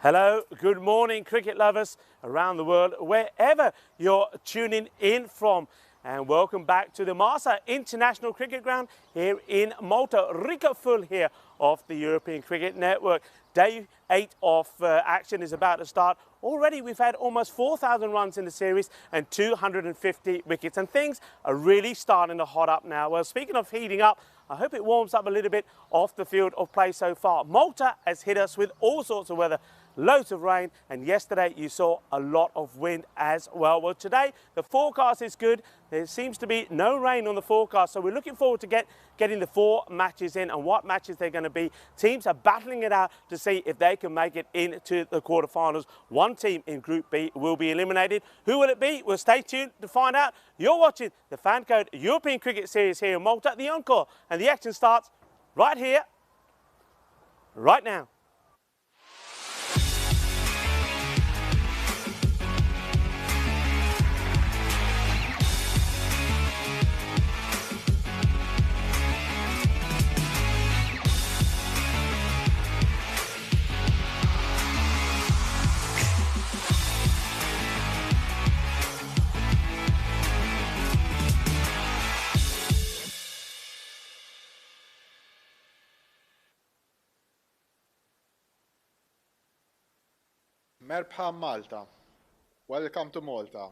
Hello, good morning cricket lovers around the world, wherever you're tuning in from. And welcome back to the Malta International Cricket Ground here in Malta. Rico full here of the European Cricket Network. Day 8 of action is about to start. Already we've had almost 4,000 runs in the series and 250 wickets. And things are really starting to hot up now. Well, speaking of heating up, I hope it warms up a little bit off the field of play so far. Malta has hit us with all sorts of weather. Loads of rain, and yesterday you saw a lot of wind as well. Well, today the forecast is good. There seems to be no rain on the forecast, so we're looking forward to getting the 4 matches in, and what matches they're going to be. Teams are battling it out to see if they can make it into the quarterfinals. One team in Group B will be eliminated. Who will it be? Well, stay tuned to find out. You're watching the FanCode European Cricket Series here in Malta, the Encore, and the action starts right here, right now. Merhaba Malta. Welcome to Malta.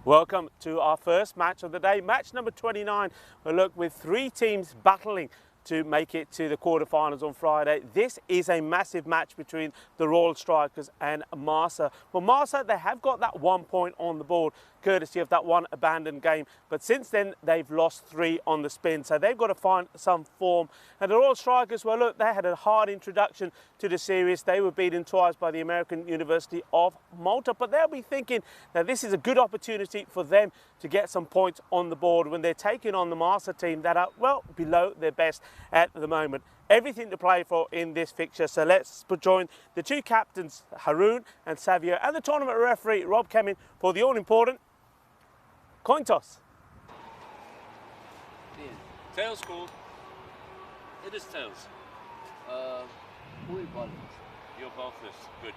Welcome to our first match of the day, match number 29. Well, look, with 3 teams battling to make it to the quarterfinals on Friday. This is a massive match between the Royal Strikers and Malta. Well, Malta, they have got that 1 point on the board, courtesy of that one abandoned game. But since then, they've lost 3 on the spin. So they've got to find some form. And the Royal Strikers, well, look, they had a hard introduction to the series. They were beaten twice by the American University of Malta. But they'll be thinking that this is a good opportunity for them to get some points on the board when they're taking on the Malta team that are, well, below their best at the moment. Everything to play for in this fixture. So let's join the 2 captains, Haroon and Savio, and the tournament referee, Rob Kemin, for the all-important coin toss. Tails called. It is tails. Who will bowl first? Your ball first. Good.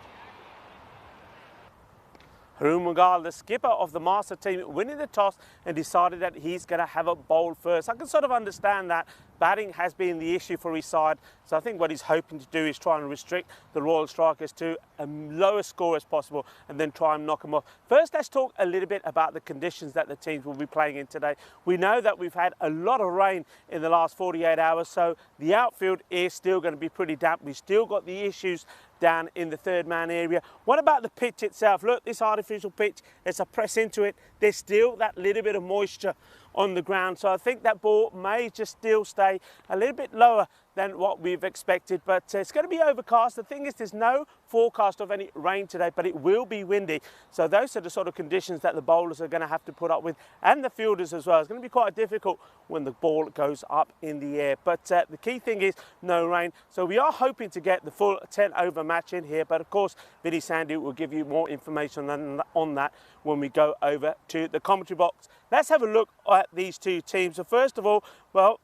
Haroon Mughal, the skipper of the Malta team, winning the toss and decided that he's going to have a bowl first. I can sort of understand that. Batting has been the issue for his side, so I think what he's hoping to do is try and restrict the Royal Strikers to a lower score as possible and then try and knock them off. First, let's talk a little bit about the conditions that the teams will be playing in today. We know that we've had a lot of rain in the last 48 hours, so the outfield is still going to be pretty damp. We've still got the issues down in the third man area. What about the pitch itself? Look, this artificial pitch, as I press into it, there's still that little bit of moisture on the ground. So I think that ball may just still stay a little bit lower than what we've expected, but it's going to be overcast. The thing is, there's no forecast of any rain today, but it will be windy. So those are the sort of conditions that the bowlers are going to have to put up with, and the fielders as well. It's going to be quite difficult when the ball goes up in the air. But the key thing is no rain. So we are hoping to get the full 10-over match in here, but of course, Vinny Sandhu will give you more information on that when we go over to the commentary box. Let's have a look at these 2 teams. So first of all, well,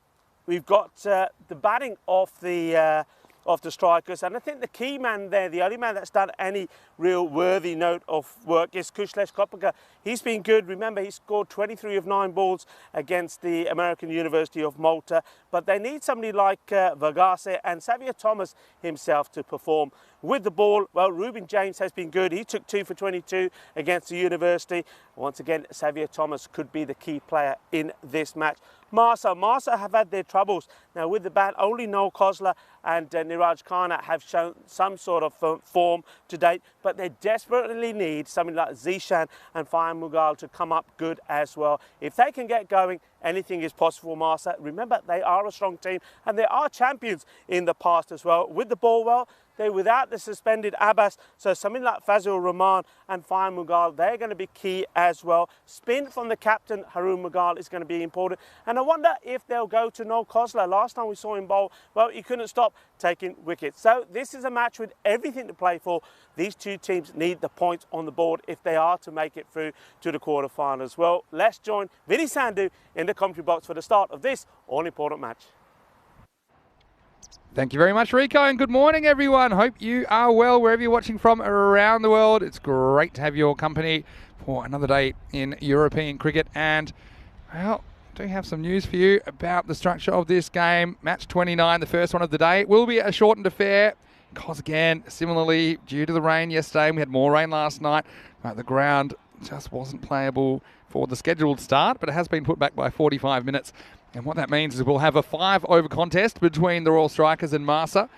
we've got the batting of the strikers, and I think the key man there, the only man that's done any real worthy note of work, is Kushlesh Kopaka. He's been good. Remember, he scored 23 of 9 balls against the American University of Malta, but they need somebody like Varghese and Xavier Thomas himself to perform. with the ball. Well, Ruben James has been good. He took 2 for 22 against the University. Once again, Xavier Thomas could be the key player in this match. Marsa have had their troubles. Now with the bat, only Noel Kozler and Niraj Khanna have shown some sort of form to date, but they desperately need something like Zishan and Fahim Mughal to come up good as well. If they can get going, anything is possible, Marsa. Remember, they are a strong team and they are champions in the past as well. With the ball well, they're without the suspended Abbas, so something like Fazil Rahman and Fahim Mughal, they're going to be key as well. Spin from the captain, Haroon Mughal, is going to be important. And I wonder if they'll go to Noel Kozler. Last time we saw him bowl, well, he couldn't stop taking wickets. So this is a match with everything to play for. These two teams need the points on the board if they are to make it through to the quarterfinals. Well, let's join Vinny Sandhu in the commentary box for the start of this all-important match. Thank you very much, Rico, and good morning, everyone. Hope you are well wherever you're watching from around the world. It's great to have your company for another day in European cricket. And, well, I do have some news for you about the structure of this game. Match 29, the first one of the day. It will be a shortened affair because, again, similarly, due to the rain yesterday, we had more rain last night. The ground just wasn't playable for the scheduled start, but it has been put back by 45 minutes. And what that means is we'll have a 5-over contest between the Royal Strikers and Marsa,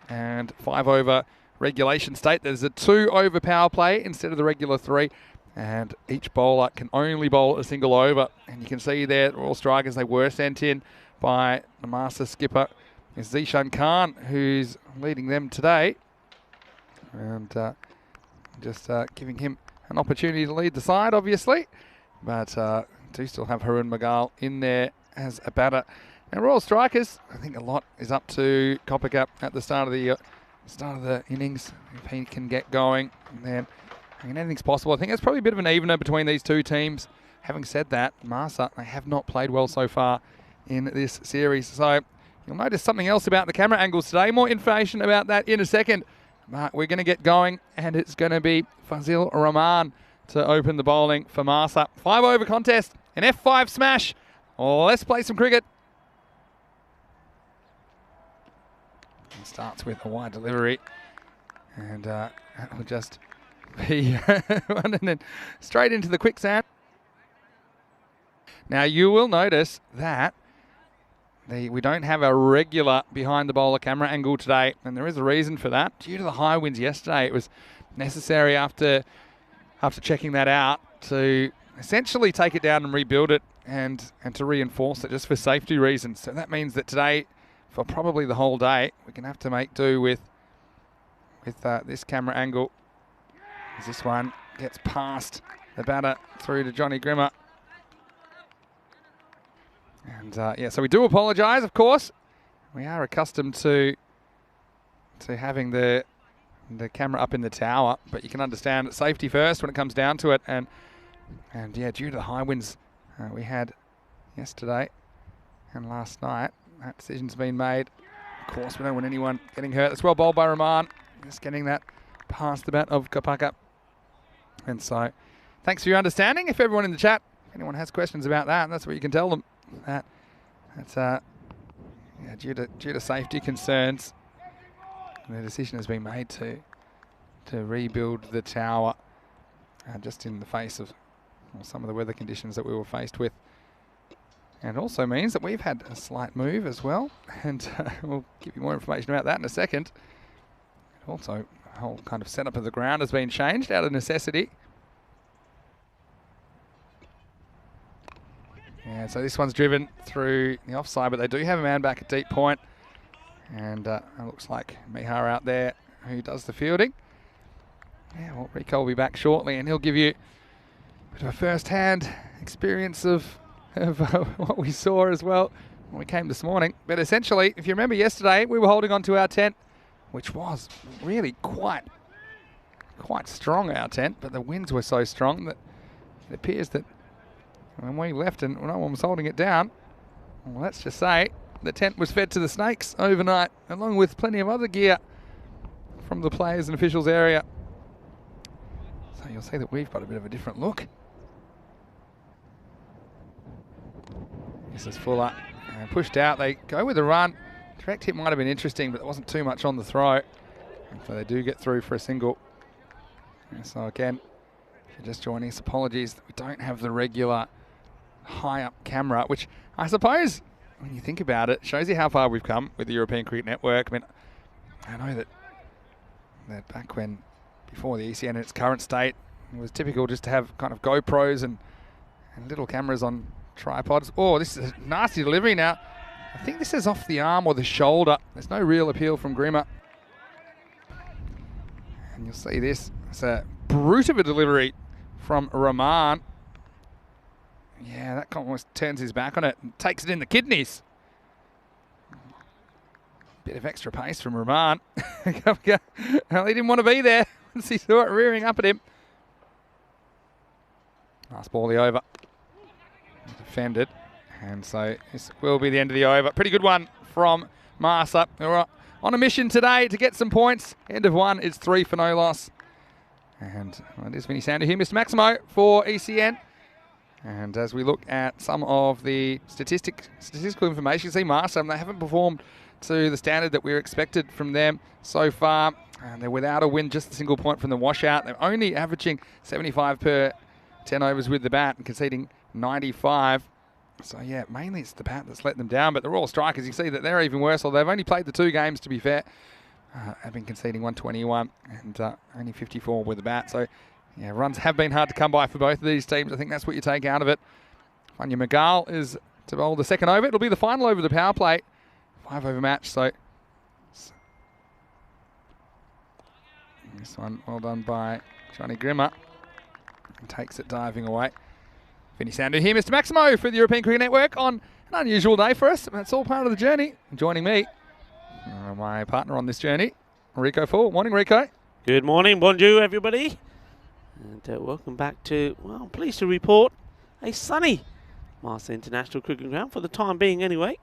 and 5-over regulation state. There's a 2-over power play instead of the regular 3, and each bowler can only bowl a single over. And you can see there, the Royal Strikers, they were sent in by the Marsa skipper, is Zishan Khan, who's leading them today, and just giving him an opportunity to lead the side, obviously. But do still have Haroon Mughal in there as a batter. Now Royal Strikers, I think a lot is up to Coppercup at the start of the innings. If he can get going, and then anything's possible. I think it's probably a bit of an evener between these two teams. Having said that, Marsa, they have not played well so far in this series. So you'll notice something else about the camera angles today. More information about that in a second. But we're going to get going, and it's going to be Fazil Rahman to open the bowling for Marsa. 5-over contest, an F5 smash. Let's play some cricket. It starts with a wide delivery, and that will just be one, and then straight into the quicksand. Now you will notice that we don't have a regular behind the bowler camera angle today, and there is a reason for that. Due to the high winds yesterday, it was necessary after checking that out to essentially take it down and rebuild it and to reinforce it just for safety reasons. So that means that today, for probably the whole day, we're going to have to make do with this camera angle, as this one gets past the batter through to Johnny Grimmer. And yeah, so we do apologise, of course. We are accustomed to having the camera up in the tower, but you can understand that safety first when it comes down to it. And yeah, due to the high winds we had yesterday and last night, that decision's been made. Of course, we don't want anyone getting hurt. That's well bowled by Rahman, just getting that past the bat of Kopaka. And so, thanks for your understanding. If everyone in the chat, if anyone has questions about that, that's what you can tell them. That's yeah, due to safety concerns, the decision has been made to rebuild the tower, just in the face of some of the weather conditions that we were faced with. And also means that we've had a slight move as well, and we'll give you more information about that in a second. Also, the whole kind of setup of the ground has been changed out of necessity. Yeah, so this one's driven through the offside, but they do have a man back at deep point. And it looks like Mihar out there who does the fielding. Yeah, well, Rico will be back shortly, and he'll give you a bit of a first-hand experience of what we saw as well when we came this morning. But essentially, if you remember yesterday, we were holding on to our tent, which was really quite strong, our tent, but the winds were so strong that it appears that when we left and no one was holding it down, well, let's just say the tent was fed to the snakes overnight, along with plenty of other gear from the players and officials area. So you'll see that we've got a bit of a different look. This is Fuller, pushed out. They go with a run. Direct hit might have been interesting, but there wasn't too much on the throw. Hopefully they do get through for a single. So again, if you're just joining us, apologies that we don't have the regular high up camera, which I suppose, when you think about it, shows you how far we've come with the European Cricket Network. I mean, I know that back when, before the ECN in its current state, it was typical just to have kind of GoPros and little cameras on tripods. Oh, this is a nasty delivery now. I think this is off the arm or the shoulder. There's no real appeal from Grimmer. And you'll see this. It's a brute of a delivery from Rahman. Yeah, that almost turns his back on it and takes it in the kidneys. Bit of extra pace from Rahman. Well, he didn't want to be there once he saw it rearing up at him. Last ball, the over. Defended. And so this will be the end of the over. Pretty good one from Marsa. We're on a mission today to get some points. End of one, it's 3 for no loss. And well, there's Vinny Sander here, Mr. Maximo for ECN. And as we look at some of the statistical information, you see Marsa, they haven't performed to the standard that we're expected from them so far. And they're without a win, just a single point from the washout. They're only averaging 75 per 10 overs with the bat and conceding 95. So, yeah, mainly it's the bat that's let them down, but they're all strikers. You see that they're even worse, although they've only played the 2 games, to be fair. Have been conceding 121 and only 54 with the bat. So, yeah, runs have been hard to come by for both of these teams. I think that's what you take out of it. Fanya Magal is to bowl the second over. It'll be the final over of the power play. 5-over match, so this one well done by Johnny Grimmer. And takes it diving away. Vinny Sander here, Mr. Maximo for the European Cricket Network on an unusual day for us. That's all part of the journey. Joining me, my partner on this journey, Rico Full. Morning, Rico. Good morning, bonjour everybody. And welcome back to, well, I'm pleased to report, a sunny Marsa International Cricket Ground for the time being anyway.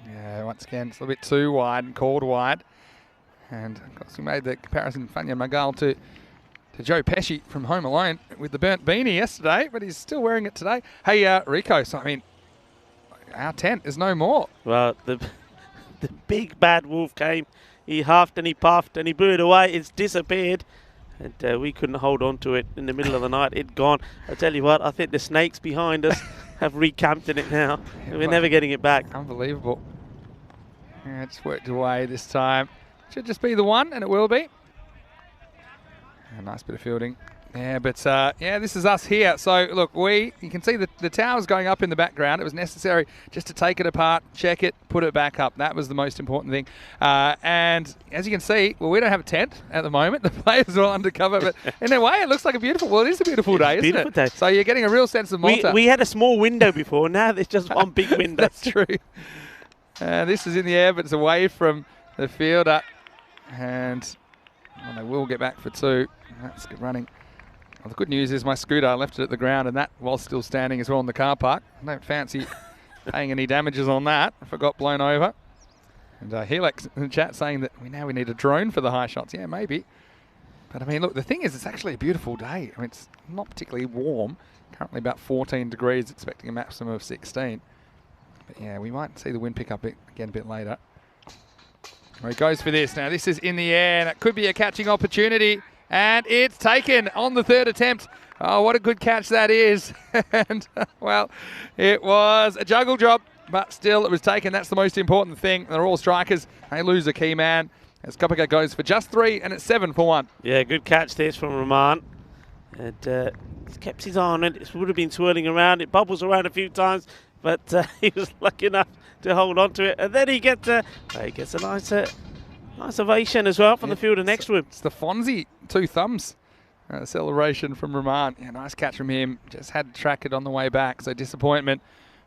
Yeah, once again, it's a little bit too wide and called wide. And of course, we made the comparison, Fanya Magal, to Joe Pesci from Home Alone with the burnt beanie yesterday, but he's still wearing it today. Hey, Rico, so I mean, our tent is no more. Well, the big bad wolf came. He huffed and he puffed and he blew it away. It's disappeared. And we couldn't hold on to it in the middle of the night. It'd gone. I tell you what, I think the snakes behind us have recamped in it now. Yeah, we're never getting it back. Unbelievable. Yeah, it's worked away this time. Should just be the one, and it will be. A nice bit of fielding. Yeah, but yeah, this is us here. So look, you can see the tower's going up in the background. It was necessary just to take it apart, check it, put it back up. That was the most important thing. And as you can see, well, we don't have a tent at the moment. The players are all undercover, but in a way, it looks like it is a beautiful day, isn't it? Day. So you're getting a real sense of Malta. We had a small window before. Now there's just one big window. That's true. This is in the air, but it's away from the fielder, and well, they will get back for 2. That's good running. Well, the good news is my scooter, I left it at the ground, and that was still standing as well in the car park. I don't fancy paying any damages on that if it got blown over. And Helix in the chat saying that we need a drone for the high shots. Yeah, maybe. But I mean, look, the thing is, it's actually a beautiful day. I mean, it's not particularly warm. Currently about 14 degrees, expecting a maximum of 16. But yeah, we might see the wind pick up again a bit later. Where he goes for this. Now, this is in the air, and it could be a catching opportunity. And it's taken on the 3rd attempt. Oh, what a good catch that is. And, well, it was a juggle drop, but still it was taken. That's the most important thing. They're all strikers. They lose a key man. As Kopika goes for just 3, and it's 7 for 1. Yeah, good catch this from Rahman. And he's kept his eye on it. It would have been swirling around. It bubbles around a few times, but he was lucky enough to hold on to it. And then he gets a nice ovation as well from the fielder next to him. It's the Fonzie 2 thumbs celebration from Rahman. Yeah, nice catch from him. Just had to track it on the way back. So disappointment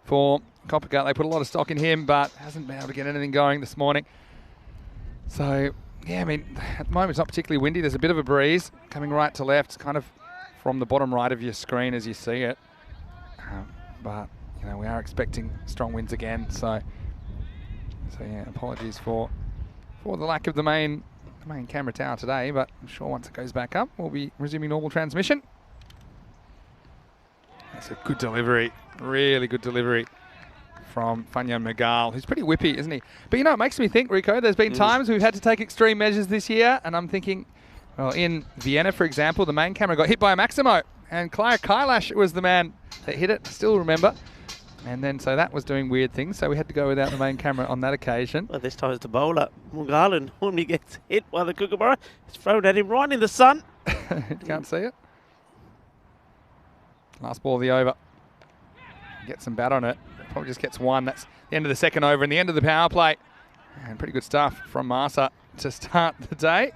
for Kopika. They put a lot of stock in him, but hasn't been able to get anything going this morning. So, yeah, I mean, at the moment it's not particularly windy. There's a bit of a breeze coming right to left, kind of from the bottom right of your screen as you see it. But, you know, we are expecting strong winds again. So yeah, apologies for the lack of the main camera tower today, but I'm sure once it goes back up, we'll be resuming normal transmission. That's a good delivery, really good delivery from Fanyan Magal, who's pretty whippy, isn't he? But, you know, it makes me think, Rico, there's been times we've had to take extreme measures this year, and I'm thinking, well, in Vienna, for example, the main camera got hit by a Maximo, and Claire Kailash was the man that hit it, still remember. And then, so that was doing weird things, so we had to go without the main camera on that occasion. Well, this time it's the bowler. Mungalan, when he gets hit by the Kookaburra, it's thrown at him right in the sun. Can't see it. Last ball of the over. Get some bat on it. Probably just gets one. That's the end of the second over and the end of the power play. And pretty good stuff from Marsa to start the day.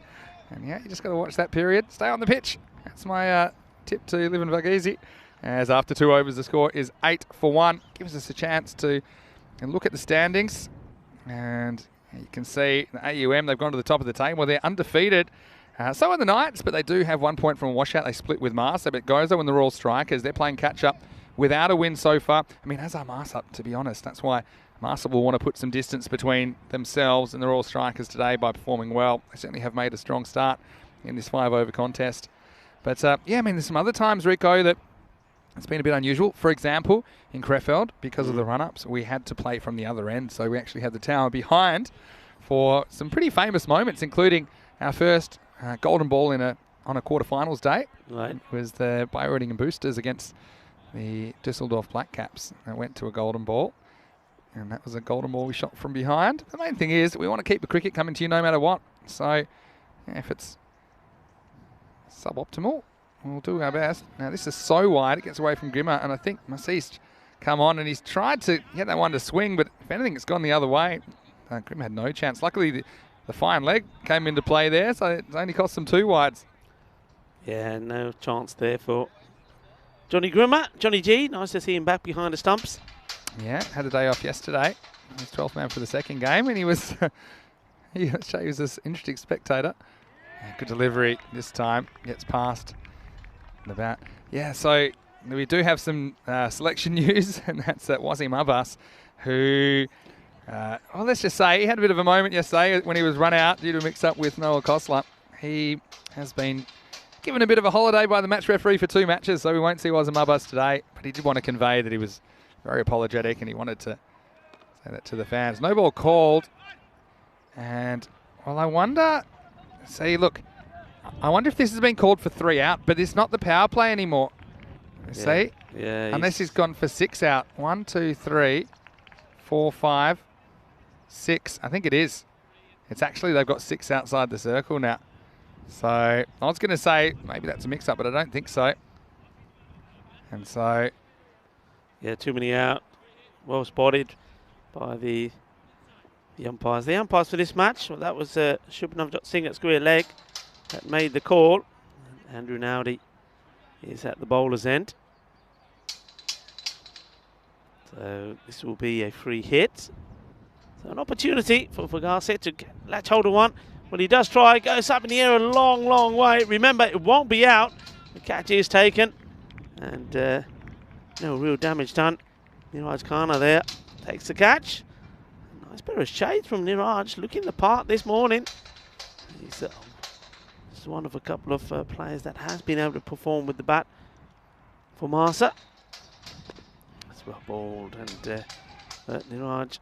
And yeah, you just got to watch that period. Stay on the pitch. That's my tip to Liv and Vagisi. As after 2 overs, the score is 8 for 1. Gives us a chance to look at the standings. And you can see the AUM, they've gone to the top of the table. They're undefeated. So are the Knights, but they do have 1 point from a washout. They split with Marsa, but Gozo and the Royal Strikers, they're playing catch-up without a win so far. I mean, as are Marsa, to be honest. That's why Marsa will want to put some distance between themselves and the Royal Strikers today by performing well. They certainly have made a strong start in this 5-over contest. But, yeah, I mean, there's some other times, Rico, that it's been a bit unusual. For example, in Krefeld, because of the run-ups, we had to play from the other end. So we actually had the tower behind for some pretty famous moments, including our first golden ball on a quarterfinals day. Right. It was the Bayreutingen Boosters against the Düsseldorf Black Caps. That went to a golden ball. And that was a golden ball we shot from behind. The main thing is we want to keep the cricket coming to you no matter what. So if it's suboptimal, we'll do our best. Now, this is so wide, it gets away from Grimmer, and I think Massis come on, and he's tried to get that one to swing, but if anything, it's gone the other way. Grimmer had no chance. Luckily, the fine leg came into play there, so it only cost them 2 wides. Yeah, no chance there for Johnny Grimmer. Johnny G, nice to see him back behind the stumps. Yeah, had a day off yesterday. He was 12th man for the second game, and he was he was this interesting spectator. Good delivery this time, gets past the bat. Yeah, so we do have some selection news, and that's Wasim Abbas, who, well, let's just say he had a bit of a moment yesterday when he was run out due to a mix-up with Noah Kosler. He has been given a bit of a holiday by the match referee for 2 matches, so we won't see Wasim Abbas today, but he did want to convey that he was very apologetic and he wanted to say that to the fans. No ball called, and, well, I wonder, see, look, I wonder if this has been called for 3 out, but it's not the power play anymore. See? Yeah. Unless he's gone for 6 out. 1, 2, 3, 4, 5, 6. I think it is. It's actually, they've got 6 outside the circle now. So I was going to say maybe that's a mix-up, but I don't think so. And so, yeah, too many out. Well spotted by the umpires. The umpires for this match, well, that was Shubhanavjot Singh at square leg that made the call. Andrew Nowdy is at the bowler's end. So this will be a free hit. So an opportunity for Garcet to latch hold of one. Well, he does try, goes up in the air a long, long way. Remember, it won't be out. The catch is taken. And no real damage done. Niraj Khanna there takes the catch. Nice pair of shades from Niraj, looking the part this morning. He's one of a couple of players that has been able to perform with the bat for Marsa. That's well bowled, and Niraj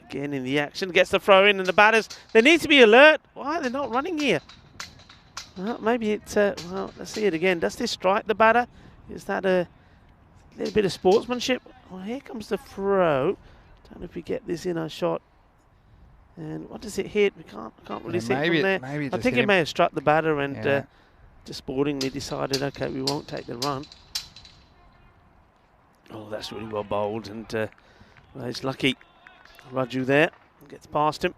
again in the action, gets the throw in, and the batters, they need to be alert. Why are they not running here? Well, maybe it's, well, let's see it again. Does this strike the batter? Is that a little bit of sportsmanship? Well, here comes the throw. Don't know if we get this in our shot. And what does it hit? We can't really see it from there. I think it may have struck the batter and just sportingly decided, okay, we won't take the run. Oh, that's really well bowled, and well, he's lucky. Raju there gets past him.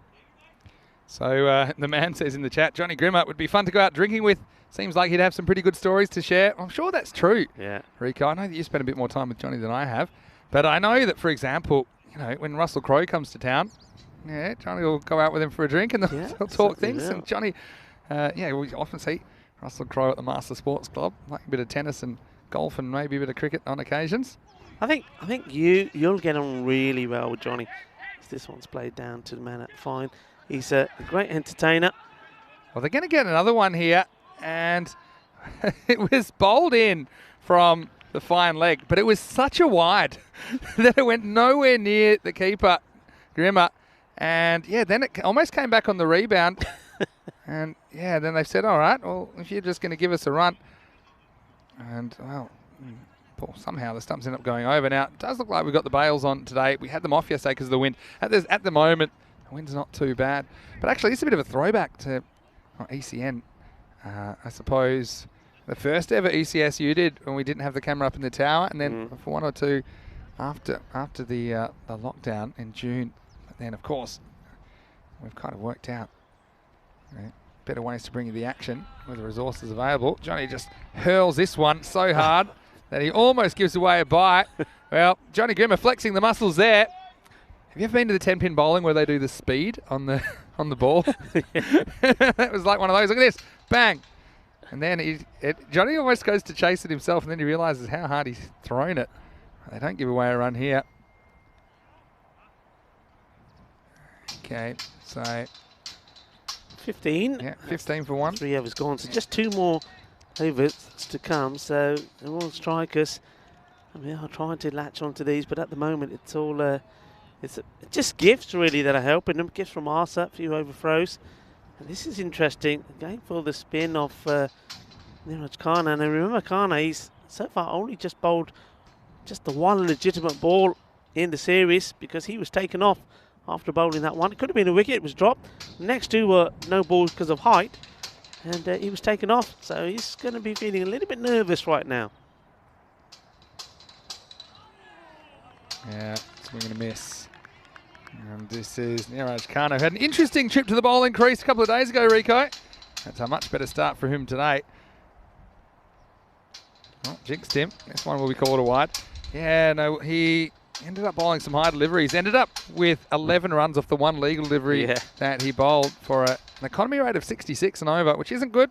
So the man says in the chat, Johnny Grimmer would be fun to go out drinking with. Seems like he'd have some pretty good stories to share. I'm sure that's true. Yeah, Rico, I know that you spent a bit more time with Johnny than I have, but I know that, for example, you know, when Russell Crowe comes to town, yeah, Johnny will go out with him for a drink and they'll talk things. And Johnny, yeah, we often see Russell Crowe at the Master Sports Club, like a bit of tennis and golf and maybe a bit of cricket on occasions. I think you'll get on really well with Johnny. This one's played down to the man at fine. He's a great entertainer. Well, they're going to get another one here, and it was bowled in from the fine leg. But it was such a wide that it went nowhere near the keeper, Grimmer. And, yeah, then it almost came back on the rebound. And, yeah, then they said, all right, well, if you're just going to give us a run. And, well, somehow the stumps end up going over. Now, it does look like we've got the bails on today. We had them off yesterday because of the wind. At the moment, the wind's not too bad. But actually, it's a bit of a throwback to ECN. I suppose the first ever ECS did when we didn't have the camera up in the tower, and then for one or two after the lockdown in June. But then, of course, we've kind of worked out better ways to bring you the action with the resources available. Johnny just hurls this one so hard that he almost gives away a bite. Well, Johnny Grimmer flexing the muscles there. Have you ever been to the 10-pin bowling where they do the speed on the ball? That was like one of those. Look at this. Bang. And then Johnny almost goes to chase it himself, and then he realises how hard he's thrown it. They don't give away a run here. Okay, so 15. Yeah, 15 for one. 3 overs gone. So just 2 more overs to come. So the all strikers, I mean, are trying to latch onto these, but at the moment it's all it's just gifts really that are helping them. Gifts from Arsa, a few overthrows. And this is interesting. Going for the spin of Niraj Khanna. And remember, Khanna, he's so far only just bowled just the one legitimate ball in the series because he was taken off after bowling that one. It could have been a wicket, it was dropped. The next 2 were no balls because of height, and he was taken off. So he's going to be feeling a little bit nervous right now. Yeah, swing and a miss. And this is Niraj Khanna, who had an interesting trip to the bowling crease a couple of days ago, Rico. That's a much better start for him today. Oh, jinxed him. This one will be called a wide. Yeah, no, he ended up bowling some high deliveries. Ended up with 11 runs off the one legal delivery that he bowled for an economy rate of 66 and over, which isn't good.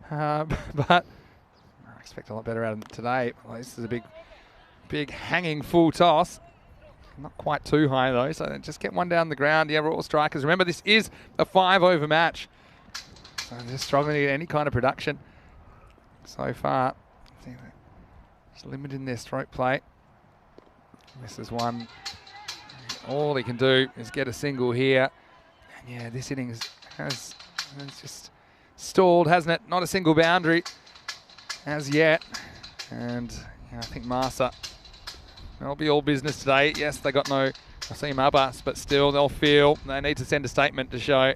But I expect a lot better out of him today. Well, this is a big hanging full toss. Not quite too high though, so just get one down the ground. Yeah, we're all strikers. Remember, this is a 5-over match. So just struggling to get any kind of production so far. Just limited in their stroke play. This is one. All he can do is get a single here. And yeah, this innings has just stalled, hasn't it? Not a single boundary as yet. And yeah, I think Masa, they'll be all business today. Yes, they got no Asim Abbas, but still they'll feel they need to send a statement to show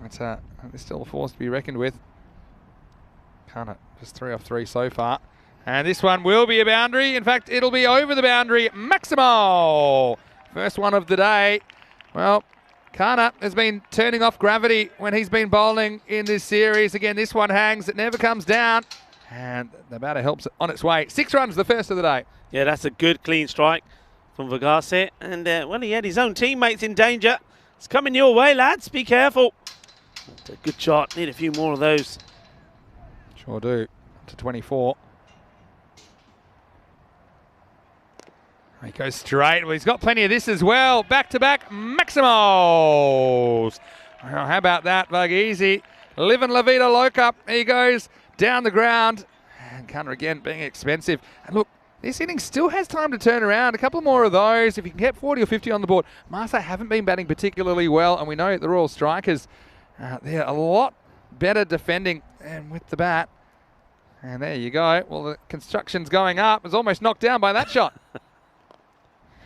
that they're still a force to be reckoned with. Can't it? Just 3 off 3 so far. And this one will be a boundary. In fact, it'll be over the boundary. Maximo! First one of the day. Well, Khanna has been turning off gravity when he's been bowling in this series. Again, this one hangs. It never comes down. And the batter helps it on its way. 6 runs, the first of the day. Yeah, that's a good clean strike from Vagase. And well, he had his own teammates in danger. It's coming your way, lads. Be careful. That's a good shot. Need a few more of those. Sure do. Up to 24. He goes straight. Well, he's got plenty of this as well. Back-to-back Maximos. Well, how about that, Vagese? Living La Vida Loca. He goes down the ground. And Khanna again being expensive. And look, this innings still has time to turn around. A couple more of those. If you can get 40 or 50 on the board. Masa haven't been batting particularly well, and we know the Royal Strikers, they're a lot better defending and with the bat. And there you go. Well, the construction's going up. It's almost knocked down by that shot.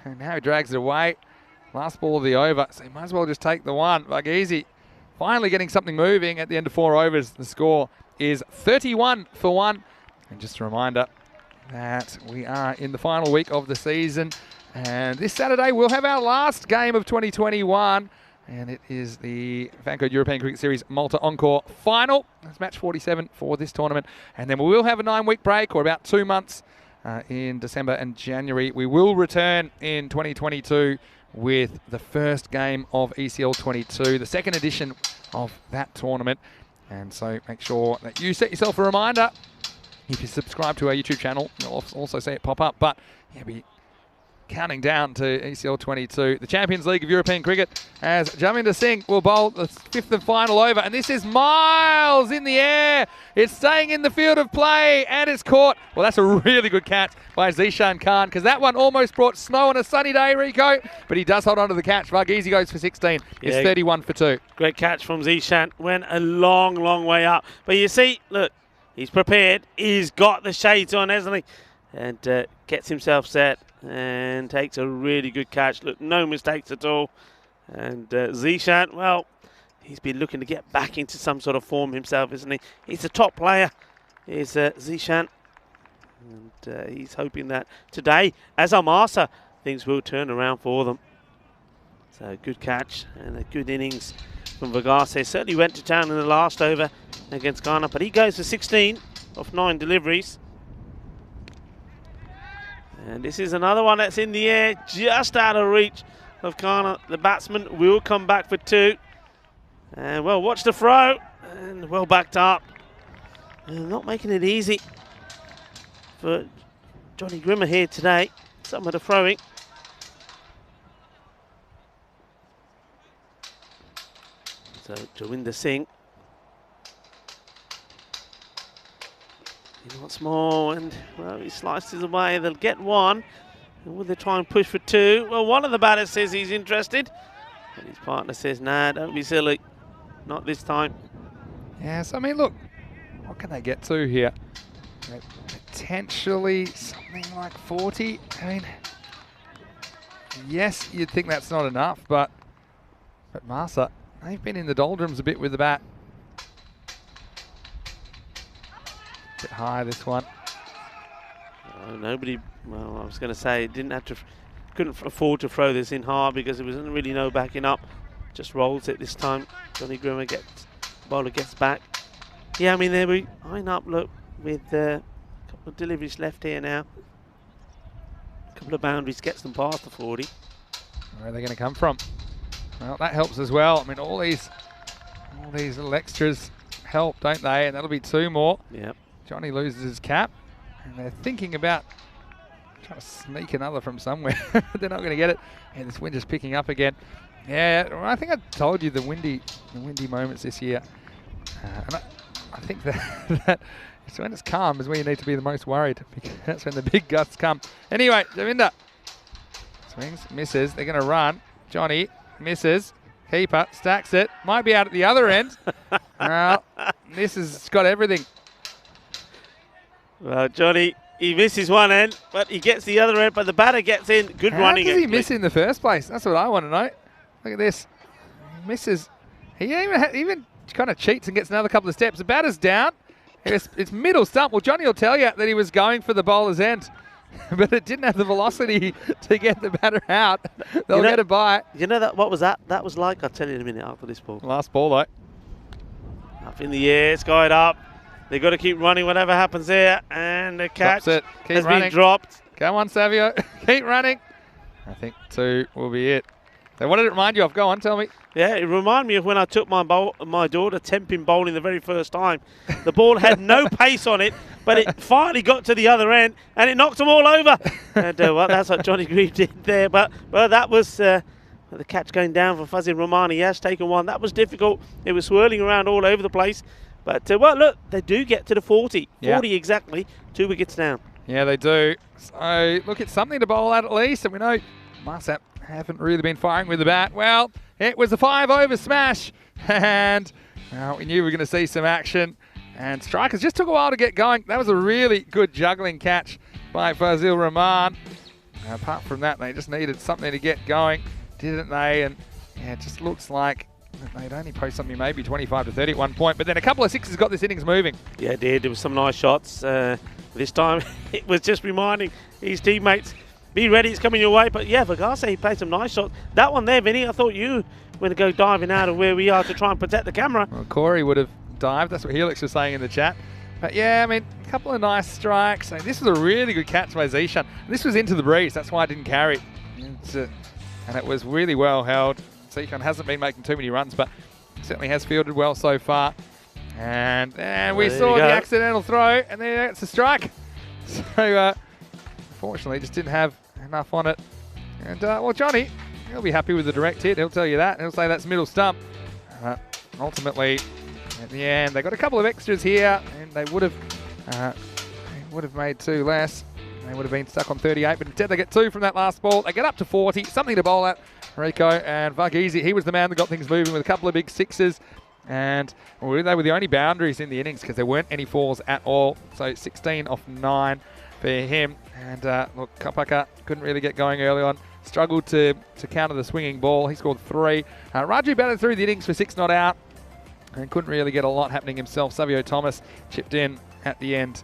And now he drags it away. Last ball of the over, so he might as well just take the one. Like easy. Finally getting something moving at the end of 4 overs. The score is 31 for 1. And just a reminder that we are in the final week of the season. And this Saturday we'll have our last game of 2021. And it is the FanCode European Cricket Series Malta Encore final. That's match 47 for this tournament. And then we will have a 9-week break, or about 2 months, in December and January. We will return in 2022 with the first game of ECL 22, the second edition of that tournament. And so make sure that you set yourself a reminder. If you subscribe to our YouTube channel, you'll also see it pop up. But yeah, be counting down to ECL 22. The Champions League of European Cricket, as Jaminda Singh will bowl the 5th and final over. And this is miles in the air. It's staying in the field of play and it's caught. Well, that's a really good catch by Zishan Khan, because that one almost brought snow on a sunny day, Rico. But he does hold on to the catch. Varghese goes for 16. It's 31 for 2. Great catch from Zishan. Went a long, long way up. But you see, look, he's prepared. He's got the shades on, hasn't he? And gets himself set and takes a really good catch. Look, no mistakes at all. And Zishan, well, he's been looking to get back into some sort of form himself, isn't he? He's a top player, is Zishan. And he's hoping that today, as Amasa, things will turn around for them. So good catch and a good innings from Varghese. Certainly went to town in the last over against Ghana, but he goes for 16 off 9 deliveries. And this is another one that's in the air, just out of reach of Ghana. The batsman will come back for 2. And well, watch the throw, and well backed up. And not making it easy for Johnny Grimmer here today. Some of the throwing. So Jawinder Singh. He wants more, and well, he slices away. They'll get 1. And will they try and push for 2? Well, one of the batters says he's interested, and his partner says, nah, don't be silly. Not this time. Yes, I mean, look, what can they get to here? Potentially something like 40. I mean, yes, you'd think that's not enough, but Masa, they've been in the doldrums a bit with the bat. Bit high, this one. Nobody, well, I was going to say, couldn't afford to throw this in hard because there was really no backing up. Just rolls it this time. Johnny Grimmer bowler gets back. Yeah, I mean, there we line up, look, with a couple of deliveries left here now. A couple of boundaries, gets them past the 40. Where are they going to come from? Well, that helps as well. I mean, all these little extras help, don't they? And that'll be 2 more. Yep. Johnny loses his cap, and they're thinking about trying to sneak another from somewhere. They're not going to get it. And this wind is picking up again. Yeah, well, I think I told you the windy moments this year. And I think that it's when it's calm is where you need to be the most worried, because that's when the big gusts come. Anyway, Jaminda swings, misses. They're going to run. Johnny misses. Keeper stacks it. Might be out at the other end. Well, this has got everything. Well, Johnny, he misses one end, but he gets the other end, but the batter gets in. Good running. How does he miss in the first place? That's what I want to know. Look at this. He misses. He even kind of cheats and gets another couple of steps. The batter's down. It's middle stump. Well, Johnny will tell you that he was going for the bowler's end, but it didn't have the velocity to get the batter out. They'll get a bite. You know what was that? That was like, I'll tell you in a minute after this ball. Last ball, though. Up in the air, it's going up. They've got to keep running whatever happens there. And the catch has been dropped. Come on, Savio. Keep running. I think 2 will be it. So what did it remind you of? Go on, tell me. Yeah, it reminded me of when I took my daughter 10-pin bowling the very first time. The ball had no pace on it, but it finally got to the other end, and it knocked them all over. And well, that's what Johnny Green did there. But well, that was the catch going down for Fazil Rahman. He has taken 1. That was difficult. It was swirling around all over the place. But, well, look, they do get to the 40. 40 exactly, 2 wickets down. Yeah, they do. So, look, it's something to bowl at least. And we know Marsap haven't really been firing with the bat. Well, it was a 5-over smash. And well, we knew we were going to see some action. And strikers just took a while to get going. That was a really good juggling catch by Fazil Rahman. Apart from that, they just needed something to get going, didn't they? And yeah, it just looks like they'd only post something maybe 25 to 30 at one point, but then a couple of sixes got this innings moving. Yeah, it did. There was some nice shots. This time it was just reminding his teammates, be ready, it's coming your way. But yeah, Varghese, he played some nice shots. That one there, Vinny, I thought you were going to go diving out of where we are to try and protect the camera. Well, Corey would have dived. That's what Helix was saying in the chat. But yeah, I mean, a couple of nice strikes. I mean, this was a really good catch by Zishan. This was into the breeze. That's why I didn't carry it. And it was really well held. Zishan hasn't been making too many runs, but certainly has fielded well so far. And we saw the accidental throw, and then it's a strike. So, unfortunately, just didn't have enough on it. And, well, Johnny, he'll be happy with the direct hit. He'll tell you that. He'll say that's middle stump. Ultimately, at the end, they got a couple of extras here, and they would have made 2 less. They would have been stuck on 38, but instead they get 2 from that last ball. They get up to 40, something to bowl at. Rico and Varghese, he was the man that got things moving with a couple of big 6s. And well, they were the only boundaries in the innings because there weren't any 4s at all. So 16 off 9 for him. And look, Kapaka couldn't really get going early on. Struggled to counter the swinging ball. He scored 3. Raju batted through the innings for 6 not out. And couldn't really get a lot happening himself. Savio Thomas chipped in at the end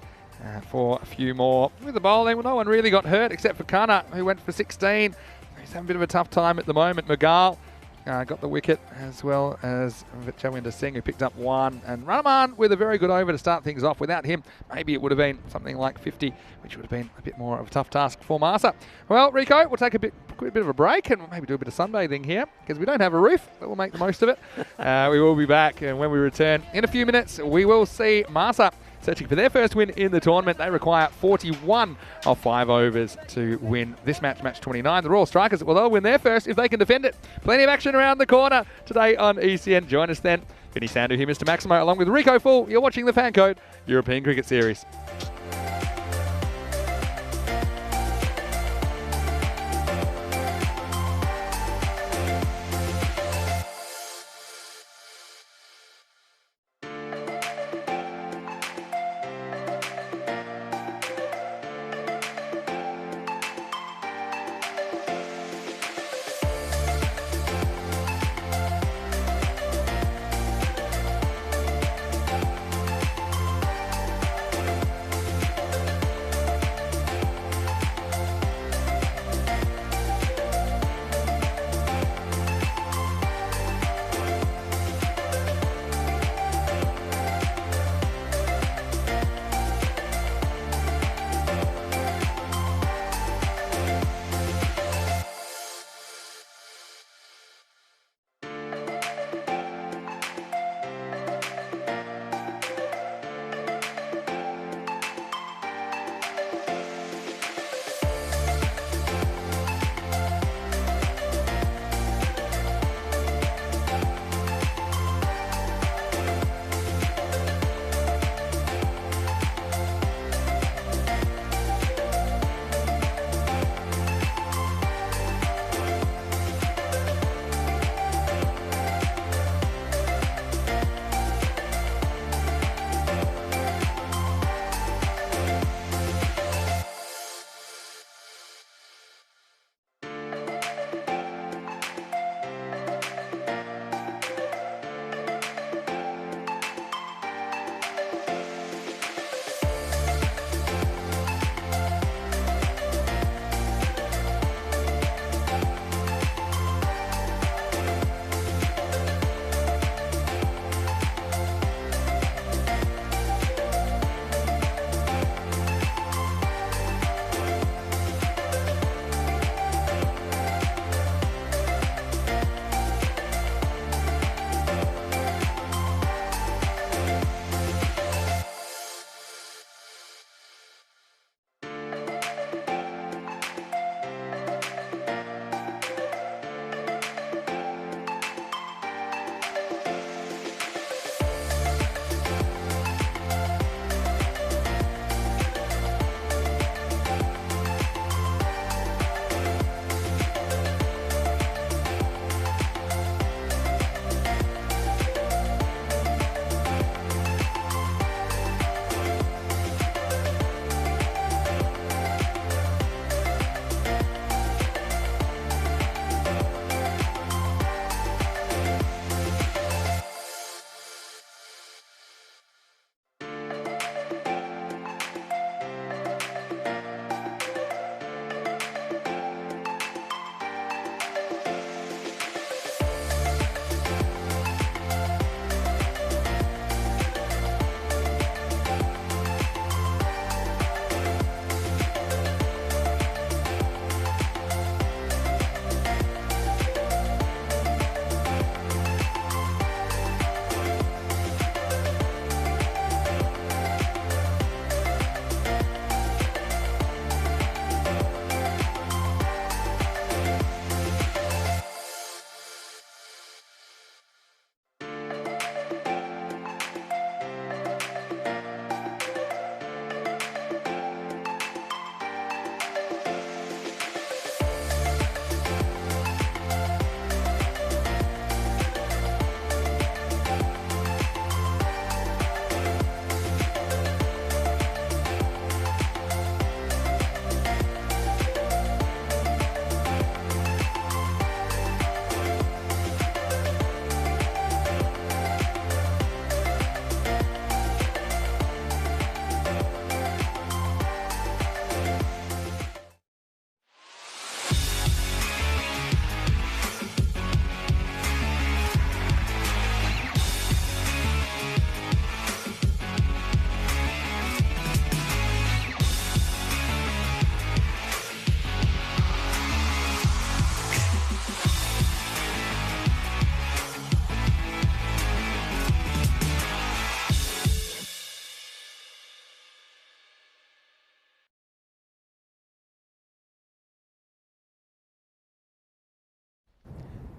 for a few more. With the bowling, well, no one really got hurt except for Kana, who went for 16. He's having a bit of a tough time at the moment. Magal got the wicket, as well as Chawinder Singh, who picked up 1. And Rahman with a very good over to start things off. Without him, maybe it would have been something like 50, which would have been a bit more of a tough task for Marsa. Well, Rico, we'll take a bit of a break and maybe do a bit of sunbathing here because we don't have a roof, but we'll make the most of it. We will be back, and when we return in a few minutes, we will see Marsa searching for their first win in the tournament. They require 41 of 5 overs to win this match, match 29. The Royal Strikers, well, they'll win their first if they can defend it. Plenty of action around the corner today on ECN. Join us then. Vinny Sandhu here, Mr. Maximo, along with Rico Full. You're watching the FanCode European Cricket Series.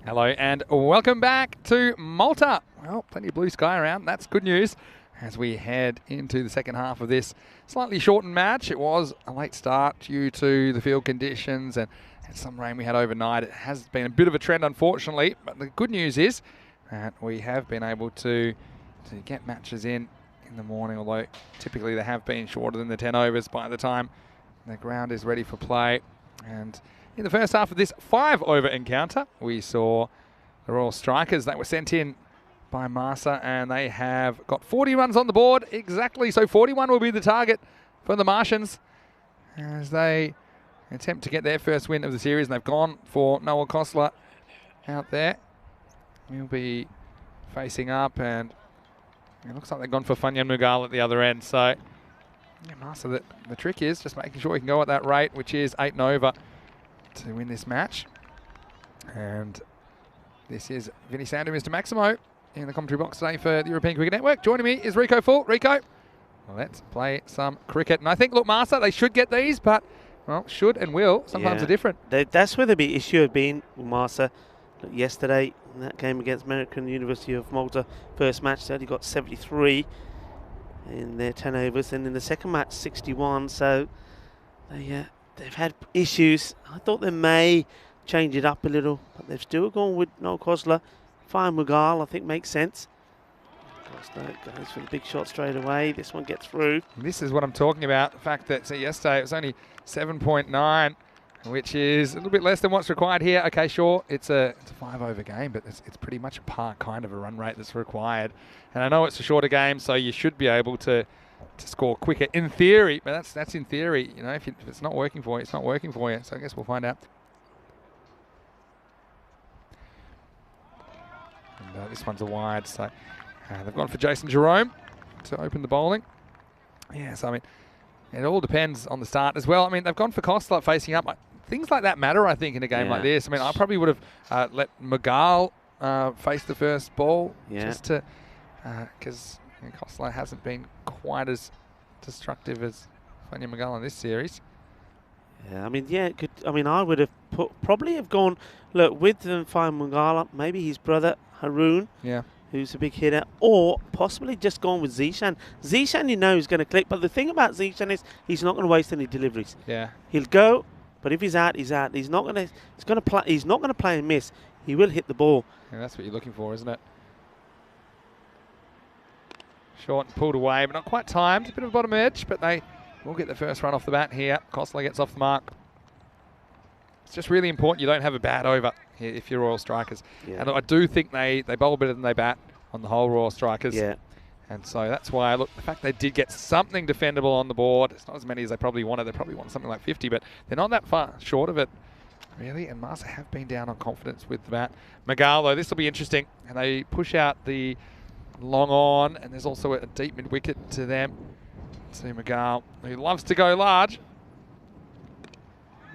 Hello and welcome back to Malta. Well, plenty of blue sky around. That's good news as we head into the second half of this slightly shortened match. It was a late start due to the field conditions and some rain we had overnight. It has been a bit of a trend, unfortunately, but the good news is that we have been able to get matches in the morning, although typically they have been shorter than the 10 overs by the time the ground is ready for play. And in the first half of this 5-over encounter, we saw the Royal Strikers that were sent in by Marsa, and they have got 40 runs on the board exactly. So 41 will be the target for the Martians as they attempt to get their first win of the series. And they've gone for Noah Kostler out there. He'll be facing up, and it looks like they've gone for Fanyan Mughal at the other end. So yeah, Marsa, the trick is just making sure he can go at that rate, which is 8 and over, to win this match. And this is Vinny Sandu, Mr. Maximo, in the commentary box today for the European Cricket Network. Joining me is Rico Full. Rico, let's play some cricket. And I think, look, Marsa, they should get these, but, well, should and will sometimes are different. That's where the big issue has been with Marsa. Yesterday, in that game against American University of Malta, first match, they only got 73 in their 10 overs. And in the second match, 61. So they've had issues. I thought they may change it up a little, but they've still gone with Noel Kostler. Fine Mughal, I think, makes sense. Kostler goes for the big shot straight away. This one gets through. This is what I'm talking about. The fact that yesterday it was only 7.9, which is a little bit less than what's required here. Okay, sure, it's a 5-over game, but it's pretty much a par kind of a run rate that's required. And I know it's a shorter game, so you should be able to score quicker in theory, but that's in theory. You know, if it's not working for you, it's not working for you. So I guess we'll find out. And this one's a wide, so they've gone for Jason Jerome to open the bowling. Yeah, so I mean, it all depends on the start as well. I mean, they've gone for Kostler facing up. Things like that matter, I think, in a game like this. I mean, I probably would have let Mughal face the first ball just to, because Kostler hasn't been quite as destructive as Fanyan Mughal in this series. Yeah, I mean, I would have probably have gone, look, with Fanyan Mughal, maybe his brother Haroon, who's a big hitter, or possibly just gone with Zishan. Zishan, you know, is going to click, but the thing about Zishan is he's not going to waste any deliveries. Yeah, he'll go, but if he's out, he's out. He's not going to play. He's not going to play and miss. He will hit the ball. Yeah, that's what you're looking for, isn't it? Short and pulled away, but not quite timed. A bit of a bottom edge, but they will get the first run off the bat here. Kostler gets off the mark. It's just really important you don't have a bad over if you're Royal Strikers. Yeah. And I do think they bowl better than they bat on the whole, Royal Strikers. Yeah. And so that's why, look, the fact they did get something defendable on the board, it's not as many as they probably wanted. They probably want something like 50, but they're not that far short of it, really. And Marsa have been down on confidence with the bat. Mughal, though, this will be interesting. And they push out the long on, and there's also a deep mid-wicket to them. See Mughal, who loves to go large.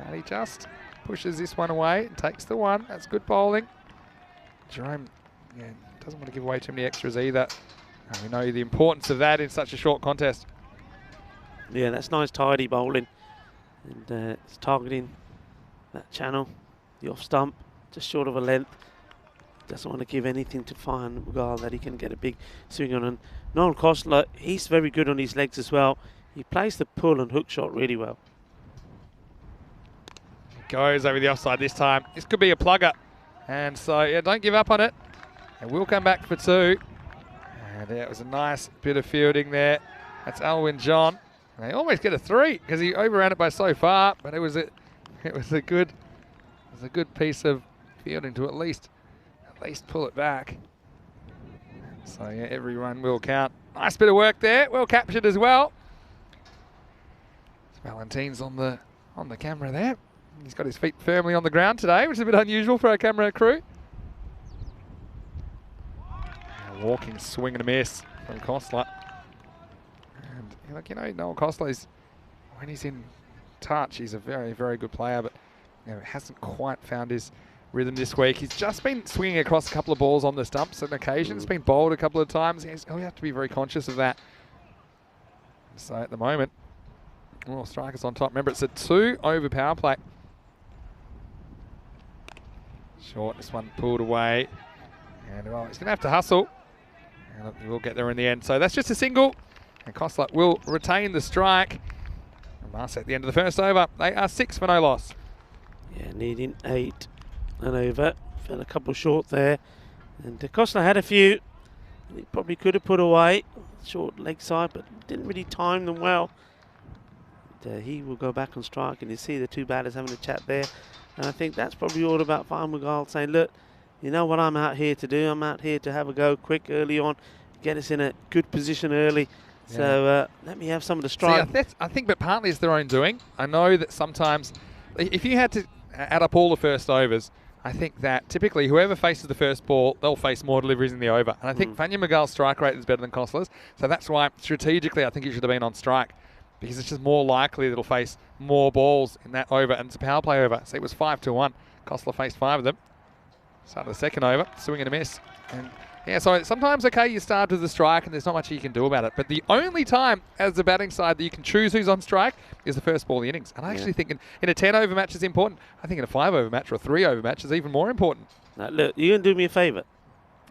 And he just pushes this one away and takes the one. That's good bowling. Jerome doesn't want to give away too many extras either. And we know the importance of that in such a short contest. Yeah, that's nice tidy bowling. And it's targeting that channel, the off stump, just short of a length. Doesn't want to give anything to Fanyan Mughal that he can get a big swing on. And Noel Kostler, he's very good on his legs as well. He plays the pull and hook shot really well. Goes over the offside this time. This could be a plugger. And so, yeah, don't give up on it. And we'll come back for 2. And yeah, it was a nice bit of fielding there. That's Alwyn John. And they almost get a 3 because he overran it by so far. But it was a good piece of fielding to at least pull it back. So yeah, every run will count. Nice bit of work there. Well captured as well. Valentine's on the camera there. He's got his feet firmly on the ground today, which is a bit unusual for our camera crew. A walking swing and a miss from Kostler. And like, Noel Kostler, when he's in touch, he's a very, very good player, but hasn't quite found his rhythm this week. He's just been swinging across a couple of balls on the stumps on occasion. It's been bowled a couple of times. He'll have to be very conscious of that. So at the moment, Royal Strikers on top. Remember, it's a 2-over power play. Short, this one pulled away. And well, he's going to have to hustle. And we'll get there in the end. So that's just a single. And Kostler will retain the strike. And Marsa at the end of the first over. They are 6 for no loss. Yeah, needing 8 and over. Fell a couple short there. And Kostler had a few. He probably could have put away. Short leg side, but didn't really time them well. But, he will go back on strike, and you see the two batters having a chat there. And I think that's probably all about Fahim Mughal saying, look, you know what I'm out here to do? I'm out here to have a go quick early on, get us in a good position early. Yeah. So let me have some of the strike. See, I think, but partly it's their own doing. I know that sometimes, if you had to add up all the first overs, I think that typically whoever faces the first ball, they'll face more deliveries in the over. And I think Fahim Mughal's strike rate is better than Kostler's. So that's why, strategically, I think he should have been on strike. Because it's just more likely that he'll face more balls in that over. And it's a power play over. So it was 5-1. Kostler faced 5 of them. Start of the second over, swing and a miss. And yeah, so sometimes, okay, you start with the strike and there's not much you can do about it. But the only time as the batting side that you can choose who's on strike is the first ball of the innings. And I actually think in a 10-over match is important. I think in a 5-over match or a 3-over match is even more important. Now, look, you're going to do me a favour.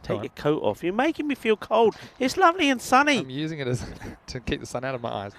Take your coat off. You're making me feel cold. It's lovely and sunny. I'm using it as to keep the sun out of my eyes.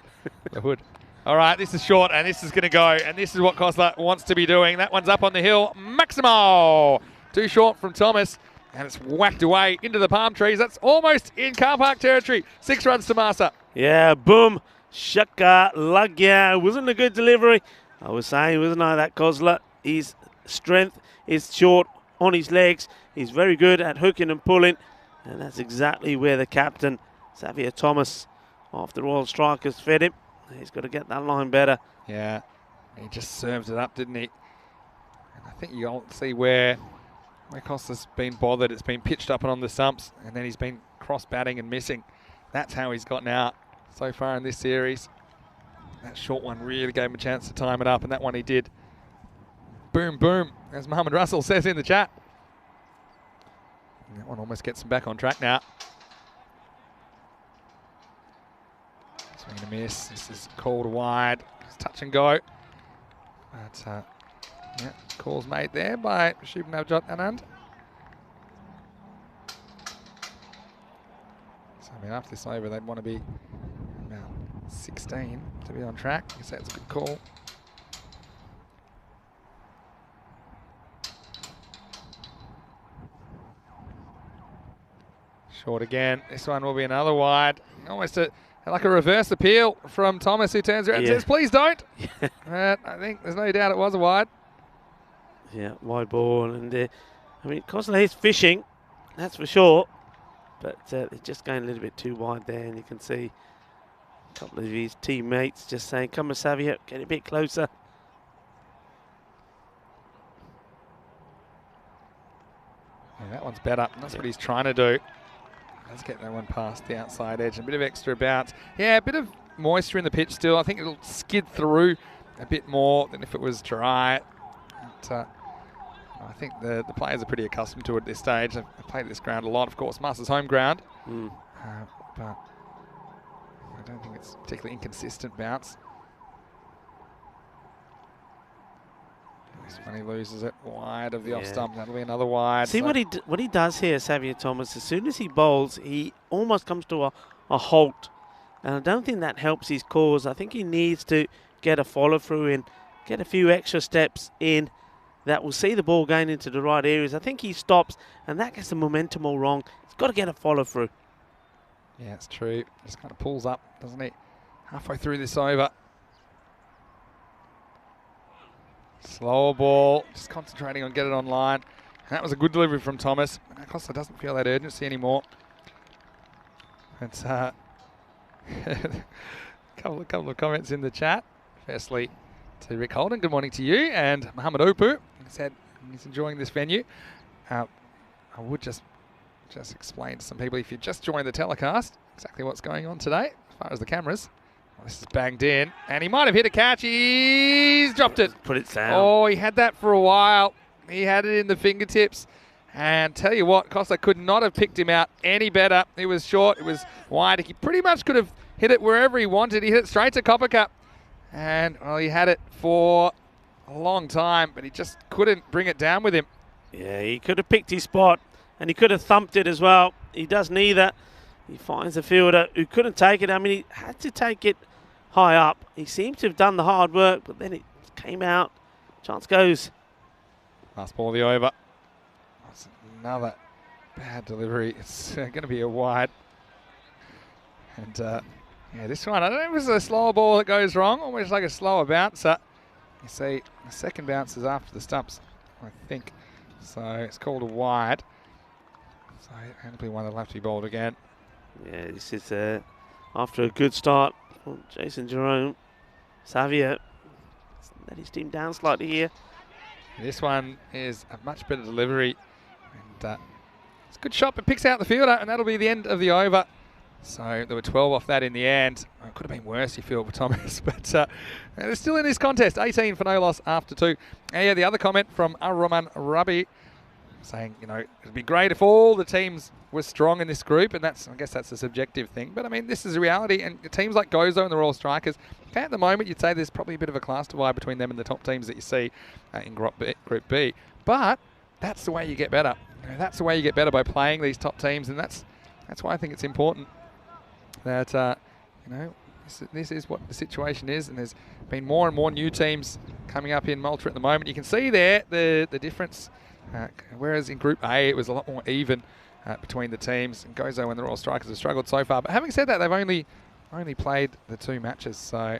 The hood. All right, this is short and this is going to go. And this is what Kostler wants to be doing. That one's up on the hill. Maximo! Too short from Thomas. And it's whacked away into the palm trees. That's almost in car park territory. 6 runs to Marsa. Yeah, boom. Shaka Lagya. Wasn't a good delivery. I was saying, wasn't I, that Kostler? His strength is short on his legs. He's very good at hooking and pulling. And that's exactly where the captain, Xavier Thomas, after Royal Strikers, fed him. He's got to get that line better. Yeah, he just served it up, didn't he? And I think you'll see where Kostler's been bothered. It's been pitched up and on the stumps, and then he's been cross-batting and missing. That's how he's gotten out so far in this series. That short one really gave him a chance to time it up, and that one he did. Boom, boom, as Mohammed Russell says in the chat. And that one almost gets him back on track now. Swing and a miss. This is called wide. It's touch and go. But yeah, call's made there by Shubham Navjot Anand. So I mean, after this over, they'd want to be about 16 to be on track. I guess that's a good call. Short again. This one will be another wide. Almost like a reverse appeal from Thomas, who turns around and says, please don't. I think there's no doubt it was a wide. Yeah, wide ball. And I mean, Kostler is fishing, that's for sure. But it's just going a little bit too wide there. And you can see a couple of his teammates just saying, come on, Xavier, get a bit closer. Yeah, that one's better. That's what he's trying to do. Let's get that one past the outside edge. A bit of extra bounce. Yeah, a bit of moisture in the pitch still. I think it'll skid through a bit more than if it was dry. But, I think the players are pretty accustomed to it at this stage. They've played this ground a lot. Of course, Marsa's home ground. But I don't think it's particularly inconsistent bounce. When he loses it wide of the off stump, that'll be another wide. See what he does here, Xavier Thomas. As soon as he bowls, he almost comes to a halt, and I don't think that helps his cause. I think he needs to get a follow through in, get a few extra steps in that will see the ball going into the right areas. I think he stops, and that gets the momentum all wrong. He's got to get a follow through. Yeah, it's true. Just kind of pulls up, doesn't he? Halfway through this over. Slower ball, just concentrating on getting it on line. And that was a good delivery from Thomas. And Kostler doesn't feel that urgency anymore. It's a couple of comments in the chat. Firstly, to Rick Holden, good morning to you. And Mohammed Opu, he said he's enjoying this venue. I would just explain to some people, if you just joined the telecast, exactly what's going on today, as far as the cameras. This is banged in, and he might have hit a catch. He's dropped it. Put it down. Oh, he had that for a while. He had it in the fingertips. And tell you what, Kostler could not have picked him out any better. It was short, it was wide. He pretty much could have hit it wherever he wanted. He hit it straight to Copper Cup. And, well, he had it for a long time, but he just couldn't bring it down with him. Yeah, he could have picked his spot and he could have thumped it as well. He does neither. He finds the fielder who couldn't take it. I mean, he had to take it high up. He seemed to have done the hard work, but then it came out. Chance goes. Last ball of the over. That's another bad delivery. It's going to be a wide. And yeah, this one, I don't know if it was a slower ball that goes wrong, almost like a slower bouncer. You see, the second bounce is after the stumps, I think. So it's called a wide. So hopefully one that'll have to be bowled again. Yeah, this is after a good start from Jason Jerome. Xavier let his team down slightly here. This one is a much better delivery. And it's a good shot, but picks out the fielder, and that'll be the end of the over. So there were 12 off that in the end. It could have been worse, you feel, for Thomas. But they're still in this contest. 18 for no loss after 2. And yeah, the other comment from Ar-Rahman Rabi saying, you know, it'd be great if all the teams were strong in this group. And that's, I guess that's a subjective thing. But I mean, this is a reality. And teams like Gozo and the Royal Strikers, at the moment, you'd say there's probably a bit of a class divide between them and the top teams that you see in Group B. But that's the way you get better. You know, that's the way you get better, by playing these top teams. And that's why I think it's important that, you know, this is what the situation is, and there's been more and more new teams coming up in Malta at the moment. You can see there the difference, whereas in Group A it was a lot more even between the teams, and Gozo and the Royal Strikers have struggled so far. But having said that, they've only played the 2 matches, so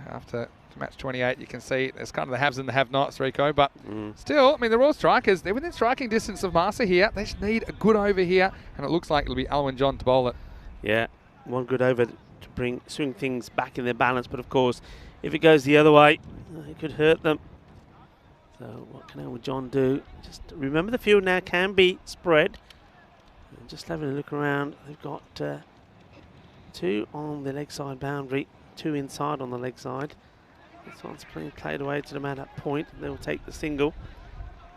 after match 28 you can see there's kind of the haves and the have-nots, Rico, but still, I mean, the Royal Strikers, they're within striking distance of Marsa here. They just need a good over here, and it looks like it'll be Alwyn John to bowl it. Yeah, one good over to swing things back in their balance, but of course, if it goes the other way, it could hurt them. So what can Alwyn John do? Just remember, the field now can be spread. And just having a look around, they've got 2 on the leg side boundary, 2 inside on the leg side. This one's played away to the man at point. They'll take the single.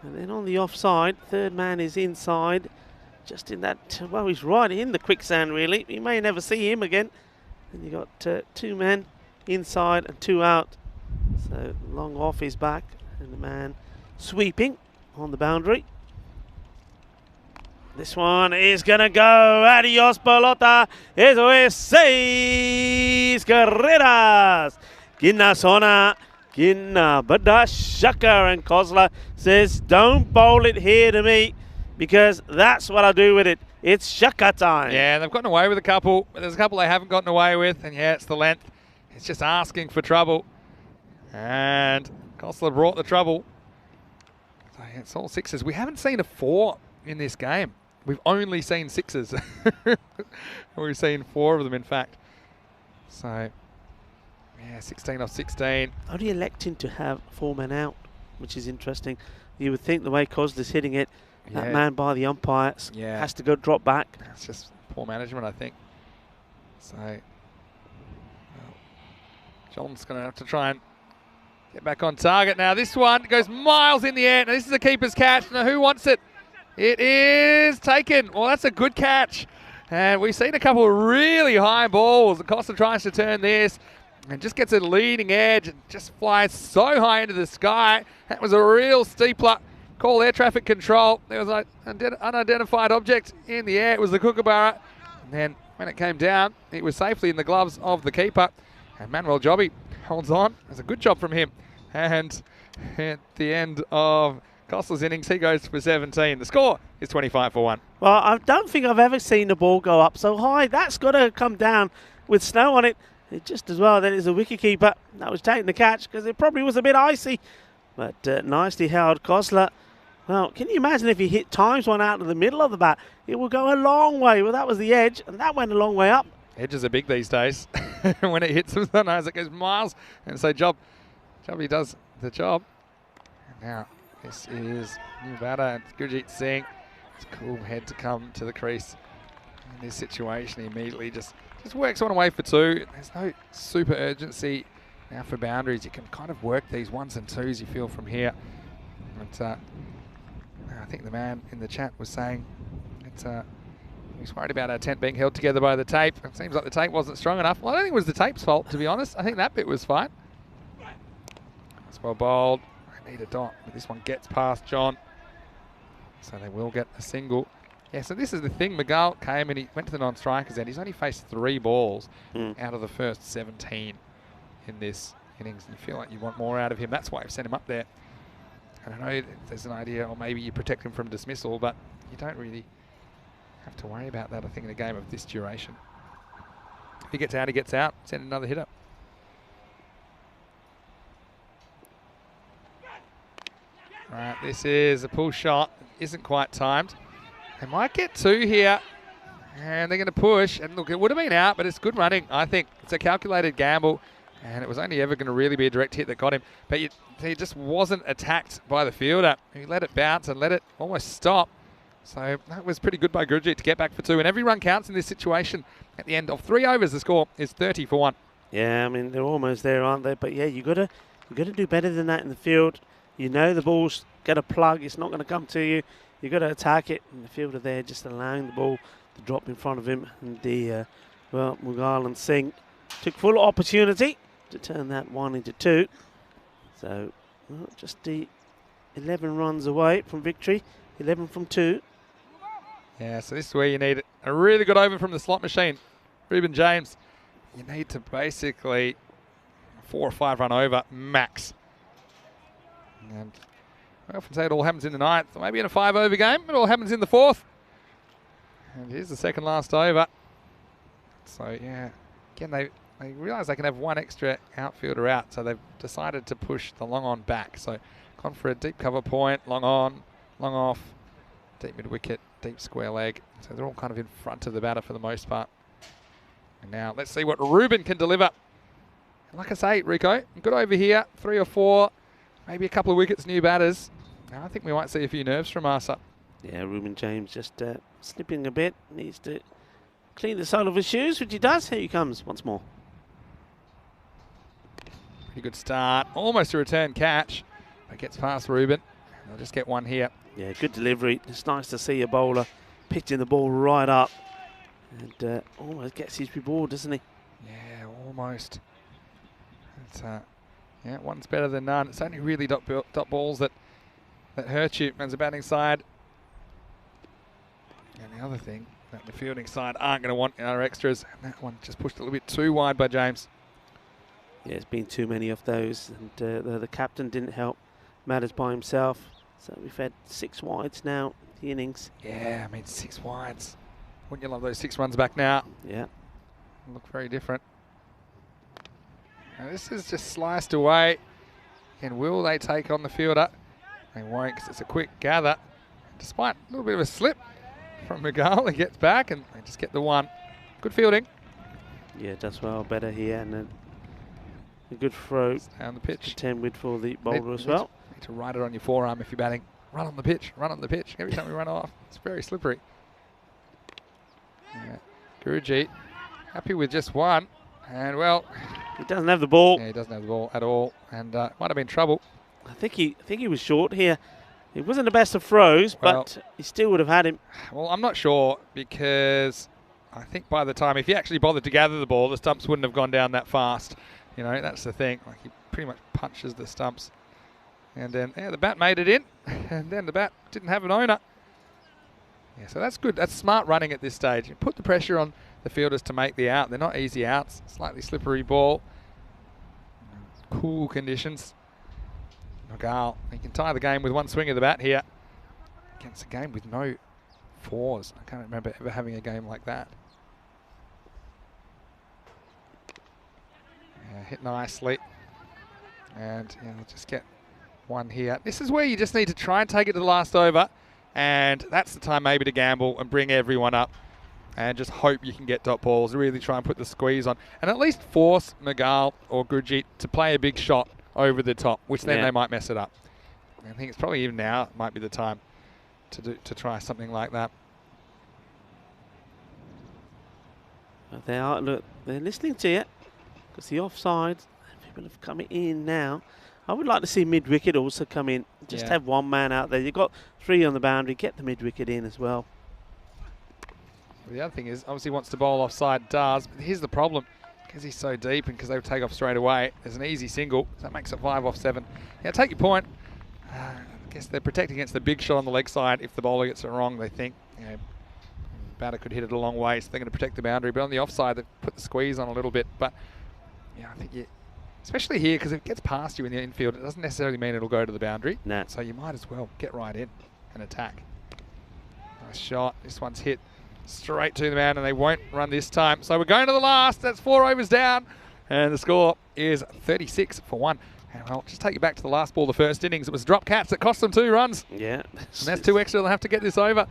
And then on the offside, third man is inside. Just in that, well, he's right in the quicksand, really. You may never see him again. And you've got 2 men inside and 2 out. So long off his back. And the man sweeping on the boundary. This one is going to go. Adios, pelota. Eso es 6 carreras. Ginna Sona, Ginna Bada Shaka, and Kozla says, don't bowl it here to me, because that's what I do with it. It's Shaka time. Yeah, they've gotten away with a couple, but there's a couple they haven't gotten away with, and yeah, it's the length. It's just asking for trouble. And Kozla brought the trouble. So yeah, it's all 6s. We haven't seen a 4 in this game. We've only seen 6s. We've seen 4 of them, in fact. So yeah, 16 off 16. Only electing to have 4 men out, which is interesting. You would think the way Kozla's hitting it, that man by the umpire has to go drop back. It's just poor management, I think. So, well, John's going to have to try and get back on target now. This one goes miles in the air. Now, this is a keeper's catch. Now, who wants it? It is taken. Well, that's a good catch. And we've seen a couple of really high balls. Costa tries to turn this and just gets a leading edge and just flies so high into the sky. That was a real steepler. Call air traffic control. There was an unidentified object in the air. It was the kookaburra. And then when it came down, it was safely in the gloves of the keeper. And Manuel Jobby holds on. It's a good job from him. And at the end of Costa's innings, he goes for 17. The score is 25 for 1. Well, I don't think I've ever seen the ball go up so high. That's got to come down with snow on it. Just as well, that is a wicketkeeper that was taking the catch, because it probably was a bit icy. But nicely held, Kozla. Well, can you imagine if he hit times one out of the middle of the bat? It will go a long way. Well, that was the edge, and that went a long way up. Edges are big these days. When it hits them, I know it goes miles. And so Jobby does the job. And now this is new batter, and Gurjeet Singh. It's a cool head to come to the crease in this situation. He immediately just works one away for 2. There's no super urgency now for boundaries. You can kind of work these 1s and 2s, you feel, from here. But I think the man in the chat was saying that he's worried about our tent being held together by the tape. It seems like the tape wasn't strong enough. Well, I don't think it was the tape's fault, to be honest. I think that bit was fine. That's well bowled. They need a dot, but this one gets past John. So they will get a single. Yeah, so this is the thing. Miguel came and he went to the non-strikers end. He's only faced 3 balls out of the first 17 in this innings. You feel like you want more out of him. That's why I've sent him up there. I don't know, there's an idea, or maybe you protect him from dismissal, but you don't really have to worry about that, I think, in a game of this duration. If he gets out, he gets out. Send another hitter. Right, this is a pull shot. Isn't quite timed. They might get 2 here. And they're going to push. And look, it would have been out, but it's good running, I think. It's a calculated gamble. And it was only ever going to really be a direct hit that got him. But he just wasn't attacked by the fielder. He let it bounce and let it almost stop. So that was pretty good by Gurjeet to get back for 2. And every run counts in this situation. At the end of 3 overs, the score is 30 for 1. Yeah, I mean, they're almost there, aren't they? But yeah, you got to do better than that in the field. You know the ball's got a plug. It's not going to come to you. You got to attack it. And the fielder there just allowing the ball to drop in front of him. And Mughal and Singh took full opportunity to turn that 1 into 2. So just the 11 runs away from victory. 11 from 2. Yeah, so this is where you need a really good over from the slot machine. Ruben James, you need to basically 4 or 5 run over max. And I often say it all happens in the 9th, or maybe in a 5 over game. It all happens in the 4th. And here's the second last over. So yeah, again they realise they can have 1 extra outfielder out, so they've decided to push the long on back. So gone for a deep cover point, long on, long off, deep mid wicket, deep square leg. So they're all kind of in front of the batter for the most part. And now let's see what Ruben can deliver. And like I say, Rico, good over here, 3 or 4, maybe a couple of wickets, new batters. Now I think we might see a few nerves from Asa. Yeah, Ruben James just snipping a bit. Needs to clean the sole of his shoes, which he does. Here he comes once more. Pretty good start. Almost a return catch. But gets past Ruben. They'll just get 1 here. Yeah, good delivery. It's nice to see a bowler pitching the ball right up. And almost gets his reward, doesn't he? Yeah, almost. It's, yeah, one's better than none. It's only really dot balls that hurt you as a batting side. And the other thing, that the fielding side aren't going to want our extras. And that one just pushed a little bit too wide by James. Yeah, it's been too many of those. And the captain didn't help matters by himself. So we've had 6 wides now, the innings. Yeah, I mean, 6 wides. Wouldn't you love those 6 runs back now? Yeah. Look very different. Now this is just sliced away. And will they take on the fielder? They won't, because it's a quick gather. Despite a little bit of a slip from Miguel, he gets back and they just get the 1. Good fielding. Yeah, does well, better here. And a good throw down the pitch. 10 with for the bowler as well. Need to ride it on your forearm if you're batting. Run on the pitch, run on the pitch. Every time we run off, it's very slippery. Yeah. Gurjeet happy with just 1. And well, he doesn't have the ball. Yeah, he doesn't have the ball at all. And might have been trouble. I think he was short here. It wasn't the best of throws, but he still would have had him. Well, I'm not sure, because I think by the time, if he actually bothered to gather the ball, the stumps wouldn't have gone down that fast. You know, that's the thing. Like, he pretty much punches the stumps. And then the bat made it in, and then the bat didn't have an owner. Yeah, so that's good. That's smart running at this stage. You put the pressure on the fielders to make the out. They're not easy outs. Slightly slippery ball. Cool conditions. Miguel, he can tie the game with 1 swing of the bat here. Against a game with no 4s. I can't remember ever having a game like that. Yeah, hit nicely. And yeah, they'll just get 1 here. This is where you just need to try and take it to the last over. And that's the time maybe to gamble and bring everyone up. And just hope you can get dot balls. Really try and put the squeeze on. And at least force Miguel or Gurjeet to play a big shot over the top, which then they might mess it up. I think it's probably even now might be the time to try something like that. They're listening to you, because the offside, people have come in now. I would like to see mid-wicket also come in. Just have 1 man out there. You've got 3 on the boundary. Get the mid-wicket in as well. The other thing is, obviously wants to bowl offside, does. But here's the problem. Because he's so deep and because they would take off straight away, there's an easy single. So that makes it 5 off 7. Yeah, take your point. I guess they're protecting against the big shot on the leg side. If the bowler gets it wrong, they think batter could hit it a long way, so they're going to protect the boundary. But on the offside, they've put the squeeze on a little bit. But yeah, I think especially here, because if it gets past you in the infield, it doesn't necessarily mean it'll go to the boundary. No. So you might as well get right in and attack. Nice shot. This one's hit straight to the man, and they won't run this time. So we're going to the last. That's 4 overs down, and the score is 36 for 1. And well, just take you back to the last ball of the first innings. It was drop catch that cost them 2 runs. Yeah. And that's 2 extra. They'll have to get this over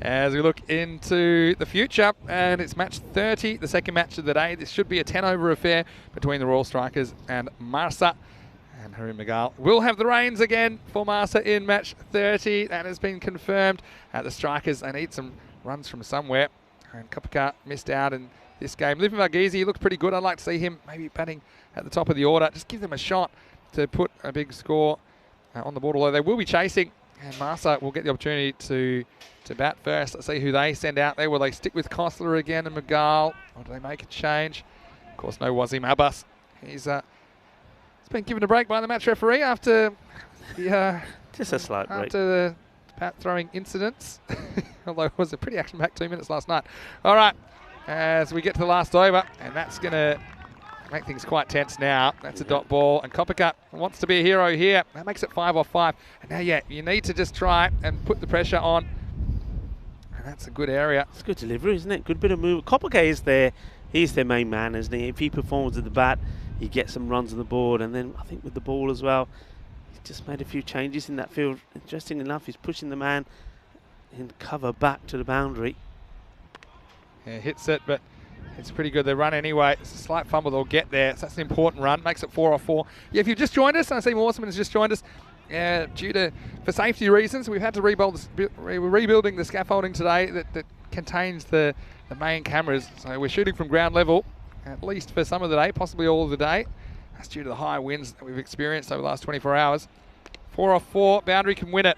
as we look into the future. And it's match 30, the second match of the day. This should be a 10-over affair between the Royal Strikers and Marsa. And Haroon Magal will have the reins again for Marsa in match 30. That has been confirmed. The Strikers, they need some runs from somewhere. And Kopaka missed out in this game. Livin Varghese looked pretty good. I'd like to see him maybe batting at the top of the order. Just give them a shot to put a big score on the board, although they will be chasing, and Marsa will get the opportunity to bat first. Let's see who they send out there. Will they stick with Kostler again and Magal, or do they make a change? Of course, no Wasim Abbas. He's been given a break by the match referee after the Just a slight break. after the bat throwing incidents, although it was a pretty action-packed 2 minutes last night. All right, as we get to the last over, and that's going to make things quite tense now. That's a dot ball, and Kopaka wants to be a hero here. That makes it 5 off 5. And now, yeah, you need to just try and put the pressure on. And that's a good area. It's good delivery, isn't it? Good bit of move. Kopaka is there. He's their main man, isn't he? If he performs at the bat, he gets some runs on the board. And then I think with the ball as well, he's just made a few changes in that field. Interesting enough, he's pushing the man in cover back to the boundary. Yeah, hits it, but it's pretty good. They run anyway. It's a slight fumble. They'll get there. So that's an important run. Makes it 4 off 4. Yeah, if you've just joined us, and I see Morseman has just joined us, for safety reasons, we've had to rebuild. We're rebuilding the scaffolding today that contains the main cameras. So we're shooting from ground level, at least for some of the day, possibly all of the day. That's due to the high winds that we've experienced over the last 24 hours. 4 off 4. Boundary can win it.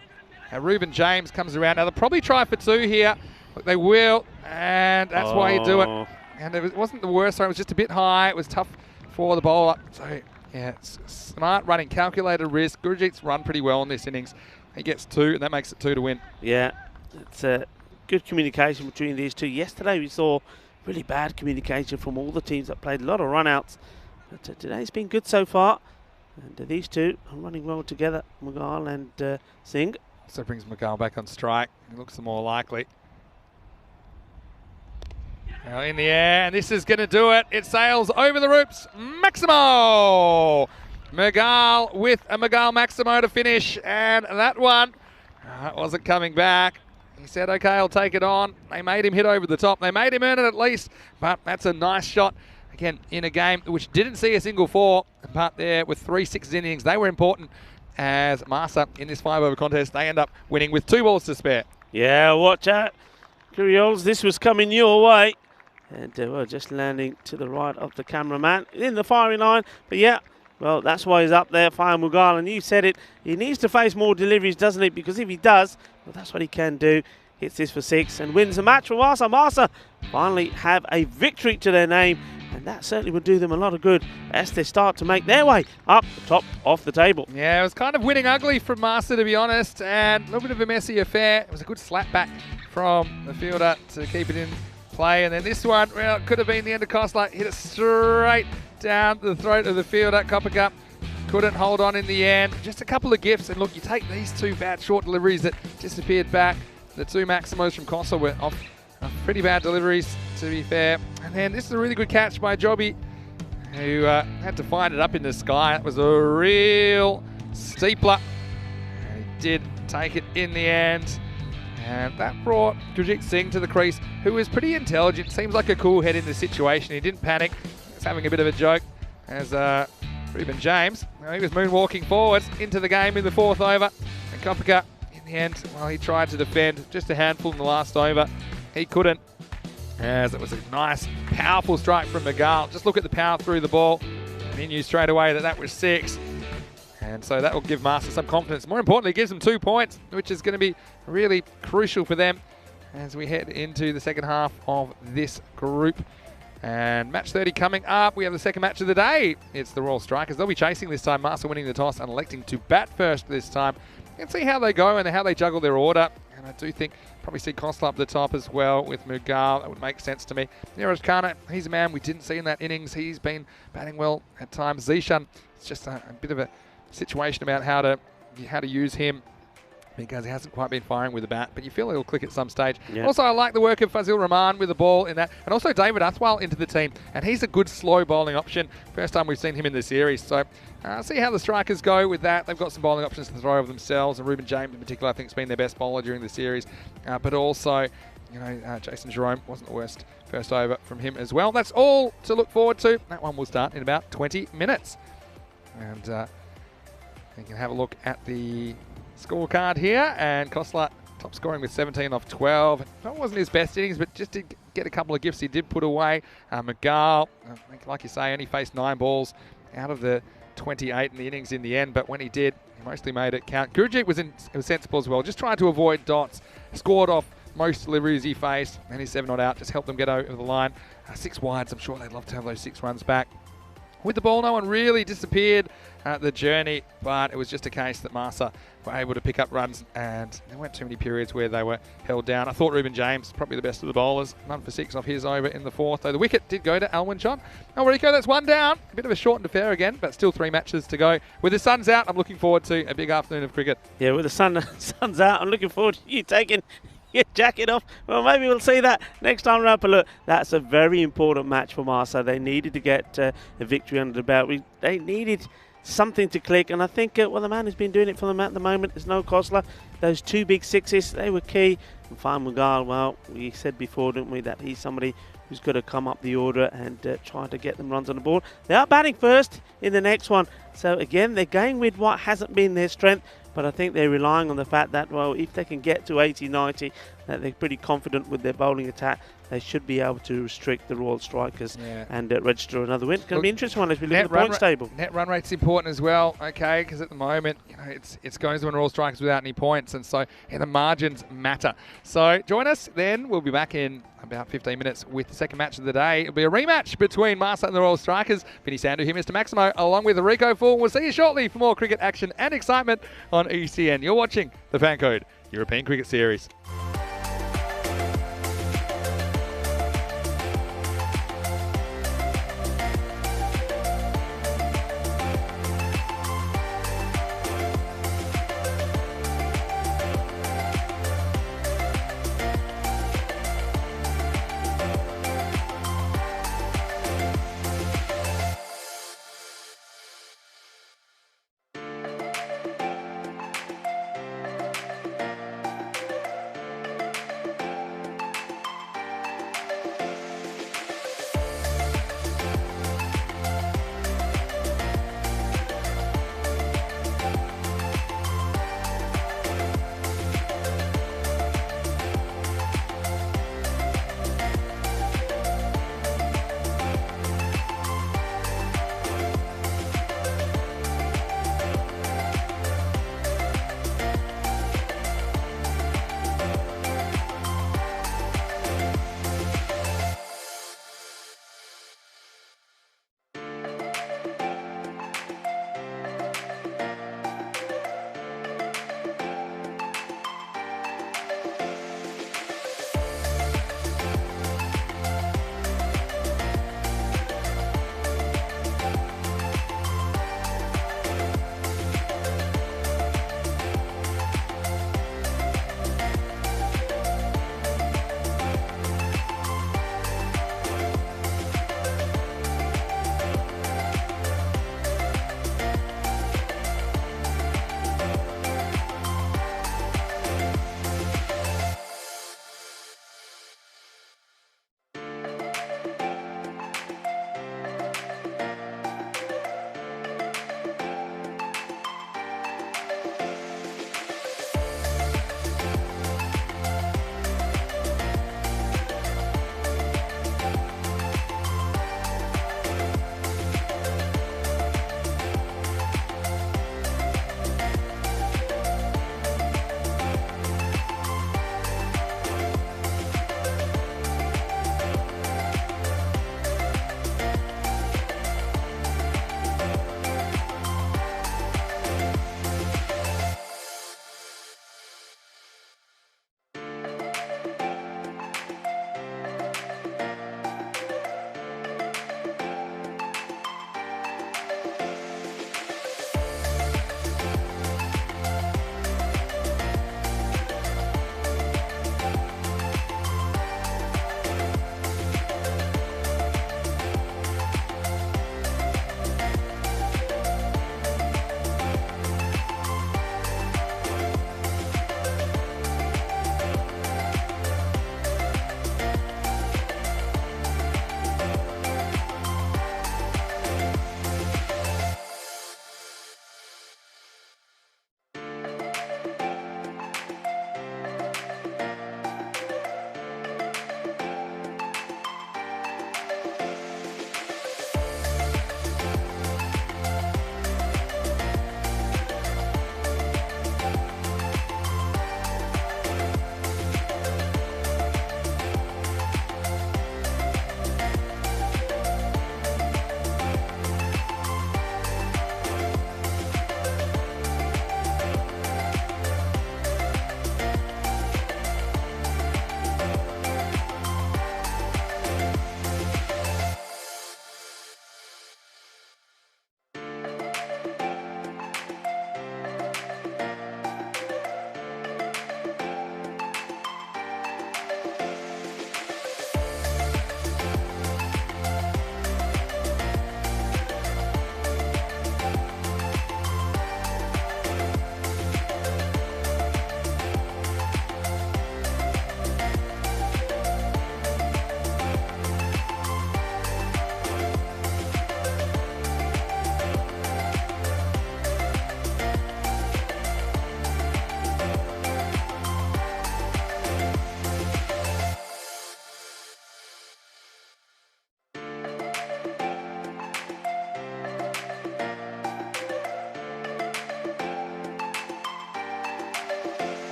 Ruben James comes around. Now they'll probably try for 2 here. Look, they will, and that's why you do it. And it wasn't the worst, it was just a bit high. It was tough for the bowler. So, yeah, it's smart running, calculated risk. Gurjeet's run pretty well in this innings. He gets 2, and that makes it 2 to win. Yeah, it's a good communication between these two. Yesterday we saw really bad communication from all the teams that played. A lot of run-outs. But today's been good so far. And these two are running well together, Magal and Singh. So brings Magal back on strike. He looks the more likely. Now in the air, and this is going to do it. It sails over the ropes. Maximo! Magal with a Magal Maximo to finish. And that one wasn't coming back. He said, okay, I'll take it on. They made him hit over the top. They made him earn it at least. But that's a nice shot. Again, in a game which didn't see a single 4. But there with 3 6 innings, they were important. As Marsa in this 5-over contest, they end up winning with 2 balls to spare. Yeah, watch out, Curioles. This was coming your way. And well, just landing to the right of the cameraman in the firing line. But yeah, well, that's why he's up there, Fire Mughal. And you said it, he needs to face more deliveries, doesn't he? Because if he does, well, that's what he can do. Hits this for 6 and wins the match for Marsa. Marsa finally have a victory to their name. And that certainly would do them a lot of good as they start to make their way up the top of the table. Yeah, it was kind of winning ugly from Marsa, to be honest. And a little bit of a messy affair. It was a good slap back from the fielder to keep it in play. And then this one, well, it could have been the end of Kostler. Hit it straight down the throat of the fielder. Kopaka couldn't hold on in the end. Just a couple of gifts. And look, you take these 2 bad short deliveries that disappeared back. The 2 Maximos from Kostler were off pretty bad deliveries, to be fair. And then this is a really good catch by Jobby, who had to find it up in the sky. It was a real steepler. And he did take it in the end. And that brought Gurjeet Singh to the crease, who was pretty intelligent. Seems like a cool head in the situation. He didn't panic. He was having a bit of a joke as Ruben James. He was moonwalking forwards into the game in the 4th over. And Kopaka, in the end, well, he tried to defend just a handful in the last over. He couldn't, as it was a nice, powerful strike from Magal. Just look at the power through the ball. And he knew straight away that that was 6. And so that will give Marsa some confidence. More importantly, it gives them 2 points, which is going to be really crucial for them as we head into the second half of this group. And match 30 coming up. We have the second match of the day. It's the Royal Strikers. They'll be chasing this time. Marsa winning the toss and electing to bat first this time. you can see how they go and how they juggle their order. And I do think probably see Kostler up the top as well with Mughal. That would make sense to me. Niraj Khanna, he's a man we didn't see in that innings. He's been batting well at times. Zishan, it's just a bit of a situation about how to use him, because he hasn't quite been firing with the bat, but you feel he'll click at some stage. Yeah. Also, I like the work of Fazil Rahman with the ball in that, and also David Athwal into the team, and he's a good slow bowling option. First time we've seen him in the series, so see how the strikers go with that. They've got some bowling options to throw over themselves, and Ruben James in particular I think has been their best bowler during the series, but also, Jason Jerome wasn't the worst first over from him as well. That's all to look forward to. That one will start in about 20 minutes. And you can have a look at the scorecard here, and Kostler top scoring with 17 off 12. That wasn't his best innings, but just did get a couple of gifts he did put away. Mughal, like you say, only faced 9 balls out of the 28 in the innings in the end, but when he did, he mostly made it count. Gurjeet was sensible as well, just trying to avoid dots. Scored off most deliveries he faced, and he's 7 not out, just helped them get over the line. 6 wides, I'm sure they'd love to have those 6 runs back. With the ball, no one really disappeared the journey, but it was just a case that Marsa were able to pick up runs, and there weren't too many periods where they were held down. I thought Ruben James, probably the best of the bowlers, none for 6 off his over in the 4th, though the wicket did go to Alwyn John. Oh, Rico, that's 1 down. A bit of a shortened affair again, but still 3 matches to go. With the sun's out, I'm looking forward to a big afternoon of cricket. Yeah, with the sun's out, I'm looking forward to you taking your jacket off. Well, maybe we'll see that next time around. But look, that's a very important match for Marsa. They needed to get a victory under the belt. They needed something to click, and I think the man who's been doing it for them at the moment is no Kostler. Those 2 big sixes, they were key. And Fahim Mughal, well, we said before, didn't we, that he's somebody who's got to come up the order and try to get them runs on the board. They are batting first in the next one, so again they're going with what hasn't been their strength, but I think they're relying on the fact that, well, if they can get to 80, 90, that they're pretty confident with their bowling attack. They should be able to restrict the Royal Strikers and register another win. It's going to be an interesting one as we look at the points table. Net run rate's important as well, okay, because at the moment, it's going to an Royal Strikers without any points, and so the margins matter. So join us then. We'll be back in about 15 minutes with the second match of the day. It'll be a rematch between Marsa and the Royal Strikers. Vinny Sandu here, Mr. Maximo, along with Rico Full. We'll see you shortly for more cricket action and excitement on ECN. You're watching the FanCode European Cricket Series.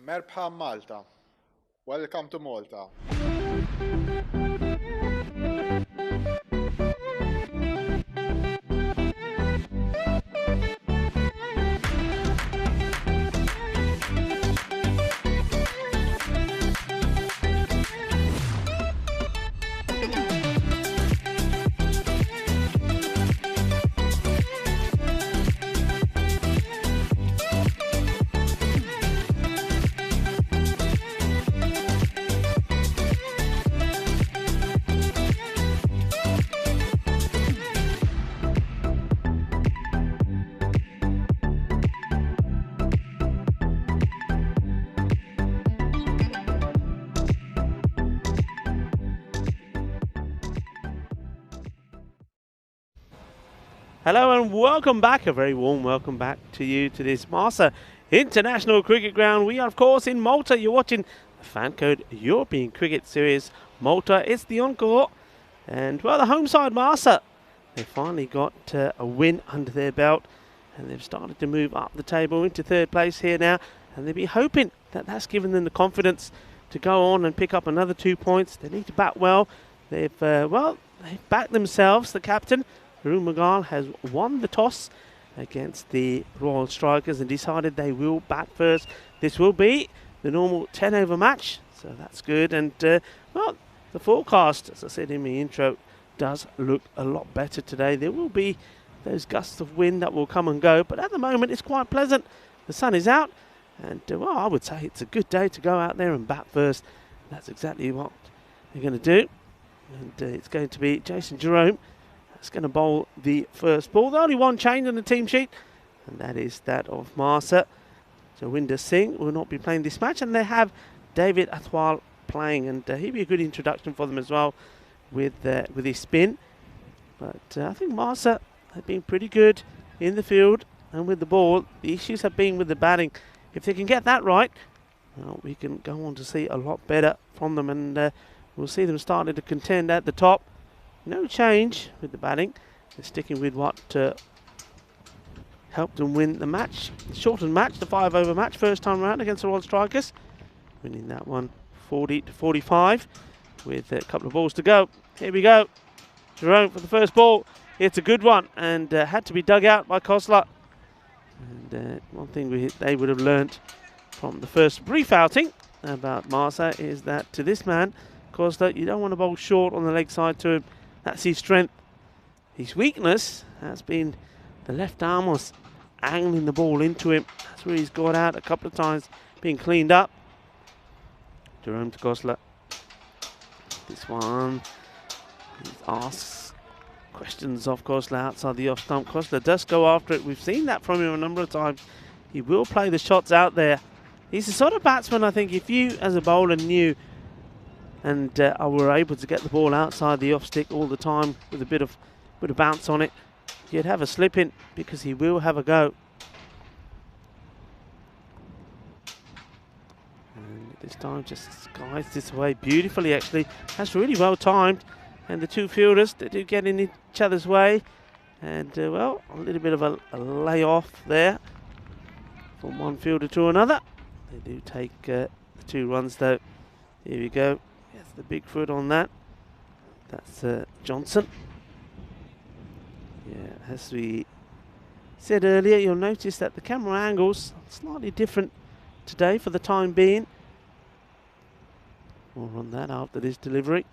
Merhaba Malta. Welcome to Malta. Hello and welcome back, a very warm welcome back to you to this Malta International Cricket Ground. We are of course in Malta. You're watching the FanCode European Cricket Series Malta. It's the Encore, and well, the home side Malta, they finally got a win under their belt, and they've started to move up the table into third place here now, and they'll be hoping that that's given them the confidence to go on and pick up another 2 points. They need to bat well. They've backed themselves. The captain Arun Magal has won the toss against the Royal Strikers and decided they will bat first. This will be the normal 10-over match, so that's good. And well, the forecast, as I said in my intro, does look a lot better today. There will be those gusts of wind that will come and go, but at the moment it's quite pleasant. The sun is out, and well, I would say it's a good day to go out there and bat first. That's exactly what they're going to do, and it's going to be Jason Jerome that's going to bowl the first ball. The only one change on the team sheet, and that is that of Malta. Jawinder Singh will not be playing this match, and they have David Athwal playing, and he'll be a good introduction for them as well with his spin. But I think Malta have been pretty good in the field and with the ball. The issues have been with the batting. If they can get that right, well, we can go on to see a lot better from them, and we'll see them starting to contend at the top. No change with the batting. They're sticking with what helped them win the match. Shortened match, the 5-over match, first time round against the Royal Strikers. Winning that one 40-45 with a couple of balls to go. Here we go. Jerome for the first ball. It's a good one, and had to be dug out by Khosla. And one thing they would have learnt from the first brief outing about Malta is that to this man, Khosla, you don't want to bowl short on the leg side to him. That's his strength. His weakness has been the left arm was angling the ball into him. That's where he's got out a couple of times, being cleaned up. Jerome to Khosla. This one, he asks questions of Khosla outside the off stump. Khosla does go after it. We've seen that from him a number of times. He will play the shots out there. He's the sort of batsman, I think, if you as a bowler knew and were able to get the ball outside the off stick all the time with a bit of bounce on it, you'd have a slip in, because he will have a go. And this time just guides this away beautifully, actually. That's really well timed. And the two fielders, they do get in each other's way. And well, a little bit of a layoff there from one fielder to another. They do take the 2 runs though. Here we go. Yes, the big foot on that. That's Johnson. Yeah, as we said earlier, you'll notice that the camera angles are slightly different today for the time being. We'll run that after this delivery.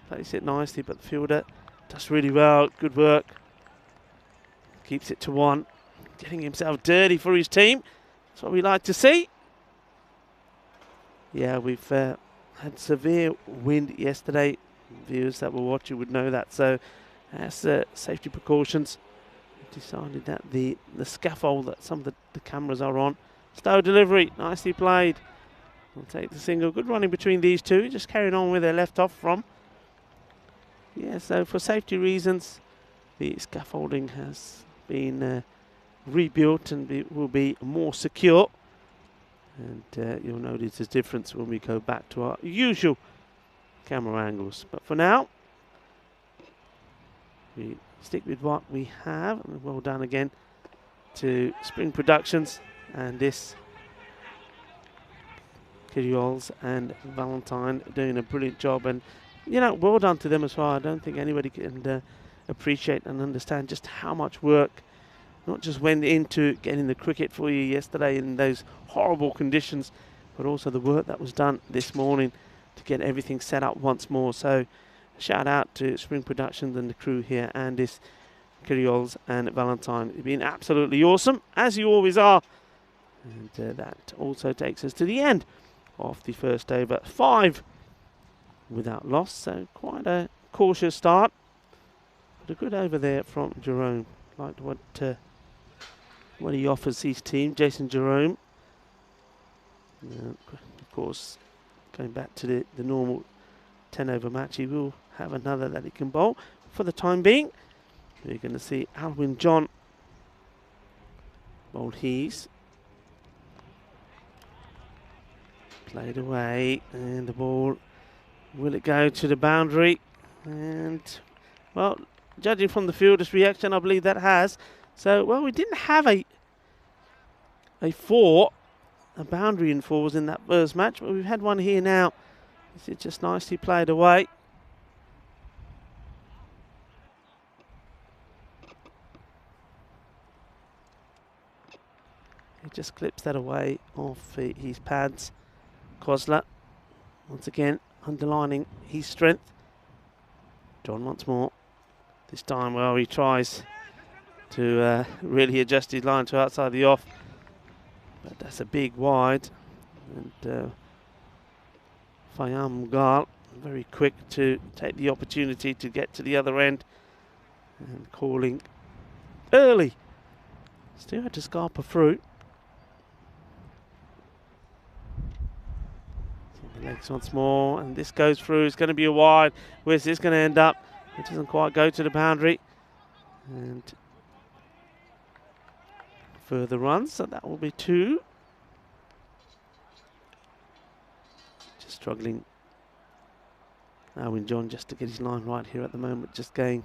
Place it nicely, but the fielder does really well. Good work. Keeps it to 1. Getting himself dirty for his team. That's what we like to see. Yeah, we've had severe wind yesterday. Viewers that will watch it would know that. So, as safety precautions, we've decided that the scaffold that some of the cameras are on. Slow delivery, nicely played. We'll take the single. Good running between these two. Just carrying on where they left off from. Yeah, so for safety reasons, the scaffolding has been rebuilt and will be more secure. And you'll notice a difference when we go back to our usual camera angles. But for now, we stick with what we have. And well done again to Spring Productions and this Kyrgios and Valentine doing a brilliant job, and you know, well done to them as well. I don't think anybody can appreciate and understand just how much work not just went into getting the cricket for you yesterday in those horrible conditions, but also the work that was done this morning to get everything set up once more. So shout out to Spring Productions and the crew here, and this Kyrgios and Valentine. You've been absolutely awesome, as you always are. And that also takes us to the end of the first over. 5 without loss, so quite a cautious start. But a good over there from Jerome. Liked what he offers his team, Jason Jerome. Of course, going back to the normal 10 over match, he will have another that he can bowl. For the time being, we're going to see Alwyn John bowl his. Played away, and the ball, will it go to the boundary? And, well, judging from the fielder's reaction, I believe that has. So, well, we didn't have a boundary in 4s in that first match, but we've had one here now. This is just nicely played away. He just clips that away off his pads. Kosler, once again, underlining his strength. John once more. This time, well, he tries to really adjust his line to outside the off. But that's a big wide. And Fayam Mughal, very quick to take the opportunity to get to the other end. And calling early. Still had to scarper through. Legs once more, and this goes through. It's going to be a wide. Where's this going to end up? It doesn't quite go to the boundary. And further runs, so that will be 2. Just struggling. Alwyn John just to get his line right here at the moment, just going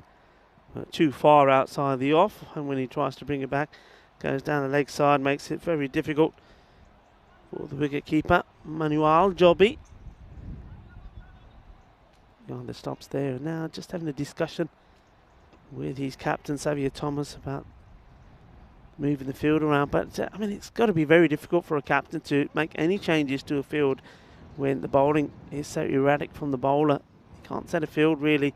too far outside the off, and when he tries to bring it back, goes down the leg side, makes it very difficult for the wicket keeper, Manuel Jobby. The stops there. Now just having a discussion with his captain, Xavier Thomas, about moving the field around. But, I mean, it's got to be very difficult for a captain to make any changes to a field when the bowling is so erratic from the bowler. You can't set a field, really,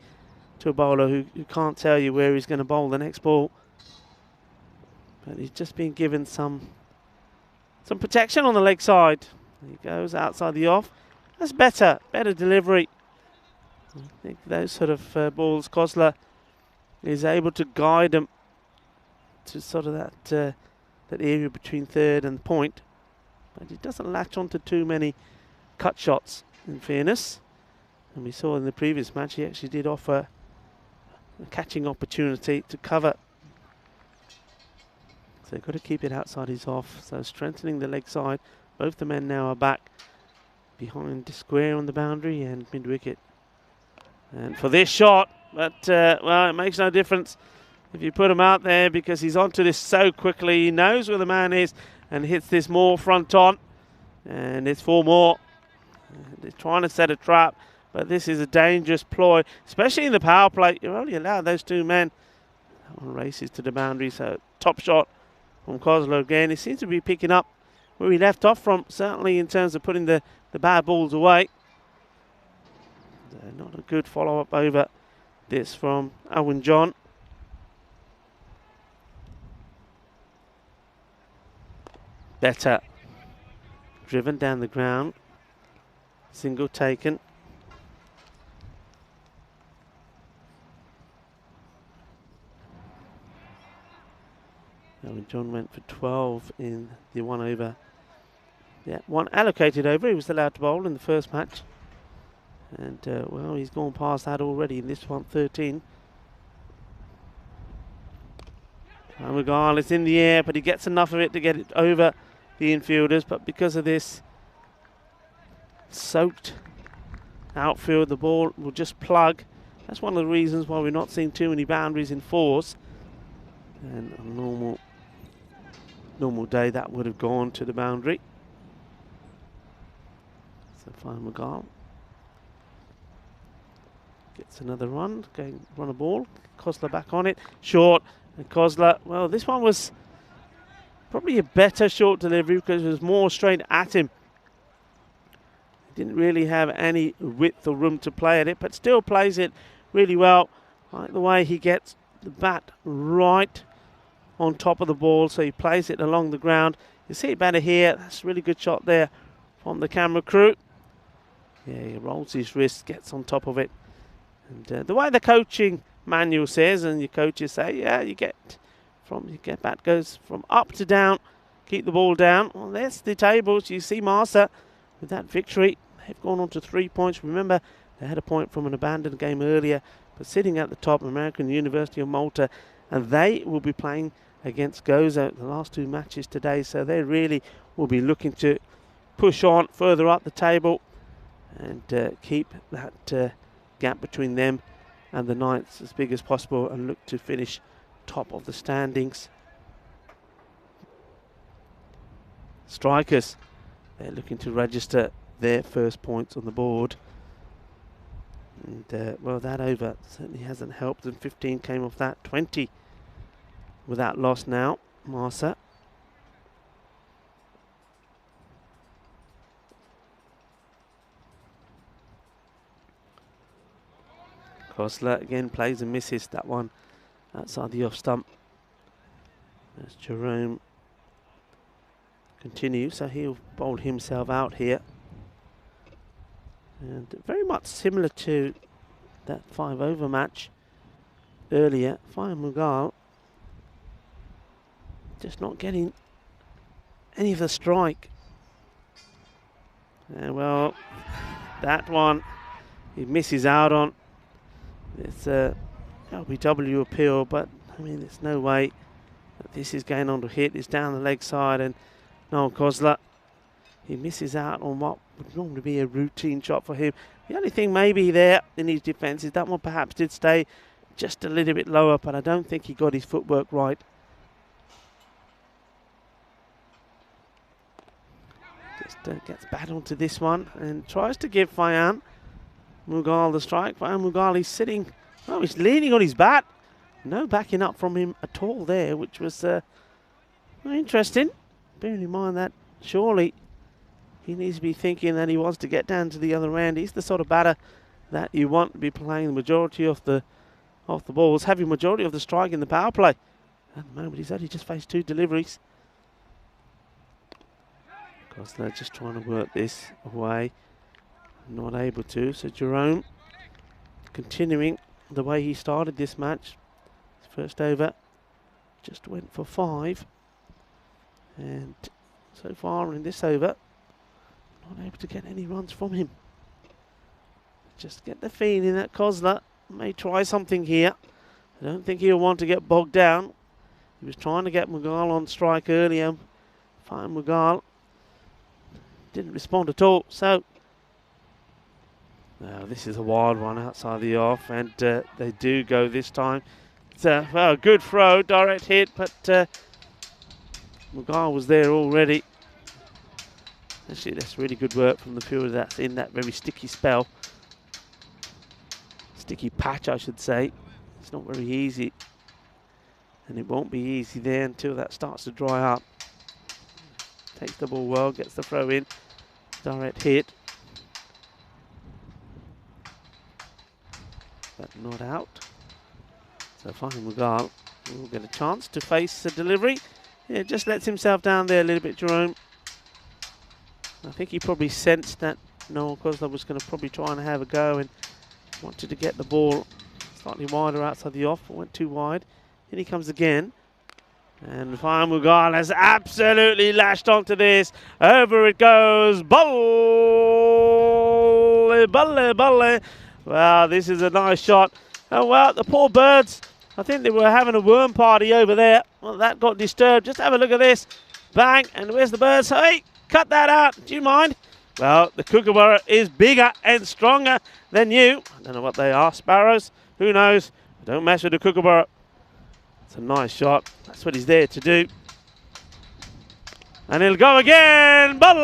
to a bowler who can't tell you where he's going to bowl the next ball. But he's just been given some protection on the leg side. He goes outside the off. That's better delivery. I think those sort of balls, Kosler is able to guide them to sort of that area between third and point. But he doesn't latch onto too many cut shots, in fairness. And we saw in the previous match he actually did offer a catching opportunity to cover. So they've got to keep it outside his off. So strengthening the leg side. Both the men now are back behind the square on the boundary and mid-wicket. And for this shot, but, well, it makes no difference if you put him out there because he's onto this so quickly. He knows where the man is and hits this more front on. And it's 4 more. They're trying to set a trap, but this is a dangerous ploy, especially in the power play. You're only allowed those 2 men. That one races to the boundary, so top shot from Kosler again. He seems to be picking up where he left off from, certainly in terms of putting the bad balls away. Not a good follow-up over this from Alwyn John. Better. Driven down the ground. Single taken. Alwyn John went for 12 in the 1 over. Yeah, 1 allocated over. He was allowed to bowl in the first match. And, well, he's gone past that already in this one, 13. Mughal is in the air, but he gets enough of it to get it over the infielders. But because of this soaked outfield, the ball will just plug. That's one of the reasons why we're not seeing too many boundaries in 4s. And a normal normal day, that would have gone to the boundary. So Fine McGall gets another run, run a ball. Kozler back on it, short, and Kozler, well, this one was probably a better short delivery because it was more straight at him. He didn't really have any width or room to play at it, but still plays it really well. I like the way he gets the bat right on top of the ball, so he plays it along the ground. You see it better here. That's a really good shot there from the camera crew. Yeah, he rolls his wrist, gets on top of it. And the way the coaching manual says, and your coaches say, yeah, you get bat goes from up to down, keep the ball down. Well, there's the tables. You see Malta with that victory. They've gone on to 3 points. Remember, they had a point from an abandoned game earlier, but sitting at the top, American University of Malta, and they will be playing against Gozo the last 2 matches today, so they really will be looking to push on further up the table and keep that gap between them and the ninth as big as possible and look to finish top of the standings. Strikers, they're looking to register their first points on the board. And well, that over certainly hasn't helped them. 15 came off that, 20 without loss now. Marsa. Kozler again plays and misses that one outside the off stump. As Jerome continues, so he'll bowl himself out here. And very much similar to that 5-over match earlier. Fine Mughal just not getting any of the strike. Well, that one he misses out on. It's a LBW appeal, but I mean, there's no way that this is going on to hit. It's down the leg side, and Noel Kozler, he misses out on what would normally be a routine shot for him. The only thing maybe there in his defence is that one perhaps did stay just a little bit lower, but I don't think he got his footwork right. Just gets bat onto this one and tries to give Fayam Mughal the strike. Fayam Mughal, he's sitting, oh, he's leaning on his bat. No backing up from him at all there, which was interesting. Bearing in mind that surely he needs to be thinking that he wants to get down to the other end. He's the sort of batter that you want to be playing the majority of the balls, having majority of the strike in the power play. At the moment, he's only just faced 2 deliveries. Because they're just trying to work this away. Not able to. So Jerome continuing the way he started this match. His first over just went for 5. And so far in this over, not able to get any runs from him. Just get the feeling that Kozler may try something here. I don't think he'll want to get bogged down. He was trying to get Mughal on strike earlier. Fine Mughal didn't respond at all. So now this is a wild one outside the off, and they do go this time. It's a well, good throw, direct hit, but Mughal was there already. Actually, that's really good work from the fielder that's in that very sticky spell. Sticky patch, I should say. It's not very easy. And it won't be easy there until that starts to dry up. Takes the ball well, gets the throw in. Direct hit. But not out. So Fine Mughal will get a chance to face the delivery. Yeah, just lets himself down there a little bit, Jerome. I think he probably sensed that Noel Kozler was going to probably try and have a go and wanted to get the ball slightly wider outside the off, but went too wide. Here he comes again. And Fine Mughal has absolutely lashed onto this. Over it goes. Balle, balle, balle. Wow, this is a nice shot. Oh, well, the poor birds, I think they were having a worm party over there. Well, that got disturbed. Just have a look at this. Bang, and where's the birds? Hey, cut that out. Do you mind? Well, the kookaburra is bigger and stronger than you. I don't know what they are. Sparrows? Who knows? Don't mess with the kookaburra. It's a nice shot. That's what he's there to do. And he'll go again. Balle,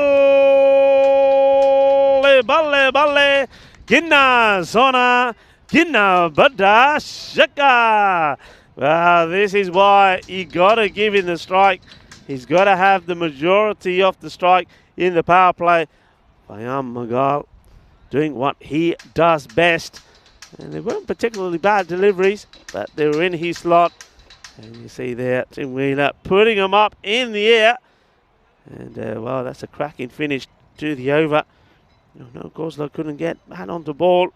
balle, balle. Ginna, Sona, Ginna, Bada, Shaka. Well, this is why you got to give him the strike. He's got to have the majority of the strike in the power play. Bayam Magal doing what he does best. And they weren't particularly bad deliveries, but they were in his slot. And you see there, Tim Wheeler putting them up in the air. And, well, that's a cracking finish to the over. No, Goslar couldn't get that on the ball.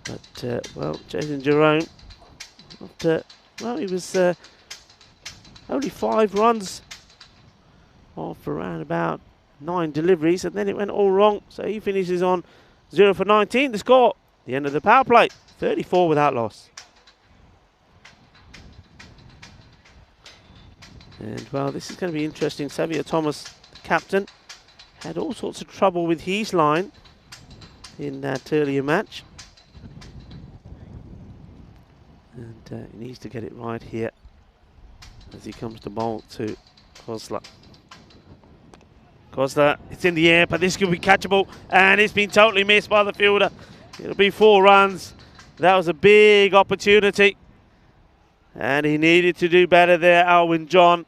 But, well, Jason Jerome, well, he was only 5 runs off around about 9 deliveries, and then it went all wrong. So he finishes on 0 for 19. The score, the end of the power play, 34 without loss. And, well, this is going to be interesting. Xavier Thomas, the captain, had all sorts of trouble with his line in that earlier match. And he needs to get it right here as he comes to bowl to Goslar. Goslar, it's in the air, but this could be catchable, and it's been totally missed by the fielder. It'll be 4 runs. That was a big opportunity, and he needed to do better there, Alwyn John.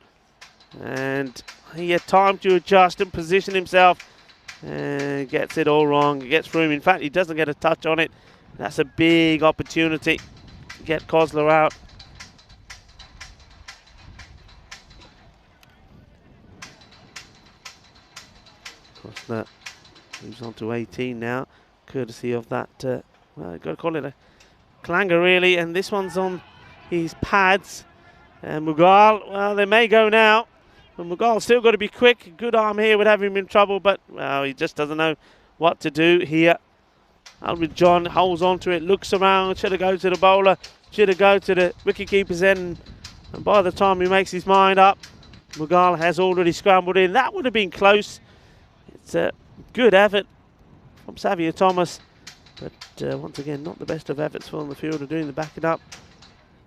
And he had time to adjust and position himself, and gets it all wrong. He gets through him. In fact, he doesn't get a touch on it. That's a big opportunity to get Goslar out. Goslar moves on to 18 now, courtesy of that, well, I've got to call it a clanger really, and this one's on his pads. And Mughal, well, they may go now. But Mughal's still got to be quick. Good arm here would have him in trouble, but, well, he just doesn't know what to do here. Alwyn John holds on to it, looks around, should have go to the bowler, should have go to the wicketkeeper's end. And by the time he makes his mind up, Mughal has already scrambled in. That would have been close. It's a good effort from Xavier Thomas, but once again, not the best of efforts from the fielder doing the backing up.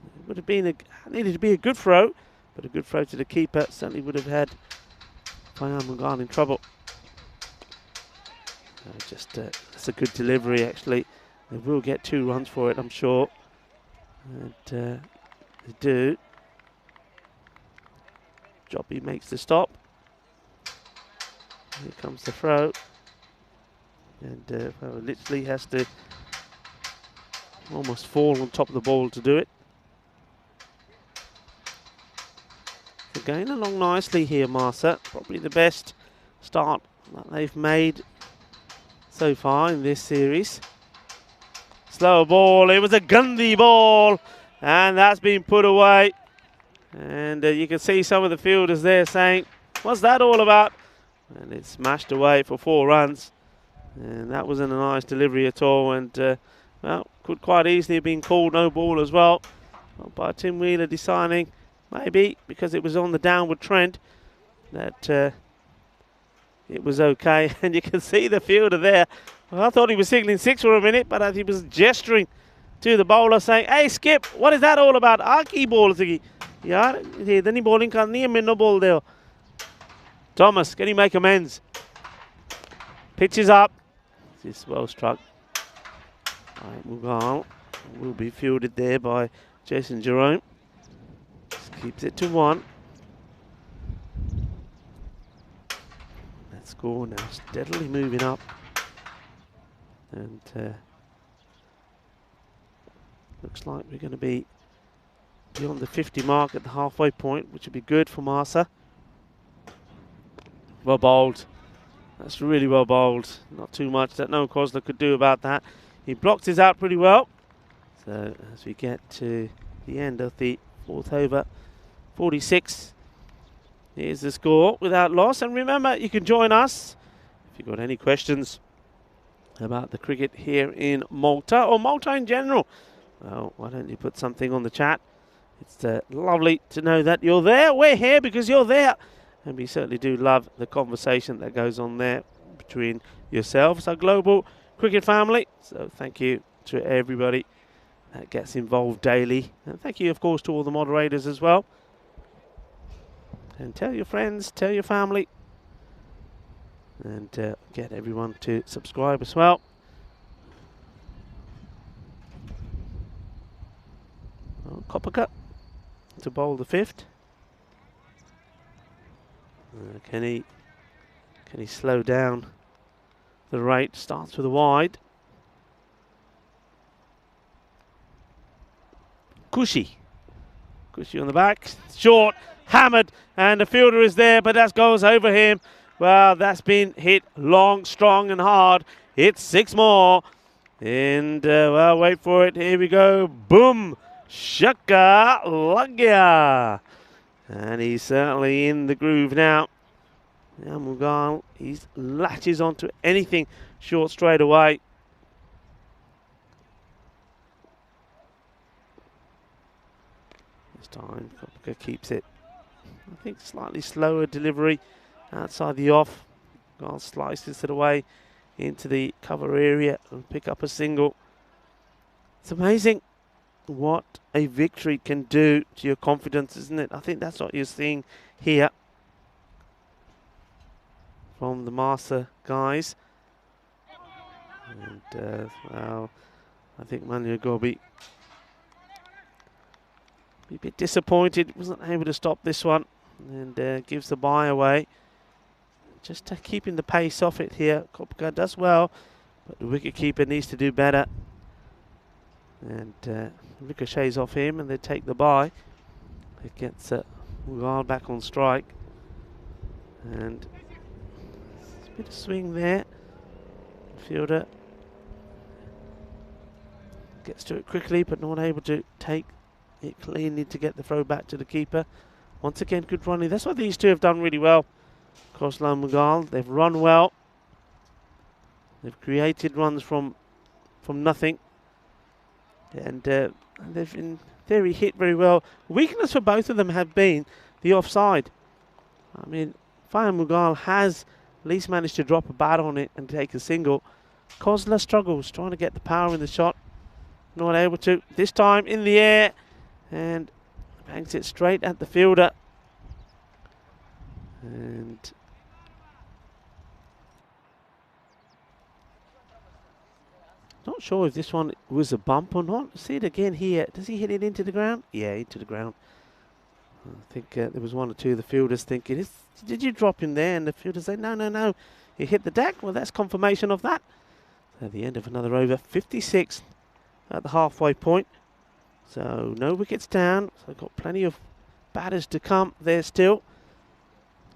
It would have been needed to be a good throw, but a good throw to the keeper certainly would have had Bayam Mughal in trouble. That's a good delivery actually. They will get 2 runs for it, I'm sure. And they do. Joppy makes the stop. Here comes the throw. And well, literally has to almost fall on top of the ball to do it. They're going along nicely here, Marsa. Probably the best start that they've made so far in this series. Slow ball. It was a Gandhi ball. And that's been put away. And you can see some of the fielders there saying, what's that all about? And it's smashed away for 4 runs. And that wasn't a nice delivery at all. And, well, could quite easily have been called no ball as well. By Tim Wheeler deciding, maybe because it was on the downward trend, that it was okay. And you can see the fielder there. Well, I thought he was signalling 6 for a minute, but he was gesturing to the bowler saying, hey, Skip, what is that all about? Aki ball sigi. Yeah, then he bowling can no ball there. Thomas, can he make amends? Pitches up. This well struck. Mughal will be fielded there by Jason Jerome. Just keeps it to 1. That score now steadily moving up. And looks like we're going to be beyond the 50 mark at the halfway point, which would be good for Marsa. Well bowled. That's really well bowled. Not too much that no Goslar could do about that. He blocked his out pretty well. So as we get to the end of the 4th over, 46. Here's the score without loss. And remember, you can join us if you've got any questions about the cricket here in Malta or Malta in general. Well, why don't you put something on the chat? It's lovely to know that you're there. We're here because you're there. And we certainly do love the conversation that goes on there between yourselves, our global cricket family. So thank you to everybody that gets involved daily. And thank you, of course, to all the moderators as well. And tell your friends, tell your family. And get everyone to subscribe as well. Oh, Kopitar to bowl the 5th. Can he slow down the rate? Starts with a wide. Cushy on the back, short, hammered, and the fielder is there, but that goes over him. Well, that's been hit long, strong and hard. It's 6 more. And, well, wait for it. Here we go. Boom. Shaka Lagya. And he's certainly in the groove now. Now Mughal, he latches onto anything short straight away. This time, Kopitar keeps it. I think slightly slower delivery outside the off. Mughal slices it away into the cover area and pick up a single. It's amazing what a victory can do to your confidence, isn't it? I think that's what you're seeing here from the Master guys. And, well, I think Manu Gobi be a bit disappointed, wasn't able to stop this one, and gives the bye away. Just keeping the pace off it here. Kopitar does well, but the wicketkeeper needs to do better. And ricochets off him, and they take the bye. It gets Mughal back on strike. And a bit of swing there. Fielder gets to it quickly, but not able to take it cleanly to get the throw back to the keeper. Once again, good running. That's what these two have done really well. Khosla and Mughal, they've run well. They've created runs from nothing. And they've in theory hit very well. Weakness for both of them have been the offside. I mean, Fahim Mughal has at least managed to drop a bat on it and take a single. Khosla struggles trying to get the power in the shot. Not able to. This time in the air and bangs it straight at the fielder. And not sure if this one was a bump or not. See it again here. Does he hit it into the ground? Yeah, into the ground. I think there was one or two of the fielders thinking, did you drop him there? And the fielder said, no. He hit the deck. Well, that's confirmation of that. At the end of another over, 56 at the halfway point. So no wickets down. So got plenty of batters to come there still.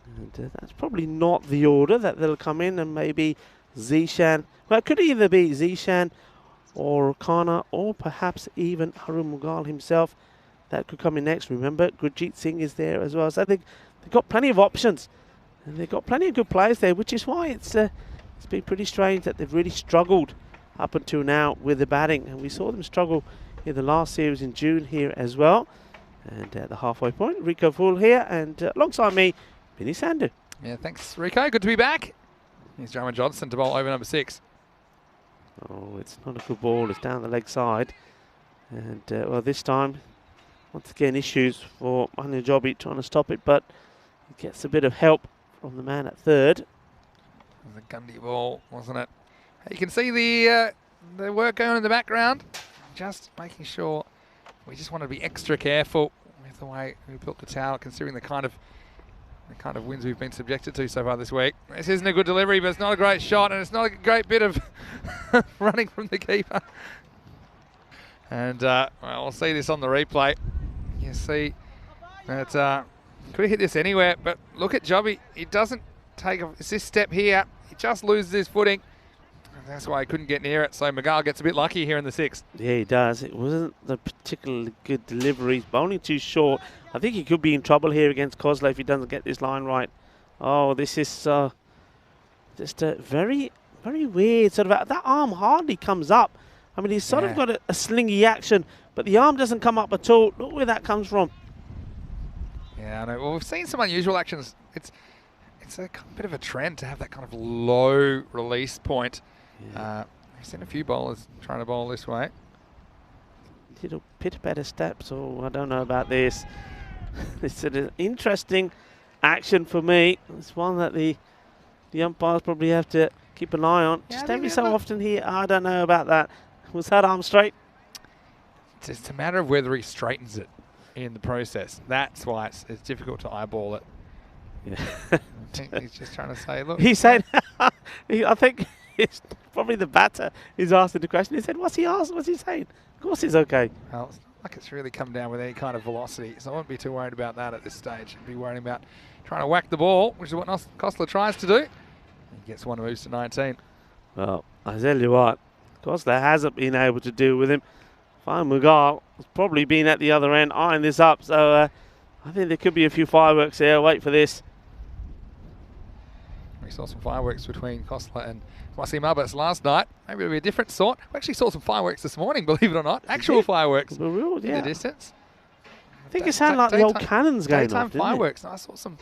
And that's probably not the order that they'll come in, and maybe Zishan. Well, it could either be Zishan or Kana, or perhaps even Harun Mughal himself. That could come in next. Remember, Gurjeet Singh is there as well. So I think they've got plenty of options. And they've got plenty of good players there, which is why it's been pretty strange that they've really struggled up until now with the batting. And we saw them struggle in the last series in June here as well. And at the halfway point, Rico Full here. And alongside me, Vinny Sandhu. Yeah, thanks, Rico. Good to be back. Here's Jarman Johnson to bowl over number 6. Oh, it's not a good ball. It's down the leg side. And, well, this time, once again, issues for Manu Jobi trying to stop it, but he gets a bit of help from the man at third. It was a Gundy ball, wasn't it? You can see the work going in the background. Just making sure we just want to be extra careful with the way we built the tower, considering the kind of winds we've been subjected to so far this week. This isn't a good delivery, but it's not a great shot, and it's not a great bit of running from the keeper. And well, we'll see this on the replay. You see that could have hit this anywhere, but look at Jobi. He doesn't take it's this step here. He just loses his footing. And that's why he couldn't get near it. So Mughal gets a bit lucky here in the 6th. Yeah, he does. It wasn't a particularly good delivery. He's bowling too short. I think he could be in trouble here against Khosla if he doesn't get this line right. Oh, this is just a very, very weird sort of. That arm hardly comes up. I mean, he's sort of got a slingy action, but the arm doesn't come up at all. Look where that comes from. Yeah, I know. Well, we've seen some unusual actions. It's a bit of a trend to have that kind of low release point. Yeah. We've seen a few bowlers trying to bowl this way. Little bit better steps, or I don't know about this. It's an interesting action for me. It's one that the umpires probably have to keep an eye on. Yeah, Just every so often here, I don't know about that. Was that arm straight? It's just a matter of whether he straightens it in the process. That's why it's difficult to eyeball it. Yeah. I think he's just trying to say, look. He said, I think it's probably the batter who's asking the question. He said, what's he asking? What's he saying? Of course it's okay. Well, it's not like it's really come down with any kind of velocity, so I won't be too worried about that at this stage. I'd be worried about trying to whack the ball, which is what Kostler tries to do. He gets one, moves to 19. Well, I tell you what, Kostler hasn't been able to deal with him. Fine, Mughal has probably been at the other end eyeing this up, so I think there could be a few fireworks here. Wait for this. We saw some fireworks between Kostler and Wasim Abbas last night. Maybe it'll be a different sort. We actually saw some fiurworks this morning, believe it or not. Actual fireworks The real, in the distance. I think it sounded like the old cannons going daytime off, didn't fireworks. I saw some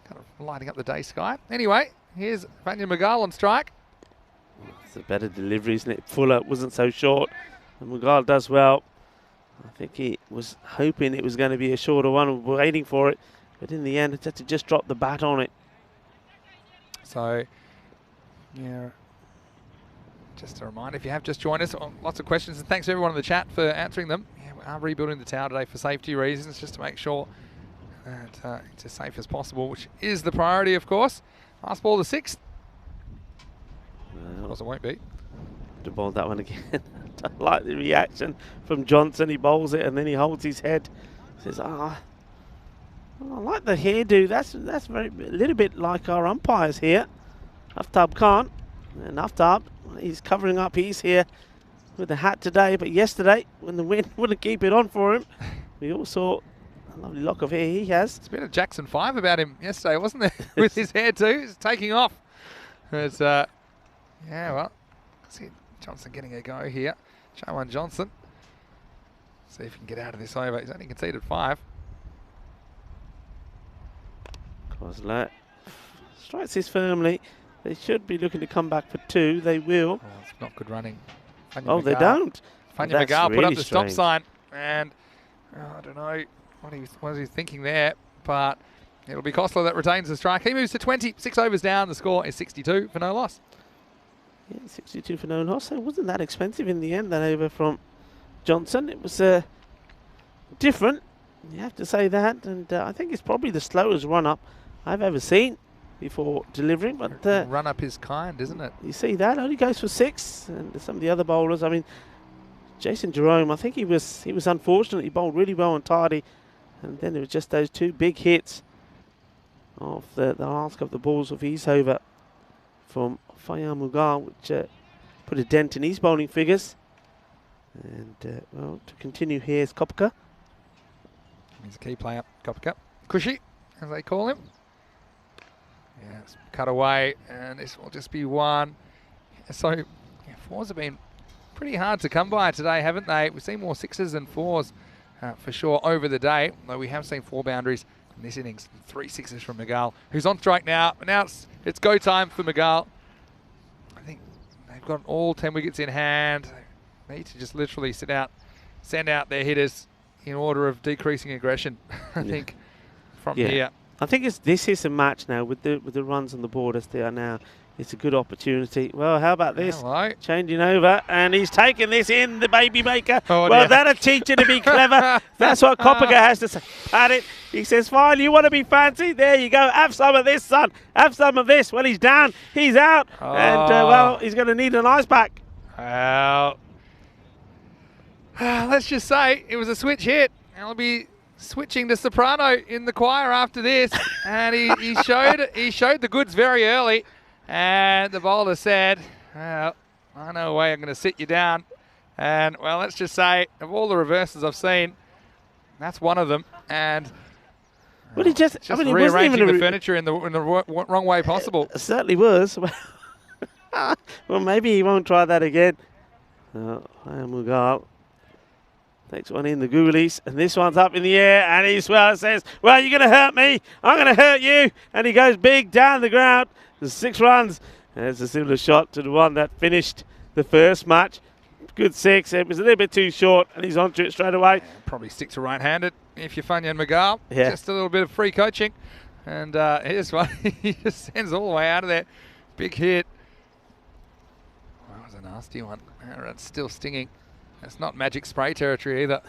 kind of lighting up the day sky. Anyway, here's Vanya Mughal on strike. It's a better delivery, isn't it? Fuller wasn't so short. And Mughal does well. I think he was hoping it was going to be a shorter one, waiting for it. But in the end, it had to just drop the bat on it. So, yeah, just a reminder, if you have just joined us, lots of questions, and thanks to everyone in the chat for answering them. Yeah, we are rebuilding the tower today for safety reasons, just to make sure that it's as safe as possible, which is the priority, of course. Last ball, the 6th. Of course, it won't be. To bowl that one again. I like the reaction from Johnson. He bowls it and then he holds his head. Says, I like the hairdo. That's very a little bit like our umpires here. Aftab Khan. And Aftab, he's covering up his hair with the hat today. But yesterday, when the wind wouldn't keep it on for him, we all saw a lovely lock of hair he has. It's been a Jackson 5 about him yesterday, wasn't there? With his hair too. He's taking off. It's, yeah, well, see Johnson getting a go here. Shawan Johnson. See if he can get out of this over. He's only conceded 5. Kostler strikes this firmly. They should be looking to come back for 2. They will. Oh, it's not good running. Oh, they don't. Fanya Mughal put up the stop sign, and I don't know what he was thinking there, but it'll be Kostler that retains the strike. He moves to 20, 6 overs down. The score is 62 for no loss. Yeah, 62 for no loss. It wasn't that expensive in the end, that over from Johnson. It was different, you have to say that, and I think it's probably the slowest run-up I've ever seen before delivering. But run-up is kind, isn't it? You see that? Only goes for 6, and some of the other bowlers, I mean, Jason Jerome, I think he was unfortunate. He bowled really well and tidy, and then it was just those 2 big hits of the last of the balls of his over from Fanya Mughal, which put a dent in his bowling figures. And, well, to continue here is Kopka. He's a key player, Kopka. Cushy, as they call him. Yeah, it's cut away, and this will just be 1. So, yeah, 4s have been pretty hard to come by today, haven't they? We've seen more 6s than 4s for sure over the day, though we have seen 4 boundaries in this innings. 3 6s from Mughal, who's on strike now. Now it's go time for Mughal. I think they've got all 10 wickets in hand. They need to just literally send out their hitters in order of decreasing aggression, I think, from here. I think this is a match now with the runs on the board as they are now. It's a good opportunity. Well, how about this? Hello. Changing over, and he's taking this in, the baby maker. Oh, well, that'll teach you to be clever. That's what Kopka has to say. Pat it. He says, fine, you want to be fancy? There you go. Have some of this, son. Have some of this. Well, he's down. He's out. Oh. And, well, he's going to need an ice pack. Well, let's just say it was a switch hit. I'll be switching to soprano in the choir after this. And he showed the goods very early. And the bowler said, well, I know a way I'm going to sit you down. And, well, let's just say, of all the reverses I've seen, that's one of them. And well, he just rearranging the furniture in the wrong way possible. It certainly was. Well, maybe he won't try that again. Mughal takes one in the goolies, and this one's up in the air, and he says, well, you're going to hurt me. I'm going to hurt you. And he goes big down the ground. There's 6 runs. And it's a similar shot to the one that finished the first match. Good 6. It was a little bit too short, and he's onto it straight away. Probably stick to right-handed if you're Fanya Mughal. Yeah. Just a little bit of free coaching. And here's one. He just sends all the way out of there. Big hit. Well, that was a nasty one. That's still stinging. That's not magic spray territory either.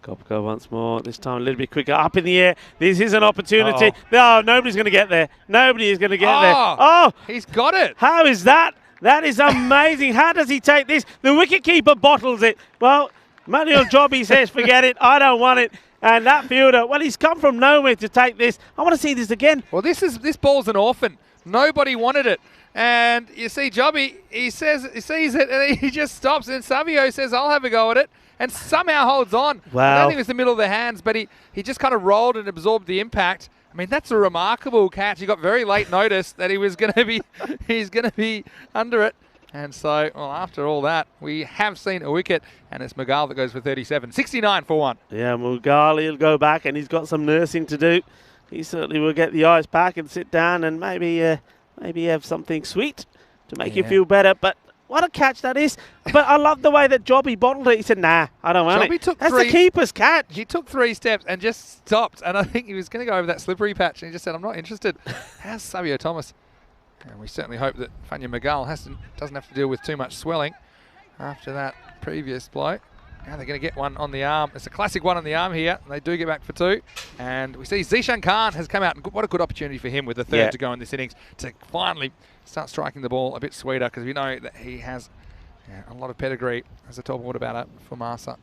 Kopko once more, this time a little bit quicker, up in the air. This is an opportunity. No, nobody's going to get there. Nobody is going to get there. Oh, he's got it. How is that? That is amazing. How does he take this? The wicketkeeper bottles it. Well, Manuel Jobby says, forget it. I don't want it. And that fielder, well, he's come from nowhere to take this. I want to see this again. Well, this ball's an orphan. Nobody wanted it. And you see Jobby, he sees it, and he just stops. And Savio says, I'll have a go at it. And somehow holds on. Wow. I don't think it was the middle of the hands, but he just kind of rolled and absorbed the impact. I mean, that's a remarkable catch. He got very late notice that he was going to be under it. And so, well, after all that, we have seen a wicket, and it's Magal that goes for 37. 69 for 1. Yeah, Magal, he'll go back, and he's got some nursing to do. He certainly will get the eyes back and sit down and maybe have something sweet to make you feel better. But what a catch that is. But I love the way that Jobby bottled it. He said, nah, I don't want it. That's the keeper's catch. He took 3 steps and just stopped. And I think he was going to go over that slippery patch. And he just said, I'm not interested. How's Savio Thomas? And we certainly hope that Fania Magal doesn't have to deal with too much swelling after that previous blow. Now they're going to get one on the arm. It's a classic one on the arm here. They do get back for 2. And we see Zishan Khan has come out. And what a good opportunity for him with the 3rd to go in this innings to finally start striking the ball a bit sweeter, because we know that he has a lot of pedigree as a top order batter for Marsa.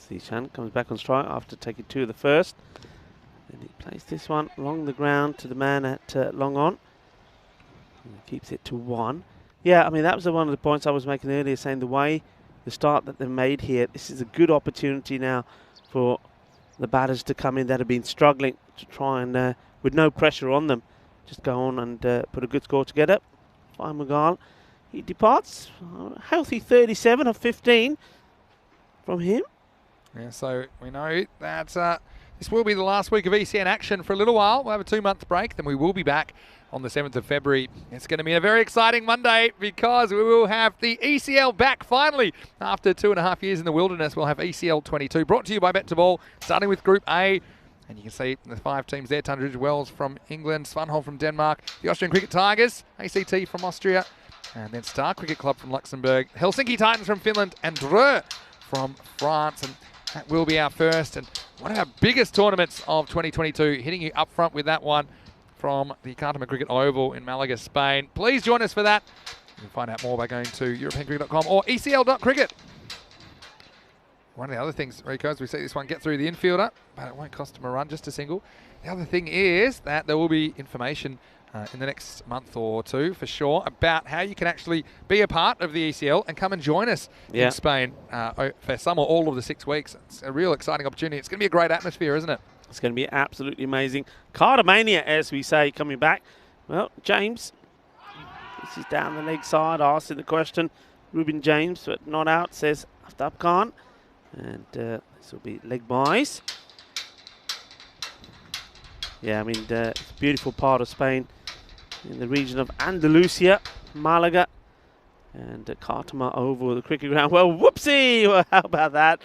Zishan comes back on strike after taking 2 of the first. And he plays this one along the ground to the man at long on. And he keeps it to 1. Yeah, I mean, that was one of the points I was making earlier, saying the start that they've made here, this is a good opportunity now for the batters to come in that have been struggling to try and, with no pressure on them, just go on and put a good score together. Fine Magal, he departs, healthy 37 of 15 from him. Yeah, so we know that this will be the last week of ECN action for a little while. We'll have a 2-month break, then we will be back on the 7th of February. It's going to be a very exciting Monday, because we will have the ECL back finally. After 2.5 years in the wilderness, we'll have ECL 22, brought to you by Bet2Ball, starting with Group A. And you can see the 5 teams there: Tunbridge Wells from England, Svanholm from Denmark, the Austrian Cricket Tigers, ACT from Austria, and then Star Cricket Club from Luxembourg, Helsinki Titans from Finland, and Dreux from France. And that will be our first and one of our biggest tournaments of 2022, hitting you up front with that one from the Cartama Cricket Oval in Malaga, Spain. Please join us for that. You can find out more by going to europeancricket.com or ecl.cricket. One of the other things, Rico, as we see this one get through the infielder, but it won't cost him a run, just a single. The other thing is that there will be information in the next month or 2 for sure about how you can actually be a part of the ECL and come and join us in Spain for some or all of the 6 weeks. It's a real exciting opportunity. It's going to be a great atmosphere, isn't it? It's going to be absolutely amazing. Cardamania, as we say, coming back. Well, James, this is down the leg side, asking the question. Ruben James, but not out, says Aftab Khan. And this will be leg buys. Yeah, I mean, it's a beautiful part of Spain in the region of Andalusia, Malaga, and Cartama Oval, the cricket ground. Well, whoopsie! Well, how about that?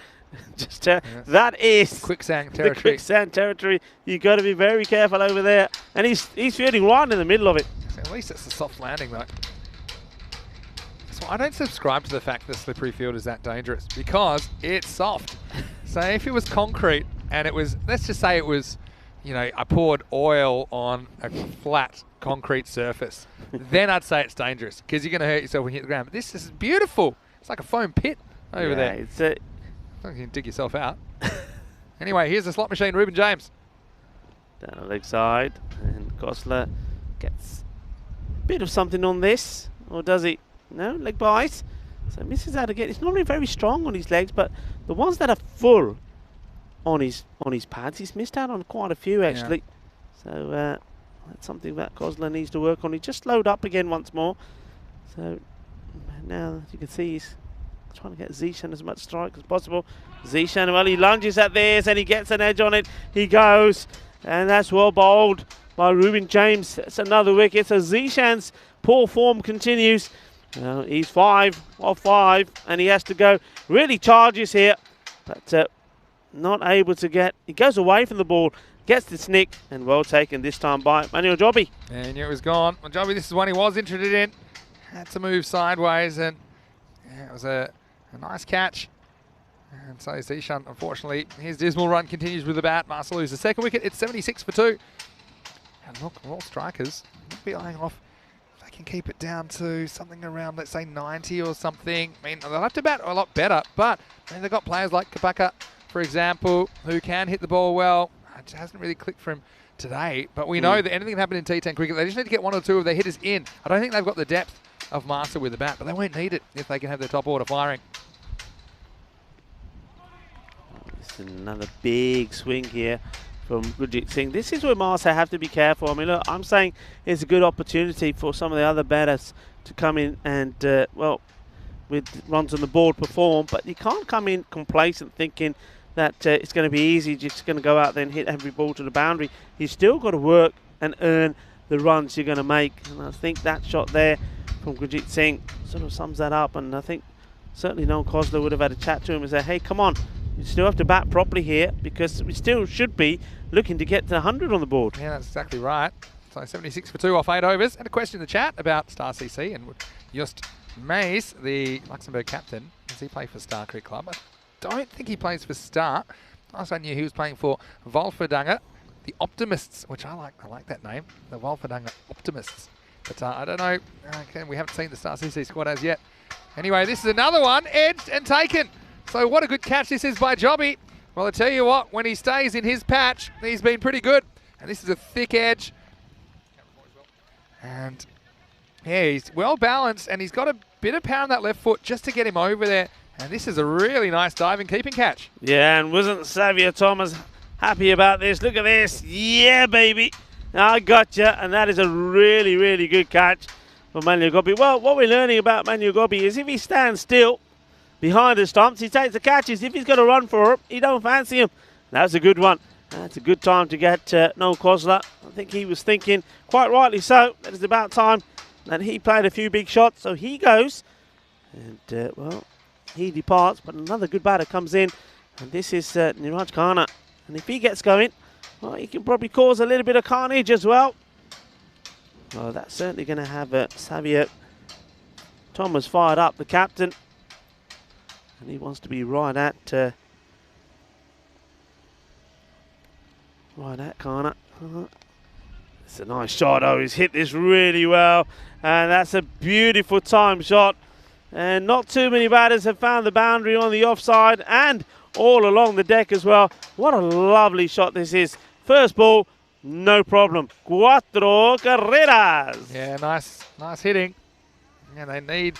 Just that is quicksand territory. The quicksand territory. You've got to be very careful over there. And he's fielding right in the middle of it. At least it's a soft landing, though. So I don't subscribe to the fact that slippery field is that dangerous, because it's soft. So if it was concrete and it was, let's just say it was, you know, I poured oil on a flat concrete surface, then I'd say it's dangerous, because you're going to hurt yourself when you hit the ground. But this is beautiful. It's like a foam pit over there. It's you can dig yourself out. Anyway, here's the slot machine, Ruben James. Down the leg side, and Gosler gets a bit of something on this, or does he? No, leg buys. So misses out again. It's normally very strong on his legs, but the ones that are full on his pads, he's missed out on quite a few actually. Yeah. So that's something that Gosler needs to work on. He just slowed up again once more. So now you can see he's trying to get Zishan as much strike as possible. Zishan, well, he lunges at this and he gets an edge on it. He goes, and that's well bowled by Ruben James. That's another wicket. So Zishan's poor form continues. He's 5 of 5 and he has to go. Really charges here, but not able to get, he goes away from the ball, gets the snick, and well taken this time by Manuel Jobby. And he knew it was gone. Well, Jobby, this is one he was interested in. Had to move sideways, and yeah, it was a nice catch. And so Zishan, unfortunately, his dismal run continues with the bat. Marcel loses the second wicket. It's 76 for 2. And look, all strikers might be eyeing off. If they can keep it down to something around, let's say, 90 or something. I mean, they'll have to bat a lot better, but I mean, they've got players like Kapaka, for example, who can hit the ball well. It hasn't really clicked for him today, but we know that anything can happen in T10 cricket. They just need to get one or two of their hitters in. I don't think they've got the depth of Marcel with the bat, but they won't need it if they can have their top order firing. It's another big swing here from Gurjit Singh. This is where Marcel have to be careful. I mean, look, I'm saying it's a good opportunity for some of the other batters to come in and, well, with runs on the board perform, but you can't come in complacent thinking that it's going to be easy, just going to go out there and hit every ball to the boundary. You've still got to work and earn the runs you're going to make. And I think that shot there from Gurjit Singh sort of sums that up. And I think certainly Noel Kosler would have had a chat to him and say, hey, come on, you still have to bat properly here because we still should be looking to get to 100 on the board. Yeah, that's exactly right. So 76 for 2 off 8 overs. And a question in the chat about Star CC and Just Mays, the Luxembourg captain. Does he play for Star Cricket Club? I don't think he plays for Star. Last I knew he was playing for Wolferdanga, the Optimists, which I like that name, the Wolferdanga Optimists. But I don't know, we haven't seen the Star CC squad as yet. Anyway, this is another one, edged and taken. So what a good catch this is by Jobby. Well, I tell you what, when he stays in his patch, he's been pretty good. And this is a thick edge. And yeah, he's well balanced and he's got a bit of power on that left foot just to get him over there. And this is a really nice diving keeping catch. Yeah, and wasn't Xavier Thomas happy about this? Look at this. Yeah, baby. I gotcha. And that is a really, really good catch for Manuel Gobbi. Well, what we're learning about Manuel Gobbi is if he stands still behind the stumps, he takes the catches. If he's got to run for him, he don't fancy him. That's a good one. That's a good time to get Noel Kosler. I think he was thinking, quite rightly so, that it's about time that he played a few big shots. So he goes. And, well, he departs, but another good batter comes in, and this is Niraj Khanna. And if he gets going, well, he can probably cause a little bit of carnage as well. Well, that's certainly going to have Xavier Thomas fired up, the captain. And he wants to be right at Khanna. It's a nice shot. Oh, he's hit this really well. And that's a beautiful time shot. And not too many batters have found the boundary on the offside and all along the deck as well. What a lovely shot this is. First ball, no problem. Cuatro carreras. Yeah, nice hitting. Yeah, they need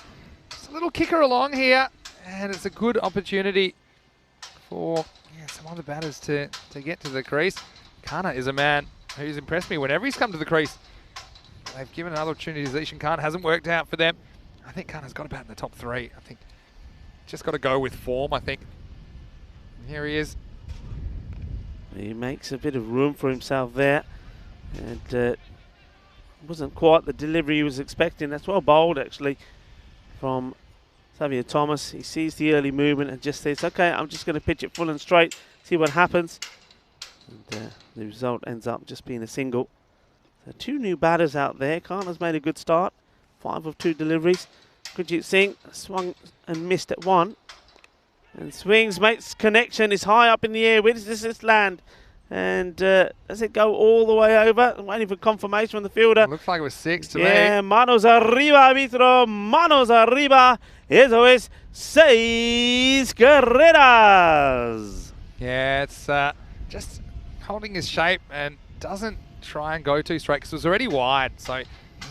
just a little kicker along here. And it's a good opportunity for some other batters to get to the crease. Khanna is a man who's impressed me whenever he's come to the crease. They've given another opportunity to Zishan Khan. Hasn't worked out for them. I think Khanna's got to bat in the top 3. I think just got to go with form, I think. And here he is. He makes a bit of room for himself there. And wasn't quite the delivery he was expecting. That's well bowled, actually, from Xavier Thomas. He sees the early movement and just says, okay, I'm just going to pitch it full and straight, see what happens. And the result ends up just being a single. So 2 new batters out there. Khanna's made a good start. 5 of 2 deliveries. Gurjit Singh swung and missed at 1. And swings, makes connection, is high up in the air. Where does this land? And does it go all the way over? I'm waiting for confirmation from the fielder. It looks like it was 6 to me. Yeah, manos arriba, arbitro. Manos arriba. Eso es 6 carreras. Yeah, it's just holding his shape and doesn't try and go too straight because it was already wide. So he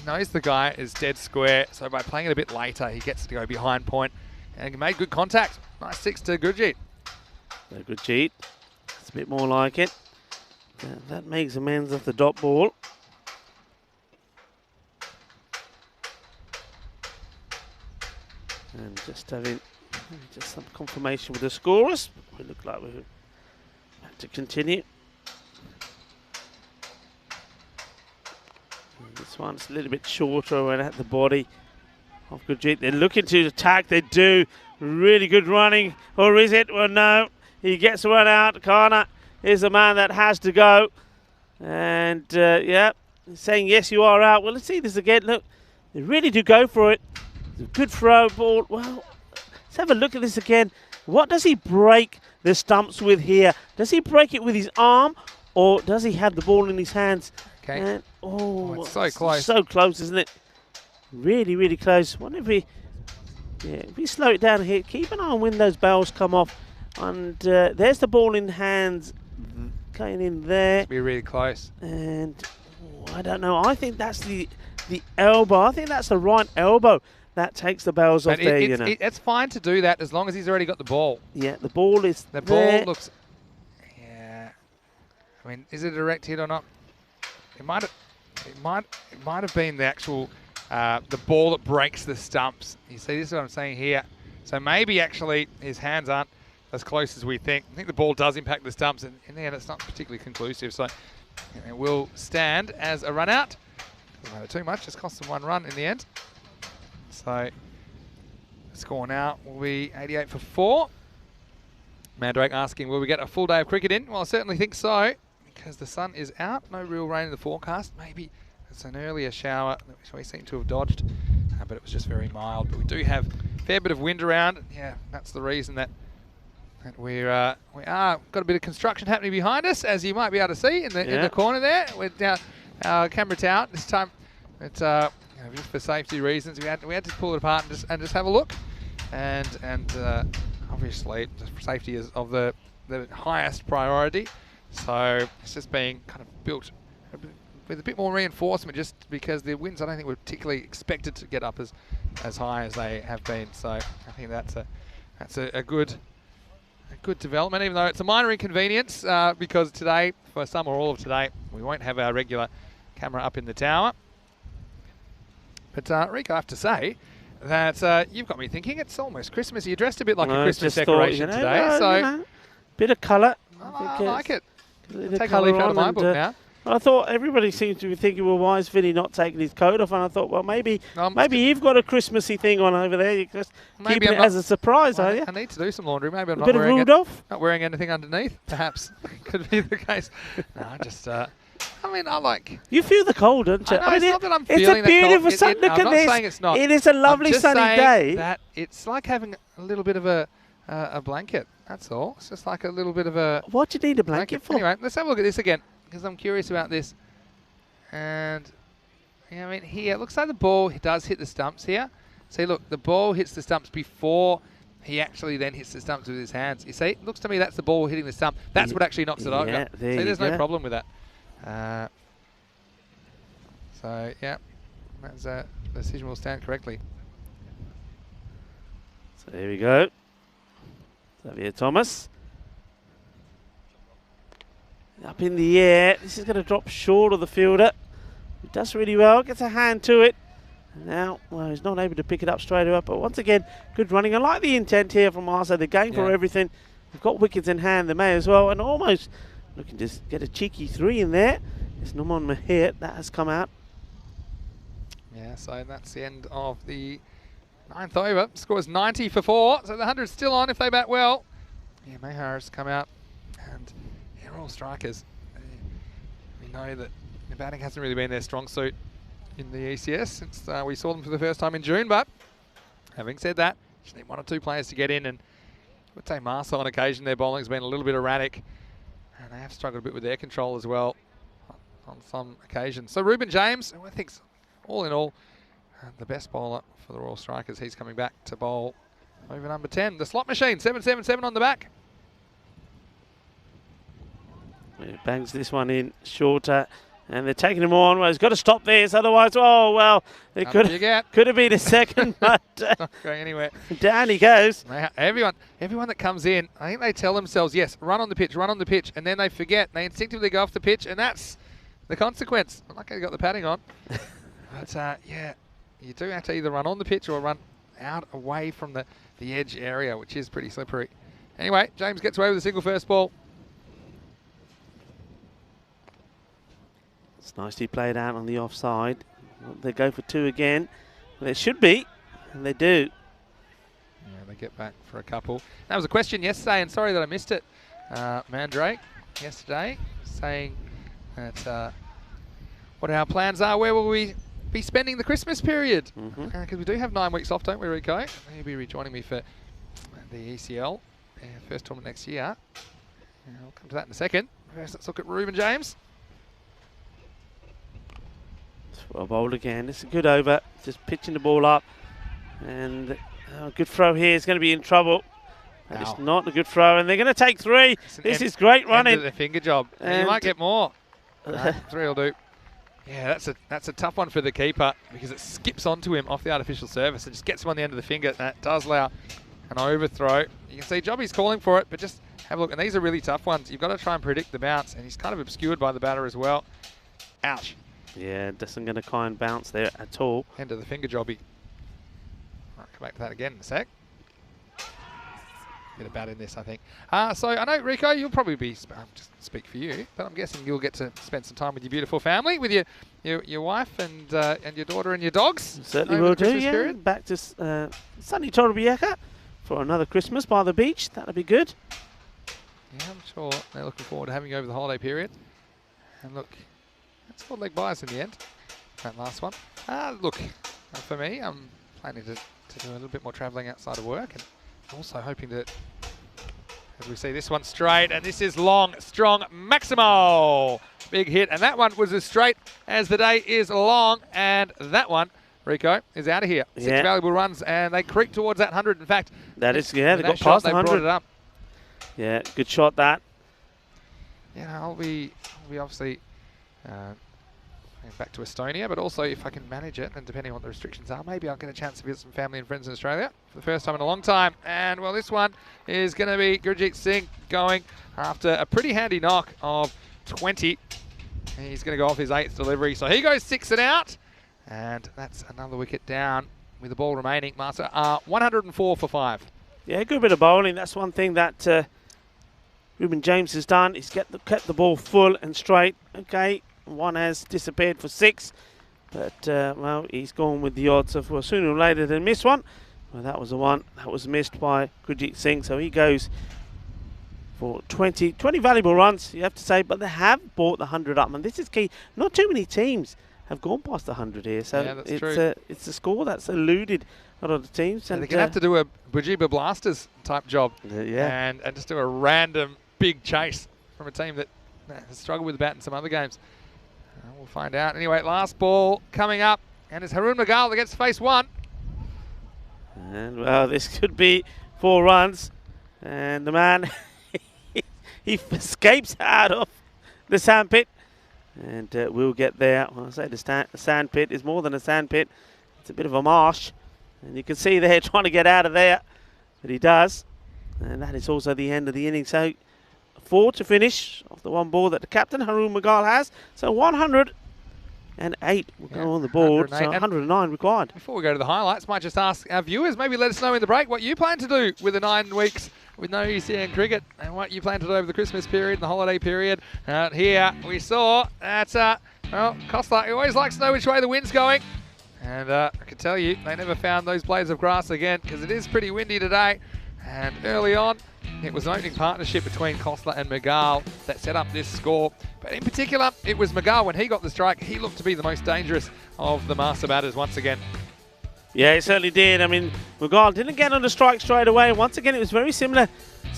knows the guy is dead square. So by playing it a bit later, he gets to go behind point. And he made good contact. Nice 6 to Gurjit. So Gurjit. It's a bit more like it. That makes amends of the dot ball. And just having just some confirmation with the scorers. We look like we have to continue. And this one's a little bit shorter and at the body of Gurjit. They're looking to attack. They do. Really good running. Or is it? Well, no. He gets run out. Kana is the man that has to go. And, yeah, he's saying, yes, you are out. Well, let's see this again. Look, they really do go for it. It's a good throw ball. Well, let's have a look at this again. What does he break the stumps with here? Does he break it with his arm, or does he have the ball in his hands? Okay. And, It's so close. So close, isn't it? Really, really close. Wonder if if we slow it down here, keep an eye on when those bells come off. And there's the ball in hands going in there. Be really close. And I don't know. I think that's the elbow. I think that's the right elbow that takes the bells off there. It's fine to do that as long as he's already got the ball. Yeah, the ball is The there. ball looks. Yeah. I mean, is it a direct hit or not? It might have been the actual the ball that breaks the stumps. You see, this is what I'm saying here. So maybe actually his hands aren't as close as we think. I think the ball does impact the stumps, and in the end, it's not particularly conclusive. So it will stand as a run out. Doesn't matter too much. Just cost them 1 run in the end. So the score now will be 88 for 4. Mandrake asking, will we get a full day of cricket in? Well, I certainly think so, because the sun is out. No real rain in the forecast. Maybe it's an earlier shower which we seem to have dodged, but it was just very mild. But we do have a fair bit of wind around. Yeah, that's the reason that we are got a bit of construction happening behind us, as you might be able to see in the corner there. With our camera out this time. It's just for safety reasons, we had to pull it apart and just have a look, and obviously safety is of the highest priority. So it's just being kind of built with a bit more reinforcement, just because the winds I don't think were particularly expected to get up as high as they have been. So I think that's a good development, even though it's a minor inconvenience, because today, for some or all of today, we won't have our regular camera up in the tower. But Rico, I have to say that you've got me thinking it's almost Christmas. You dressed a bit like a Christmas decoration today. Bit of colour. I like it. Take a leaf out of my book now. I thought everybody seems to be thinking, well, why is Vinny not taking his coat off? And I thought, well, maybe you've got a Christmassy thing on over there. You're just keeping it as a surprise, are you? I need to do some laundry. Maybe I'm not wearing anything underneath. Perhaps could be the case. No, just. I mean, I like. You feel the cold, don't you? I know, it's not that I'm feeling the cold. It's a beautiful sun. Look at this. I'm not saying it's not. It is a lovely sunny day. That it's like having a little bit of a blanket. That's all. It's just like a little bit of a. What do you need a blanket for? Anyway, let's have a look at this again, because I'm curious about this. And yeah, I mean, here it looks like the ball does hit the stumps here. See, look, the ball hits the stumps before he actually then hits the stumps with his hands. You see, it looks to me that's the ball hitting the stump. That's what actually knocks it over. See, there's no problem with that. So yeah, that's the decision will stand correctly. So there we go. Xavier Thomas. Up in the air. This is going to drop short of the fielder. He does really well. Gets a hand to it. And now, well, he's not able to pick it up straight away. But once again, good running. I like the intent here from Marseille. They're going for everything. They've got wickets in hand. They may as well. And almost looking to get a cheeky 3 in there. It's Noman Mahir. That has come out. Yeah, so that's the end of the 9th over. Score is 90 for 4. So the 100's still on if they bat well. Yeah, Mahar has come out. And they're all strikers. We know that the batting hasn't really been their strong suit in the ECS since we saw them for the first time in June. But having said that, just need 1 or 2 players to get in. And I would say Marseille on occasion, their bowling's been a little bit erratic. And they have struggled a bit with their control as well on some occasions. So Ruben James, who I think's all in all the best bowler for the Royal Strikers. He's coming back to bowl over number 10. The slot machine, 777 on the back. He bangs this one in shorter, and they're taking him on. Well, he's got to stop this, otherwise, oh, well, it could have been a second, but not going anywhere. Down he goes. Everyone that comes in, I think they tell themselves, yes, run on the pitch, and then they forget. They instinctively go off the pitch, and that's the consequence. I'm lucky they got the padding on. But, yeah, you do have to either run on the pitch or run out away from the edge area, which is pretty slippery. Anyway, James gets away with a single first ball. It's nicely played out on the offside. They go for 2 again. Well, it should be, and they do. Yeah, to get back for a couple. That was a question yesterday, and sorry that I missed it. Mandrake yesterday saying that what our plans are. Where will we be spending the Christmas period? Because we do have 9 weeks off, don't we, Rico? He'll be rejoining me for the ECL first tournament next year. I'll come to that in a second. First, let's look at Ruben James. Well bowled again. It's a good over. Just pitching the ball up. And a good throw here is going to be in trouble. That is not a good throw. And they're going to take 3. This is great running. End of the finger job. And you might get more. 3 will do. Yeah, that's a tough one for the keeper because it skips onto him off the artificial surface and just gets him on the end of the finger. That does allow an overthrow. You can see Jobby's calling for it, but just have a look. And these are really tough ones. You've got to try and predict the bounce. And he's kind of obscured by the batter as well. Ouch. Yeah, doesn't going to try and bounce there at all. End of the finger, Jobby. I'll come back to that again in a sec. Bit of bat in this, I think. So I know, Rico, you'll probably be, just speak for you, but I'm guessing you'll get to spend some time with your beautiful family, with your wife and your daughter and your dogs. Certainly will do, yeah. Period. Back to sunny Torrevieja for another Christmas by the beach. That'll be good. Yeah, I'm sure they're looking forward to having you over the holiday period. And look, that's 4 leg buys in the end, that last one. Look, for me, I'm planning to do a little bit more travelling outside of work, and also hoping to, as we see this one straight, and this is long, strong, Maximo. Big hit, and that one was as straight as the day is long, and that one, Rico, is out of here. 6 valuable runs, and they creep towards that 100. In fact, that is, yeah, they got past the 100. Brought it up. Yeah, good shot that. Yeah, I'll be obviously back to Estonia, but also if I can manage it, and depending on what the restrictions are, maybe I'll get a chance to visit some family and friends in Australia for the first time in a long time. And well, this one is going to be Gurjeet Singh going after a pretty handy knock of 20. He's going to go off his 8th delivery, so he goes 6 and out, and that's another wicket down with the ball remaining. Malta are 104 for 5. Yeah, good bit of bowling. That's one thing that Ruben James has done. He's kept the ball full and straight. Okay. One has disappeared for 6, but well, he's gone with the odds of, well, sooner or later than miss one. Well, that was the one that was missed by Gurjeet Singh, so he goes for 20 valuable runs, you have to say, but they have brought the 100 up, and this is key. Not too many teams have gone past the 100 here, so yeah, that's true. It's a score that's eluded a lot of the teams. And they're going to have to do a Bujiba Blasters type job, and just do a random big chase from a team that has struggled with the bat in some other games. We'll find out. Anyway, last ball coming up, and it's Haroon Magal that gets to face 1. And well, this could be 4 runs, and the man he escapes out of the sandpit, and we'll get there. Well, I say the sandpit is more than a sandpit; it's a bit of a marsh, and you can see there trying to get out of there, but he does, and that is also the end of the inning. So 4 to finish off the 1 ball that the captain, Haroon Magal, has. So 108 will go on the board, so 109 required. Before we go to the highlights, might just ask our viewers, maybe let us know in the break what you plan to do with the 9 weeks with no ECN cricket, and what you plan to do over the Christmas period and the holiday period. Out here, we saw that, well, Kostler, he always likes to know which way the wind's going. And I can tell you, they never found those blades of grass again, because it is pretty windy today. And early on, it was an opening partnership between Kostler and Magal that set up this score. But in particular, it was Magal. When he got the strike, he looked to be the most dangerous of the master batters once again. Yeah, it certainly did. I mean, Magal didn't get on the strike straight away. Once again, it was very similar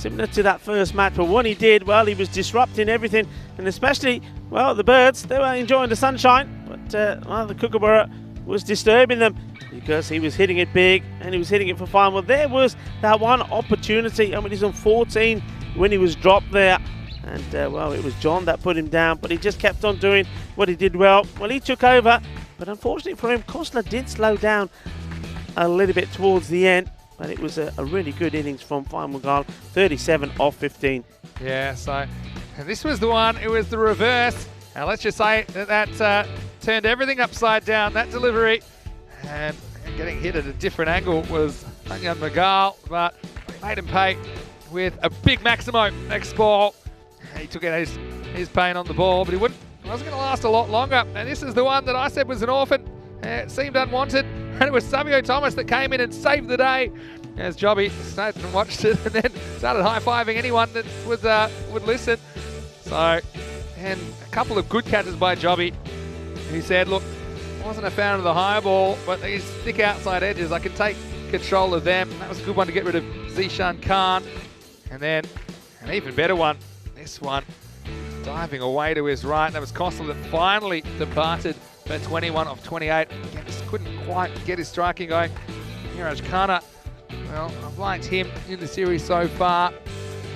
to that first match. But what he did, well, he was disrupting everything. And especially, well, the birds, they were enjoying the sunshine. But, well, the Kookaburra was disturbing them, because he was hitting it big and he was hitting it for fun. Well, there was that one opportunity. I mean, he's on 14 when he was dropped there. And, well, it was John that put him down, but he just kept on doing what he did well. Well, he took over, but unfortunately for him, Kostler did slow down a little bit towards the end. But it was a really good innings from Magal, 37 off 15. Yeah, so this was the one. It was the reverse. Now, let's just say that turned everything upside down, that delivery. And getting hit at a different angle was young Magal, but made him pay with a big Maximo next ball. He took out his pain on the ball, but it wasn't going to last a lot longer. And this is the one that I said was an orphan. It seemed unwanted, and it was Savio Thomas that came in and saved the day. as Jobby sat and watched it and then started high-fiving anyone that would listen. So, and a couple of good catches by Jobby. He said, look, I wasn't a fan of the high ball, but these thick outside edges, I can take control of them. That was a good one to get rid of Zishan Khan. And then an even better one, this one, diving away to his right. That was Kostel that finally departed for 21 of 28. Again, just couldn't quite get his striking going. Niraj Khanna, well, I've liked him in the series so far.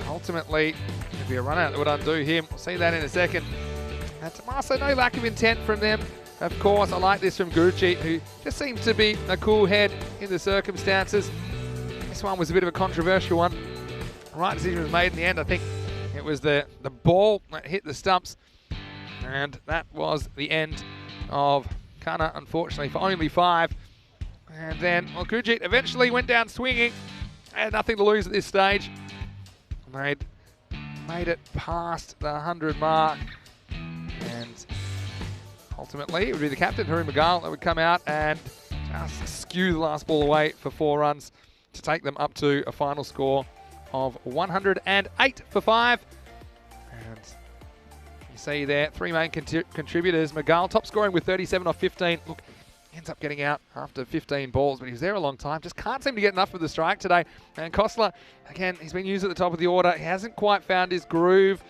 Ultimately, there'd be a run out that would undo him. We'll see that in a second. And Tommaso, no lack of intent from them. Of course, I like this from Gurjeet, who just seems to be a cool head in the circumstances. This one was a bit of a controversial one. The right decision was made in the end. I think it was the ball that hit the stumps. And that was the end of Khanna, unfortunately, for only 5. And then, well, Gurjeet eventually went down swinging. Had nothing to lose at this stage. Made it past the 100 mark. And ultimately, it would be the captain, Harry Magal, that would come out and just skew the last ball away for 4 runs to take them up to a final score of 108 for 5. And you see there, 3 main contributors. Magal top scoring with 37 off 15. Look, ends up getting out after 15 balls, but he was there a long time. Just can't seem to get enough of the strike today. And Kostler, again, he's been used at the top of the order. He hasn't quite found his groove.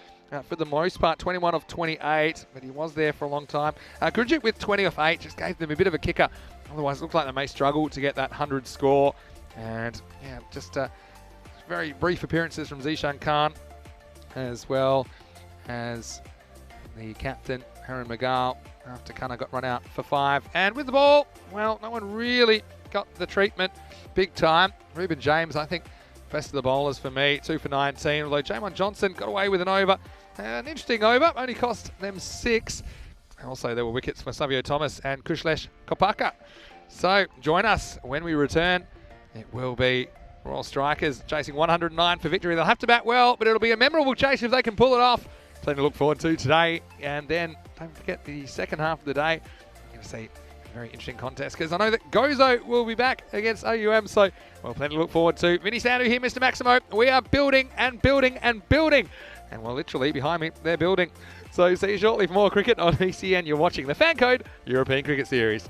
For the most part, 21 of 28, but he was there for a long time. Gurjeet with 20 off 8 just gave them a bit of a kicker. Otherwise, it looked like they may struggle to get that 100 score. And yeah, just very brief appearances from Zishan Khan, as well as the captain, Harry Magal, after Khanna got run out for 5. And with the ball, well, no one really got the treatment big time. Reuben James, I think, best of the bowlers for me, 2 for 19. Although Jamon Johnson got away with an over. An interesting over, only cost them 6. Also, there were wickets for Savio Thomas and Kushlesh Kopaka. So, join us when we return. It will be Royal Strikers chasing 109 for victory. They'll have to bat well, but it'll be a memorable chase if they can pull it off. Plenty to look forward to today. And then, don't forget the second half of the day. You're going to see a very interesting contest, because I know that Gozo will be back against AUM. So, well, plenty to look forward to. Vinny Sandu here, Mr. Maximo. We are building and building and building. And well, literally behind me, they're building. So see you shortly for more cricket on ECN. You're watching the FanCode European Cricket Series.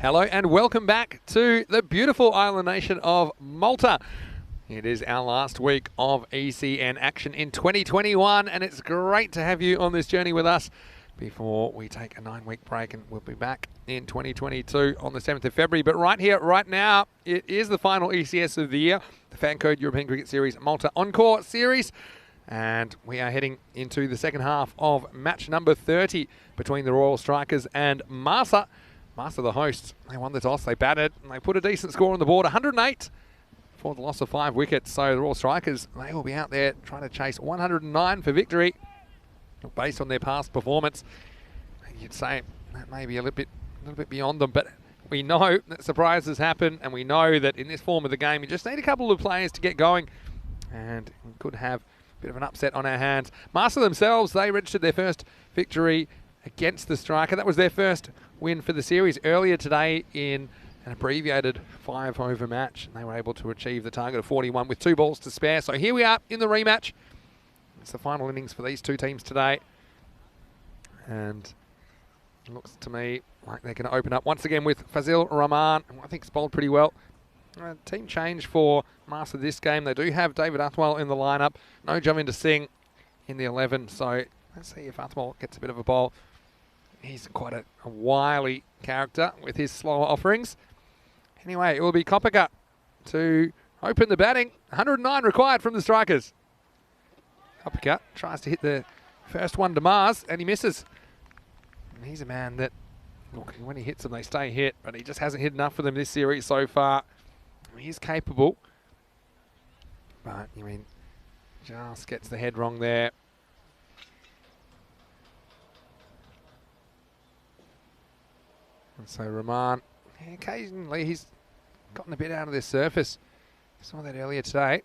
Hello and welcome back to the beautiful island nation of Malta. It is our last week of ECN action in 2021 and it's great to have you on this journey with us before we take a 9-week break, and we'll be back in 2022 on the 7th of February. But right here, right now, it is the final ECS of the year, the FanCode European Cricket Series Malta Encore Series. And we are heading into the second half of match number 30 between the Royal Strikers and Malta. Malta, the hosts, they won the toss, they batted, and they put a decent score on the board, 108 for the loss of 5 wickets. So the Royal Strikers, they will be out there trying to chase 109 for victory. Based on their past performance, you'd say that may be a little bit beyond them, but we know that surprises happen, and we know that in this form of the game, you just need a couple of players to get going, and we could have a bit of an upset on our hands. Malta themselves, they registered their first victory against the striker. That was their first win for the series earlier today in an abbreviated 5-over match, and they were able to achieve the target of 41 with 2 balls to spare. So here we are in the rematch. It's the final innings for these two teams today. And it looks to me like they're going to open up once again with Fazil Rahman, who I think has bowled pretty well. Team change for Malta this game. They do have David Athwal in the lineup. No Javinder Singh in the 11. So let's see if Athwal gets a bit of a bowl. He's quite a wily character with his slower offerings. Anyway, it will be Kopika to open the batting. 109 required from the strikers. Kopika tries to hit the first one to Mars, and he misses. And he's a man that, look, when he hits them, they stay hit, but he just hasn't hit enough for them this series so far. He's capable, but, I mean, just gets the head wrong there. And so Rahman, occasionally he's gotten a bit out of this surface. Saw that earlier today.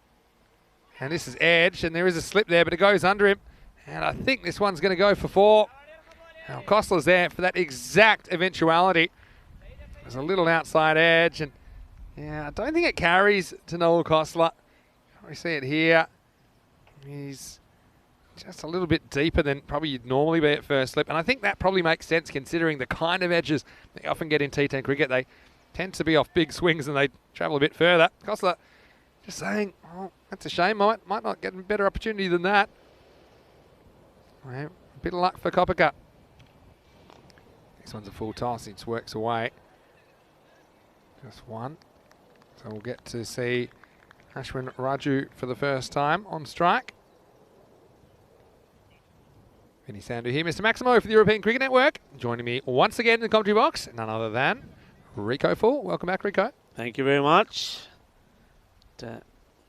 And this is edge, and there is a slip there, but it goes under him. And I think this one's going to go for 4. Now, Kostler's there for that exact eventuality. There's a little outside edge, and yeah, I don't think it carries to Noel Kostler. We see it here. He's just a little bit deeper than probably you'd normally be at first slip. And I think that probably makes sense considering the kind of edges they often get in T10 cricket. They tend to be off big swings and they travel a bit further. Kostler just saying, oh, that's a shame. Might not get a better opportunity than that. Well, a bit of luck for Kopika. This one's a full toss. It works away. Just one. So we'll get to see Ashwin Raju for the first time on strike. Vinny Sandhu here. Mr. Maximo for the European Cricket Network. Joining me once again in the commentary box, none other than Rico Full. Welcome back, Rico. Thank you very much.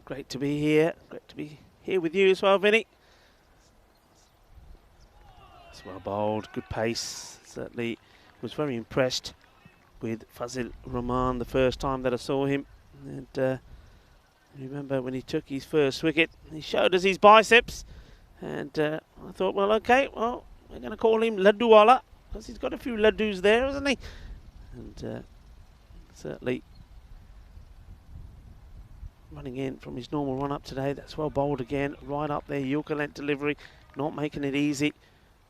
Great to be here. Great to be here with you as well, Vinny. It's well bowled, good pace. Certainly was very impressed with Fazil Rahman the first time that I saw him. And remember when he took his first wicket, he showed us his biceps. And I thought, well, okay, well, we're going to call him Ladduwala because he's got a few laddus there, hasn't he? And certainly running in from his normal run-up today. That's well bowled again, right up there. Yorker length delivery, not making it easy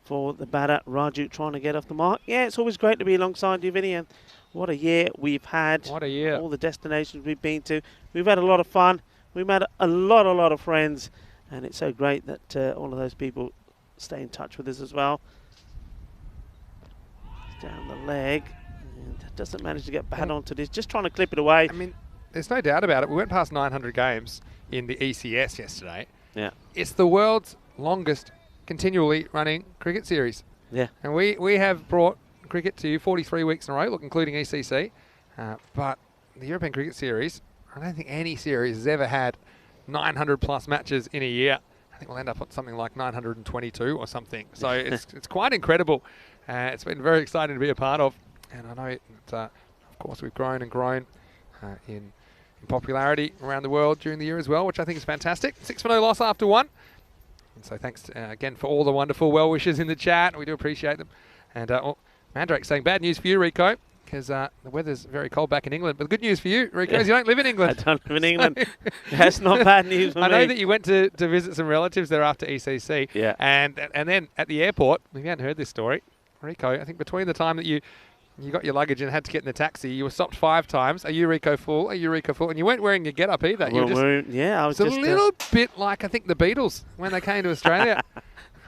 for the batter. Raju trying to get off the mark. Yeah, it's always great to be alongside you, Vinny. And what a year we've had. What a year. All the destinations we've been to. We've had a lot of fun. We've met a lot of friends. And it's so great that all of those people stay in touch with us as well. It's down the leg. And doesn't manage to get bat onto this. Just trying to clip it away. I mean, there's no doubt about it. We went past 900 games in the ECS yesterday. Yeah. It's the world's longest continually running cricket series. Yeah. And we have brought cricket to you 43 weeks in a row, look, including ECC. But the European Cricket Series, I don't think any series has ever had 900 plus matches in a year. I think we'll end up at something like 922 or something. So it's quite incredible. It's been very exciting to be a part of. And I know that, of course, we've grown and grown in popularity around the world during the year as well, which I think is fantastic. 6-0 loss after 1. And so thanks again for all the wonderful well wishes in the chat. We do appreciate them. And Mandrake saying bad news for you, Rico, because the weather's very cold back in England. But the good news for you, Rico, is you don't live in England. I don't live in England. That's not bad news for me. I know that you went to visit some relatives there after ECC. Yeah. And then at the airport, if you hadn't heard this story, Rico, I think between the time that you You got your luggage and had to get in the taxi. You were stopped 5 times. A Eureka full, and you weren't wearing your get-up either. You were just, yeah, I was it's just a little bit like, I think, the Beatles when they came to Australia.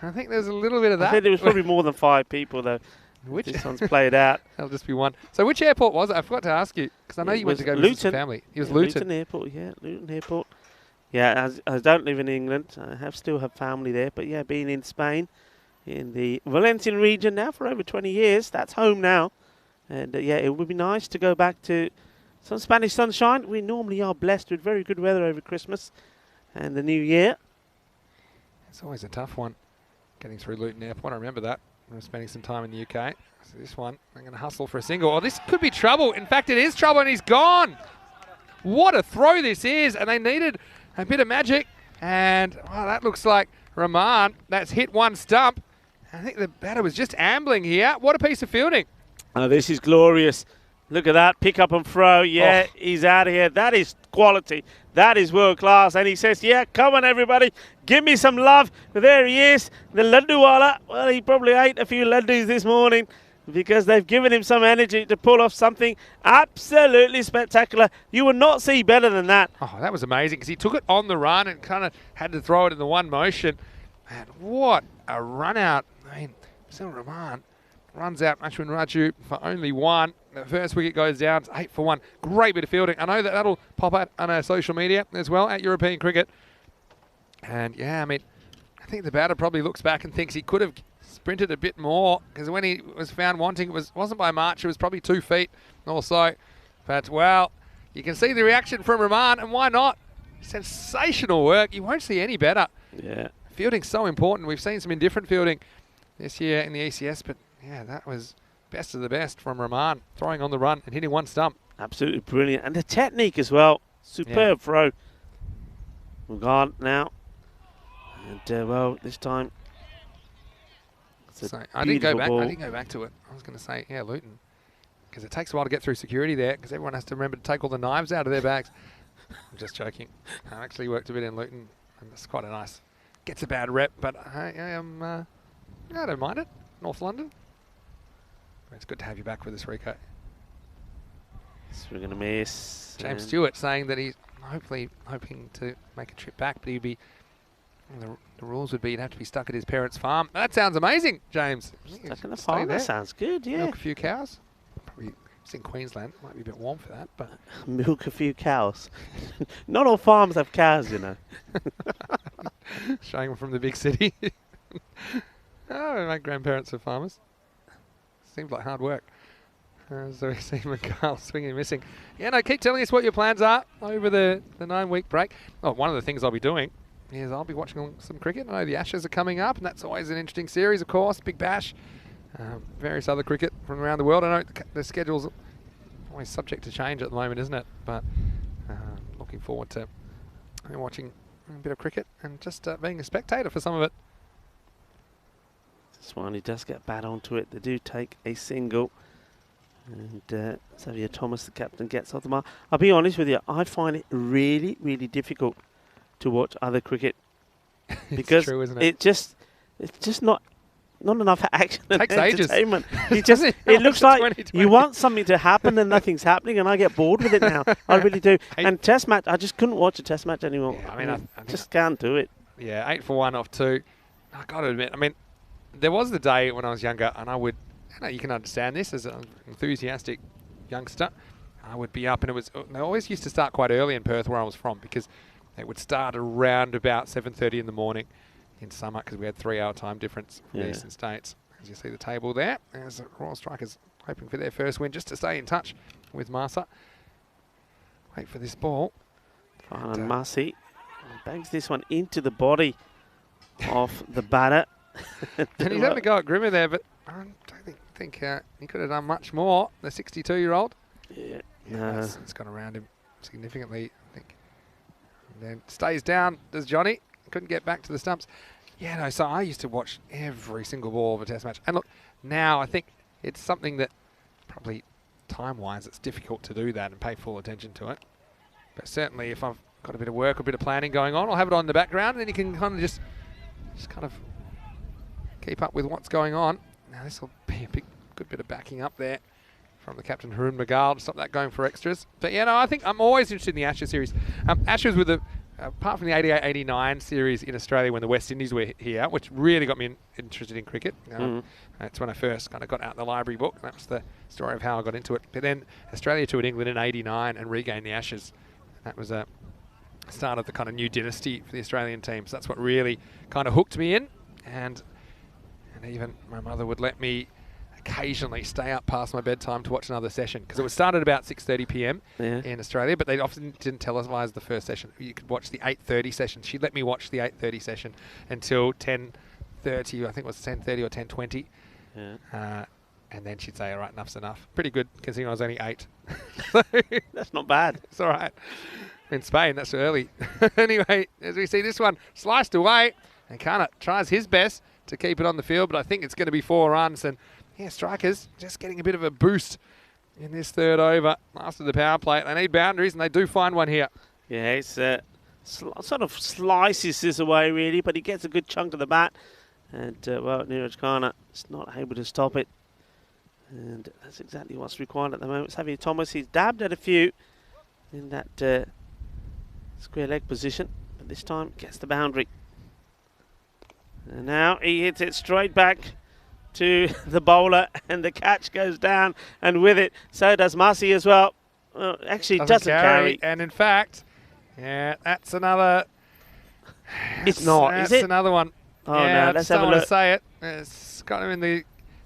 I think there's a little bit of that. I think there was probably more than 5 people, though. Which this one's played out. That'll just be one. So which airport was it? I forgot to ask you, because I know you went to go visit some family. It was Luton. Luton Airport, yeah, Luton Airport. Yeah, I don't live in England. I still have family there. But, yeah, being in Spain, in the Valencian region now for over 20 years. That's home now. And, yeah, it would be nice to go back to some Spanish sunshine. We normally are blessed with very good weather over Christmas and the New Year. It's always a tough one, getting through Luton Airport. I remember that. I was spending some time in the UK. So this one, I'm going to hustle for a single. Oh, this could be trouble. In fact, it is trouble, and he's gone. What a throw this is. And they needed a bit of magic. And that looks like Rahman. That's hit one stump. I think the batter was just ambling here. What a piece of fielding. Oh, this is glorious. Look at that. Pick up and throw. Yeah, he's out of here. That is quality. That is world class. And he says, yeah, come on, everybody. Give me some love. But there he is. The Ladduwala. Well, he probably ate a few laddus this morning because they've given him some energy to pull off something absolutely spectacular. You will not see better than that. Oh, that was amazing because he took it on the run and kind of had to throw it in the one motion. And what a run out. I mean, Basil Rahman runs out Ashwin Raju for only 1. The first wicket goes down. It's 8 for 1. Great bit of fielding. I know that'll pop out on our social media as well at European Cricket. And yeah, I mean, I think the batter probably looks back and thinks he could have sprinted a bit more, because when he was found wanting, it wasn't by March. It was probably 2 feet or so. But well, you can see the reaction from Rahman, and why not? Sensational work. You won't see any better. Yeah. Fielding's so important. We've seen some indifferent fielding this year in the ECS, but yeah, that was best of the best from Rahman, throwing on the run and hitting one stump. Absolutely brilliant. And the technique as well. Superb throw. We're gone now. And, well, this time. So I didn't go back to it. I was going to say, yeah, Luton. Because it takes a while to get through security there, because everyone has to remember to take all the knives out of their bags. I'm just joking. I actually worked a bit in Luton, and it's quite a nice, gets a bad rep, but I don't mind it. North London. It's good to have you back with us, Rico. So we're going to miss. James Stewart saying that he's hoping to make a trip back, but he'd be, the rules would be you'd have to be stuck at his parents' farm. That sounds amazing, James. Stuck in the farm, that sounds good, yeah. Milk a few cows. Probably, it's in Queensland. Might be a bit warm for that, but milk a few cows. Not all farms have cows, you know. Showing them from the big city. Oh, my grandparents are farmers. Seems like hard work. So we see McCall swinging and missing. Yeah, no, keep telling us what your plans are over the 9-week break. Oh, one of the things I'll be doing is I'll be watching some cricket. I know the Ashes are coming up, and that's always an interesting series, of course. Big Bash, various other cricket from around the world. I know the schedule's always subject to change at the moment, isn't it? But looking forward to watching a bit of cricket and just being a spectator for some of it. This one, he does get bat onto it. They do take a single. And Xavier Thomas, the captain, gets off the mark. I'll be honest with you, I find it really, really difficult to watch other cricket. Because true, isn't it? It's just not enough action and takes entertainment. Ages. It looks like you want something to happen and nothing's happening, and I get bored with it now. I really do. And Test match, I just couldn't watch a Test match anymore. Yeah, I mean, I just can't do it. Yeah, 8 for 1 off 2. I got to admit, I mean, there was the day when I was younger, and I would, you can understand this as an enthusiastic youngster, I would be up, and they always used to start quite early in Perth, where I was from, because it would start around about 7:30 in the morning in summer, because we had 3-hour time difference from the eastern states. As you see the table there, as the Royal Strikers hoping for their first win, just to stay in touch with Marsa. Wait for this ball. And Marcy bangs this one into the body of the batter. And he's having a go at Grimmer there, but I don't think he could have done much more, the 62-year-old. Yeah. It's gone around him significantly, I think. And then stays down, does Johnny. Couldn't get back to the stumps. Yeah, no, so I used to watch every single ball of a Test match. And look, now I think it's something that probably time-wise it's difficult to do that and pay full attention to it. But certainly if I've got a bit of work, a bit of planning going on, I'll have it on in the background, and then you can kind of just kind of keep up with what's going on. Now this will be a good bit of backing up there. from the captain, Haroon Magal, to stop that going for extras. But, yeah, no, I think I'm always interested in the Ashes series. Ashes with the... apart from the 88-89 series in Australia when the West Indies were here, which really got me interested in cricket. That's when I first kind of got out the library book. That was the story of how I got into it. But then Australia toured England in 89 and regained the Ashes. That was a start of the kind of new dynasty for the Australian team. So that's what really kind of hooked me in. And even my mother would let me occasionally stay up past my bedtime to watch another session, because it was started about 6:30 p.m. in Australia, but they often didn't televise the first session. You could watch the 8:30 session. She'd let me watch the 8:30 session until 10:30. I think it was 10:30 or 10:20. And then she'd say, all right, enough's enough. Pretty good, considering I was only 8. That's not bad. It's all right. In Spain, that's early. Anyway, as we see this one sliced away, and Kana tries his best to keep it on the field, but I think it's going to be 4 runs. And yeah, strikers just getting a bit of a boost in this third over after the power play. They need boundaries, and they do find one here. Yeah, it's sort of slices this away, really, but he gets a good chunk of the bat. And, well, Neeraj Kana is not able to stop it. And that's exactly what's required at the moment. Xavier Thomas, he's dabbed at a few in that square leg position, but this time gets the boundary. And now he hits it straight back to the bowler, and the catch goes down, and with it, so does Masi as well. Well, actually, doesn't carry. And in fact, yeah, that's another. It's not, that's is it? Another one. Oh, yeah, no, let's have a look. To say it. It's got him in the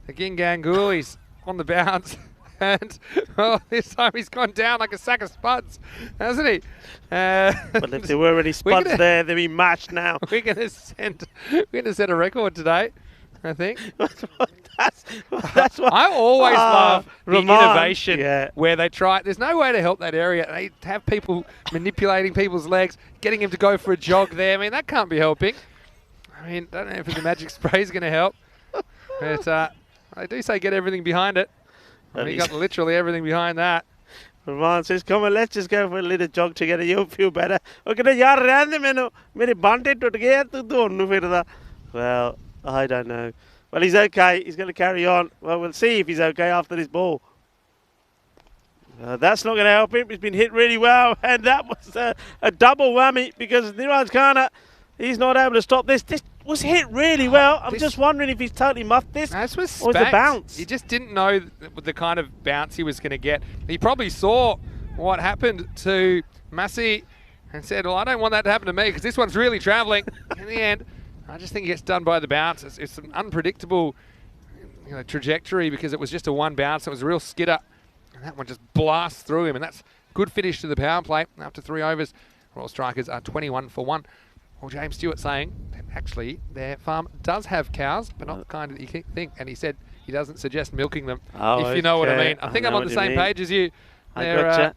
Gingangoolies on the bounce. And, well, this time he's gone down like a sack of spuds, hasn't he? But if there were any spuds there, they'd be matched now. We're going to set a record today, I think. that's what I always love the innovation yeah. where they try. There's no way to help that area. They have people manipulating people's legs, getting him to go for a jog there. I mean, that can't be helping. I mean, don't know if the magic spray is going to help. But I do say get everything behind it. I mean, you got literally everything behind that. Rahman says, come on, let's just go for a little jog together. You'll feel better. Well, I don't know. Well, he's okay. He's going to carry on. Well, we'll see if he's okay after this ball. That's not going to help him. He's been hit really well. And that was a double whammy, because Neeraj Kana, he's not able to stop this. This was hit really well. I'm just wondering if he's totally muffed this. This was or was it a bounce? He just didn't know the kind of bounce he was going to get. He probably saw what happened to Masi and said, well, I don't want that to happen to me, because this one's really travelling. In the end, I just think he gets done by the bounce. It's an unpredictable trajectory, because it was just a one bounce. It was a real skidder. And that one just blasts through him. And that's good finish to the power play after 3 overs. Royal Strikers are 21 for 1. Well, James Stewart saying that actually their farm does have cows, but not the kind that you think. And he said he doesn't suggest milking them, if you know what I mean. I think I'm on the same page as you there,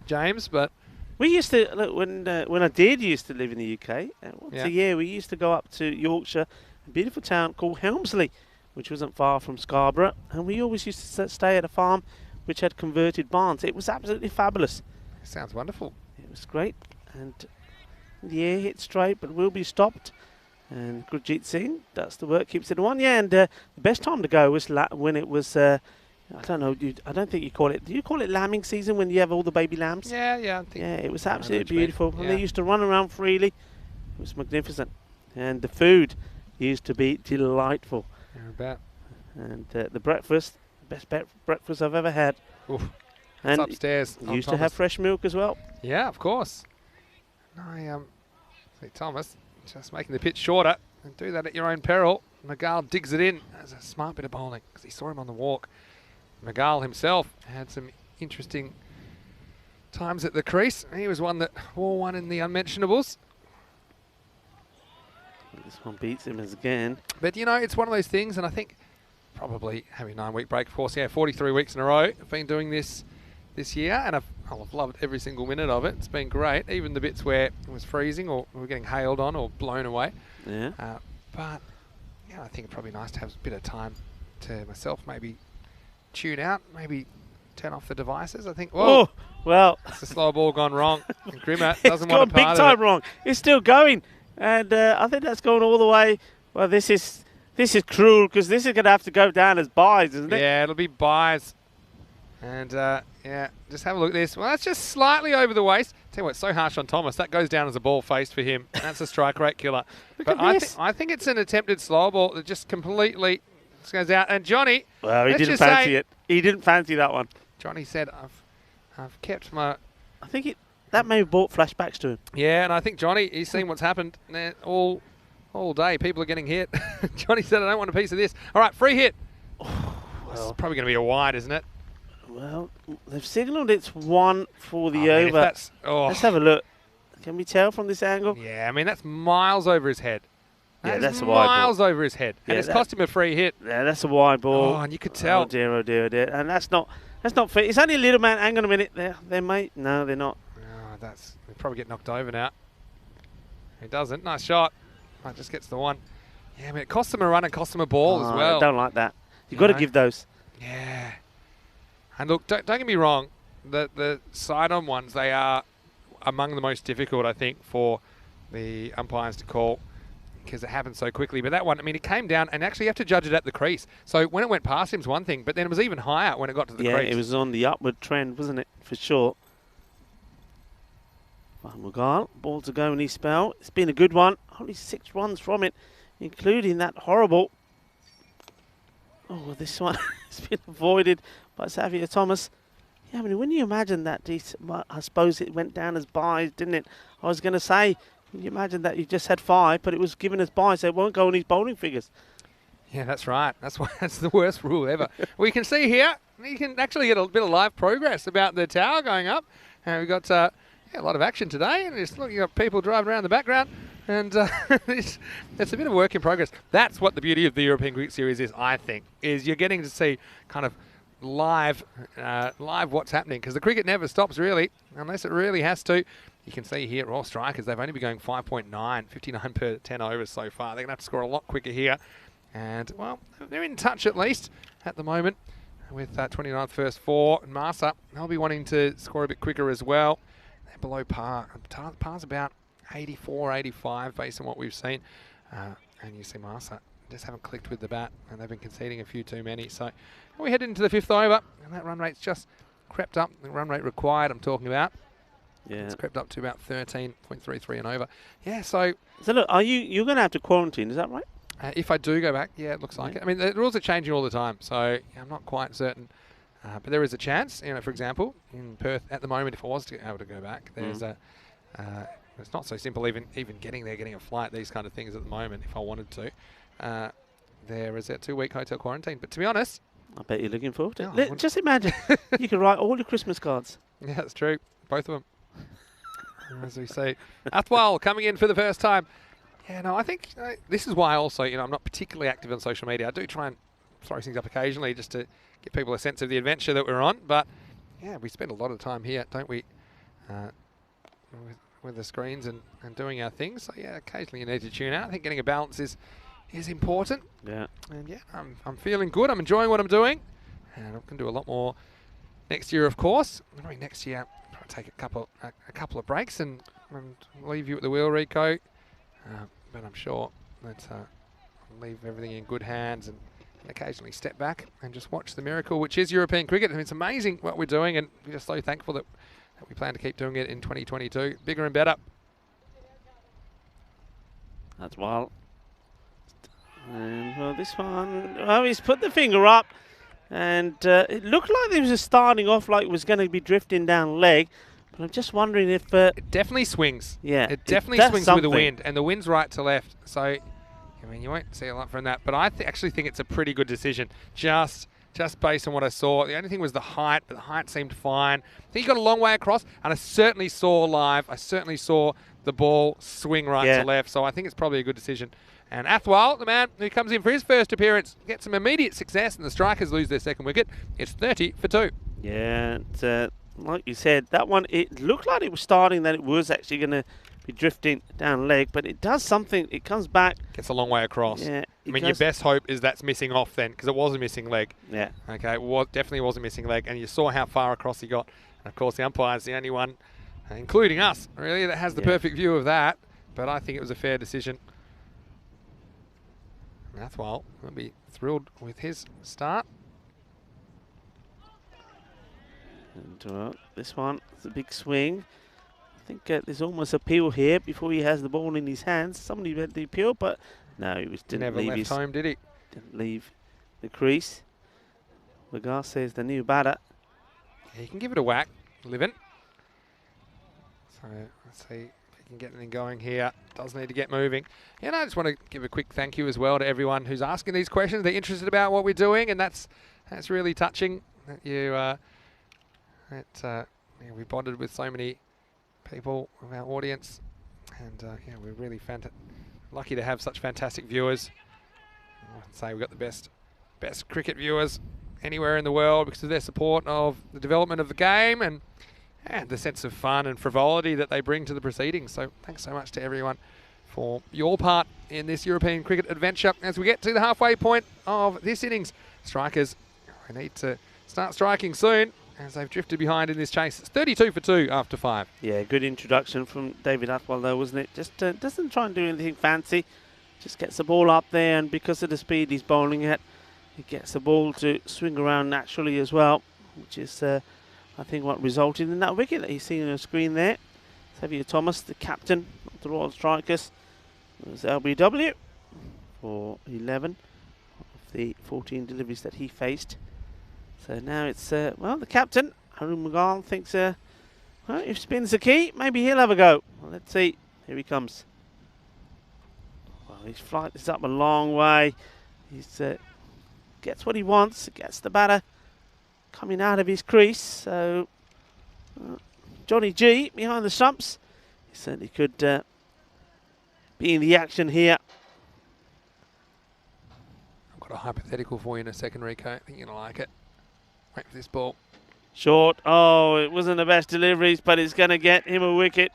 James. But we used to, look, when I used to live in the UK, once a year we used to go up to Yorkshire, a beautiful town called Helmsley, which wasn't far from Scarborough. And we always used to stay at a farm which had converted barns. It was absolutely fabulous. Sounds wonderful. It was great. And yeah, hit straight, but will be stopped. And Gurjeet Singh does the work, keeps it 1. Yeah, and the best time to go was when it was, I don't know, I don't think you call it, do you call it lambing season when you have all the baby lambs? Yeah. I think yeah, it was absolutely beautiful. And they used to run around freely. It was magnificent. And the food used to be delightful. Yeah, and the breakfast, best breakfast I've ever had. Oof. And it's upstairs. Used to have fresh milk as well. Yeah, of course. I see Thomas just making the pitch shorter, and do that at your own peril. Magal digs it in. That's a smart bit of bowling, because he saw him on the walk. Magal himself had some interesting times at the crease. He was one that wore one in the unmentionables. This one beats him again. But, it's one of those things, and I think probably having a 9-week break, of course, 43 weeks in a row. I've been doing this year, and I've loved every single minute of it. It's been great, even the bits where it was freezing or we were getting hailed on or blown away. Yeah. But I think it's probably nice to have a bit of time to myself, maybe tune out, maybe turn off the devices. I think, whoa, well, it's a slow ball gone wrong. And Grimmer doesn't want to big time wrong. It's still going, and I think that's going all the way. Well, this is cruel, because this is going to have to go down as buys, isn't it? Yeah, it'll be buys. And, yeah, just have a look at this. Well, that's just slightly over the waist. Tell you what, it's so harsh on Thomas. That goes down as a ball face for him. That's a strike rate killer. But I think it's an attempted slow ball that just completely just goes out. And Johnny, well, he didn't fancy it. He didn't fancy that one. Johnny said, I've kept my... I think that may have brought flashbacks to him. Yeah, and I think Johnny, he's seen what's happened all day. People are getting hit. Johnny said, I don't want a piece of this. All right, free hit. It's probably going to be a wide, isn't it? Well, they've signalled it's one for the over. Let's have a look. Can we tell from this angle? Yeah, I mean, that's miles over his head. That's a wide ball. Miles over his head. And it's cost him a free hit. Yeah, that's a wide ball. Oh, and you could tell. Oh, dear, oh, dear, oh, dear. And that's not fair. It's only a little man. Hang on a minute. They're mate. No, they're not. Oh, they probably get knocked over now. He doesn't. Nice shot. Just gets the one. Yeah, I mean, it costs them a run and costs them a ball as well. I don't like that. You've got to give those. Yeah. And look, don't get me wrong. The side-on ones, they are among the most difficult, I think, for the umpires to call because it happens so quickly. But that one, I mean, it came down, and actually you have to judge it at the crease. So when it went past him is one thing, but then it was even higher when it got to the crease. Yeah, it was on the upward trend, wasn't it, for sure. Mughal, ball to go in his spell. It's been a good one. Only 6 runs from it, including that horrible... Oh, well, this one has been avoided by Xavier Thomas. Yeah, I mean, when you imagine that, I suppose it went down as buys, didn't it? I was going to say, can you imagine that you just had 5, but it was given as buys, so it won't go on his bowling figures. Yeah, that's right. That's the worst rule ever. We can see here, you can actually get a bit of live progress about the tower going up. And we've got a lot of action today, and just looking at people driving around in the background. And it's a bit of work in progress. That's what the beauty of the European Cricket Series is, I think, is you're getting to see kind of live what's happening, because the cricket never stops really, unless it really has to. You can see here, Royal Strikers, they've only been going 5.9, 59 per 10 overs so far. They're going to have to score a lot quicker here. And, well, they're in touch at least at the moment with 29th first 4. And Marsa, they'll be wanting to score a bit quicker as well. They're below par. Par's about 84, 85 based on what we've seen. And you see Marsa just haven't clicked with the bat, and they've been conceding a few too many. So we head into the 5th over, and that run rate's just crept up. The run rate required I'm talking about. Yeah. It's crept up to about 13.33 and over. Yeah, so look, you're going to have to quarantine, is that right? If I do go back, yeah, it looks like it. I mean, the rules are changing all the time, so I'm not quite certain. But there is a chance, for example, in Perth at the moment, if I was able to go back, there's it's not so simple even getting there, getting a flight, these kind of things at the moment, if I wanted to. There is a 2-week hotel quarantine. But to be honest... I bet you're looking forward to it. Just imagine, you can write all your Christmas cards. Yeah, that's true. Both of them. As we see. Atwal coming in for the first time. Yeah, no, I think this is why also, I'm not particularly active on social media. I do try and throw things up occasionally just to give people a sense of the adventure that we're on. But, yeah, we spend a lot of time here, don't we, with the screens and doing our things. So, yeah, occasionally you need to tune out. I think getting a balance is important. Yeah. And, yeah, I'm feeling good. I'm enjoying what I'm doing. And I'm going to do a lot more next year, of course. Maybe next year I'll take a couple of breaks and leave you at the wheel, Rico. But I'm sure that I'll leave everything in good hands and occasionally step back and just watch the miracle, which is European cricket. I mean, it's amazing what we're doing, and we're just so thankful that we plan to keep doing it in 2022. Bigger and better. That's wild. And, well, this one, he's put the finger up, and it looked like it was starting off like it was going to be drifting down leg. But I'm just wondering if... it definitely swings. Yeah. It definitely swings with the wind, and the wind's right to left. So, I mean, you won't see a lot from that. But I actually think it's a pretty good decision, just based on what I saw. The only thing was the height, but the height seemed fine. I think he got a long way across, and I certainly saw the ball swing right to left. So I think it's probably a good decision. And Athwal, the man who comes in for his first appearance, gets some immediate success, and the Strikers lose their second wicket. It's 30 for 2. Yeah, like you said, that one, it looked like it was starting, that it was actually going to be drifting down leg, but it does something. It comes back. Gets a long way across. Yeah, I mean, your best hope is that's missing off then, because it was a missing leg. Yeah. Okay, it definitely was a missing leg, and you saw how far across he got. And of course, the umpire's the only one, including us, really, that has the perfect view of that. But I think it was a fair decision. Athwal will be thrilled with his start. And this one is a big swing. I think there's almost a peel here before he has the ball in his hands. Somebody had the peel, but no, he didn't Never leave left his, home, did he? didn't leave the crease. Lagasse is the new batter. Yeah, he can give it a whack, Livin. So let's see if he can get anything going here. Does need to get moving. And I just want to give a quick thank you as well to everyone who's asking these questions. They're interested about what we're doing, and that's really touching. That we bonded with so many people of our audience, and yeah, we're really lucky to have such fantastic viewers. I'd say we've got the best cricket viewers anywhere in the world because of their support of the development of the game and the sense of fun and frivolity that they bring to the proceedings. So thanks so much to everyone for your part in this European cricket adventure. As we get to the halfway point of this innings, strikers, we need to start striking soon as they've drifted behind in this chase. It's 32 for 2 after 5. Yeah, good introduction from David Atwell though, wasn't it? Just doesn't try and do anything fancy. Just gets the ball up there, and because of the speed he's bowling at, he gets the ball to swing around naturally as well, which is, I think, what resulted in that wicket that you see on the screen there. Xavier Thomas, the captain of the Royal Strikers, was LBW for 11 of the 14 deliveries that he faced. So now it's, well, the captain, Arun Mughal, thinks, well, if spin's the key, maybe he'll have a go. Well, let's see. Here he comes. Well, his flight is up a long way. He's gets what he wants, gets the batter coming out of his crease. So Johnny G behind the stumps, he certainly could be in the action here. I've got a hypothetical for you in a second, Rico. I think you're going to like it. Wait for this ball. Short. Oh, it wasn't the best deliveries, but it's going to get him a wicket.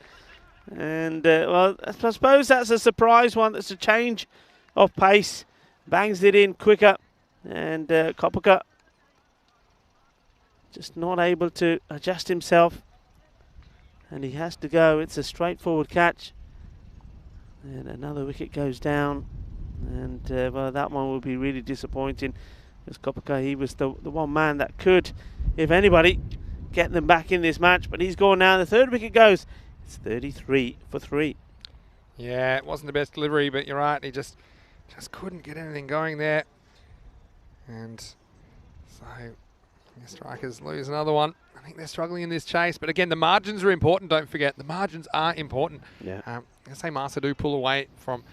And, well, I suppose that's a surprise one. That's a change of pace. Bangs it in quicker. And Kopaka just not able to adjust himself. And he has to go. It's a straightforward catch. And another wicket goes down. And, well, that one will be really disappointing. Because Kopaka, he was the one man that could, if anybody, get them back in this match. But he's gone now. The third wicket goes. It's 33 for 3. Yeah, it wasn't the best delivery, but you're right. He just couldn't get anything going there. And so the strikers lose another one. I think they're struggling in this chase. But again, the margins are important. Don't forget, the margins are important. Yeah. I say Malta do pull away from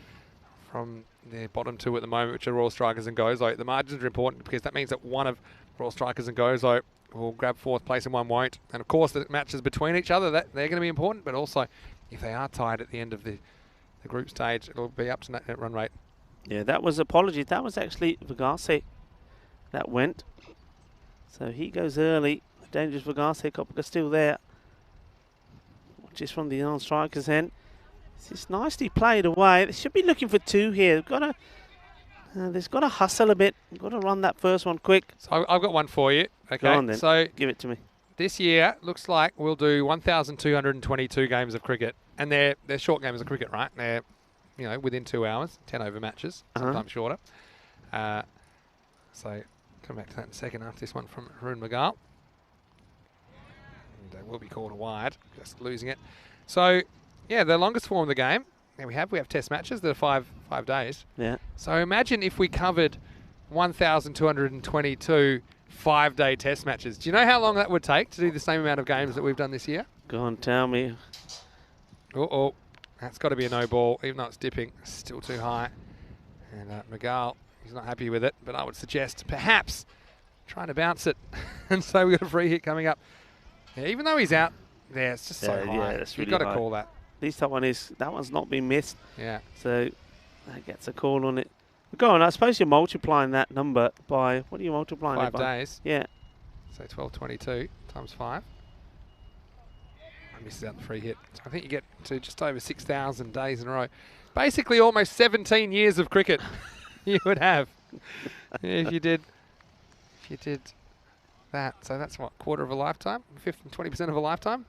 their bottom two at the moment, which are Royal Strikers and Gozo. The margins are important because that means that one of Royal Strikers and Gozo will grab 4th place and one won't. And of course, the matches between each other, they're going to be important. But also, if they are tied at the end of the group stage, it'll be up to net run rate. Yeah, that was apologies. That was actually Lagasse that went. So he goes early. Dangerous Lagasse. Kopaka still there. Just from the non-strikers end. It's nicely played away. They should be looking for 2 here. They've got to hustle a bit. They've got to run that first one quick. So I've got one for you. Okay, go on then. So give it to me. This year looks like we'll do 1,222 games of cricket, and they're short games of cricket, right? They're within 2 hours, 10 over matches, sometimes shorter. So come back to that in a second after this one from Arun Mughal. And they will be called a wide, just losing it. So yeah, the longest form of the game. Now we have test matches that are 5 days. Yeah. So imagine if we covered 1,222 5-day test matches. Do you know how long that would take to do the same amount of games that we've done this year? Go on, tell me. Uh-oh. That's got to be a no ball, even though it's dipping. Still too high. And Mughal, he's not happy with it, but I would suggest perhaps trying to bounce it. And so we've got a free hit coming up. Yeah, even though he's out there, it's just so high. Yeah, it's really You've got to high. call that. At least that one's not been missed. Yeah. So that gets a call on it. Go on, I suppose you're multiplying that number by, what are you multiplying 5 it by? days. Yeah. So 1222 times 5. I misses out the free hit. So I think you get to just over 6,000 days in a row. Basically almost 17 years of cricket you would have if you did that. So that's what, quarter of a lifetime? 20% of a lifetime?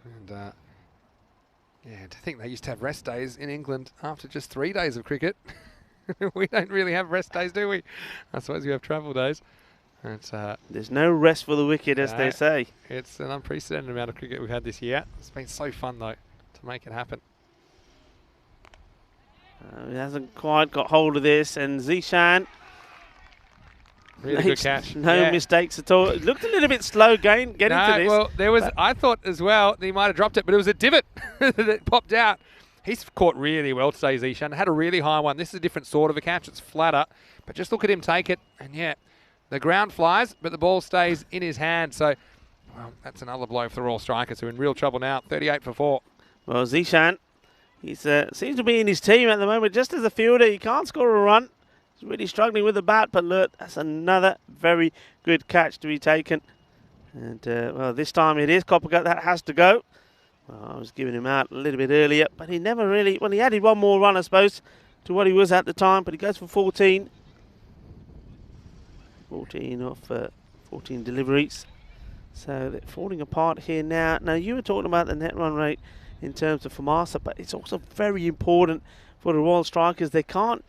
And yeah, to think they used to have rest days in England after just 3 days of cricket. We don't really have rest days, do we? I suppose we have travel days. It's, There's no rest for the wicked, as they say. it's an unprecedented amount of cricket we've had this year. It's been so fun, though, to make it happen. He hasn't quite got hold of this, and Zishan Really good catch. No mistakes at all. It looked a little bit slow getting to this. Well, there was. I thought as well that he might have dropped it, but it was a divot that popped out. He's caught really well today, Zishan. Had a really high one. This is a different sort of a catch. It's flatter, but just look at him take it, and yeah, the ground flies, but the ball stays in his hand. So, well, that's another blow for the Royal Strikers, who are in real trouble now. 38 for 4. Well, Zishan, he seems to be in his team at the moment. Just as a fielder, he can't score a run. He's really struggling with the bat, but look, that's another very good catch to be taken. And, well, this time it is Coppercut that has to go. Well, I was giving him out a little bit earlier, but he never really... Well, he added one more run, I suppose, to what he was at the time, but he goes for 14. 14 off 14 deliveries. So they're falling apart here now. Now, you were talking about the net run rate in terms of Famasa, but it's also very important for the Royal Strikers. They can't...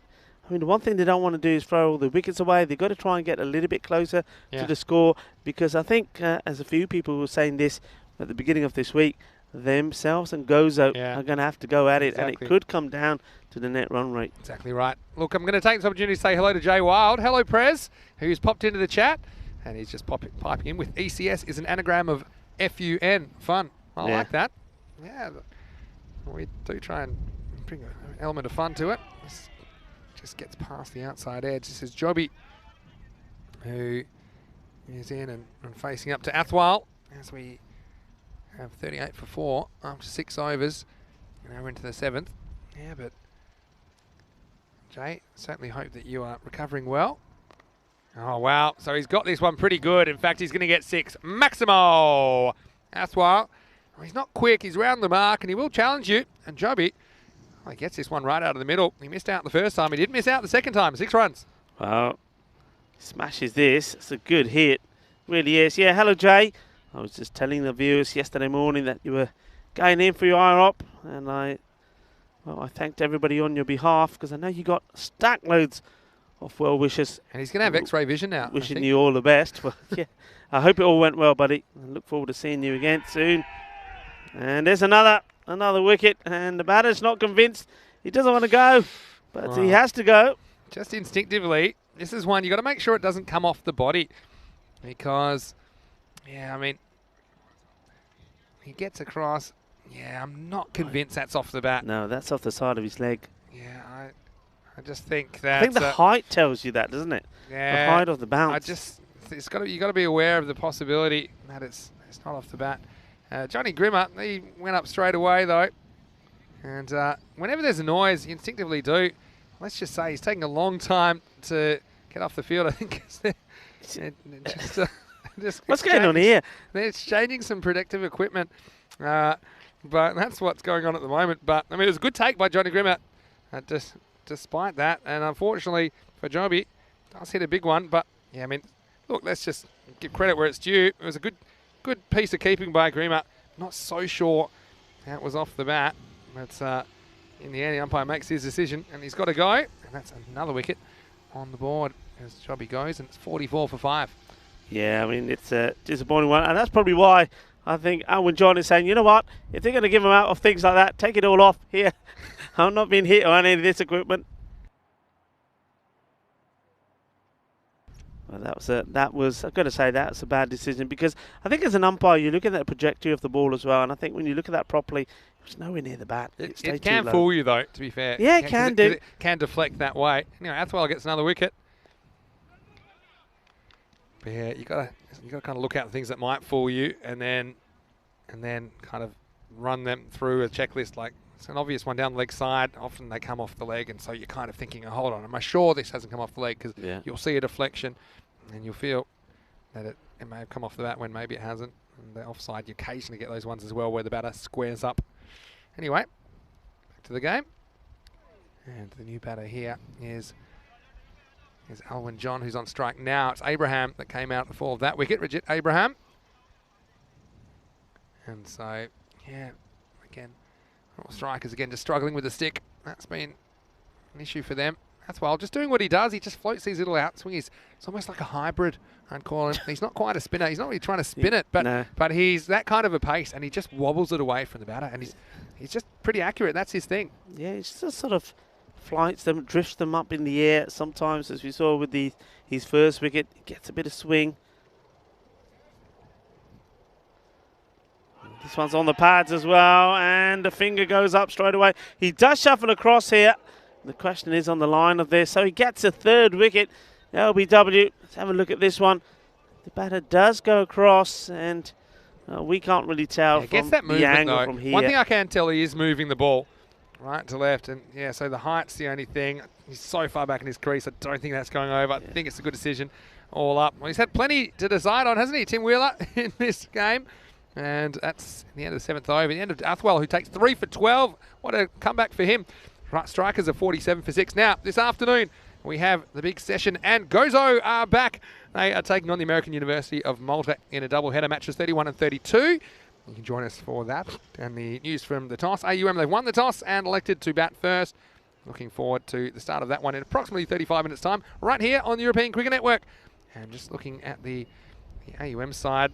I mean, the one thing they don't want to do is throw all the wickets away. They've got to try and get a little bit closer to the score, because I think, as a few people were saying this at the beginning of this week, themselves and Gozo are going to have to go at it, and it could come down to the net run rate. Exactly right. Look, I'm going to take this opportunity to say hello to Jay Wild. Hello, Prez, who's popped into the chat, and he's just piping in with ECS is an anagram of FUN. Fun. I like that. Yeah, we do try and bring an element of fun to it. Just gets past the outside edge. This is Joby, who is in and facing up to Athwal as we have 38 for 4 after 6 overs. Now we're into the 7th. Yeah, but Jay, certainly hope that you are recovering well. Oh, wow. So he's got this one pretty good. In fact, he's going to get 6. Maximo Athwal. Well, he's not quick. He's round the mark, and he will challenge you. And Joby, well, he gets this one right out of the middle. He missed out the first time. He didn't miss out the second time. 6 runs. Well, smashes this. It's a good hit. Really is. Yeah, hello, Jay. I was just telling the viewers yesterday morning that you were going in for your IROP, and I thanked everybody on your behalf, because I know you got stack loads of well wishes. And he's going to have X-ray vision now. Wishing you all the best. Well, yeah, I hope it all went well, buddy. I look forward to seeing you again soon. And there's another wicket, and the batter's not convinced. He doesn't want to go, but he has to go. Just instinctively, this is one you got to make sure it doesn't come off the body, because, yeah, I mean, he gets across. Yeah, I'm not convinced that's off the bat. No, that's off the side of his leg. Yeah, I just think that. I think the height tells you that, doesn't it? Yeah, the height of the bounce. You got to be aware of the possibility that it's not off the bat. Johnny Grimmer, he went up straight away though, and whenever there's a noise, you instinctively do. Let's just say he's taking a long time to get off the field. I think what's going on here? They're exchanging some protective equipment, but that's what's going on at the moment. But I mean, it was a good take by Johnny Grimmer, despite that, and unfortunately for Joby, does hit a big one. But yeah, I mean, look, let's just give credit where it's due. It was a good piece of keeping by Grimmer. Not so sure that was off the bat, but in the end, the umpire makes his decision, and he's got to go. And that's another wicket on the board as Joby goes, and it's 44 for 5. Yeah, I mean, it's a disappointing one, and that's probably why I think Alwyn John is saying, you know what, if they're going to give him out of things like that, take it all off here. I'm not being hit on any of this equipment. Well, that was I've got to say that's a bad decision, because I think as an umpire you look at the trajectory of the ball as well, and I think when you look at that properly, it was nowhere near the bat. It can fool you though, to be fair. Yeah, it can do. It can deflect that way. Anyway, Athwal gets another wicket. But yeah, you got to kind of look out the things that might fool you, and then kind of run them through a checklist. Like, it's an obvious one down the leg side. Often they come off the leg, and so you're kind of thinking, oh, hold on, am I sure this hasn't come off the leg? Because you'll see a deflection, and you'll feel that it may have come off the bat when maybe it hasn't. And the offside, you occasionally get those ones as well where the batter squares up. Anyway, back to the game. And the new batter here is Alwyn John, who's on strike now. It's Abraham that came out before that wicket, Rajit Abraham. And so, yeah, again, strikers again just struggling with the stick. That's been an issue for them. That's well, just doing what he does. He just floats these little outswings. It's almost like a hybrid, I'd call him. He's not quite a spinner. He's not really trying to spin it, but he's that kind of a pace, and he just wobbles it away from the batter, and he's just pretty accurate. That's his thing. Yeah, he just sort of flights them, drifts them up in the air. Sometimes, as we saw with his first wicket, he gets a bit of swing. This one's on the pads as well, and the finger goes up straight away. He does shuffle across here. The question is on the line of this. So he gets a third wicket. LBW, let's have a look at this one. The batter does go across, and we can't really tell from that movement, the angle though. from here. One thing I can tell, he is moving the ball right to left, and yeah, so the height's the only thing. He's so far back in his crease, I don't think that's going over. I think it's a good decision all up. Well, he's had plenty to decide on, hasn't he, Tim Wheeler, in this game? And that's the end of the 7th over. The end of Athwell, who takes 3 for 12. What a comeback for him. Right, strikers are 47 for 6. Now, this afternoon, we have the big session, and Gozo are back. They are taking on the American University of Malta in a doubleheader, matches 31 and 32. You can join us for that. And the news from the toss. AUM, they've won the toss and elected to bat first. Looking forward to the start of that one in approximately 35 minutes' time, right here on the European Cricket Network. And just looking at the AUM side,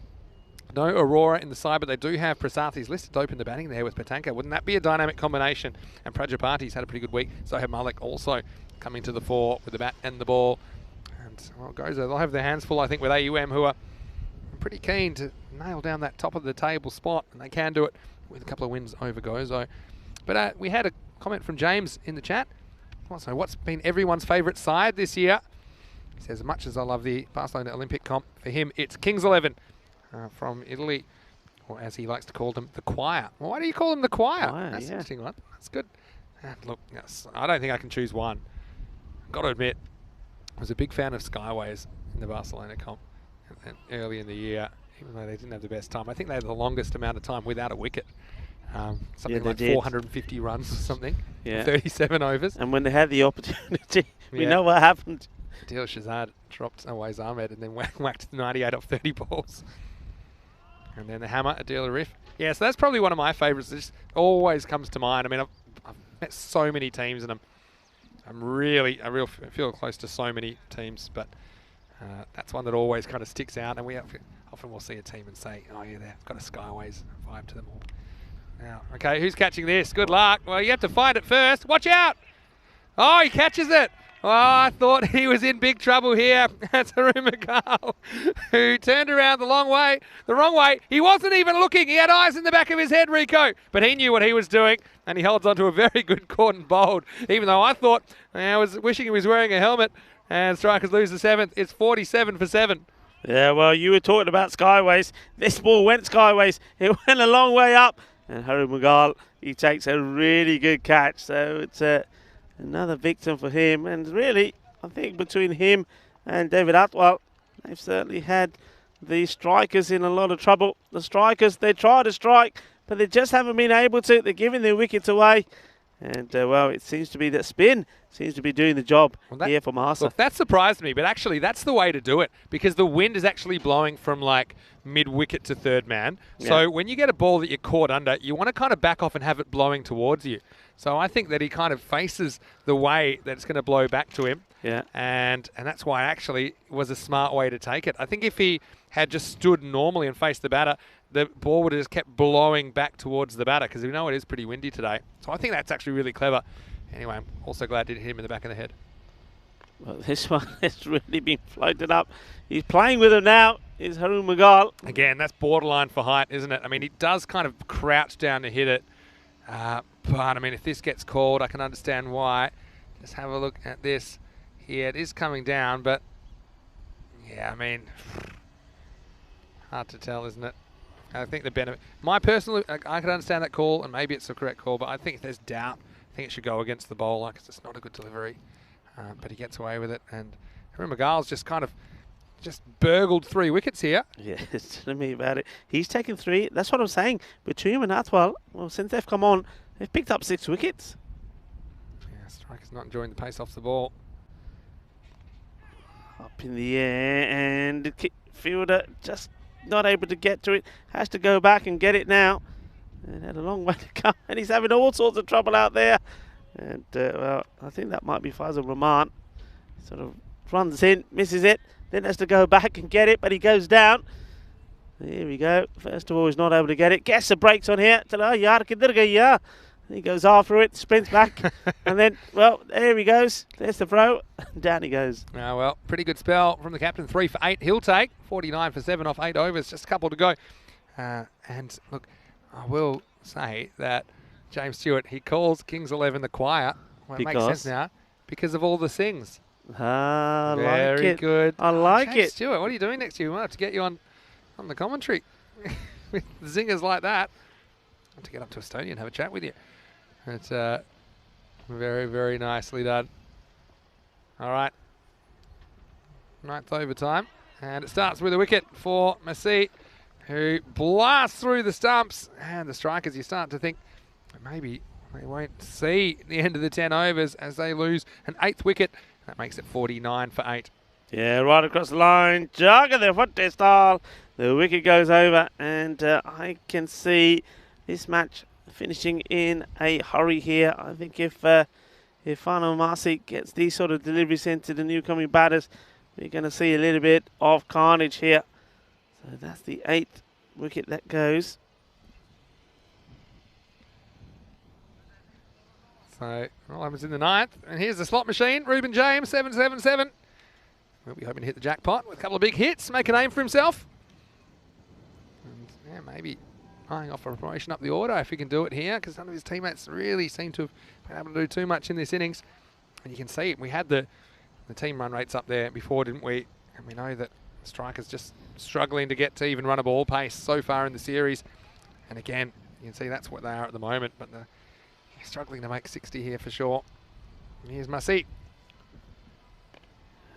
no Aurora in the side, but they do have Prasathis listed open to batting there with Patanka. Wouldn't that be a dynamic combination? And Prajapati's had a pretty good week. So have Malik also coming to the fore with the bat and the ball. And well, Gozo, they'll have their hands full, I think, with AUM, who are pretty keen to nail down that top of the table spot, and they can do it with a couple of wins over Gozo. But we had a comment from James in the chat. Also, what's been everyone's favourite side this year? He says, as much as I love the Barcelona Olympic comp, for him it's Kings 11. From Italy, or as he likes to call them, the choir. Well, why do you call them the choir? That's an interesting one. That's good. And look, I don't think I can choose one. Got to admit, I was a big fan of Skyways in the Barcelona comp and early in the year, even though they didn't have the best time. I think they had the longest amount of time without a wicket. Something like 450 runs or something. 37 overs. And when they had the opportunity, we know what happened. Adil Shazad dropped Awais Ahmed and then whacked 98 off 30 balls. And then the hammer, Adil Arif. Yeah, so that's probably one of my favourites. It just always comes to mind. I mean, I've met so many teams, and I feel close to so many teams, but that's one that always kind of sticks out. And we often will see a team and say, oh yeah, they've got a Skyways vibe to them all. Now, okay, who's catching this? Good luck. Well, you have to find it first. Watch out! Oh, he catches it. Oh, I thought he was in big trouble here. That's Haroon Magal, who turned around the wrong way. He wasn't even looking. He had eyes in the back of his head, Rico, but he knew what he was doing, and he holds on to a very good caught and bowled, even though I thought, I was wishing he was wearing a helmet, and strikers lose the 7th. It's 47 for 7. Yeah, well, you were talking about Skyways. This ball went Skyways. It went a long way up, and Haroon Magal, he takes a really good catch, so it's another victim for him. And really, I think between him and David Atwell, they've certainly had the strikers in a lot of trouble. The strikers, they try to strike, but they just haven't been able to. They're giving their wickets away. And, well, it seems to be that spin seems to be doing the job here for Mahasa. Look, that surprised me, but actually that's the way to do it, because the wind is actually blowing from, like, mid-wicket to third man. Yeah. So when you get a ball that you're caught under, you want to kind of back off and have it blowing towards you. So I think that he kind of faces the way that it's going to blow back to him. Yeah. And that's why actually it was a smart way to take it. I think if he had just stood normally and faced the batter, the ball would have just kept blowing back towards the batter, because we know it is pretty windy today. So I think that's actually really clever. Anyway, I'm also glad it hit him in the back of the head. Well, this one has really been floated up. He's playing with him now, is Haroon Magal. Again, that's borderline for height, isn't it? I mean, he does kind of crouch down to hit it. But, I mean, if this gets called, I can understand why. Just have a look at this here. It is coming down, but, yeah, I mean, hard to tell, isn't it? I think the benefit... I can understand that call, and maybe it's the correct call, but I think if there's doubt, I think it should go against the bowler, because it's not a good delivery. But he gets away with it, and Haroon Magal's just kind of burgled 3 wickets here. Yeah, tell me about it. He's taken 3. That's what I'm saying. Between him and Atwell, well, since they've come on, they've picked up 6 wickets. Yeah, striker's not enjoying the pace off the ball. Up in the air, and the fielder just not able to get to it. Has to go back and get it now. And had a long way to come, and he's having all sorts of trouble out there. And, well, I think that might be Faisal Rahman. Sort of runs in, misses it, then has to go back and get it, but he goes down. Here we go. First of all, he's not able to get it. Gets the brakes on here. He goes after it, sprints back, and then, well, there he goes. There's the throw. Down he goes. Oh, well, pretty good spell from the captain. 3 for 8. He'll take 49 for 7 off 8 overs. Just a couple to go. And look, I will say that James Stewart, he calls Kings 11 the choir. Well, it makes sense now because of all the sings. I like it. Very good. I like James it. Stewart, what are you doing next year? We might have to get you on the commentary with zingers like that. I'll have to get up to Estonia and have a chat with you. It's very, very nicely done. All right. 9th overtime. And it starts with a wicket for Massi, who blasts through the stumps. And the strikers, you start to think maybe they won't see the end of the 10 overs as they lose an 8th wicket. That makes it 49 for 8. Yeah, right across the line. Jugger the foot style. The wicket goes over, and I can see this match finishing in a hurry here. I think if Fano Marcy gets these sort of deliveries into the new coming batters, we're going to see a little bit of carnage here. So that's the 8th wicket that goes. So all happens in the 9th. And here's the slot machine. Ruben James, 777. We'll be hoping to hit the jackpot with a couple of big hits, make a name for himself. And yeah, maybe eyeing off a promotion up the order if he can do it here, because none of his teammates really seem to have been able to do too much in this innings. And you can see it. We had the team run rates up there before, didn't we? And we know that the strikers just struggling to get to even run a ball pace so far in the series. And again, you can see that's what they are at the moment, but they're struggling to make 60 here for sure. And here's Massi.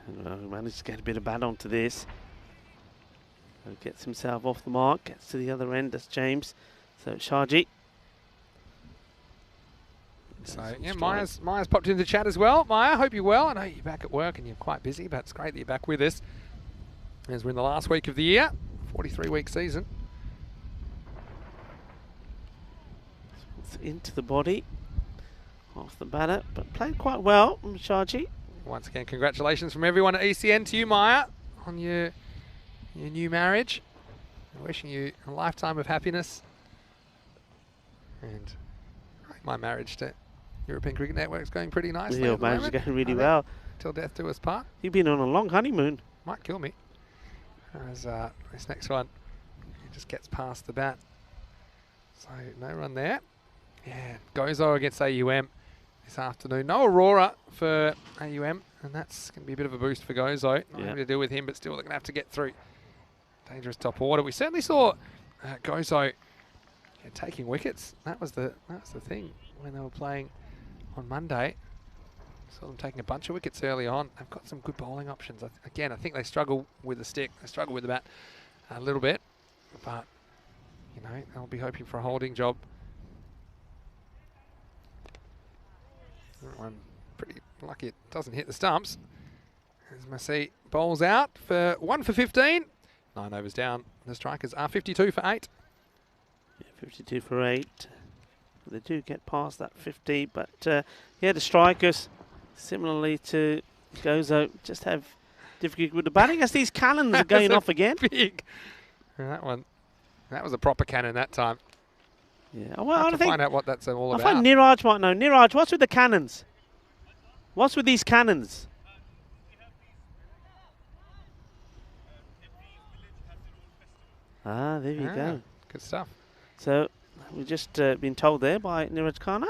Managed to get a bit of bat onto this. Gets himself off the mark, gets to the other end. That's James. So Shaji. So yeah, Maya's popped into the chat as well. Maya, hope you're well. I know you're back at work and you're quite busy, but it's great that you're back with us as we're in the last week of the year, 43-week season. It's into the body, off the batter, but played quite well, Shaji. Once again, congratulations from everyone at ECN to you, Maya, on your new marriage. I'm wishing you a lifetime of happiness. And my marriage to European Cricket Network is going pretty nicely. Your marriage is going really well. Till death do us part. You've been on a long honeymoon. Might kill me. As this next one, he just gets past the bat. So no run there. Yeah, Gozo against AUM this afternoon. No Aurora for AUM, and that's going to be a bit of a boost for Gozo. Not having to deal with him, but still they're going to have to get through. Dangerous top order. We certainly saw Gozo taking wickets. That was the thing when they were playing on Monday. Saw them taking a bunch of wickets early on. They've got some good bowling options. Again, I think they struggle with the stick. They struggle with the bat a little bit, but you know they'll be hoping for a holding job. That one pretty lucky it doesn't hit the stumps. As Massi bowls out for 1 for 15. 9 overs down. The strikers are 52 for 8. Yeah, 52 for 8. They do get past that 50, but yeah, the strikers, similarly to Gozo, just have difficulty with the batting as these cannons are going off again. Big. That one, that was a proper cannon that time. Yeah, well, I think find out what that's all about. I find Niraj might know. Niraj, what's with the cannons? What's with these cannons? Ah, there you go. Good stuff. So we've just been told there by Niraj Khanna,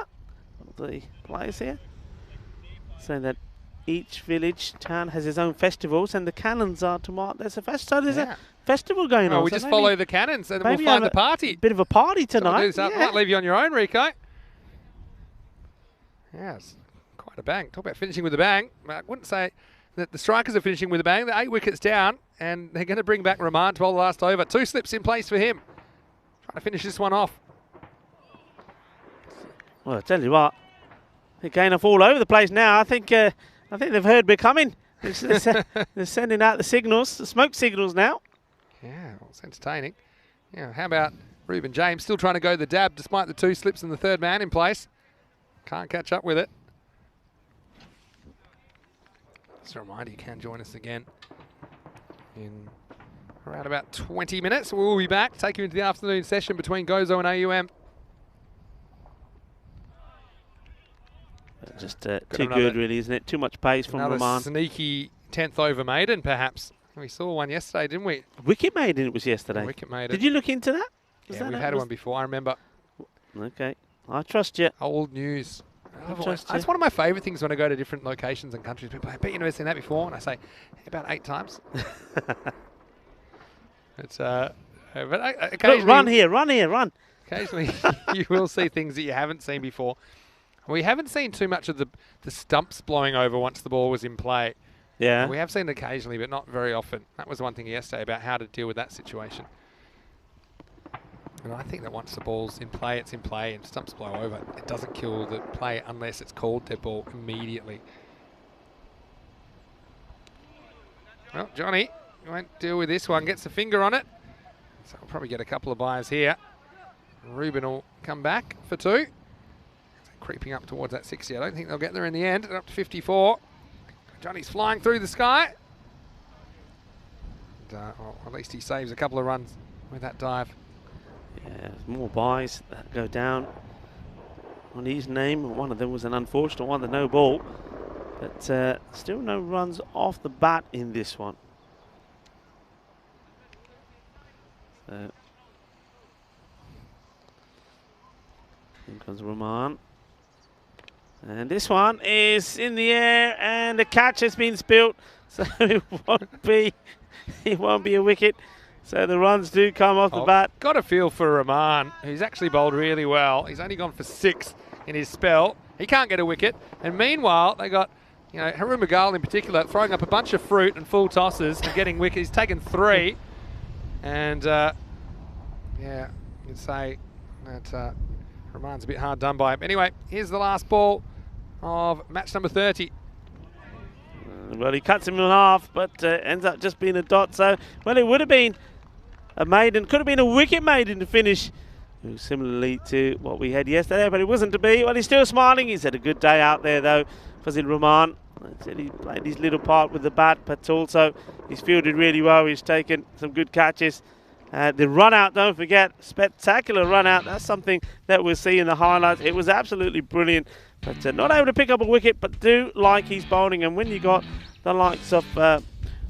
one of the players here, saying that each village, town has its own festivals, and the cannons are to mark. There's a festival. So there's a festival going on. We so just follow the cannons, and we'll find the party. Bit of a party tonight. So might leave you on your own, Rico. Yes, quite a bang. Talk about finishing with a bang. I wouldn't say that the strikers are finishing with a bang. They're 8 wickets down, and they're going to bring back Rahman to bowl the last over. 2 slips in place for him. Trying to finish this one off. Well, I tell you what, they're going off all over the place now. I think they've heard we're coming. They're sending out the signals, the smoke signals now. Yeah, well, it's entertaining. Yeah, how about Ruben James still trying to go the dab despite the 2 slips and the 3rd man in place? Can't catch up with it. Just a reminder, you can join us again in around about 20 minutes. We'll be back, take you into the afternoon session between Gozo and AUM. Just too good, really, isn't it? Too much pace from another Roman. Sneaky 10th over maiden, perhaps. We saw one yesterday, didn't we? Wicket maiden it was yesterday. Wicket maiden. Did you look into that? Yeah, we've had one before, I remember. Okay, I trust you. Old news. Trust That's you. one of my favourite things when I go to different locations and countries. People, I bet you've never seen that before. And I say, about 8 times. It's but occasionally, run. Occasionally, you will see things that you haven't seen before. We haven't seen too much of the stumps blowing over once the ball was in play. Yeah. We have seen it occasionally, but not very often. That was one thing yesterday about how to deal with that situation. And I think that once the ball's in play, it's in play, and stumps blow over, it doesn't kill the play unless it's called dead ball immediately. Well, Johnny won't deal with this one, gets a finger on it. So we'll probably get a couple of byes here. Ruben will come back for 2. Creeping up towards that 60. I don't think they'll get there in the end. Up to 54. Johnny's flying through the sky. And, well, at least he saves a couple of runs with that dive. Yeah, more buys that go down on his name. One of them was an unfortunate one, the no ball. But still no runs off the bat in this one. So, here comes Roman. And this one is in the air, and the catch has been spilt, so it won't be a wicket. So the runs do come off the bat. Got a feel for Rahman, who's actually bowled really well. He's only gone for 6 in his spell. He can't get a wicket. And meanwhile, they got, Haroon Magal in particular throwing up a bunch of fruit and full tosses and getting wickets. He's taken 3. And yeah, you'd say that Rahman's a bit hard done by. Anyway, here's the last ball of match number 30. Well, he cuts him in half, but ends up just being a dot. So, well, it would have been a maiden, could have been a wicket maiden to finish, similarly to what we had yesterday, but it wasn't to be. Well, he's still smiling. He's had a good day out there, though, Fazil Rahman. He played his little part with the bat, but also he's fielded really well. He's taken some good catches. The run out, don't forget, spectacular run out. That's something that we'll see in the highlights. It was absolutely brilliant. But not able to pick up a wicket, but do like his bowling. And when you got the likes of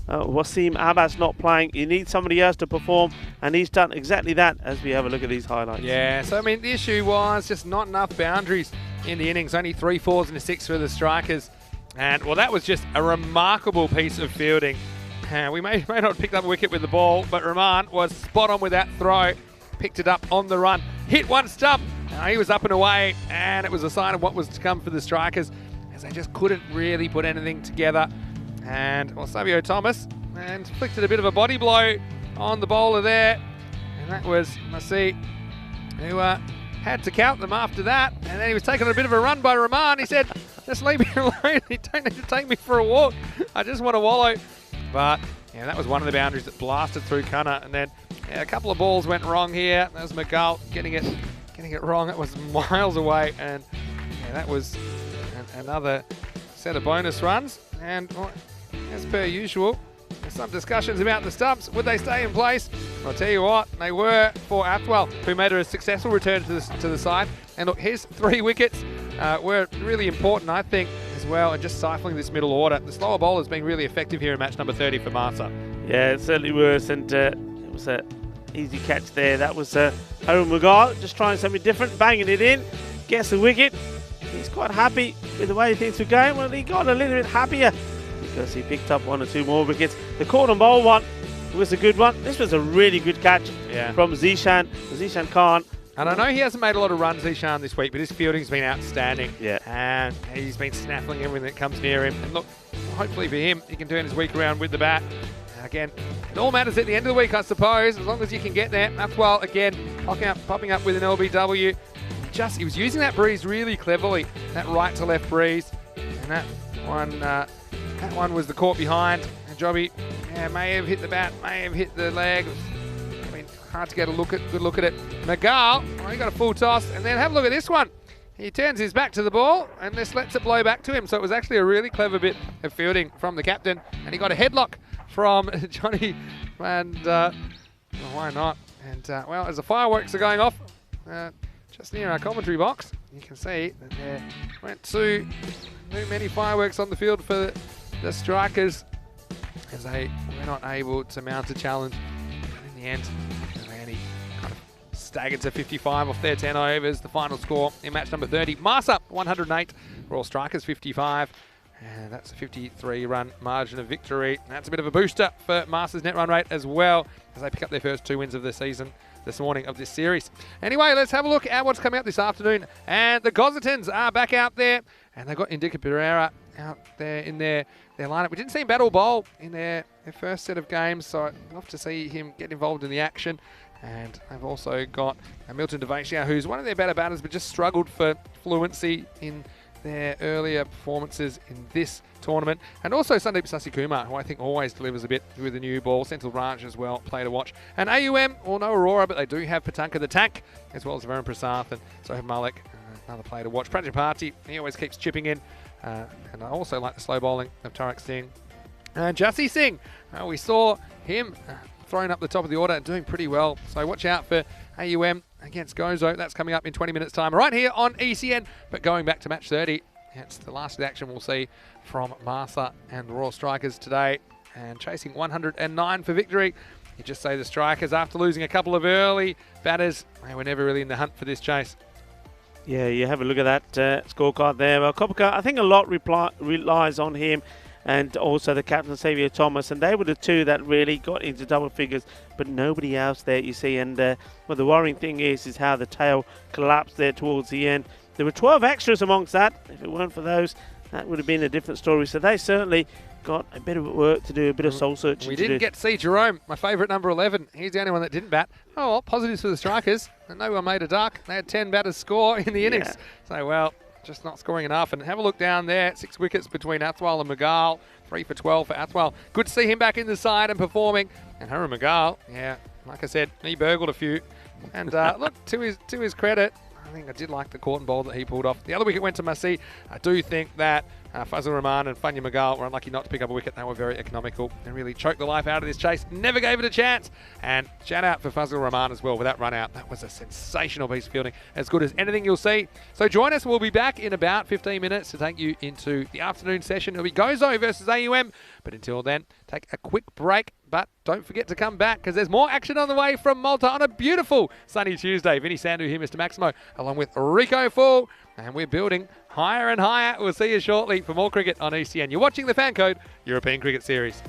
Wasim Abbas not playing, you need somebody else to perform. And he's done exactly that as we have a look at these highlights. Yeah, so I mean, the issue was just not enough boundaries in the innings. Only 3 4s and a 6 for the strikers. And, well, that was just a remarkable piece of fielding. We may not have picked up a wicket with the ball, but Rahman was spot on with that throw. Picked it up on the run. Hit one stump. He was up and away, and it was a sign of what was to come for the strikers, as they just couldn't really put anything together. And, well, Savio Thomas inflicted a bit of a body blow on the bowler there. And that was Masi, who had to count them after that. And then he was taken on a bit of a run by Rahman. He said, just leave me alone. You don't need to take me for a walk. I just want to wallow. But, yeah, that was one of the boundaries that blasted through Cunner. And then a couple of balls went wrong here. That was McGull getting it wrong. It was miles away. And yeah, that was another set of bonus runs. And well, as per usual, there's some discussions about the stumps. Would they stay in place? I'll tell you what, they were for Athwell, who made a successful return to the side. And look, his 3 wickets were really important, I think, as well, and just stifling this middle order. The slower bowlers being really effective here in match number 30 for Malta. Yeah, it certainly was, and it was an easy catch there. That was Haroon Magal just trying something different, banging it in, gets the wicket. He's quite happy with the way things were going. Well, he got a little bit happier because he picked up 1 or 2 more wickets. The corner bowl one was a good one. This was a really good catch from Zishan Khan. And I know he hasn't made a lot of runs, Zishan, this week, but his fielding's been outstanding. Yeah. And he's been snaffling everything that comes near him. And look, hopefully for him, he can turn his week around with the bat. And again, it all matters at the end of the week, I suppose, as long as you can get there. Athwell, again, popping up with an LBW. He was using that breeze really cleverly, that right to left breeze. And that one was the caught behind. And Jobby may have hit the bat, may have hit the leg. I mean, hard to get a good look at it. Magal, he got a full toss. And then have a look at this one. He turns his back to the ball and just lets it blow back to him. So it was actually a really clever bit of fielding from the captain. And he got a headlock from Johnny. And why not? And well, as the fireworks are going off just near our commentary box, you can see that there weren't too many fireworks on the field for the Strikers, as they were not able to mount a challenge. And in the end, Randy kind of staggered to 55 off their 10 overs. The final score in match number 30. Malta 108, Royal Strikers 55. And that's a 53-run margin of victory. That's a bit of a booster for Malta's net run rate as well, as they pick up their first 2 wins of the season this morning of this series. Anyway, let's have a look at what's coming up this afternoon. And the Gossetons are back out there, and they've got Indica Pereira out there in their lineup. We didn't see him battle bowl in their first set of games, so I'd love to see him get involved in the action. And they've also got Milton Devacia, who's one of their better batters, but just struggled for fluency in their earlier performances in this tournament. And also Sandeep Sasikumar, who I think always delivers a bit with the new ball. Senthil Raj as well, play to watch. And AUM, well, no Aurora, but they do have Patanka the Tank, as well as Varun Prasath and Sohaib Malik, another player to watch. Prajapati, he always keeps chipping in. And I also like the slow bowling of Tarak Singh. Jassi Singh, we saw him thrown up the top of the order and doing pretty well. So watch out for AUM against Gozo. That's coming up in 20 minutes time right here on ECN. But going back to match 30, it's the last of the action we'll see from Malta and the Royal Strikers today. And chasing 109 for victory. You just say the Strikers, after losing a couple of early batters, they were never really in the hunt for this chase. Yeah, you have a look at that scorecard there. Well, Kopka, I think a lot relies on him and also the captain, Xavier Thomas, and they were the two that really got into double figures, but nobody else there, you see. And well, the worrying thing is how the tail collapsed there towards the end. There were 12 extras amongst that. If it weren't for those, that would have been a different story. So they certainly got a bit of work to do, a bit of soul searching. We didn't get to see Jerome, my favourite number 11. He's the only one that didn't bat. Oh, well, positives for the Strikers. And no one made a duck. They had 10 batters score in the innings. So, well, just not scoring enough. And have a look down there. 6 wickets between Athwal and Magal. 3 for 12 for Athwal. Good to see him back in the side and performing. And Harry Magal, yeah, like I said, he burgled a few. And look, to his credit, I think I did like the Corton bowl that he pulled off. The other wicket went to Masih. I do think that Fazil Rahman and Fanya Magal were unlucky not to pick up a wicket. They were very economical and really choked the life out of this chase. Never gave it a chance. And shout out for Fazil Rahman as well with that run out. That was a sensational piece of fielding, as good as anything you'll see. So join us. We'll be back in about 15 minutes to take you into the afternoon session. It'll be Gozo versus AUM. But until then, take a quick break. But don't forget to come back, because there's more action on the way from Malta on a beautiful sunny Tuesday. Vinny Sandhu here, Mr. Maximo, along with Rico Full. And we're building higher and higher. We'll see you shortly for more cricket on ECN. You're watching the FanCode European Cricket Series.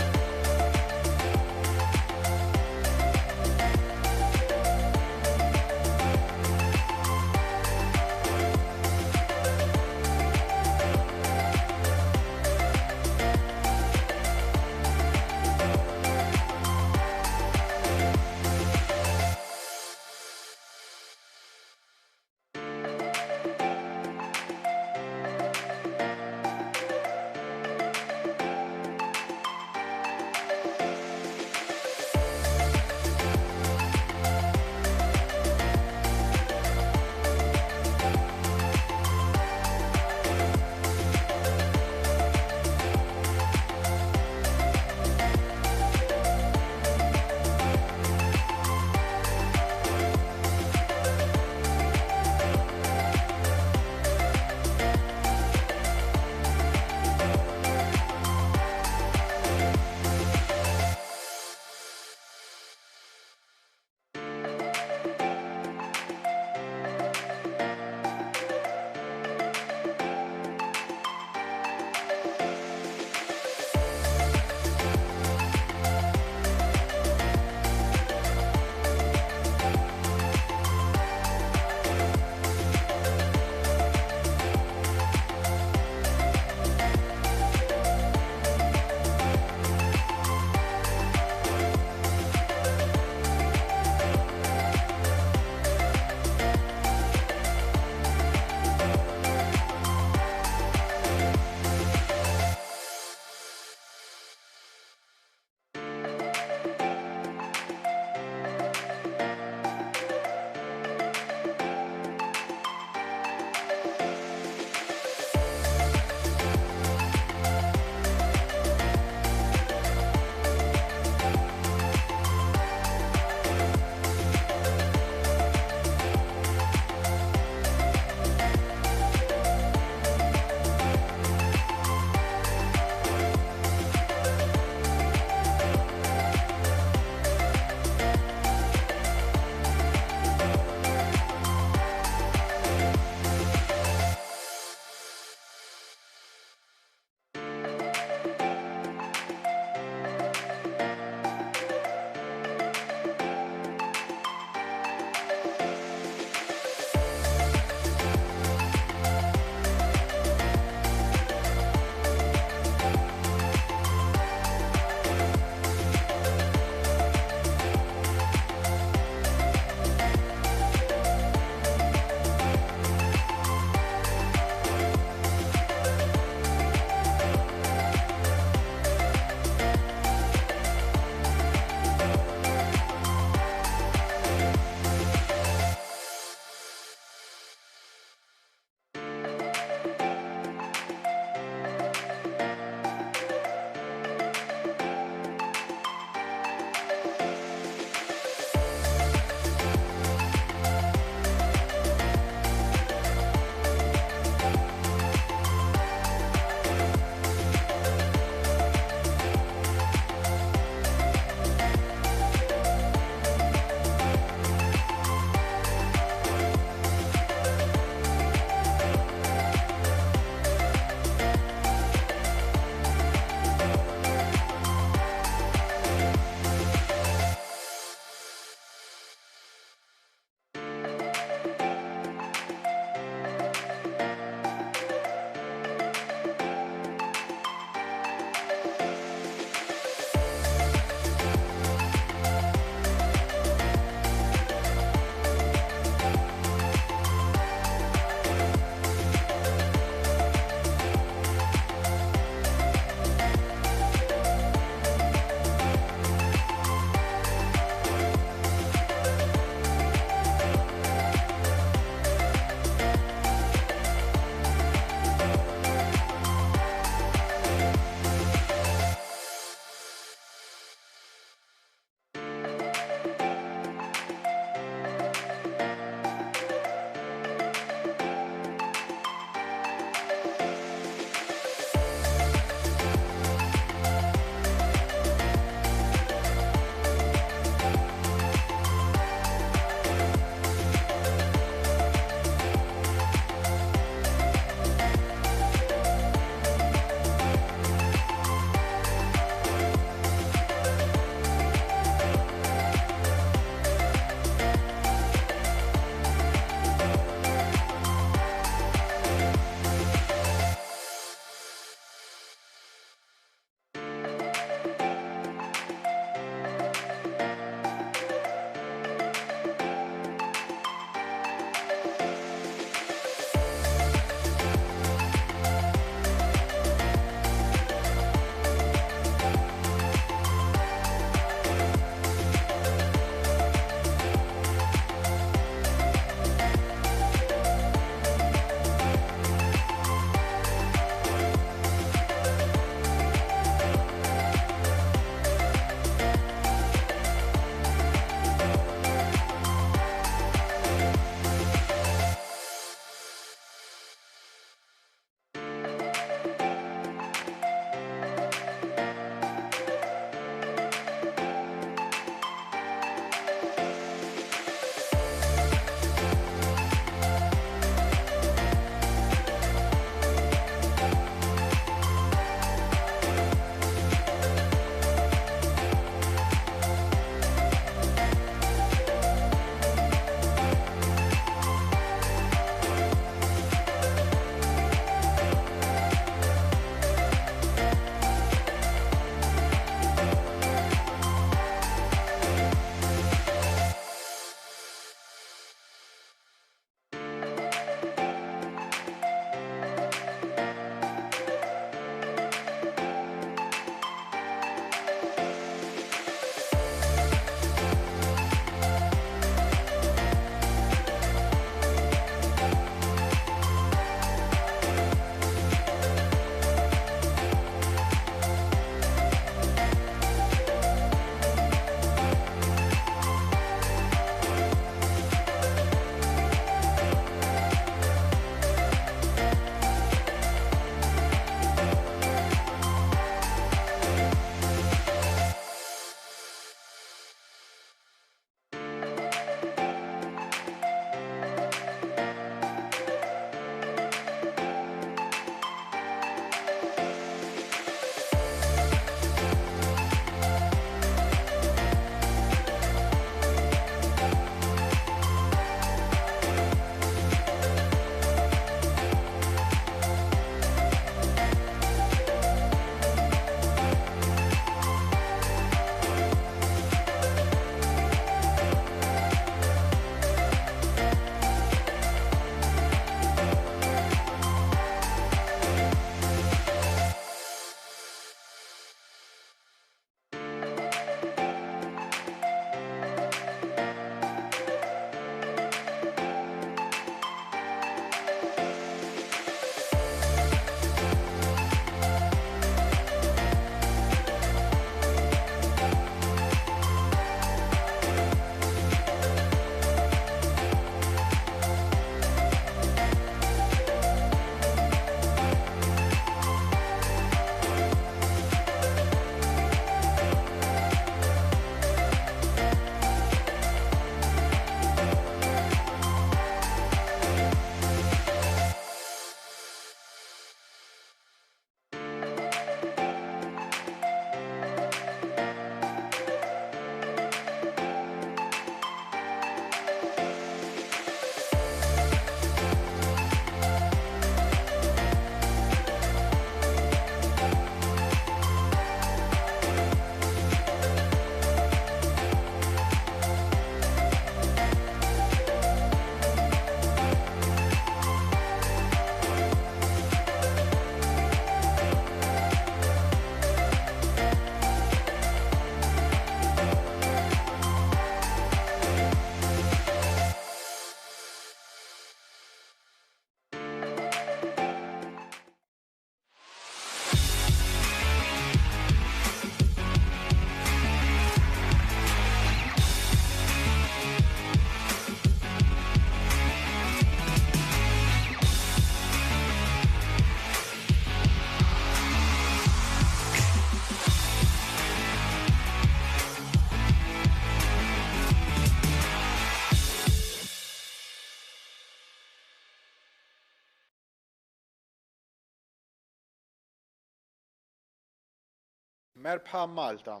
Merhaba Malta.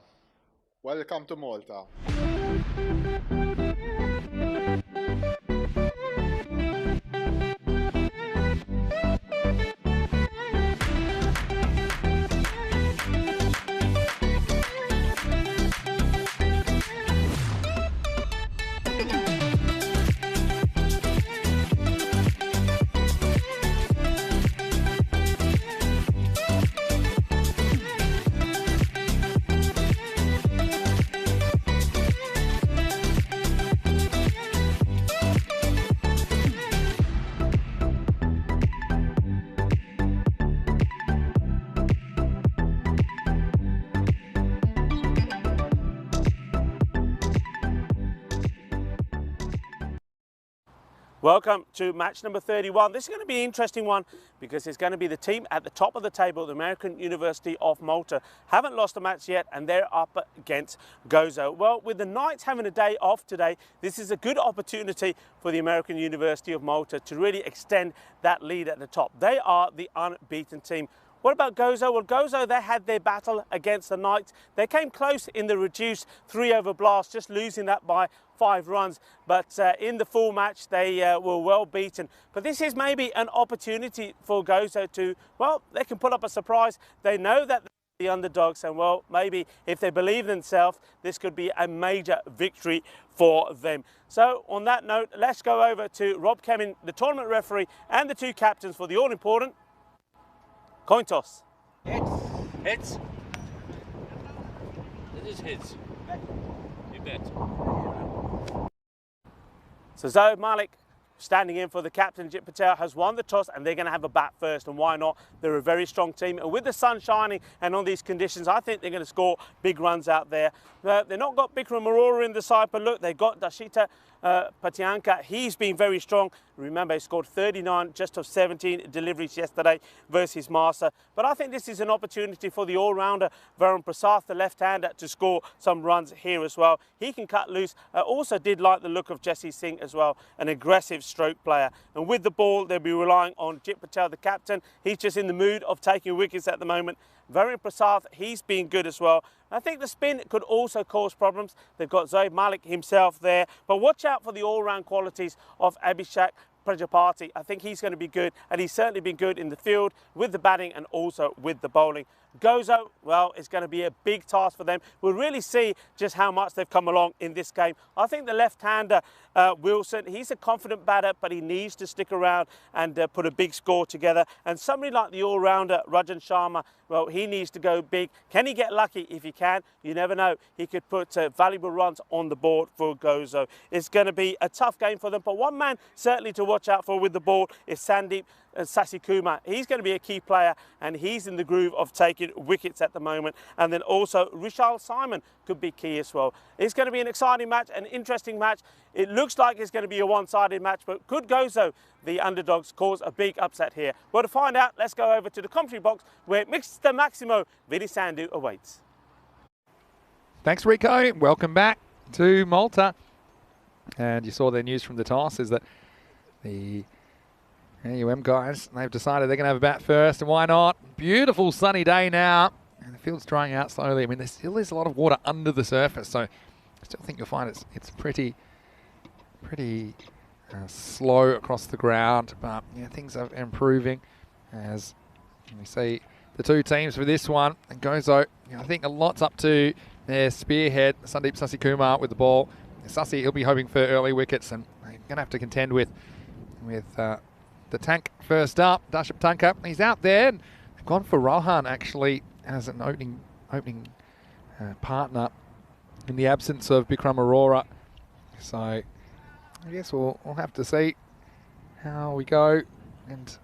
Welcome to Malta. Welcome to match number 31. This is going to be an interesting one because it's going to be the team at the top of the table, the American University of Malta. Haven't lost a match yet and they're up against Gozo. Well, with the Knights having a day off today, this is a good opportunity for the American University of Malta to really extend that lead at the top. They are the unbeaten team. What about Gozo? Well, Gozo, they had their battle against the Knights. They came close in the reduced 3-over blast, just losing that by 5 runs. But in the full match, they were well beaten. But this is maybe an opportunity for Gozo to, well, they can put up a surprise. They know that the underdogs, and well, maybe if they believe in themselves, this could be a major victory for them. So on that note, let's go over to Rob Kemin, the tournament referee, and the 2 captains for the all-important coin toss. Heads. Heads. It is heads. You bet. So Zoe Malik, standing in for the captain, Jit Patel, has won the toss and they're going to have a bat first, and why not? They're a very strong team, and with the sun shining and on these conditions, I think they're going to score big runs out there. They've not got Bikram Arora in the side, but look, they've got Dashita Patianka. He's been very strong. Remember, he scored 39 just of 17 deliveries yesterday versus Master. But I think this is an opportunity for the all-rounder Varun Prasad, the left-hander, to score some runs here as well. He can cut loose. Also did like the look of Jesse Singh as well, an aggressive stroke player. And with the ball, they'll be relying on Jit Patel, the captain. He's just in the mood of taking wickets at the moment. Varun Prasad, he's been good as well. I think the spin could also cause problems. They've got Zoe Malik himself there. But watch out for the all-round qualities of Abhishek Prajapati. I think he's going to be good, and he's certainly been good in the field with the batting and also with the bowling. Gozo, well, it's going to be a big task for them. We'll really see just how much they've come along in this game. I think the left-hander, Wilson, he's a confident batter, but he needs to stick around and put a big score together. And somebody like the all-rounder, Rajan Sharma, well, he needs to go big. Can he get lucky? If he can, you never know. He could put valuable runs on the board for Gozo. It's going to be a tough game for them, but one man certainly to watch out for with the ball is Sandeep Sasikumar. He's going to be a key player, and he's in the groove of taking wickets at the moment. And then also Rishal Simon could be key as well. It's going to be an exciting match, an interesting match. It looks like it's going to be a one-sided match, but could Gozo, the underdogs, cause a big upset here? Well, to find out, let's go over to the commentary box where Mr. Maximo Vinisandu awaits. Thanks, Rico. Welcome back to Malta. And you saw their news from the toss is that the AUM guys, they've decided they're going to have a bat first, and why not? Beautiful sunny day now, and the field's drying out slowly. I mean, there still is a lot of water under the surface, so I still think you'll find it's pretty slow across the ground, but yeah, things are improving as we see the 2 teams for this one. And Gozo, I think a lot's up to their spearhead, Sandeep Sasikumar, with the ball. Sasi, he'll be hoping for early wickets, and they're going to have to contend with the tank first up, Daship Tanka. He's out there, and they've gone for Rohan actually as an opening partner in the absence of Bikram Arora. So I guess we'll have to see how we go. And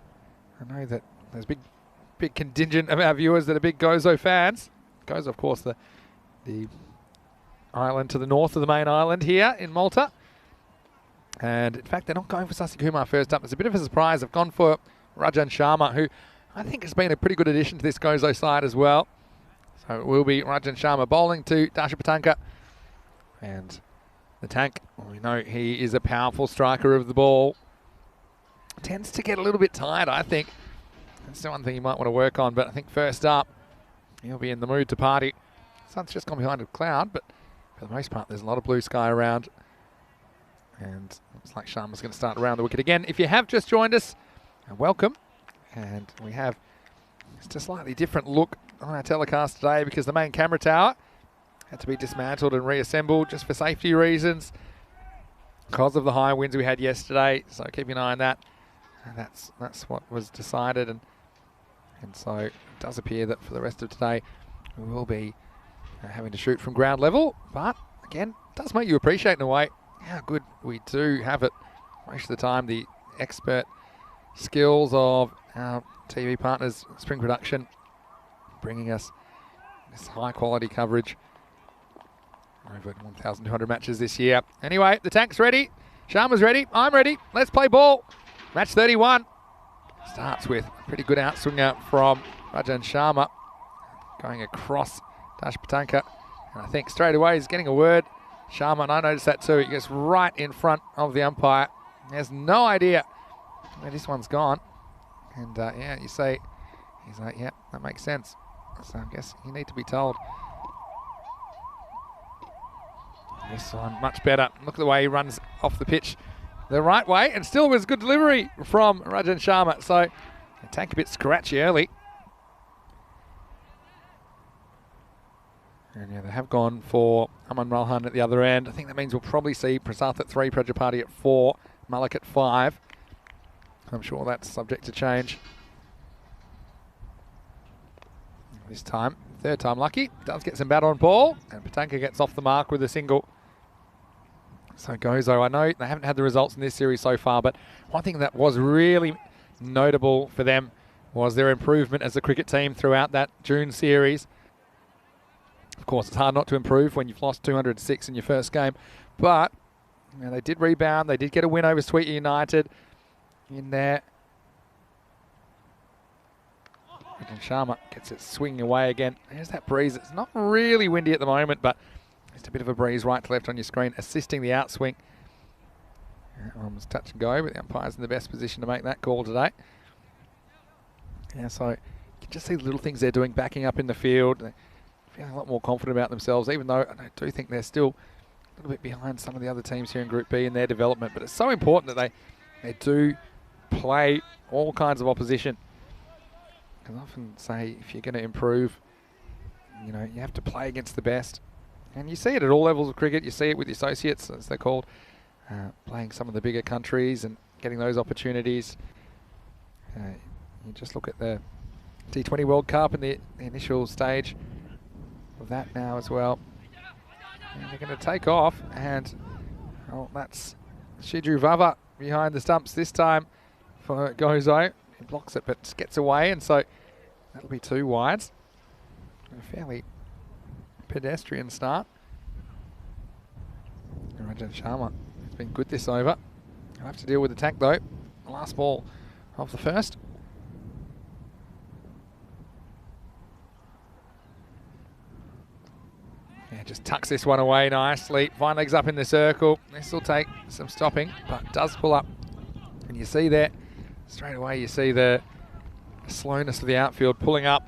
I know that there's a big contingent of our viewers that are big Gozo fans. Gozo, of course, the island to the north of the main island here in Malta. And in fact, they're not going for Sasikumar first up. It's a bit of a surprise. They've gone for Rajan Sharma, who I think has been a pretty good addition to this Gozo side as well. So it will be Rajan Sharma bowling to Dasha Patanka. And the tank, we know he is a powerful striker of the ball. Tends to get a little bit tired, I think. That's the one thing you might want to work on. But I think first up, he'll be in the mood to party. sun's just gone behind a cloud, but for the most part, there's a lot of blue sky around. And looks like Sharma's going to start around the wicket again. If you have just joined us, welcome. And we have just a slightly different look on our telecast today because the main camera tower had to be dismantled and reassembled just for safety reasons because of the high winds we had yesterday. So keep an eye on that. And that's what was decided. And so it does appear that for the rest of today, we will be having to shoot from ground level. But again, it does make you appreciate in a way how good we do have it most of the time. The expert skills of our TV partners, Spring Production, bringing us this high quality coverage. Over 1,200 matches this year. Anyway, the tank's ready. Sharma's ready. I'm ready. Let's play ball. Match 31 starts with a pretty good outswinger from Rajan Sharma going across Dash Patanka. And I think straight away he's getting a word. Sharma, and I noticed that too, he gets right in front of the umpire. He has no idea where this one's gone. And yeah, you say, he's like, yeah, that makes sense. So I guess you need to be told. This one much better. Look at the way he runs off the pitch the right way, and still was good delivery from Rajan Sharma. So the tank a bit scratchy early. And yeah, they have gone for Aman Ralhan at the other end. I think that means we'll probably see Prasath at 3, Prajapati at 4, Malik at 5. I'm sure that's subject to change. This time, third time lucky. Does get some bat on ball, and Patanka gets off the mark with a single. So Gozo, I know they haven't had the results in this series so far, but one thing that was really notable for them was their improvement as a cricket team throughout that June series. Of course, it's hard not to improve when you've lost 206 in your first game, but you know, they did rebound. They did get a win over Sweet United in there. And Sharma gets it swinging away again. There's that breeze. It's not really windy at the moment, but just a bit of a breeze right to left on your screen, assisting the outswing. That one was touch and go, but the umpire's in the best position to make that call today. Yeah, so you can just see the little things they're doing, backing up in the field. They're feeling a lot more confident about themselves, even though I do think they're still a little bit behind some of the other teams here in Group B in their development. But it's so important that they do play all kinds of opposition. I often say if you're going to improve, you know, you have to play against the best. And you see it at all levels of cricket. You see it with the associates, as they're called, playing some of the bigger countries and getting those opportunities. You just look at the T20 World Cup and the initial stage of that now as well. And they're going to take off, and that's Shidru Vava behind the stumps this time for Gozo. He blocks it but gets away, and so that'll be 2 wides. A fairly pedestrian start. Rajan Sharma has been good this over. He'll have to deal with the tank though. The last ball of the first. Yeah, just tucks this one away nicely. Fine legs up in the circle. This will take some stopping, but does pull up. And you see there, straight away you see the slowness of the outfield pulling up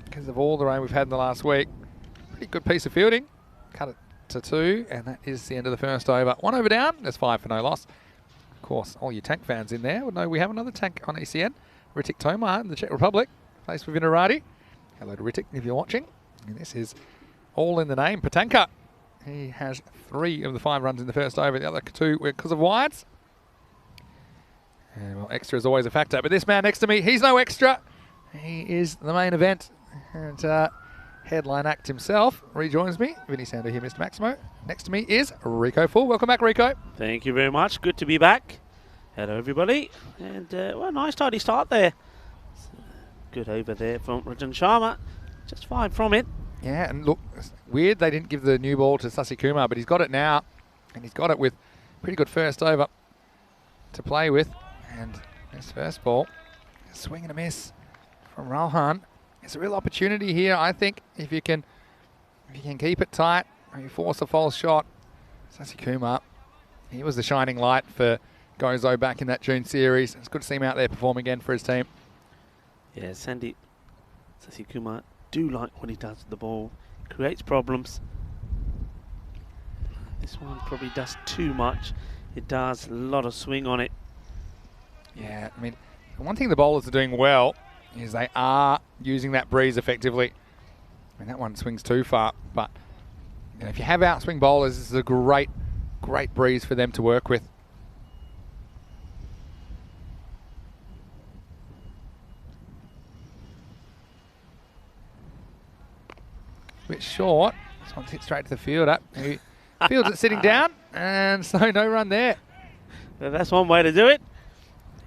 because of all the rain we've had in the last week. Pretty good piece of fielding. Cut it to 2, and that is the end of the first over. 1 over down, there's 5 for no loss. Of course, all you tank fans in there would know we have another tank on ECN. Ritik Tomar in the Czech Republic, plays for Vinarati. Hello to Ritik if you're watching. And this is all in the name, Patanka. He has 3 of the 5 runs in the first over. The other 2 were because of wides. And well, extra is always a factor. But this man next to me, he's no extra. He is the main event. And headline act himself rejoins me. Vinny Sander here, Mr. Maximo. Next to me is Rico Full. Welcome back, Rico. Thank you very much. Good to be back. Hello, everybody. And, well, nice tidy start there. Good over there from Rajan Sharma. Just 5 from it. Yeah, and look, it's weird they didn't give the new ball to Sasi Kumar, but he's got it now. And he's got it with pretty good first over to play with. And this first ball, a swing and a miss from Ralhan. It's a real opportunity here, I think, if you can keep it tight, maybe force a false shot. Sasi Kumar, he was the shining light for Gozo back in that June series. It's good to see him out there perform again for his team. Yeah, Sasi Kumar do like what he does with the ball. creates problems. This one probably does too much. It does a lot of swing on it. Yeah, I mean, the one thing the bowlers are doing well is they are using that breeze effectively. I mean, that one swings too far, but you know, if you have outswing bowlers, this is a great breeze for them to work with. A bit short. This one's hit straight to the fielder. He fields it sitting down, and so no run there. So that's one way to do it.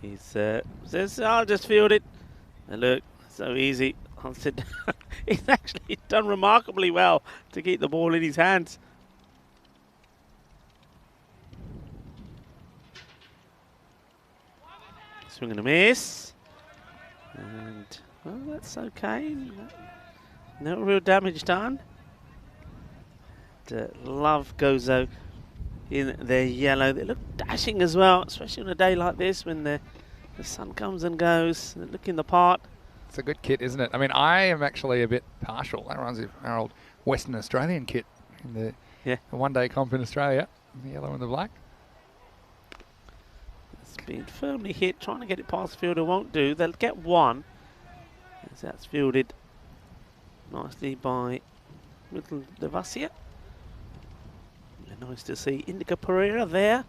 He says, I'll just field it. And look, so easy. I'll sit down. He's actually done remarkably well to keep the ball in his hands. Swing and a miss. And, well, that's okay. No real damage done. Love goes though in their yellow. They look dashing as well, especially on a day like this when the sun comes and goes. They look in the part. It's a good kit, isn't it? I mean, I am actually a bit partial. That reminds me of our old Western Australian kit in the one-day comp in Australia, the yellow and the black. It's been firmly hit, trying to get it past the fielder won't do. They'll get one as that's fielded nicely by Little Devasia. Nice to see Indica Pereira there,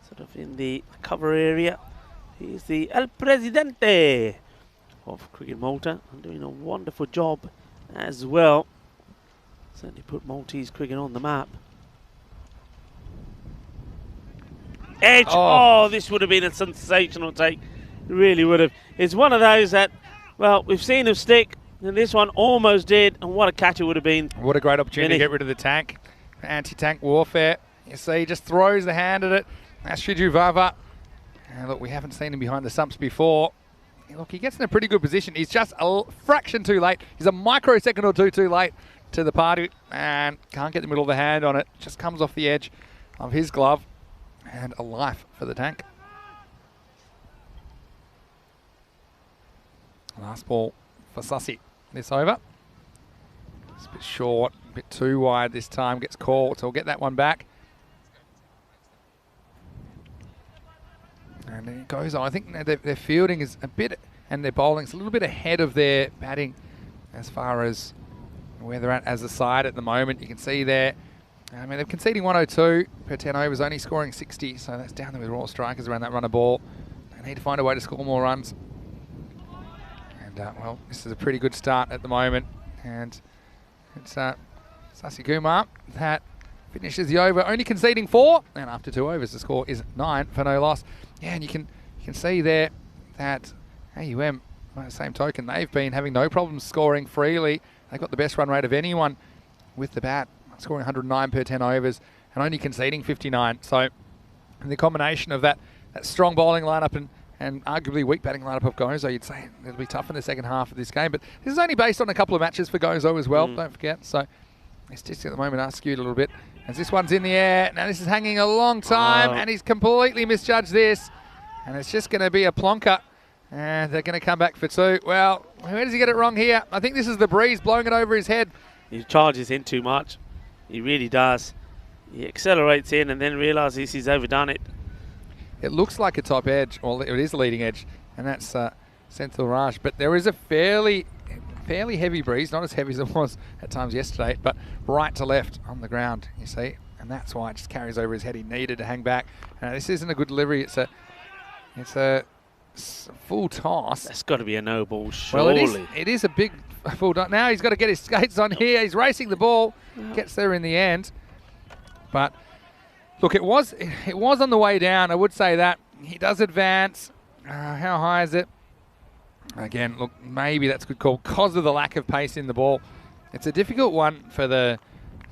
sort of in the cover area. He's the El Presidente of Cricket Malta and doing a wonderful job as well. Certainly put Maltese cricket on the map. Edge! Oh, this would have been a sensational take. It really would have. It's one of those that, well, we've seen him stick, and this one almost did, and what a catch it would have been. What a great opportunity to get rid of the tank. Anti-tank warfare. You see, he just throws the hand at it. That's Shiju Vava. And look, we haven't seen him behind the stumps before. Look, he gets in a pretty good position. He's just a fraction too late. He's a microsecond or two too late to the party and can't get the middle of the hand on it. Just comes off the edge of his glove and a life for the tank. Last ball for Sussy this over. It's a bit short, a bit too wide this time. Gets caught, so we'll get that one back. And then it goes on. I think their fielding is a bit, and their bowling is a little bit ahead of their batting as far as where they're at as a side at the moment. You can see there, I mean, they're conceding 102 per 10 overs, only scoring 60, so that's down there with raw strikers around that run of ball. They need to find a way to score more runs. And, well, this is a pretty good start at the moment. And it's Sasi Kumar that finishes the over, only conceding 4, and after 2 overs the score is 9 for no loss. Yeah, and you can see there that AUM, by the same token, they've been having no problems scoring freely. They've got the best run rate of anyone with the bat, scoring 109 per 10 overs and only conceding 59. So the combination of that strong bowling lineup and arguably weak batting lineup of Gozo, you'd say it'll be tough in the second half of this game. But this is only based on a couple of matches for Gozo as well, don't forget. So his statistics at the moment are skewed a little bit. As this one's in the air, now this is hanging a long time, and he's completely misjudged this. And it's just going to be a plonker. And they're going to come back for 2. Well, where does he get it wrong here? I think this is the breeze blowing it over his head. He charges in too much. He really does. He accelerates in and then realises he's overdone it. It looks like a top edge, well, it is a leading edge, and that's Senthil Raj. But there is a fairly heavy breeze, not as heavy as it was at times yesterday, but right to left on the ground, you see. And that's why it just carries over his head. He needed to hang back. This isn't a good delivery. It's a full toss. That's got to be a no ball, surely. Well, it is a big full toss. Now he's got to get his skates on here. He's racing the ball. Gets there in the end. But look, it was on the way down. I would say that. He does advance. How high is it? Again, look, maybe that's a good call because of the lack of pace in the ball. It's a difficult one for the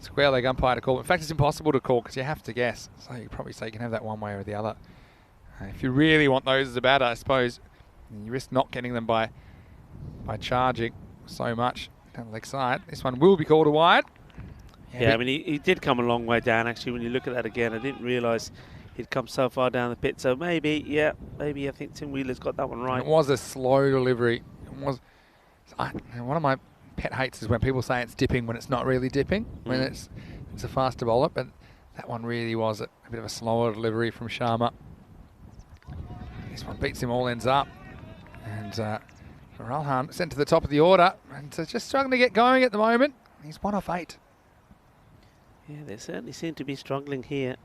square leg umpire to call. In fact, it's impossible to call because you have to guess. So you probably say you can have that one way or the other. If you really want those as a batter, I suppose you risk not getting them by charging so much down the leg side. This one will be called a wide. Yeah, I mean, he did come a long way down, actually, when you look at that again. I didn't realise he'd come so far down the pit. So maybe I think Tim Wheeler's got that one right. It was a slow delivery. It was one of my pet hates is when people say it's dipping when it's not really dipping, when it's a faster bowler, but that one really was a bit of a slower delivery from Sharma. This one beats him all ends up. And Ralhan sent to the top of the order and just struggling to get going at the moment. He's 1 off 8. Yeah, they certainly seem to be struggling here.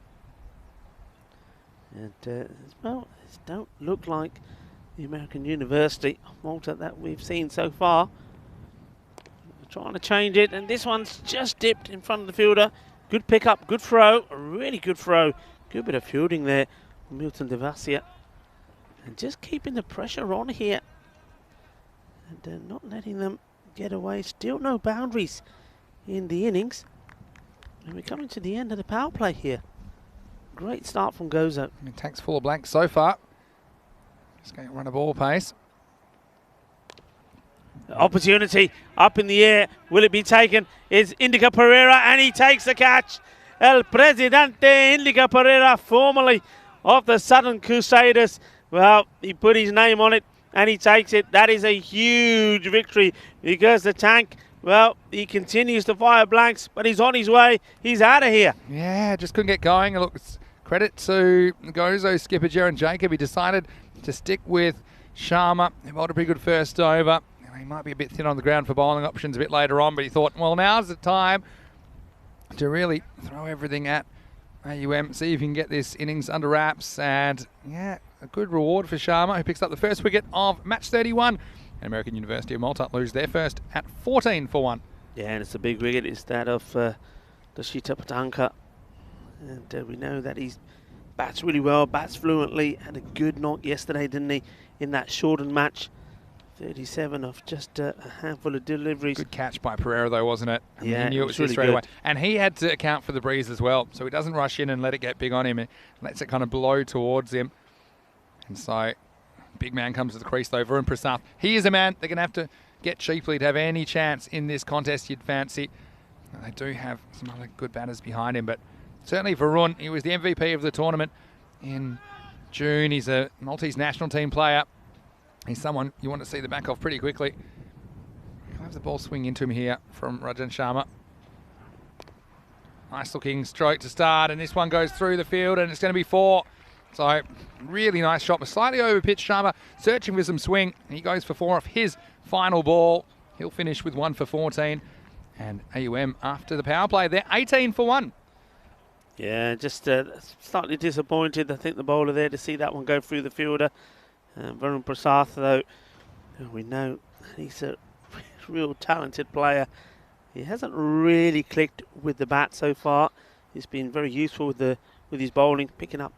And, well, it don't look like the American University of Malta that we've seen so far. Trying to change it, and this one's just dipped in front of the fielder. Good pickup, good throw, a really good throw. Good bit of fielding there from Milton Devasia. And just keeping the pressure on here. And not letting them get away. Still no boundaries in the innings. And we're coming to the end of the power play here. Great start from Gozo. Tank's full of blanks so far. Just going to run a ball pace. Opportunity up in the air. Will it be taken? It's Indica Pereira, and he takes the catch. El Presidente Indica Pereira, formerly of the Southern Crusaders. Well, he put his name on it, and he takes it. That is a huge victory because the Tank, well, he continues to fire blanks, but he's on his way. He's out of here. Yeah, just couldn't get going. Look, credit to Gozo skipper Jaron Jacob. He decided to stick with Sharma. He bowled a pretty good first over. He might be a bit thin on the ground for bowling options a bit later on, but he thought, well, now's the time to really throw everything at AUM, see if you can get this innings under wraps. And, yeah, a good reward for Sharma, who picks up the first wicket of match 31. And American University of Malta lose their first at 14 for 1. Yeah, and it's a big wicket. It's that of Dashita Patanka. And we know that he bats really well, bats fluently. Had a good knock yesterday, didn't he, in that shortened match. 37 of just a handful of deliveries. Good catch by Pereira, though, wasn't it? I mean, Yeah, he knew it it was was really straight good. away. And he had to account for the breeze as well, so he doesn't rush in and let it get big on him. He lets it kind of blow towards him. And so, big man comes to the crease, though. Varun Prasath, he is a man they're going to have to get cheaply to have any chance in this contest, you'd fancy. Now, they do have some other good batters behind him, but certainly Varun, he was the MVP of the tournament in June. He's a Maltese national team player. He's someone you want to see the back of pretty quickly. He'll have the ball swing into him here from Rajan Sharma. Nice looking stroke to start, and this one goes through the field, and it's going to be 4. So, really nice shot, but slightly over pitch. Sharma searching for some swing. He goes for 4 off his final ball. He'll finish with 1 for 14. And AUM after the power play, they're 18 for 1. Yeah, just slightly disappointed, I think, the bowler there to see that one go through the fielder. Varun Prasath, though, we know he's a real talented player. He hasn't really clicked with the bat so far. He's been very useful with his bowling, picking up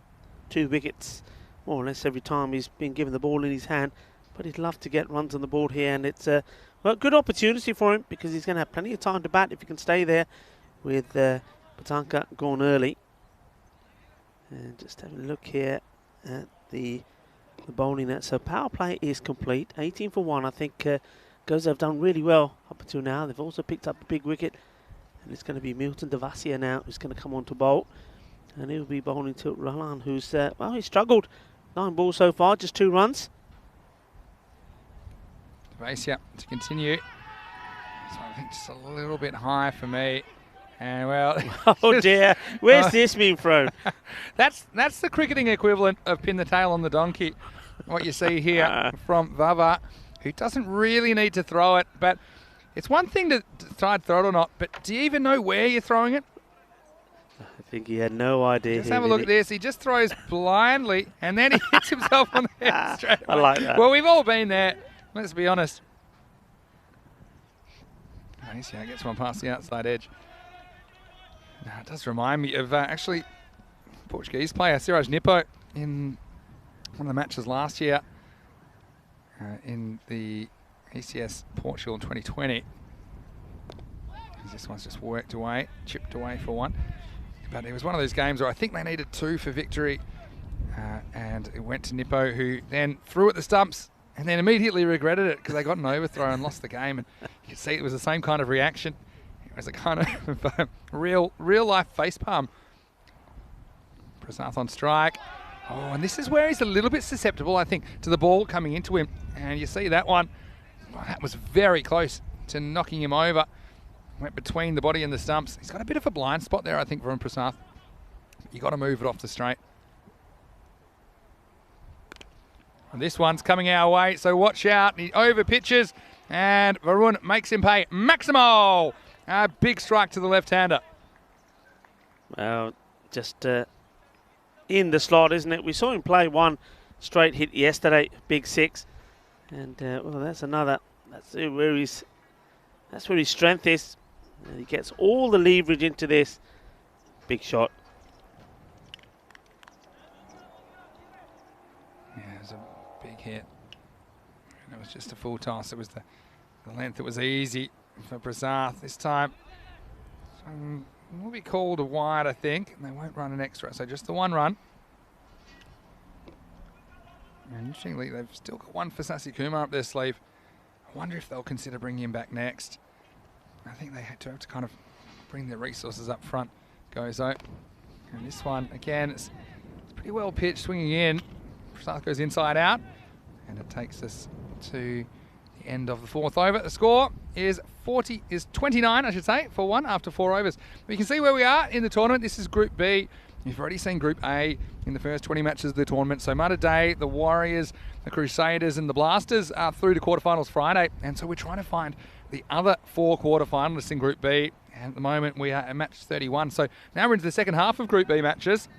2 wickets more or less every time he's been given the ball in his hand. But he'd love to get runs on the board here, and it's a good opportunity for him because he's going to have plenty of time to bat if he can stay there with Patanka gone early. And just having a look here at the bowling net. So power play is complete. 18 for 1. I think Gozo have done really well up until now. They've also picked up a big wicket. And it's going to be Milton Devasia now who's going to come on to bowl. And he'll be bowling to Ralan, who's, well, he's struggled. 9 balls so far, just 2 runs. Devasia to continue. So I think just a little bit high for me. And well, oh dear, where's this been thrown? That's the cricketing equivalent of pin the tail on the donkey. What you see here from Vava, who doesn't really need to throw it, but it's one thing to try to throw it or not, but do you even know where you're throwing it? I think he had no idea. Just have a look at this. He just throws blindly, and then he hits himself on the head straight away. I like that. Well, we've all been there. Let's be honest. Nice, yeah, gets one past the outside edge. Now, it does remind me of actually Portuguese player Siraj Nipo in one of the matches last year in the ECS Portugal in 2020. This one's just worked away, chipped away for 1. But it was one of those games where I think they needed 2 for victory. And it went to Nipo, who then threw at the stumps and then immediately regretted it because they got an overthrow and lost the game. And you could see it was the same kind of reaction. It was a kind of real life facepalm. Prasath on strike. Oh, and this is where he's a little bit susceptible, I think, to the ball coming into him. And you see that one. Well, that was very close to knocking him over. Went between the body and the stumps. He's got a bit of a blind spot there, I think, from Prasath. You got to move it off the straight. And this one's coming our way, so watch out. He over pitches, and Varun makes him pay. Maximo! A big strike to the left-hander. Well, just in the slot, isn't it? We saw him play one straight hit yesterday, big 6. And, well, that's another. That's where his strength is. And he gets all the leverage into this. Big shot. Yeah, it was a big hit. And it was just a full toss. It was the length that was easy for Prasath this time. So, will be called a wide, I think, and they won't run an extra. So just the one run. And interestingly, they've still got one for Sasi Kumar up their sleeve. I wonder if they'll consider bringing him back next. I think they had to have to kind of bring their resources up front. Gozo. And this one, again, it's pretty well pitched, swinging in. Prasath goes inside out, and it takes us to the end of the 4th over. The score is 29, I should say, for 1 after 4 overs. But you can see where we are in the tournament. This is Group B. You've already seen Group A in the first 20 matches of the tournament. So Mudda Day, the Warriors, the Crusaders and the Blasters are through to quarterfinals Friday. And so we're trying to find the other 4 quarterfinalists in Group B. And at the moment we are at match 31. So now we're into the second half of Group B matches.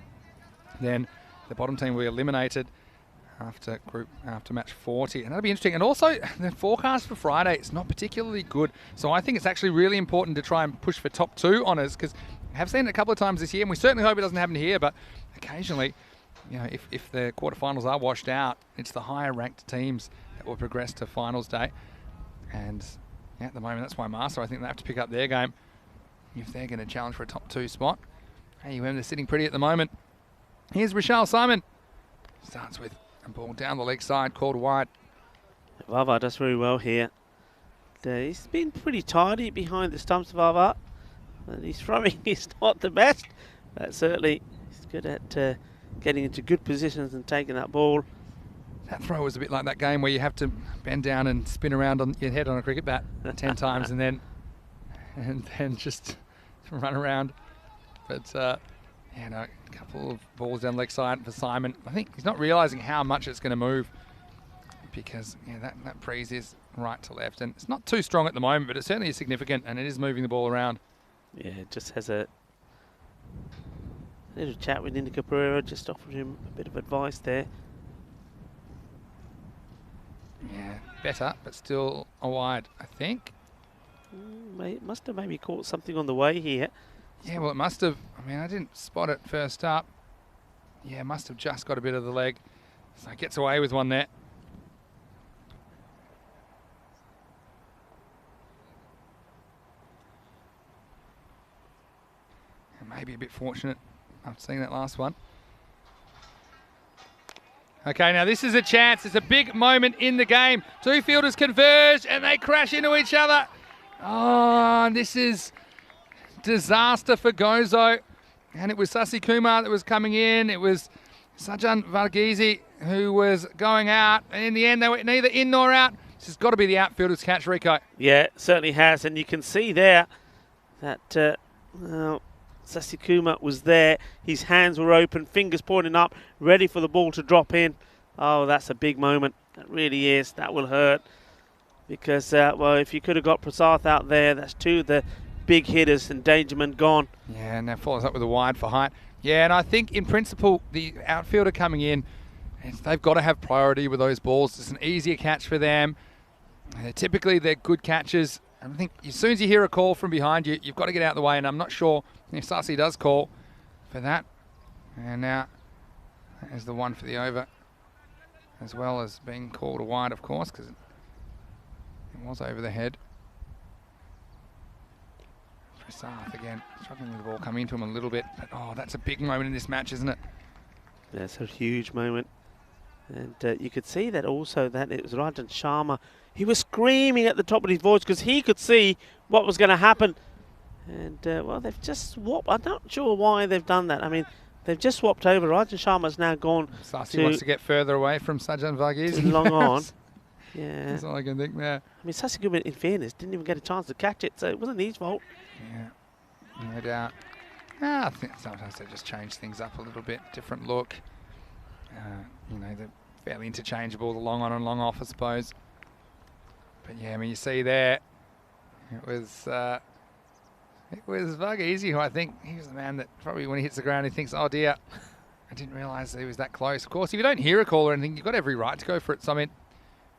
Then the bottom team will be eliminated after match 40, and that'll be interesting. And also the forecast for Friday, it's not particularly good, so I think it's actually really important to try and push for top 2 honours, because I have seen it a couple of times this year, and we certainly hope it doesn't happen here, but occasionally, you know, if the quarterfinals are washed out, it's the higher ranked teams that will progress to finals day. And yeah, at the moment, that's why Master, I think they have to pick up their game if they're going to challenge for a top 2 spot. Hey, they're sitting pretty at the moment. Here's Richelle Simon. Starts with a ball down the leg side, called wide. Vava does very well here. He's been pretty tidy behind the stumps, Vava. And his throwing is not the best, but certainly he's good at getting into good positions and taking that ball. That throw was a bit like that game where you have to bend down and spin around on your head on a cricket bat 10 times and then just run around. But yeah, no, a couple of balls down the leg side for Simon. I think he's not realising how much it's going to move, because yeah, that breeze is right to left, and it's not too strong at the moment, but it certainly is significant, and it is moving the ball around. Yeah, just has a little chat with Indika Pereira, just offered him a bit of advice there. Yeah, better, but still a wide, I think. Must have maybe caught something on the way here. Yeah, well, it must have. I mean, I didn't spot it first up. Yeah, must have just got a bit of the leg. So it gets away with one there. And maybe a bit fortunate after seeing that last one. Okay, now this is a chance. It's a big moment in the game. 2 fielders converge and they crash into each other. Oh, this is disaster for Gozo. And it was Sasi Kumar that was coming in. It was Sajan Varghese who was going out. And in the end, they were neither in nor out. This has got to be the outfielder's catch, Rico. Yeah, it certainly has. And you can see there that Sasi Kumar was there. His hands were open, fingers pointing up, ready for the ball to drop in. Oh, that's a big moment. That really is. That will hurt. Because, well, if you could have got Prasath out there, that's 2 of the big hitters, endangerment gone. Yeah, and that follows up with a wide for height. Yeah, and I think in principle, the outfielder coming in, they've got to have priority with those balls. It's an easier catch for them. Typically, they're good catches. And I think as soon as you hear a call from behind you, you've got to get out of the way. And I'm not sure if Sasi does call for that. And now, that is the one for the over, as well as being called a wide, of course, because it was over the head. Prasath again, struggling with the ball, coming into him a little bit. But, oh, that's a big moment in this match, isn't it? That's a huge moment. And you could see that also, that it was Rajan Sharma. He was screaming at the top of his voice because he could see what was going to happen. And, well, they've just swapped. I'm not sure why they've done that. I mean, they've just swapped over. Rajan Sharma's now gone. Sasi wants to get further away from Sajan Varghese. Long on. Yeah. That's all I can think there. I mean, Sasakuma, in fairness, didn't even get a chance to catch it, so it wasn't his fault. Yeah, no doubt. I think sometimes they just change things up a little bit, different look. You know, they're fairly interchangeable, the long on and long off, I suppose. But yeah, I mean, you see there, it was Vug Easy, who I think he was the man that probably when he hits the ground, he thinks, oh dear, I didn't realise he was that close. Of course, if you don't hear a call or anything, you've got every right to go for it. So I mean,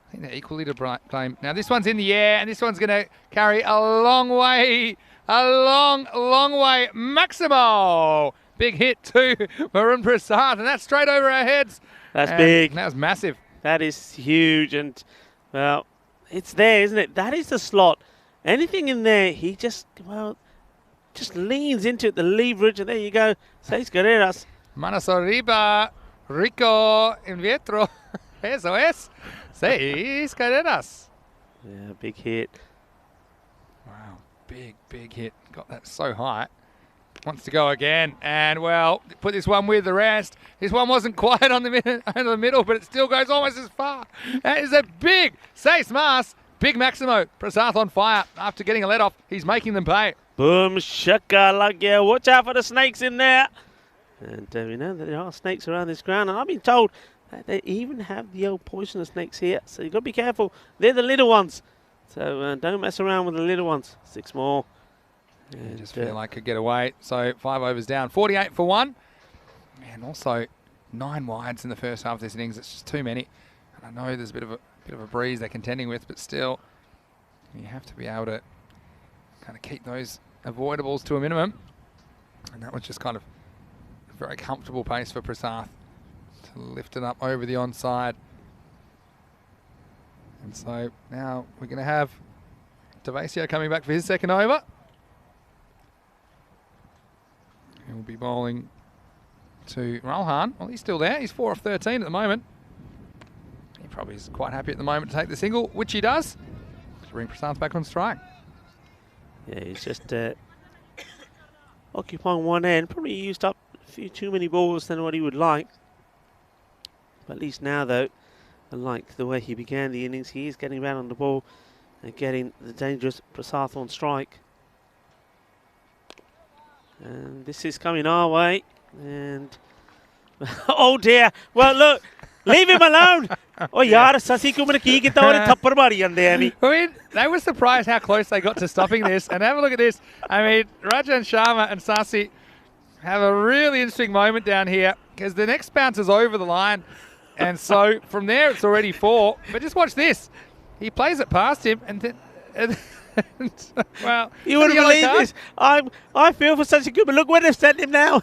I think they're equally to blame. Now this one's in the air, and this one's going to carry a long way. A long, long way. Maximo! Big hit to Varun Prasad, and that's straight over our heads. That's big. That was massive. That is huge, and, well, it's there, isn't it? That is the slot. Anything in there, he just leans into it, the leverage, and there you go. Seis carreras. Manos arriba, Rico in vietro. Eso es. Seis carreras. Yeah, big hit. Wow, big hit. Got that so high. Wants to go again, and well, put this one with the rest. This one wasn't quite on the middle, but it still goes almost as far. That is a big Seis Mas. Big Maximo. Prasath on fire after getting a let off. He's making them pay. Boom, shakalaka. Watch out for the snakes in there. And we know that there are snakes around this ground, and I've been told that they even have the old poisonous snakes here. So you've got to be careful. They're the little ones. So don't mess around with the little ones. 6 more. And just feel like could get away. So 5 overs down. 48 for 1. Man, also 9 wides in the first half of this innings. It's just too many. And I know there's a bit of a breeze they're contending with, but still, you have to be able to kind of keep those avoidables to a minimum. And that was just kind of a very comfortable pace for Prasath to lift it up over the onside. And so now we're going to have Devasio coming back for his second over. He'll be bowling to Ralhan. Well, he's still there. He's 4 off 13 at the moment. He probably is quite happy at the moment to take the single, which he does. To bring Prasath back on strike. Yeah, he's just occupying one end. Probably used up a few too many balls than what he would like. But at least now, though, unlike the way he began the innings, he is getting around on the ball and getting the dangerous Prasath on strike. And this is coming our way. And oh dear. Well, look, leave him alone. Oh, yaar, Sasi ko maine ki kita aur thappar mari jande hain. I mean, they were surprised how close they got to stopping this. And have a look at this. I mean, Rajan Sharma and Sasi have a really interesting moment down here because the next bounce is over the line. And so from there, it's already 4. But just watch this. He plays it past him and then... well, you wouldn't believe this. I feel for such a good, but look where they've sent him now.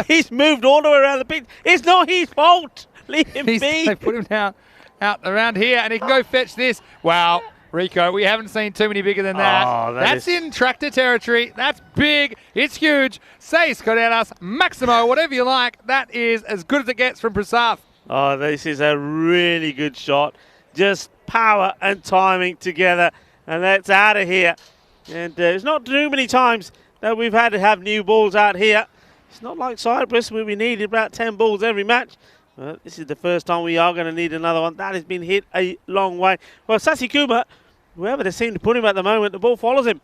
he's moved all the way around the pitch. It's not his fault. Leave him be. They put him now out around here, and he can go fetch this. Wow, Rico, we haven't seen too many bigger than that. Oh, that's in tractor territory. That's big. It's huge. Seis carreras, Maximo, whatever you like. That is as good as it gets from Prasath. Oh, this is a really good shot. Just power and timing together. And that's out of here. And it's not too many times that we've had to have new balls out here. It's not like Cyprus where we needed about 10 balls every match. This is the first time we are going to need another one. That has been hit a long way. Well, Sasikuma, wherever they seem to put him at the moment, the ball follows him.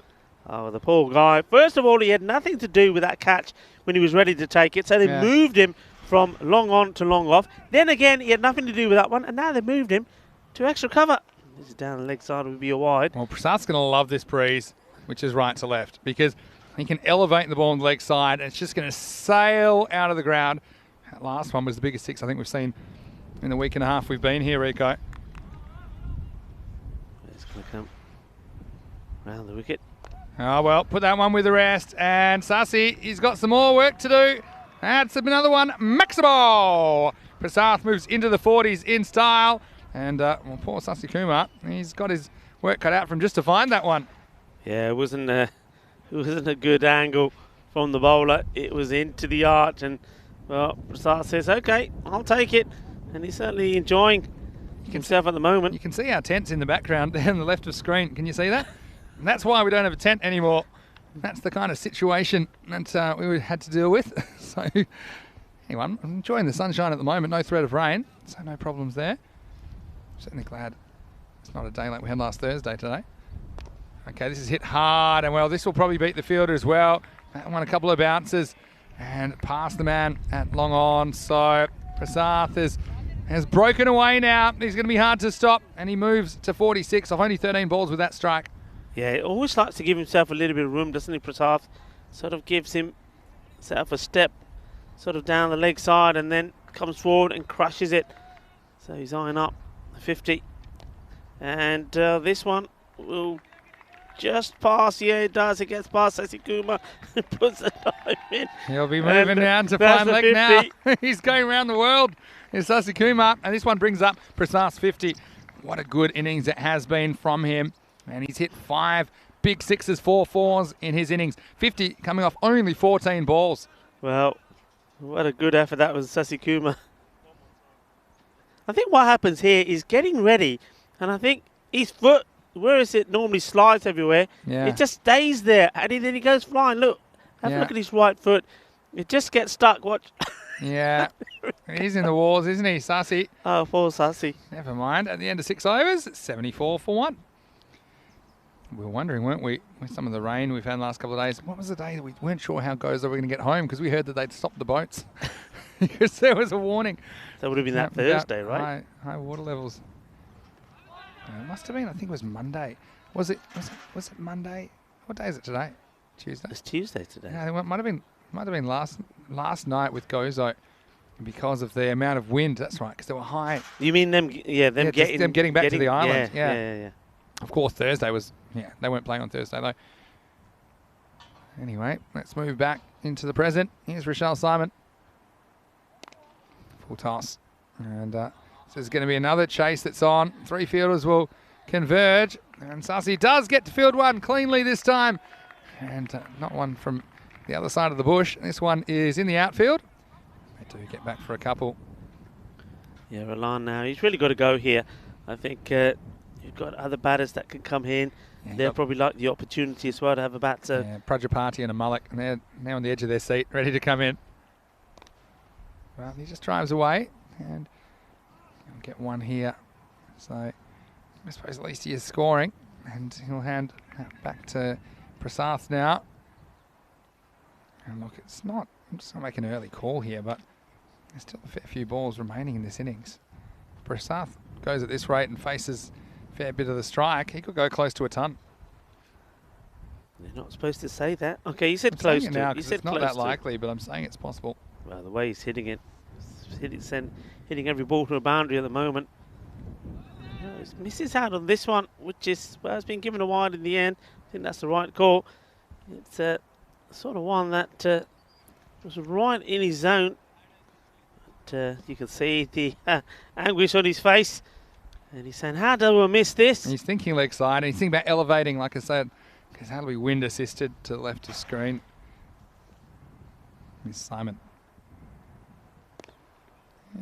Oh, the poor guy. First of all, he had nothing to do with that catch when he was ready to take it. So they moved him from long on to long off. Then again, he had nothing to do with that one. And now they moved him to extra cover. This is down the leg side, would be a wide. Well, Prasath's going to love this breeze, which is right to left, because he can elevate the ball on the leg side, and it's just going to sail out of the ground. That last one was the biggest 6 I think we've seen in the week and a half we've been here, Rico. It's going to come round the wicket. Oh, well, put that one with the rest. And Sasi, he's got some more work to do. That's another one. Maximo! Prasath moves into the 40s in style. And well, poor Sasikuma, he's got his work cut out from just to find that one. Yeah, it wasn't a good angle from the bowler. It was into the arch, and well, Prasath says, "Okay, I'll take it," and he's certainly enjoying himself at the moment. You can see our tents in the background there on the left of screen. Can you see that? And that's why we don't have a tent anymore. That's the kind of situation that we had to deal with. So, anyway, I'm enjoying the sunshine at the moment. No threat of rain, so no problems there. Certainly glad It's not a day like we had last Thursday today. Okay, this is hit hard, and well, this will probably beat the fielder as well. That one a couple of bounces and past the man at long on. So Prasath has broken away now. He's going to be hard to stop, and he moves to 46 off only 13 balls with that strike. Yeah, he always likes to give himself a little bit of room, doesn't he, Prasath? Sort of gives himself a step sort of down the leg side and then comes forward and crushes it. So he's eyeing up the 50. And this one will just pass. Yeah, it does. It gets past Sasikuma and puts the dive in. He'll be moving down to fine leg now. He's going around the world. It's Sasikuma, and this one brings up Prasath's 50. What a good innings it has been from him. And he's hit 5 big sixes, 4 fours in his innings. 50 coming off only 14 balls. Well, what a good effort that was, Sasikuma. I think what happens here is getting ready, and I think his foot, whereas it normally slides everywhere, it just stays there, and then he goes flying. Look, have a look at his right foot. It just gets stuck. Watch. Yeah, he's in the walls, isn't he, Sassi? Oh, poor Sassi. Never mind. At the end of 6 overs, it's 74 for 1. We were wondering, weren't we, with some of the rain we've had the last couple of days, what was the day that we weren't sure how goes that we're going to get home, because we heard that they'd stopped the boats because there was a warning. That would have been that Thursday, right? High water levels. It must have been, I think it was Monday. Was it Monday? What day is it today? Tuesday? It's Tuesday today. Yeah, it might have been last night with Gozo, because of the amount of wind. That's right, because they were high. You mean them? Yeah, them getting back to the island. Yeah. Of course, Thursday was. Yeah, they weren't playing on Thursday though. Anyway, let's move back into the present. Here's Rochelle Simon. Full toss, and this is going to be another chase that's on. 3 fielders will converge, and Sassi does get to field one cleanly this time, and not one from the other side of the bush. This one is in the outfield. They do get back for a couple. Yeah, Roland now. He's really got to go here. I think you've got other batters that can come in. Yeah, they'll probably like the opportunity as well to have a bat. Yeah, Prajapati and a Mullock, and they're now on the edge of their seat, ready to come in. Well, he just drives away, and he'll get one here. So I suppose at least he is scoring, and he'll hand back to Prasath now. And look, I'm just going to make an early call here, but there's still a fair few balls remaining in this innings. Prasath goes at this rate and faces a fair bit of the strike. He could go close to a ton. You're not supposed to say that. Okay, you said close to. Now, it's not that likely, but I'm saying it's possible. Well, the way he's hitting it, hitting every ball to a boundary at the moment. He misses out on this one, which is, well, it's been given a wide in the end. I think that's the right call. It's sort of one that was right in his zone. But, you can see the anguish on his face. And he's saying, how do I miss this? And he's thinking leg side, and he's thinking about elevating, like I said, because how do we wind assisted to the left of screen? Here's Simon.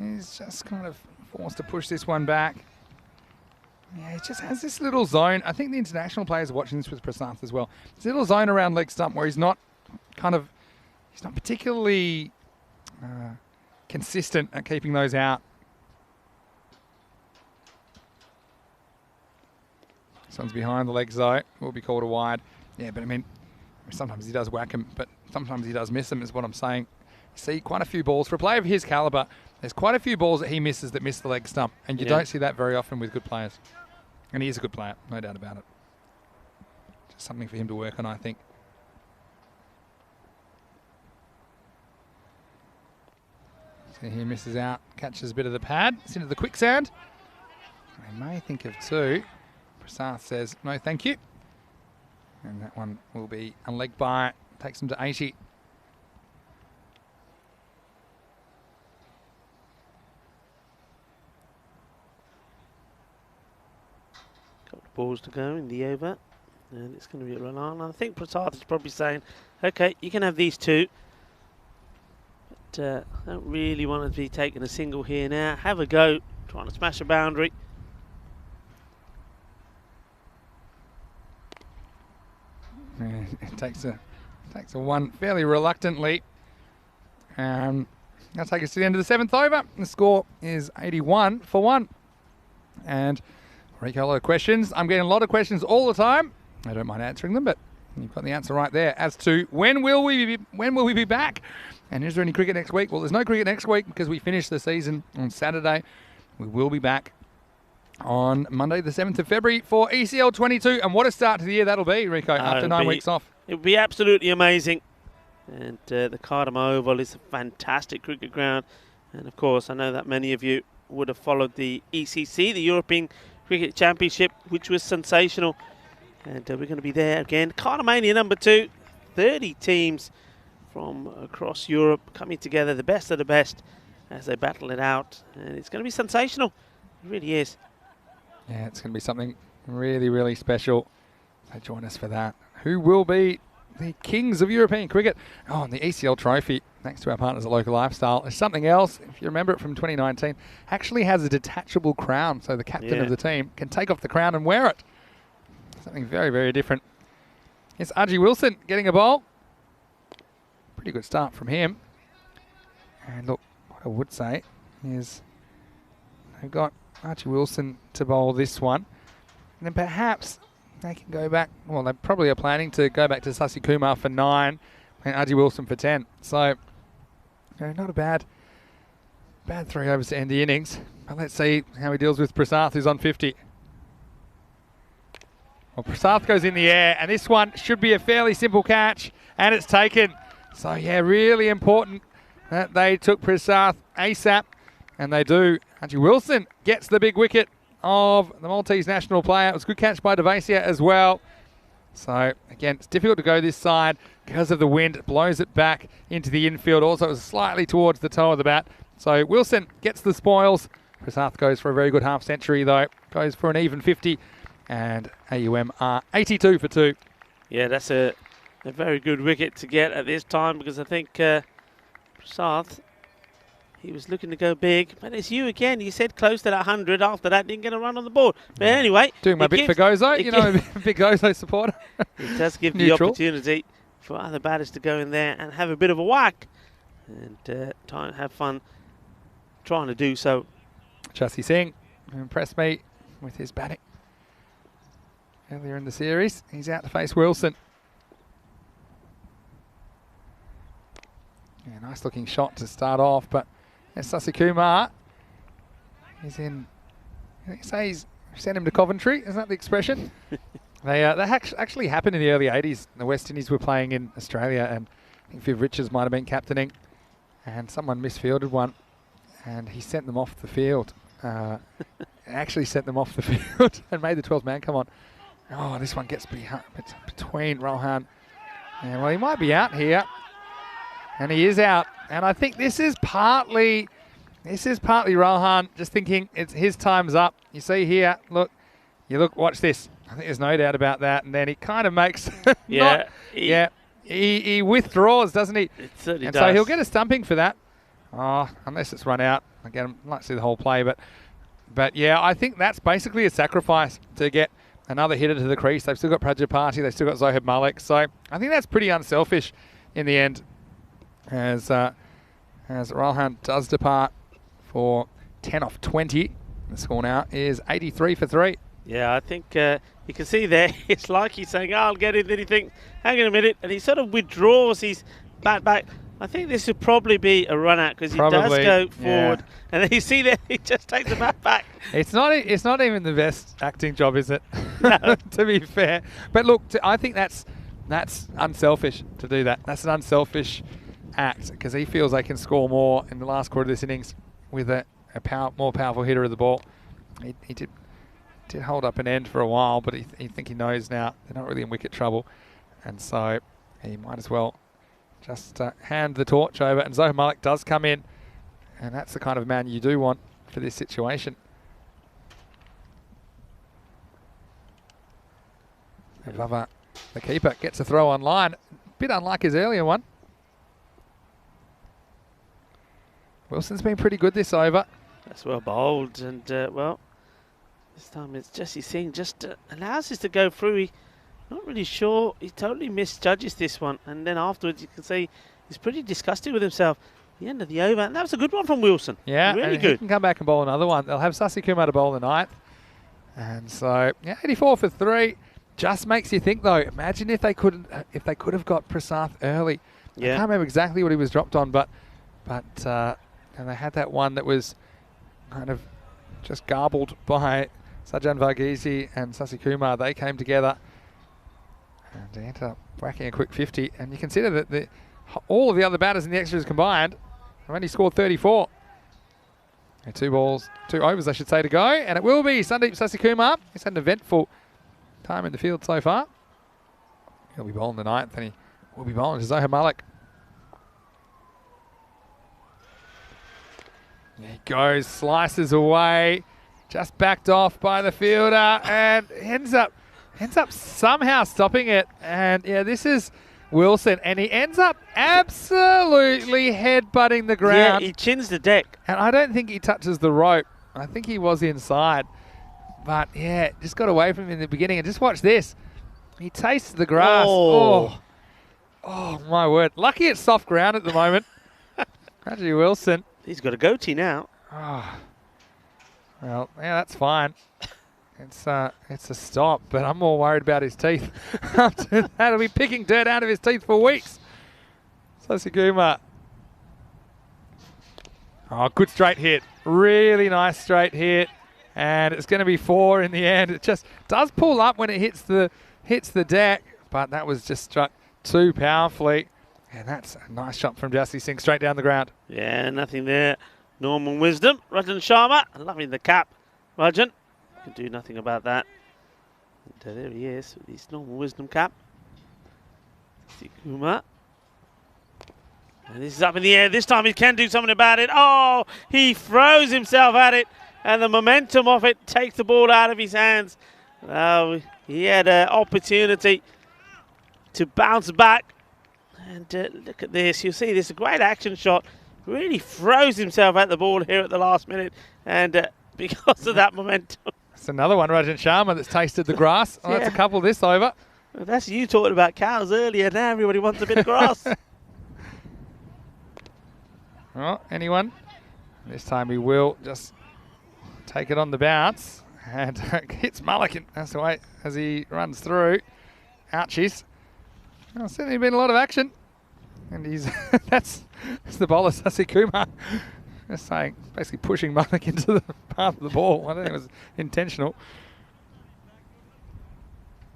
He's just kind of forced to push this one back. Yeah, he just has this little zone. I think the international players are watching this with Prasath as well. This little zone around leg stump where he's not particularly consistent at keeping those out. This one's behind the leg zone. Will be called a wide. Yeah, but I mean, sometimes he does whack him, but sometimes he does miss them, is what I'm saying. You see quite a few balls. For a player of his calibre, there's quite a few balls that he misses that miss the leg stump, and you don't see that very often with good players. And he is a good player, no doubt about it. Just something for him to work on, I think. So he misses out, catches a bit of the pad. It's into the quicksand. They may think of 2. Prasath says, no, thank you. And that one will be a leg by. Takes him to 80. Couple of balls to go in the over. And it's going to be a run on. I think Prasath is probably saying, okay, you can have these 2. But I don't really want to be taking a single here now. Have a go, trying to smash a boundary. It takes a one fairly reluctantly. That'll take us to the end of the 7th over. The score is 81 for 1. And Rico, a lot of questions. I'm getting a lot of questions all the time. I don't mind answering them, but you've got the answer right there as to when will we be back? And is there any cricket next week? Well, there's no cricket next week because we finished the season on Saturday. We will be back on Monday, the 7th of February for ECL 22. And what a start to the year that'll be, Rico, after 9 weeks off. It'll be absolutely amazing. And the Cardamom Oval is a fantastic cricket ground. And, of course, I know that many of you would have followed the ECC, the European Cricket Championship, which was sensational. And we're going to be there again. Cardamania number 2, 30 teams from across Europe coming together, the best of the best, as they battle it out. And it's going to be sensational. It really is. Yeah, it's going to be something really, really special. So join us for that. Who will be the kings of European cricket? Oh, and the ECL trophy, thanks to our partners at Local Lifestyle, is something else. If you remember it from 2019, actually has a detachable crown, so the captain of the team can take off the crown and wear it. Something very, very different. It's Archie Wilson getting a bowl. Pretty good start from him. And look, what I would say is they've got Archie Wilson to bowl this one. And then perhaps they can go back. Well, they probably are planning to go back to Sasi Kumar for 9 and Archie Wilson for 10. So, not a bad 3 overs to end the innings. But let's see how he deals with Prasath, who's on 50. Well, Prasath goes in the air, and this one should be a fairly simple catch, and it's taken. So, yeah, really important that they took Prasath ASAP, and they do. Archie Wilson gets the big wicket of the Maltese national player. It was a good catch by Devasia as well. So, again, it's difficult to go this side because of the wind. It blows it back into the infield. Also, it was slightly towards the toe of the bat. So, Wilson gets the spoils. Prasath goes for a very good half century, though. Goes for an even 50. And AUM are 82 for 2. Yeah, that's a very good wicket to get at this time, because I think Prasath, he was looking to go big. But it's you again. You said close to that 100. After that, didn't get a run on the board. But anyway. Doing my bit for Gozo. You know, a big Gozo supporter. It does give the opportunity for other batters to go in there and have a bit of a whack. And try and have fun trying to do so. Chassis Singh impressed me with his batting earlier in the series. He's out to face Wilson. Yeah, nice looking shot to start off, but Sasi Kumar is in, I say he's sent him to Coventry, isn't that the expression? That actually happened in the early 80s. The West Indies were playing in Australia, and I think Viv Richards might have been captaining, and someone misfielded one, and he sent them off the field. Actually sent them off the field and made the 12th man come on. Oh, this one gets between Rohan. And well, he might be out here. And he is out. And I think this is partly Rohan just thinking it's his time's up. You see here, watch this. I think there's no doubt about that. And then he kind of makes he withdraws, doesn't he? It certainly and does. So he'll get a stumping for that. Oh, unless it's run out. Again, I'd like to see the whole play, but yeah, I think that's basically a sacrifice to get another hitter to the crease. They've still got Prajapati, they've still got Zohaib Malik, so I think that's pretty unselfish in the end, as Rohan does depart for 10 off 20. The score now is 83 for 3. Yeah, I think you can see there, it's like he's saying, I'll get it, then he thinks, hang on a minute, and he sort of withdraws his bat back. I think this would probably be a run out, because he does go forward, and then you see there he just takes the bat back. It's not even the best acting job, is it? No. To be fair, but look, I think that's unselfish to do that. That's an unselfish act, because he feels they can score more in the last quarter of this innings with a more powerful hitter of the ball. He did hold up an end for a while, but he think he knows now they're not really in wicket trouble, and so he might as well just hand the torch over. And Zohaib Malik does come in, and that's the kind of man you do want for this situation. Glover, the keeper, gets a throw on line. Bit unlike his earlier one. Wilson's been pretty good this over. That's well bowled, and well, this time it's Jesse Singh just allows this to go through. He not really sure. He totally misjudges this one, and then afterwards you can see he's pretty disgusted with himself. The end of the over, and that was a good one from Wilson. Yeah, really and good. He can come back and bowl another one. They'll have Sasi Kumar to bowl the 9th, And so, yeah, 84 for 3. Just makes you think, though. Imagine if they could have got Prasath early. Yeah. I can't remember exactly what he was dropped on, but and they had that one that was kind of just garbled by Sajan Varghese and Sasi Kumar. They came together and they ended up whacking a quick 50. And you consider that all of the other batters in the extras combined have only scored 34. And 2 overs, I should say, to go. And it will be Sandeep Sasikumar. He's had an eventful time in the field so far. He'll be bowling the 9th, and he will be bowling to Zohar Malik. There he goes, slices away, just backed off by the fielder, and ends up somehow stopping it. And yeah, this is Wilson, and he ends up absolutely headbutting the ground. Yeah, he chins the deck. And I don't think he touches the rope. I think he was inside. But yeah, just got away from him in the beginning. And just watch this. He tastes the grass. Oh, my word. Lucky it's soft ground at the moment. Reggie Wilson. He's got a goatee now. Oh. Well, yeah, that's fine. It's a stop, but I'm more worried about his teeth. After that, he'll be picking dirt out of his teeth for weeks. Sasikumar. Oh, good straight hit. Really nice straight hit. And it's going to be 4 in the end. It just does pull up when it hits the deck, but that was just struck too powerfully. And that's a nice shot from Jassi Singh straight down the ground. Yeah, nothing there. Norman Wisdom. Rajan Sharma. Loving the cap. Rajan. Can do nothing about that. And, there he is with his Norman Wisdom cap. Kumar. And this is up in the air. This time he can do something about it. Oh, he throws himself at it. And the momentum of it takes the ball out of his hands. He had an opportunity to bounce back. And look at this. You'll see this, a great action shot. Really throws himself at the ball here at the last minute. And because of that momentum. That's another one, Rajan Sharma, that's tasted the grass. Oh, yeah. That's a couple this over. Well, that's you talking about cows earlier. Now everybody wants a bit of grass. Oh, anyone? This time he will just take it on the bounce and hits Malik. That's the way as he runs through. Ouchies. Well, certainly been a lot of action. And he's that's the bowler, Sasikumar. Just saying, basically pushing Malik into the path of the ball. I don't think it was intentional.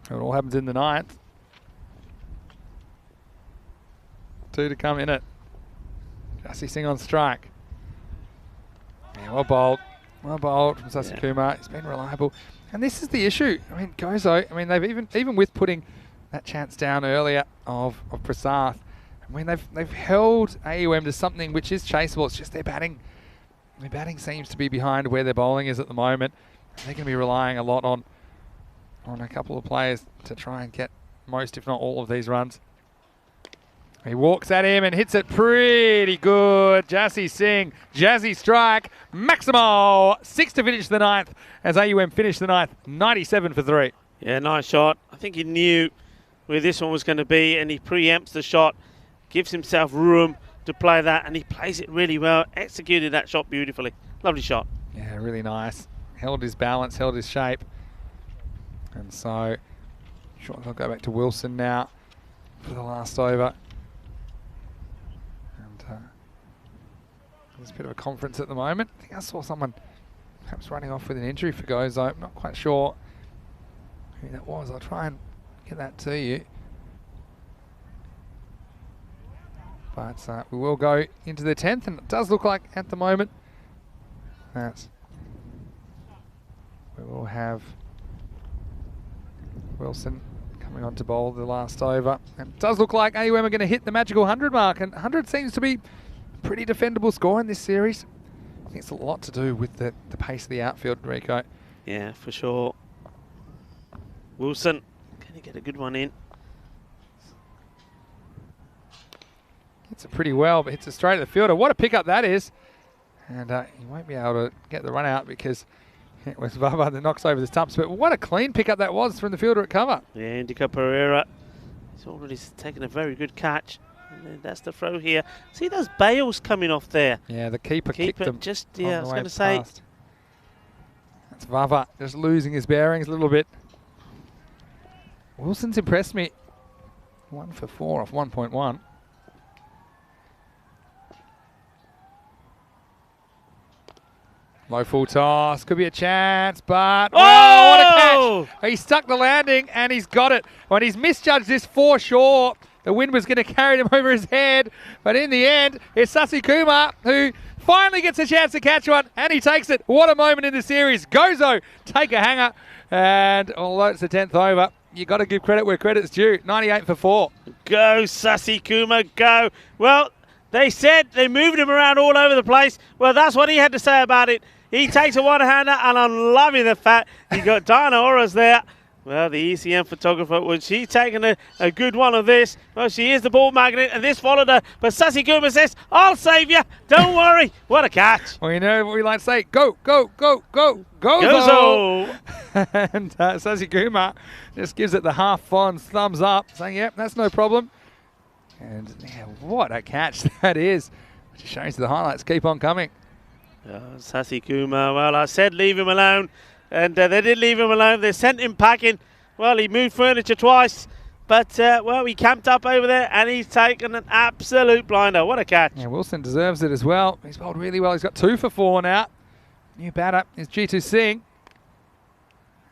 It all happens in the 9th. 2 to come in it. Jassi Singh on strike. Yeah, well bowled. Well bowled from Sasikumar. He's been reliable. And this is the issue. I mean, Gozo, I mean, they've even with putting that chance down earlier of Prasath, I mean, they've held AUM to something which is chaseable. It's just their batting. Their batting seems to be behind where their bowling is at the moment. They're going to be relying a lot on a couple of players to try and get most, if not all, of these runs. He walks at him and hits it pretty good. Jassi Singh, Jazzy strike, Maximo, 6 to finish the 9th as AUM finished the 9th, 97 for 3. Yeah, nice shot. I think he knew where this one was going to be and he preempts the shot, gives himself room to play that, and he plays it really well, executed that shot beautifully. Lovely shot. Yeah, really nice. Held his balance, held his shape. And so, sure, I'll go back to Wilson now for the last over. There's a bit of a conference at the moment. I think I saw someone perhaps running off with an injury for Gozo. I'm not quite sure who that was. I'll try and get that to you. But we will go into the 10th, and it does look like at the moment that we will have Wilson coming on to bowl the last over. And it does look like AUM are going to hit the magical 100 mark, and 100 seems to be pretty defendable score in this series. I think it's a lot to do with the pace of the outfield, Rico. Yeah, for sure. Wilson, can he get a good one in? Hits it pretty well, but hits it straight at the fielder. What a pickup that is. And he won't be able to get the run out because it was Baba that knocks over the stumps. But what a clean pickup that was from the fielder at cover. Yeah, Indica Pereira. He's already taken a very good catch. And that's the throw here. See those bails coming off there. Yeah, the keeper kicked them. Just, yeah, I was going to say. It's Vava just losing his bearings a little bit. Wilson's impressed me. 1 for 4 off 1.1. Low full toss, could be a chance, but oh, what a catch! He stuck the landing and he's got it. When he's misjudged this foreshore, the wind was going to carry him over his head, but in the end, it's Sasi Kumar who finally gets a chance to catch one, and he takes it. What a moment in the series. Gozo take a hanger, and although it's the 10th over, you got to give credit where credit's due. 98 for 4. Go, Sasi Kumar, go. Well, they said they moved him around all over the place. Well, that's what he had to say about it. He takes a one-hander, and I'm loving the fact you got Diana Auras there. Well, the ECM photographer, was she taking a good one of this? Well, she is the ball magnet, and this followed her. But Sasi Kumar says, I'll save you. Don't worry. What a catch. Well, you know what we like to say. Go, go, go, go, go, Gozo. And Sasi Kumar just gives it the half-fond thumbs up, saying, yep, that's no problem. And yeah, what a catch that is. Which shows the highlights keep on coming. Sasi Kumar, well, I said leave him alone, and they did leave him alone. They sent him packing. Well, he moved furniture twice, but, well, he camped up over there, and he's taken an absolute blinder. What a catch. Yeah, Wilson deserves it as well. He's bowled really well. He's got 2 for 4 now. New batter is Jitu Singh.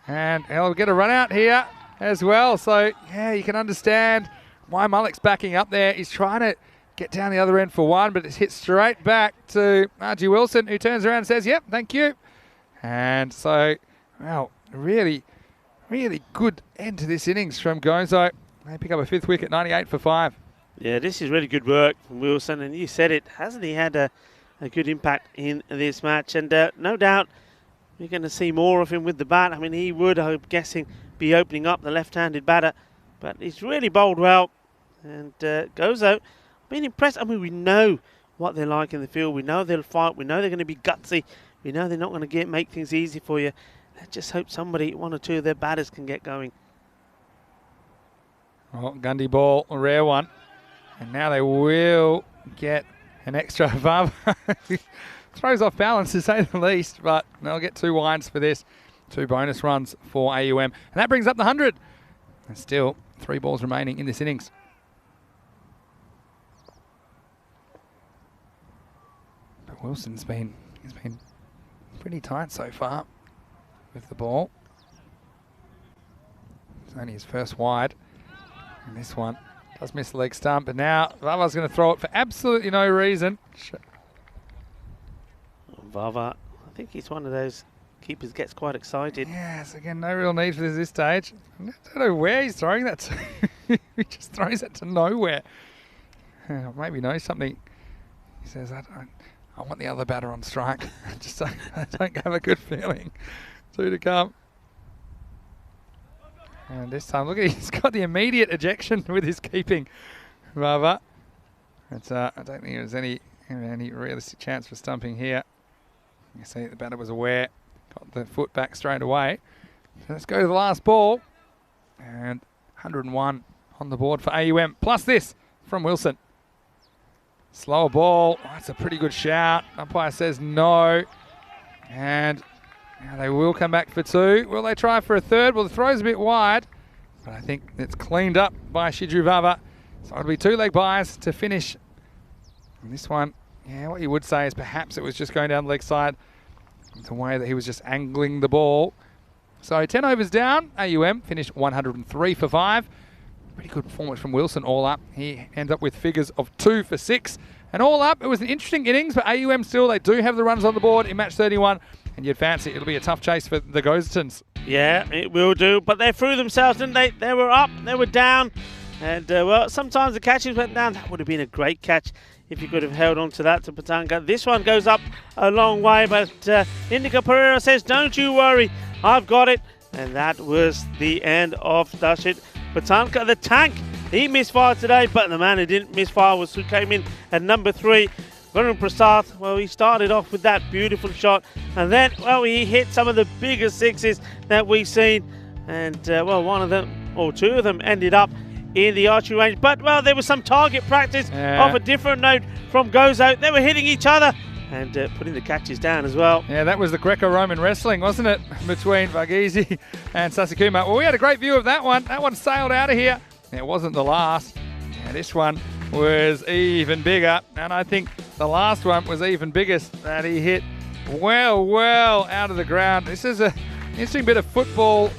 And he'll get a run out here as well. So, yeah, you can understand why Malik's backing up there. He's trying to get down the other end for one, but it's hit straight back to Archie Wilson, who turns around and says, yep, thank you. And so, well, really, really good end to this innings from Gozo. They pick up a 5th wicket, 98 for 5. Yeah, this is really good work from Wilson, and you said it, hasn't he had a good impact in this match? And no doubt we're going to see more of him with the bat. I mean, he would, I'm guessing, be opening up the left-handed batter, but he's really bowled well. And Gozo, been impressed. I mean, we know what they're like in the field. We know they'll fight. We know they're going to be gutsy. We know they're not going to make things easy for you. Let's just hope somebody, 1 or 2 of their batters can get going. Oh, Gundy ball, a rare one. And now they will get an extra Vava. Throws off balance to say the least, but they'll get 2 wides for this. 2 bonus runs for AUM. And that brings up the 100. And still 3 balls remaining in this innings. Wilson's been pretty tight so far with the ball. It's only his first wide. And this one does miss the leg stump. But now Vava's going to throw it for absolutely no reason. Vava, I think he's one of those keepers gets quite excited. Yes, again, no real need for this at this stage. I don't know where he's throwing that to. He just throws it to nowhere. Maybe knows something. He says, I want the other batter on strike. I don't have a good feeling. 2 to come. And this time, look at he's got the immediate ejection with his keeping. Vava. I don't think there's any realistic chance for stumping here. You see the batter was aware. Got the foot back straight away. So let's go to the last ball. And 101 on the board for AUM. Plus this from Wilson. Slower ball. Oh, that's a pretty good shout. Umpire says no. And now they will come back for 2. Will they try for a 3rd? Well, the throw's a bit wide. But I think it's cleaned up by Shidru Vava. So it'll be 2 leg byes to finish. And this one, yeah, what you would say is perhaps it was just going down the leg side. The way that he was just angling the ball. So 10 overs down. AUM finished 103 for 5. Pretty good performance from Wilson all up. He ends up with figures of 2 for 6. And all up, it was an interesting innings, but AUM still, they do have the runs on the board in match 31. And you'd fancy it'll be a tough chase for the Gozotons. Yeah, it will do. But they threw themselves, didn't they? They were up, they were down. And, well, sometimes the catches went down. That would have been a great catch if you could have held on to that to Patanga. This one goes up a long way, but Indica Pereira says, don't you worry, I've got it. And that was the end of Dashit Patanga. The tank, he misfired today, but the man who didn't misfire was who came in at number 3. Varun Prasad, well, he started off with that beautiful shot, and then, well, he hit some of the biggest sixes that we've seen, and, well, one of them, or 2 of them, ended up in the archery range. But, well, there was some target practice off a different note from Gozo. They were hitting each other, and putting the catches down as well. Yeah, that was the Greco-Roman wrestling, wasn't it, between Varghese and Sasakuma? Well, we had a great view of that one. That one sailed out of here. It wasn't the last. Yeah, this one was even bigger, and I think the last one was even biggest, that he hit well out of the ground. This is an interesting bit of football,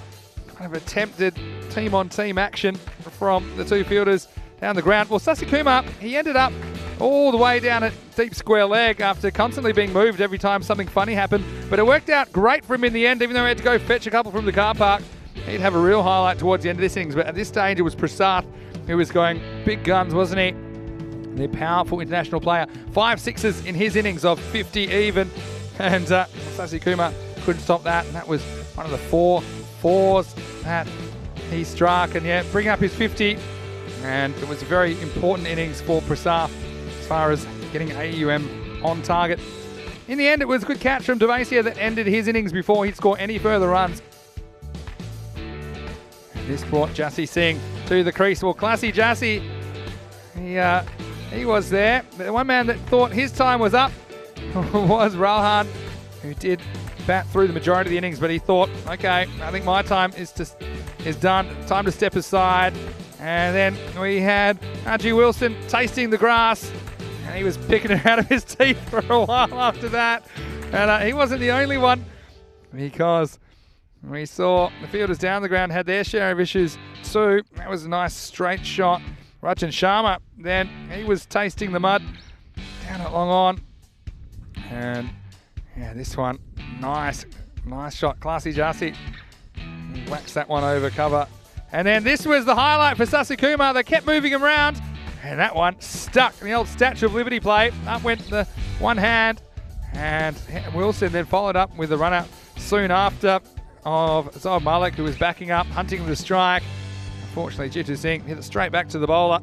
kind of attempted team-on-team action from the two fielders down the ground. Well, Sasakuma, he ended up all the way down at deep square leg after constantly being moved every time something funny happened. But it worked out great for him in the end, even though he had to go fetch a couple from the car park. He'd have a real highlight towards the end of this innings, but at this stage it was Prasath who was going big guns, wasn't he? The powerful international player. 5 sixes in his innings of 50 even, and Sasakuma couldn't stop that, and that was one of the 4 fours that he struck, and yeah, bring up his 50, and it was a very important innings for Prasath as far as getting AUM on target. In the end, it was a good catch from Devasia that ended his innings before he'd score any further runs. And this brought Jassi Singh to the crease. Well, classy Jassi, he was there. The one man that thought his time was up was Ralhan, who did bat through the majority of the innings, but he thought, okay, I think my time is done. Time to step aside. And then we had Archie Wilson tasting the grass, and he was picking it out of his teeth for a while after that. And he wasn't the only one, because we saw the fielders down the ground had their share of issues too. That was a nice straight shot. Rajan Sharma, then he was tasting the mud down at long on. And yeah, this one, nice shot. Classy Jassi. He waxed that one over cover. And then this was the highlight for Sasakuma. They kept moving him around, and that one stuck in the old Statue of Liberty play. Up went the one hand, and Wilson then followed up with the run-out soon after of Zob Malik, who was backing up, hunting the strike. Unfortunately, Jitu Singh hit it straight back to the bowler.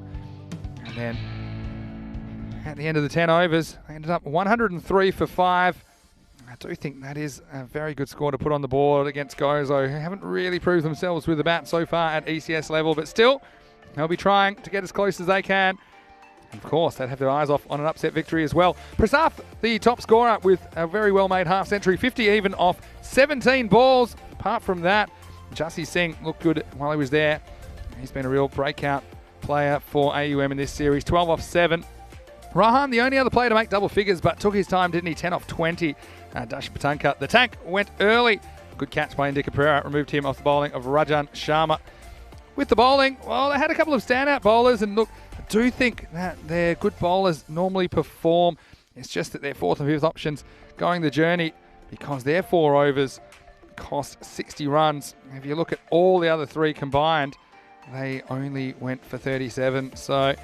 And then at the end of the 10 overs, they ended up 103 for 5. I do think that is a very good score to put on the board against Gozo, who haven't really proved themselves with the bat so far at ECS level, but still, they'll be trying to get as close as they can. And of course, they'd have their eyes off on an upset victory as well. Prasath, the top scorer, with a very well-made half-century, 50 even off 17 balls. Apart from that, Jassi Singh looked good while he was there. He's been a real breakout player for AUM in this series, 12 off 7. Rahan, the only other player to make double figures, but took his time, didn't he? 10 off 20. Dash Patanka. The tank went early. Good catch by Indika Pereira. Removed him off the bowling of Rajan Sharma. With the bowling, well, they had a couple of standout bowlers, and look, I do think that their good bowlers normally perform. It's just that their 4th and 5th options going the journey, because their 4 overs cost 60 runs. If you look at all the other 3 combined, they only went for 37. So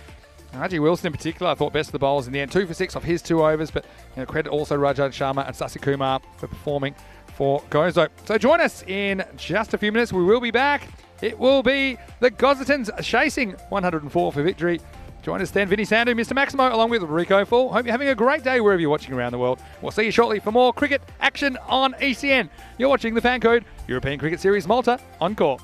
Archie Wilson in particular, I thought best of the bowlers in the end. 2 for 6 off his 2 overs, but credit also Rajan Sharma and Sasakuma for performing for Gozo. So join us in just a few minutes. We will be back. It will be the Gozatans chasing 104 for victory. Join us then, Vinny Sandu, Mr. Maximo, along with Rico Fall. Hope you're having a great day wherever you're watching around the world. We'll see you shortly for more cricket action on ECN. You're watching the FanCode European Cricket Series Malta Encore.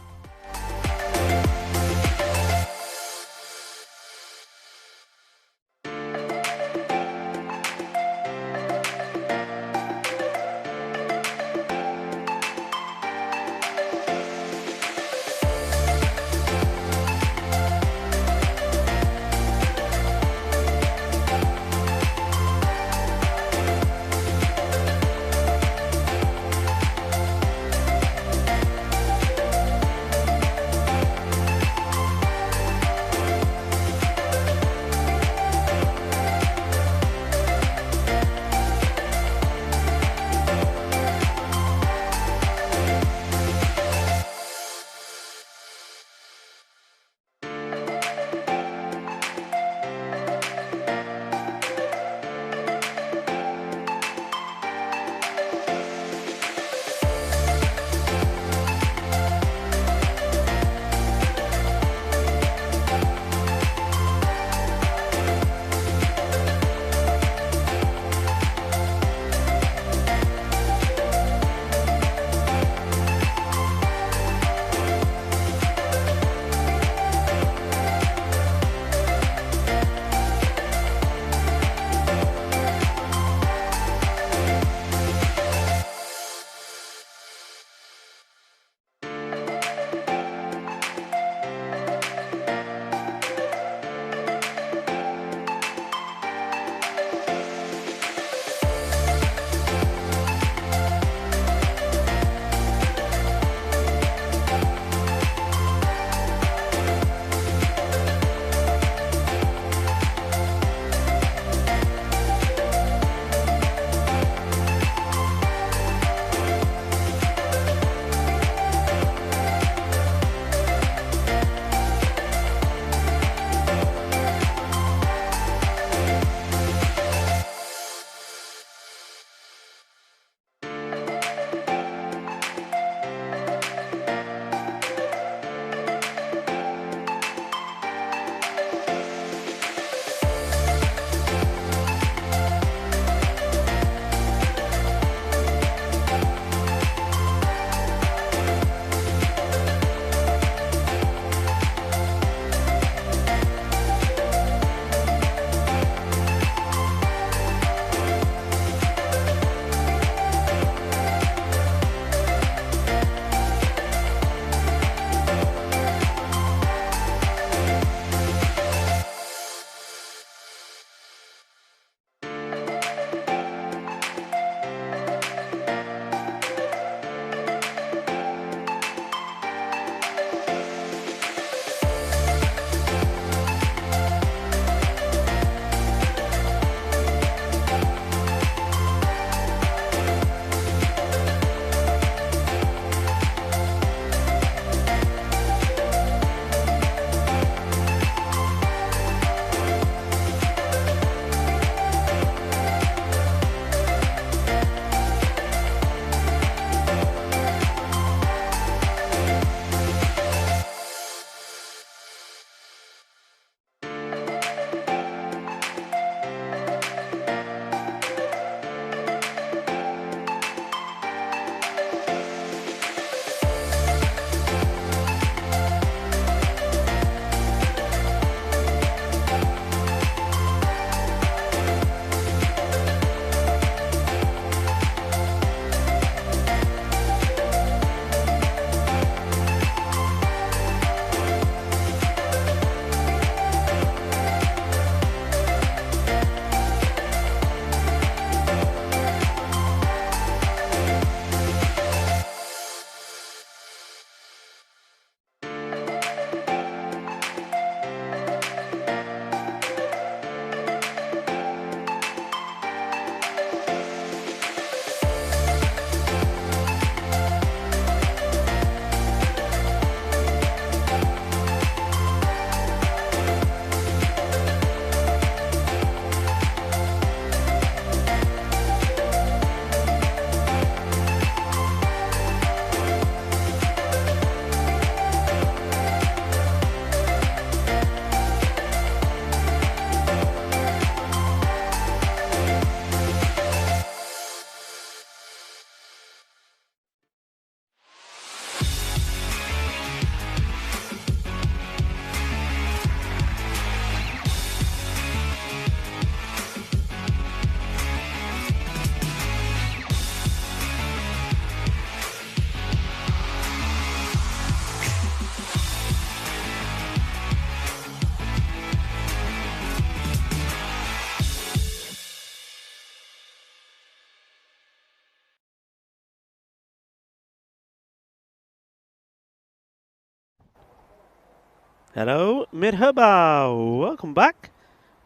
Hello, Merhaba. Welcome back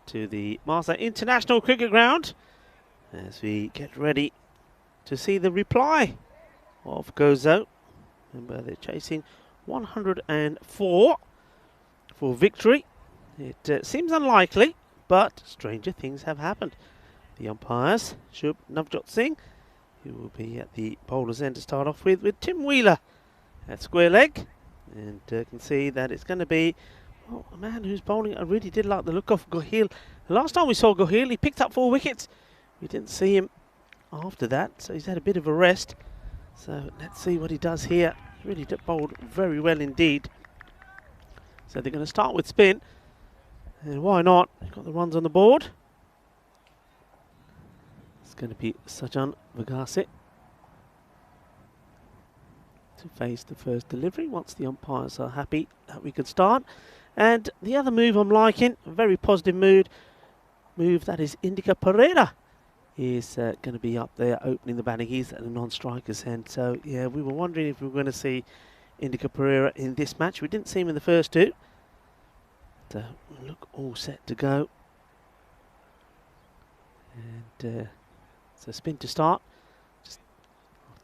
to the Malta International Cricket Ground as we get ready to see the reply of Gozo. Remember, they're chasing 104 for victory. It seems unlikely, but stranger things have happened. The umpires, Shub Navjot Singh, who will be at the bowler's end to start off with Tim Wheeler at square leg. And can see that it's going to be a man who's bowling. I really did like the look of Gohil. The last time we saw Gohil, he picked up 4 wickets. We didn't see him after that, so he's had a bit of a rest. So let's see what he does here. Really bowled very well indeed. So they're going to start with spin. And why not? Got the runs on the board. It's going to be Sajan Vagase to face the first delivery once the umpires are happy that we can start. And the other move I'm liking, a very positive move that is Indica Pereira is going to be up there opening the batting. He's at the non-striker's end. So yeah, we were wondering if we were going to see Indica Pereira in this match. We didn't see him in the first 2. So look all set to go. And so spin to start.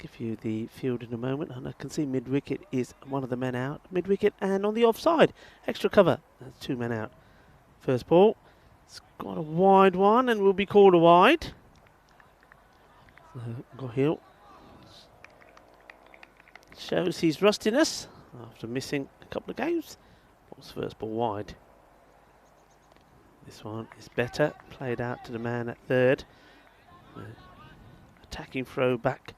Give you the field in a moment, and I can see mid-wicket is one of the men out. Mid-wicket and on the offside. Extra cover. That's 2 men out. First ball. It's got a wide one and will be called a wide. So Gohil shows his rustiness after missing a couple of games. What's first ball wide? This one is better. Played out to the man at third. Attacking throw back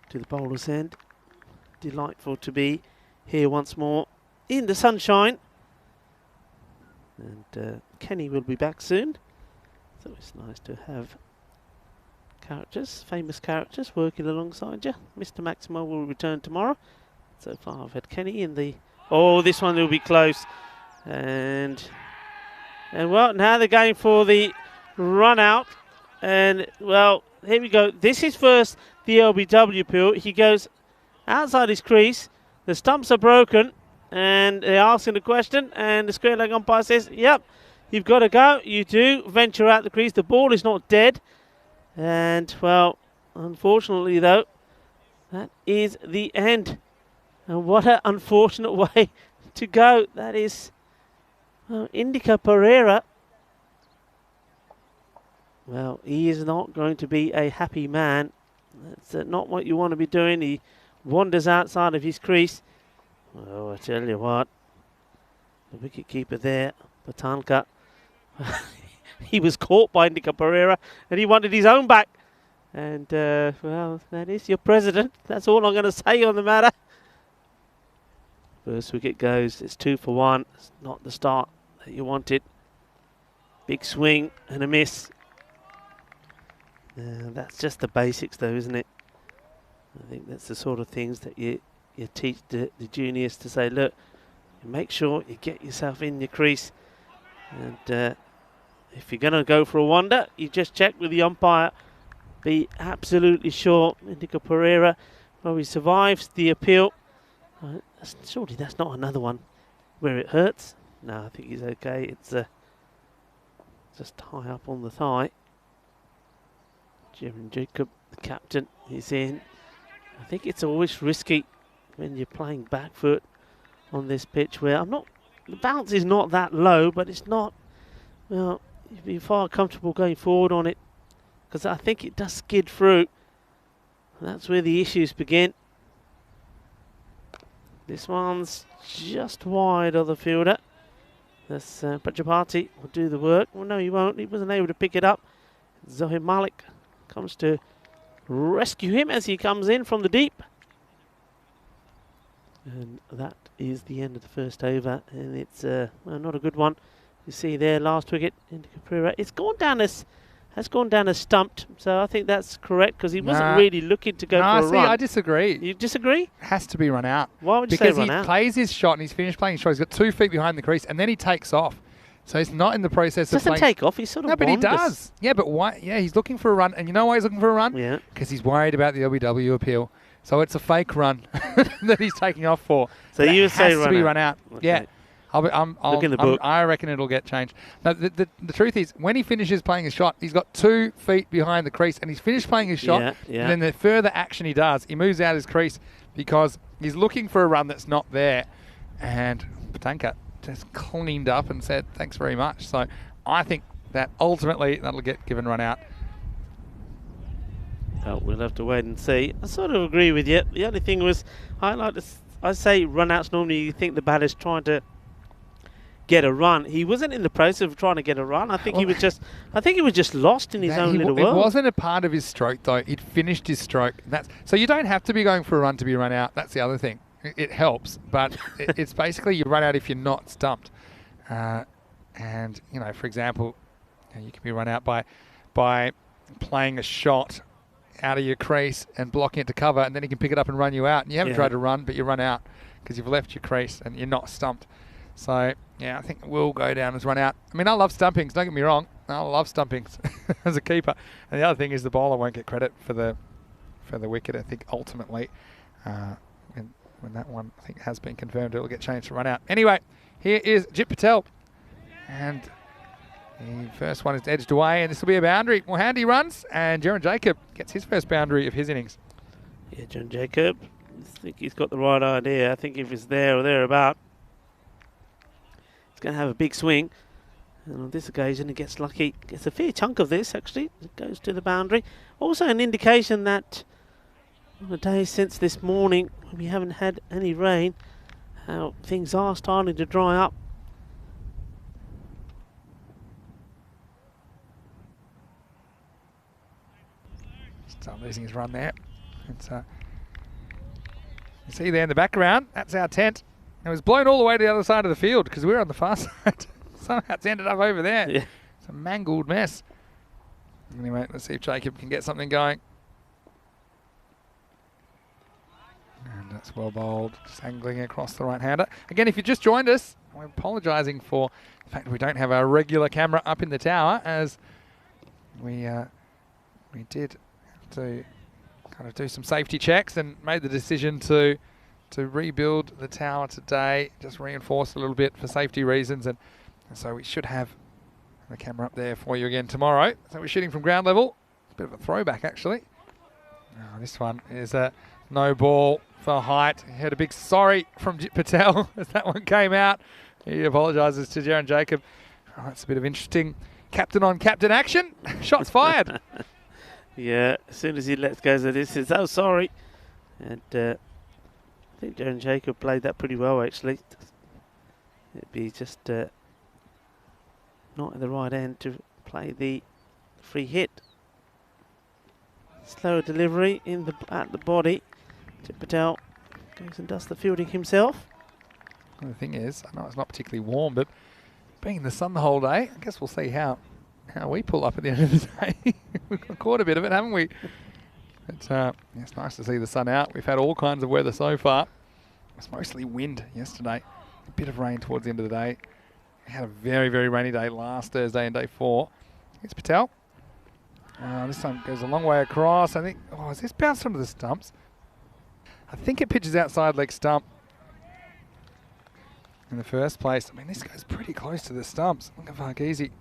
to the bowler's end. Delightful to be here once more in the sunshine. And Kenny will be back soon. So it's nice to have characters, famous characters, working alongside you. Mr. Maximo will return tomorrow. So far I've had Kenny in the... Oh, this one will be close. And well, now they're going for the run out. And well, here we go. This is first the LBW appeal. He goes outside his crease. The stumps are broken. And they're asking the question. And the square leg umpire says, yep, you've got to go. You do venture out the crease. The ball is not dead. And, well, unfortunately, though, that is the end. And what an unfortunate way to go. That is Indica Pereira. Well, he is not going to be a happy man. That's not what you want to be doing. He wanders outside of his crease. Oh, I tell you what. The wicket-keeper there, Patanka, he was caught by Indica Pereira and he wanted his own back. And, well, that is your president. That's all I'm going to say on the matter. First wicket goes. It's 2 for 1. It's not the start that you wanted. Big swing and a miss. That's just the basics, though, isn't it? I think that's the sort of things that you teach the juniors to say, look, make sure you get yourself in your crease. And if you're going to go for a wonder, you just check with the umpire. Be absolutely sure. Indica Pereira, well, he survives the appeal. Surely that's not another one where it hurts. No, I think he's okay. It's just high up on the thigh. Jim Jacob, the captain, is in. I think it's always risky when you're playing back foot on this pitch where the bounce is not that low, but it's not, well, you'd be far comfortable going forward on it because I think it does skid through. And that's where the issues begin. This one's just wide of the fielder. This Prajapati will do the work. Well, no, he won't. He wasn't able to pick it up. Zohir Malik comes to rescue him as he comes in from the deep. And that is the end of the first over. And it's well, not a good one. You see there, last wicket, Indica Pereira. It's gone down as stumped. So I think that's correct because he wasn't really looking to go for a run. I disagree. You disagree? Has to be run out. Why would you say run out? Because he plays his shot and he's finished playing his shot. He's got 2 feet behind the crease and then he takes off. So he's not in the process of playing. Doesn't take off. He sort of but he wanders. does. Yeah, but why? Yeah, he's looking for a run. And you know why he's looking for a run? Yeah. Because he's worried about the LBW appeal. So it's a fake run that he's taking off for. So you would say run out. It has to be run out. Okay. Yeah. Look in the book. I reckon it'll get changed. Now, the truth is, when he finishes playing his shot, he's got 2 feet behind the crease, and he's finished playing his shot. And then the further action he does, he moves out his crease because he's looking for a run that's not there. And Patanka just cleaned up and said, thanks very much. So I think that ultimately that'll get given run out. Well, we'll have to wait and see. I sort of agree with you. The only thing was, I say run-outs normally you think the batter's trying to get a run. He wasn't in the process of trying to get a run. I think he was just lost in his own little world. It wasn't a part of his stroke though. He'd finished his stroke. So you don't have to be going for a run to be run out. That's the other thing. It helps, but it's basically you run out if you're not stumped. And you know, for example, you can be run out by playing a shot out of your crease and blocking it to cover, and then he can pick it up and run you out. And you haven't tried to run, but you run out because you've left your crease and you're not stumped. So yeah, I think it will go down as run out. I mean, I love stumpings. Don't get me wrong. I love stumpings as a keeper. And the other thing is the bowler won't get credit for the wicket. I think ultimately, when that one I think has been confirmed, it will get changed to run out. Anyway, here is Jit Patel, and the first one is edged away, and this will be a boundary. Well, handy runs, and Jaron Jacob gets his first boundary of his innings. Yeah, Jaron Jacob, I think he's got the right idea. I think if it's there or thereabout, he's going to have a big swing. And on this occasion, he gets lucky. Gets a fair chunk of this, actually. It goes to the boundary. Also an indication that on the day since this morning, when we haven't had any rain, how things are starting to dry up. Start losing his run there. It's, you see there in the background, that's our tent. It was blown all the way to the other side of the field because we were on the far side. Somehow it's ended up over there. Yeah. It's a mangled mess. Anyway, let's see if Jacob can get something going. And that's well bowled, just angling across the right-hander. Again, if you just joined us, we're apologising for the fact that we don't have our regular camera up in the tower, as we did to kind of do some safety checks and made the decision to rebuild the tower today, just reinforce a little bit for safety reasons, and so we should have the camera up there for you again tomorrow. So we're shooting from ground level. It's a bit of a throwback actually. Oh, this one is a no ball for height. He heard a big sorry from Jit Patel as that one came out. He apologises to Jaron Jacob. Oh, that's a bit of interesting captain on captain action. Shots fired. Yeah, as soon as he lets go of this, he says, oh, sorry. And I think Jaron Jacob played that pretty well, actually. It'd be just not at the right end to play the free hit. Slower delivery at the body. Jit Patel goes and does the fielding himself. Well, the thing is, I know it's not particularly warm, but being in the sun the whole day, I guess we'll see how we pull up at the end of the day. We've caught a bit of it, haven't we? But it's nice to see the sun out. We've had all kinds of weather so far. It was mostly wind yesterday. A bit of rain towards the end of the day. We had a very, very rainy day last Thursday and day 4. It's Patel. This time goes a long way across. I think, has this bounced onto the stumps? I think it pitches outside leg stump in the first place. I mean, this goes pretty close to the stumps. Look at Farkeezy.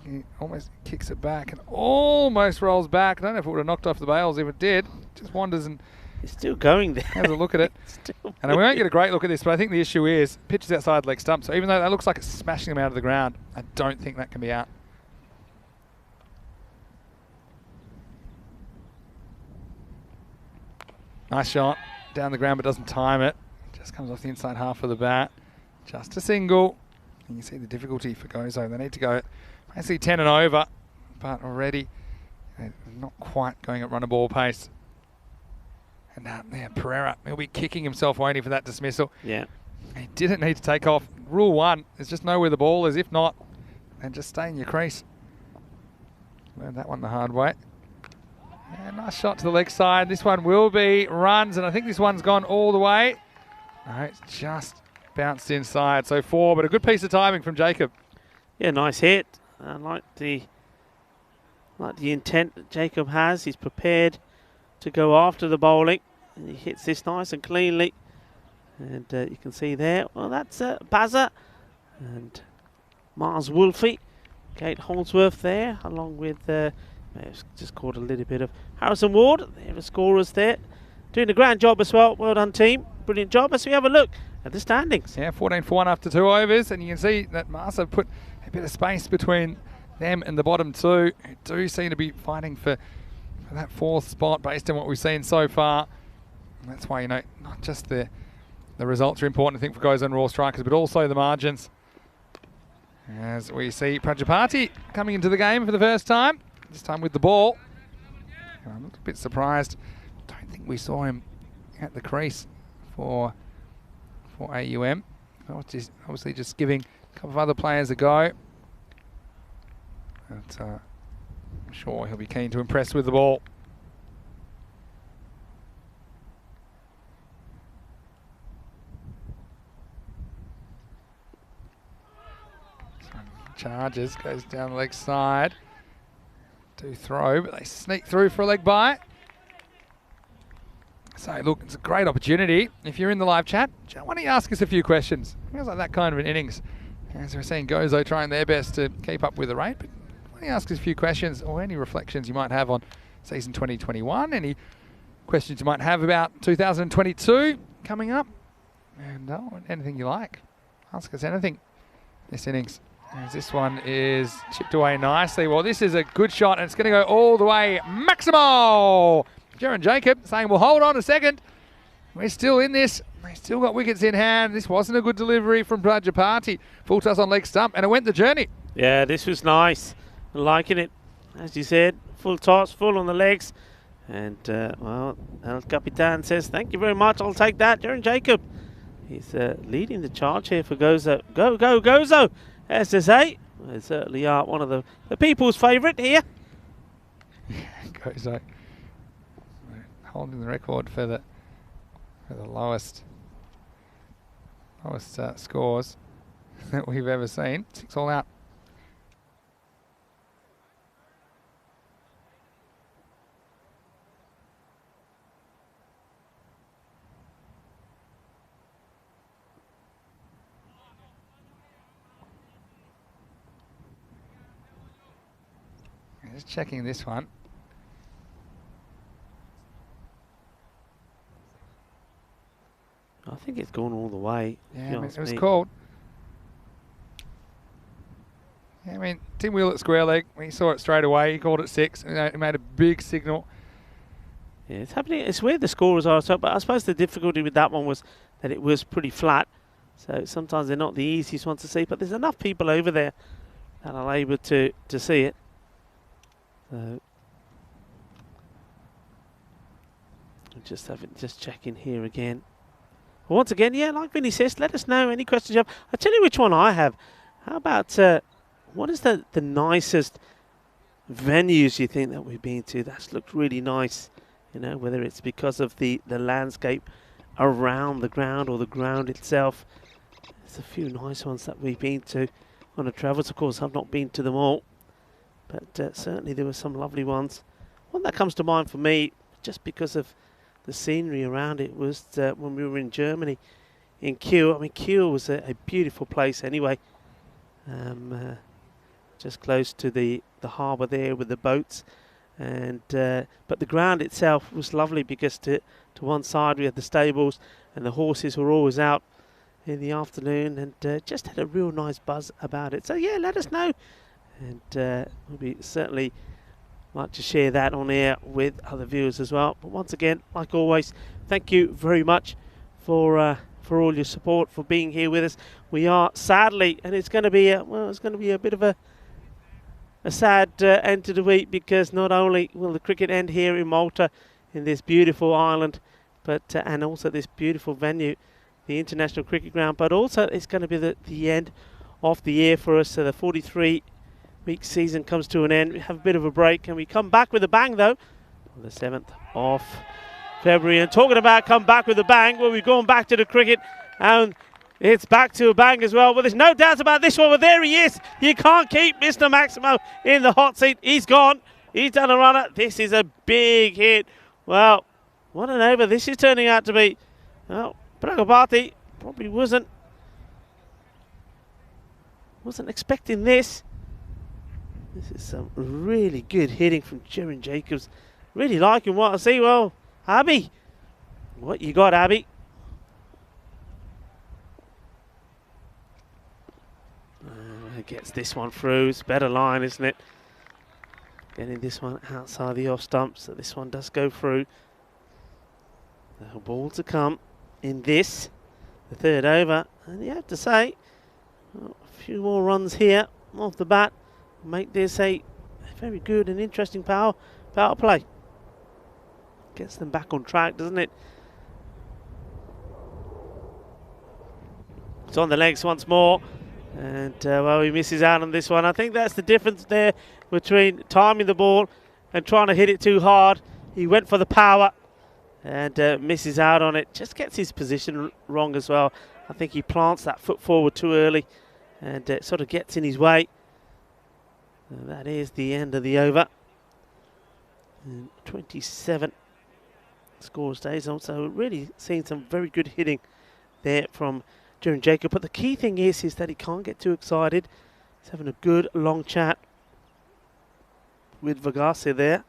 He almost kicks it back and almost rolls back. I don't know if it would have knocked off the bails. If it did, just wanders and he's still going there. Has a look at it. And we won't get a great look at this, but I think the issue is pitches outside leg stump. So even though that looks like it's smashing him out of the ground, I don't think that can be out. Nice shot down the ground, but doesn't time it. Just comes off the inside half of the bat. Just a single. And you see the difficulty for Gozo. They need to go at basically 10 and over, but already they're not quite going at runner ball pace. And there, Pereira, he'll be kicking himself waiting for that dismissal. Yeah. He didn't need to take off. Rule 1 is just know where the ball is. If not, then just stay in your crease. Learned that one the hard way. Yeah, nice shot to the leg side. This one will be runs, and I think this one's gone all the way. No, it's just bounced inside. So 4, but a good piece of timing from Jacob. Yeah, nice hit. I like the intent that Jacob has. He's prepared to go after the bowling. And he hits this nice and cleanly. And you can see there, well, that's Bazza and Mars Wolfie, Kate Holdsworth there, along with, just caught a little bit of Harrison Ward. There are the scorers there, doing a grand job as well. Well done, team. Brilliant job. As we have a look at the standings. Yeah, 14 for 1 after 2 overs, and you can see that Mars have put a bit of space between them and the bottom two, who do seem to be fighting for that 4th spot based on what we've seen so far. And that's why, you know, not just the results are important, I think, for Goes on Raw Strikers, but also the margins. As we see Prajapati coming into the game for the first time, this time with the ball. And I'm a bit surprised. Don't think we saw him at the crease for AUM. Obviously just giving a couple of other players a go. But I'm sure he'll be keen to impress with the ball. Charges, goes down the leg side. Do throw, but they sneak through for a leg bite. So look, it's a great opportunity. If you're in the live chat, why don't you ask us a few questions? Feels like that kind of an innings. As we're seeing Gozo trying their best to keep up with the rate, but why don't you ask us a few questions or any reflections you might have on season 2021, any questions you might have about 2022 coming up, and anything you like. Ask us anything this innings. As this one is chipped away nicely. Well, this is a good shot, and it's going to go all the way. Maximo! Jaron Jacob saying, well, hold on a second. We're still in this. They still got wickets in hand. This wasn't a good delivery from Prajapati. Full toss on leg stump, and it went the journey. Yeah, this was nice. I'm liking it. As you said, full toss, full on the legs. And, well, El Capitan says, thank you very much. I'll take that. Jaron Jacob. He's leading the charge here for Gozo. Go, go, Gozo! As they say, they certainly are one of the people's favourite here. Gozo holding the record for the lowest scores that we've ever seen. 6 all out. Just checking this one. I think it's gone all the way. Yeah, it was called. Yeah, I mean, Tim Wheel at square leg, he saw it straight away. He called it 6. You know, he made a big signal. Yeah, it's happening. It's where the scorers are. So, but I suppose the difficulty with that one was that it was pretty flat. So sometimes they're not the easiest ones to see. But there's enough people over there that are able to see it. So just checking here again. But once again, yeah, like Vinny says, let us know any questions you have. I'll tell you which one I have. How about what is the nicest venues you think that we've been to that's looked really nice? You know, whether it's because of the landscape around the ground or the ground itself. There's a few nice ones that we've been to on the travels. Of course, I've not been to them all. But certainly there were some lovely ones. One that comes to mind for me, just because of the scenery around it, was when we were in Germany, in Kiel. I mean, Kiel was a beautiful place anyway. Just close to the harbour there with the boats. And but the ground itself was lovely because to one side we had the stables and the horses were always out in the afternoon, and just had a real nice buzz about it. So yeah, let us know. And we'll be certainly like to share that on air with other viewers as well. But once again, like always, thank you very much for all your support, for being here with us. We are sadly, and it's going to be a bit of a sad end to the week, because not only will the cricket end here in Malta, in this beautiful island, but and also this beautiful venue, the International Cricket Ground, but also it's going to be the end of the year for us. So the 43-week season comes to an end. We have a bit of a break, and we come back with a bang, though, on the 7th of February. And talking about come back with a bang, well, we've gone back to the cricket, and it's back to a bang as well. Well, there's no doubt about this one, but there he is. You can't keep Mr. Maximo in the hot seat. He's gone. He's done a runner. This is a big hit. Well, what an over this is turning out to be. Well, Pragabati probably wasn't expecting this. This is some really good hitting from Jeremy Jacobs. Really liking what I see. Well, Abby, what you got, Abby? Gets this one through. It's a better line, isn't it? Getting this one outside the off stump, so this one does go through. The ball to come in this, the third over, and you have to say, well, a few more runs here off the bat make this a very good and interesting power play. Gets them back on track, doesn't it? It's on the legs once more. And, well, he misses out on this one. I think that's the difference there between timing the ball and trying to hit it too hard. He went for the power and misses out on it. Just gets his position wrong as well. I think he plants that foot forward too early and sort of gets in his way. And that is the end of the over. And 27 score stays on. So really seeing some very good hitting there from Jeremy Jacob, but the key thing is that he can't get too excited. He's having a good long chat with Vagase there.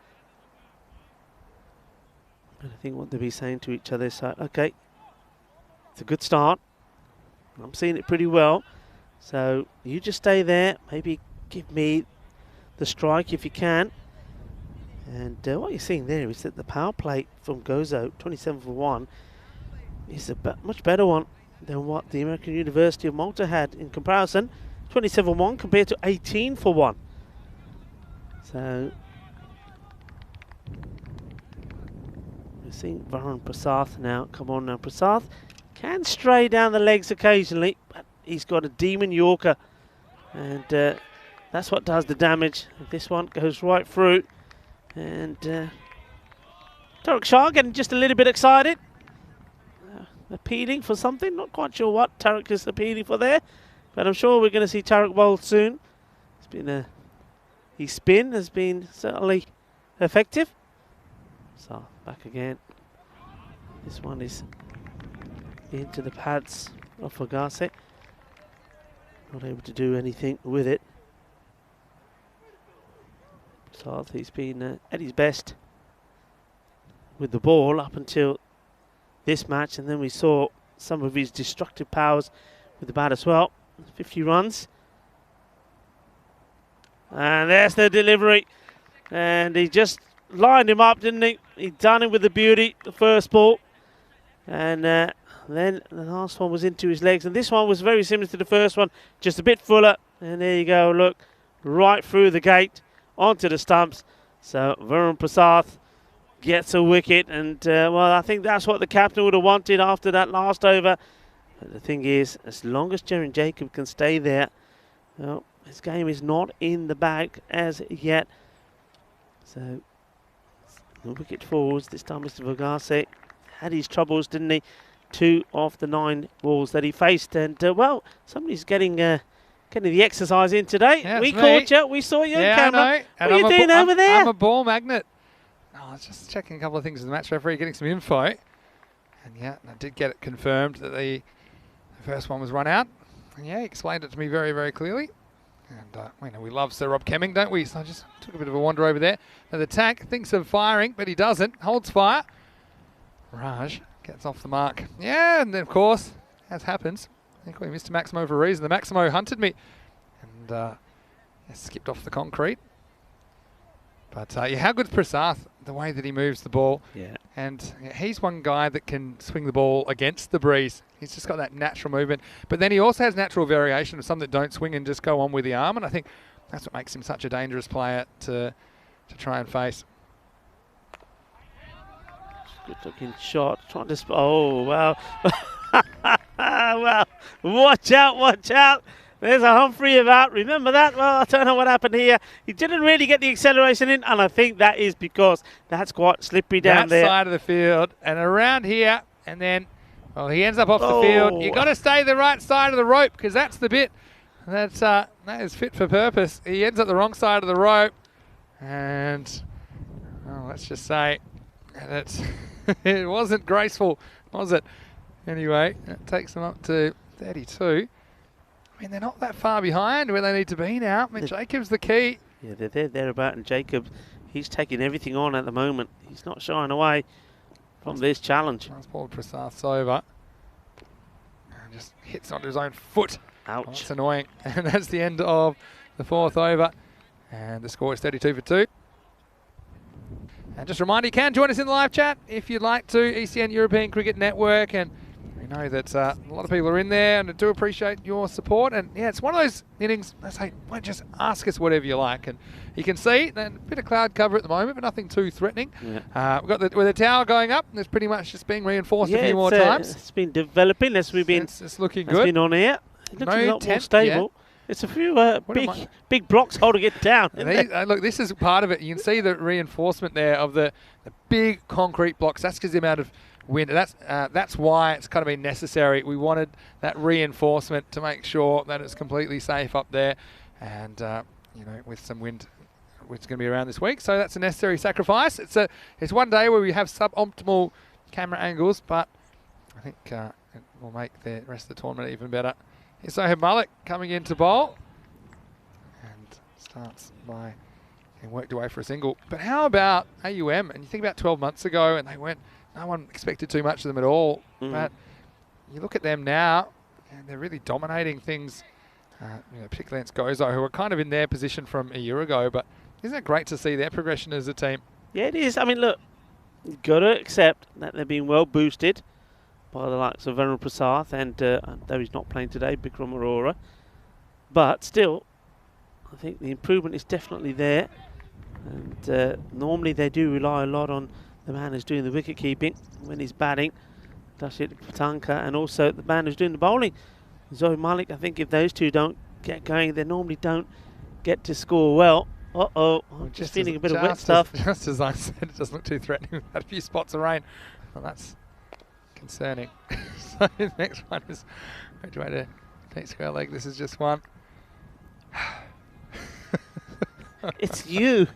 And I think what they'll be saying to each other is, okay, it's a good start. I'm seeing it pretty well. So you just stay there. Maybe give me the strike if you can. And what you're seeing there is that the power play from Gozo, 27 for 1, is a much better one than what the American University of Malta had in comparison. 27-1 compared to 18 for 1. So we're seeing Varun Prasath now. Come on now, Prasath can stray down the legs occasionally, but he's got a demon Yorker, and that's what does the damage. This one goes right through, and Tarek Shah getting just a little bit excited. Appealing for something, not quite sure what Tarek is appealing for there, but I'm sure we're going to see Tarek bowl soon. It's been his spin has been certainly effective. So back again. This one is into the pads of Vagase. Not able to do anything with it. So he's been at his best with the ball up until this match, and then we saw some of his destructive powers with the bat as well. 50 runs. And there's the delivery. And he just lined him up, didn't he? He done it with the beauty, the first ball. And then the last one was into his legs. And this one was very similar to the first one, just a bit fuller. And there you go, look, right through the gate, onto the stumps. So Varun Prasath gets a wicket, and well, I think that's what the captain would have wanted after that last over. But the thing is, as long as Jeremy Jacob can stay there, well, his game is not in the bag as yet. So, no wicket falls this time. Mr. Vagase had his troubles, didn't he? 2 of the 9 balls that he faced, and well, somebody's getting the exercise in today. Yeah, we caught you, we saw you on camera. I know. What are you doing over there? I'm a ball magnet. I was just checking a couple of things with the match referee, getting some info. And yeah, I did get it confirmed that the first one was run out. And yeah, he explained it to me very, very clearly. And we know we love Sir Rob Kemming, don't we? So I just took a bit of a wander over there. Now the tack thinks of firing, but he doesn't. Holds fire. Raj gets off the mark. Yeah, and then of course, as happens, I think we missed a Maximo for a reason. The Maximo hunted me and skipped off the concrete. But yeah, how good's Prasath? The way that he moves the ball. Yeah. And he's one guy that can swing the ball against the breeze. He's just got that natural movement. But then he also has natural variation of some that don't swing and just go on with the arm. And I think that's what makes him such a dangerous player to try and face. Good looking shot. Trying to... Oh, well. Well, watch out, watch out. There's a Humphrey about. Remember that? Well, I don't know what happened here. He didn't really get the acceleration in, and I think that is because that's quite slippery down there. That side of the field and around here, and then, well, he ends up off the field. You've got to stay the right side of the rope because that's the bit that is fit for purpose. He ends up the wrong side of the rope, and let's just say that it wasn't graceful, was it? Anyway, that takes them up to 32. I mean, they're not that far behind where they need to be now. I mean, Jacob's the key. Yeah, they're there, thereabout, and Jacob, he's taking everything on at the moment. He's not shying away from this challenge. Nice ball to Prasath's over. And just hits onto his own foot. Ouch. Oh, that's annoying. And that's the end of the 4th over. And the score is 32 for 2. And just a reminder, you can join us in the live chat if you'd like to. ECN European Cricket Network. And we know that a lot of people are in there, and I do appreciate your support. And yeah, it's one of those innings, I say, well, just ask us whatever you like. And you can see a bit of cloud cover at the moment, but nothing too threatening. Yeah. We've got with the tower going up, and it's pretty much just being reinforced a few more times. It's been developing as we've been. It's looking good. It's been on here. It looks a lot more stable. Yeah. It's a few big blocks holding it down. Look, this is part of it. You can see the reinforcement there of the big concrete blocks. That's because the amount of wind. That's why it's kind of been necessary. We wanted that reinforcement to make sure that it's completely safe up there, and you know, with some wind, which is going to be around this week. So that's a necessary sacrifice. It's one day where we have suboptimal camera angles, but I think it will make the rest of the tournament even better. Here's Sohaib Malik coming in to bowl, and starts by getting worked away for a single. But how about AUM? And you think about 12 months ago, and no one expected too much of them at all. But you look at them now, and they're really dominating things, you know, particularly against Gozo, who are kind of in their position from a year ago. But isn't it great to see their progression as a team? Yeah, it is. I mean, look, you've got to accept that they're being well boosted by the likes of Veneral Prasath, and though he's not playing today, Bikram Arora. But still, I think the improvement is definitely there. And normally they do rely a lot on the man who's doing the wicket keeping when he's batting, Dashit Patanka, and also the man who's doing the bowling, Zoe Malik. I think if those two don't get going, they normally don't get to score well. I'm just feeling a bit of wet stuff. Just as I said, it doesn't look too threatening. We've had a few spots of rain. Well, that's concerning. So the next one is which way to take square leg. This is just one. It's your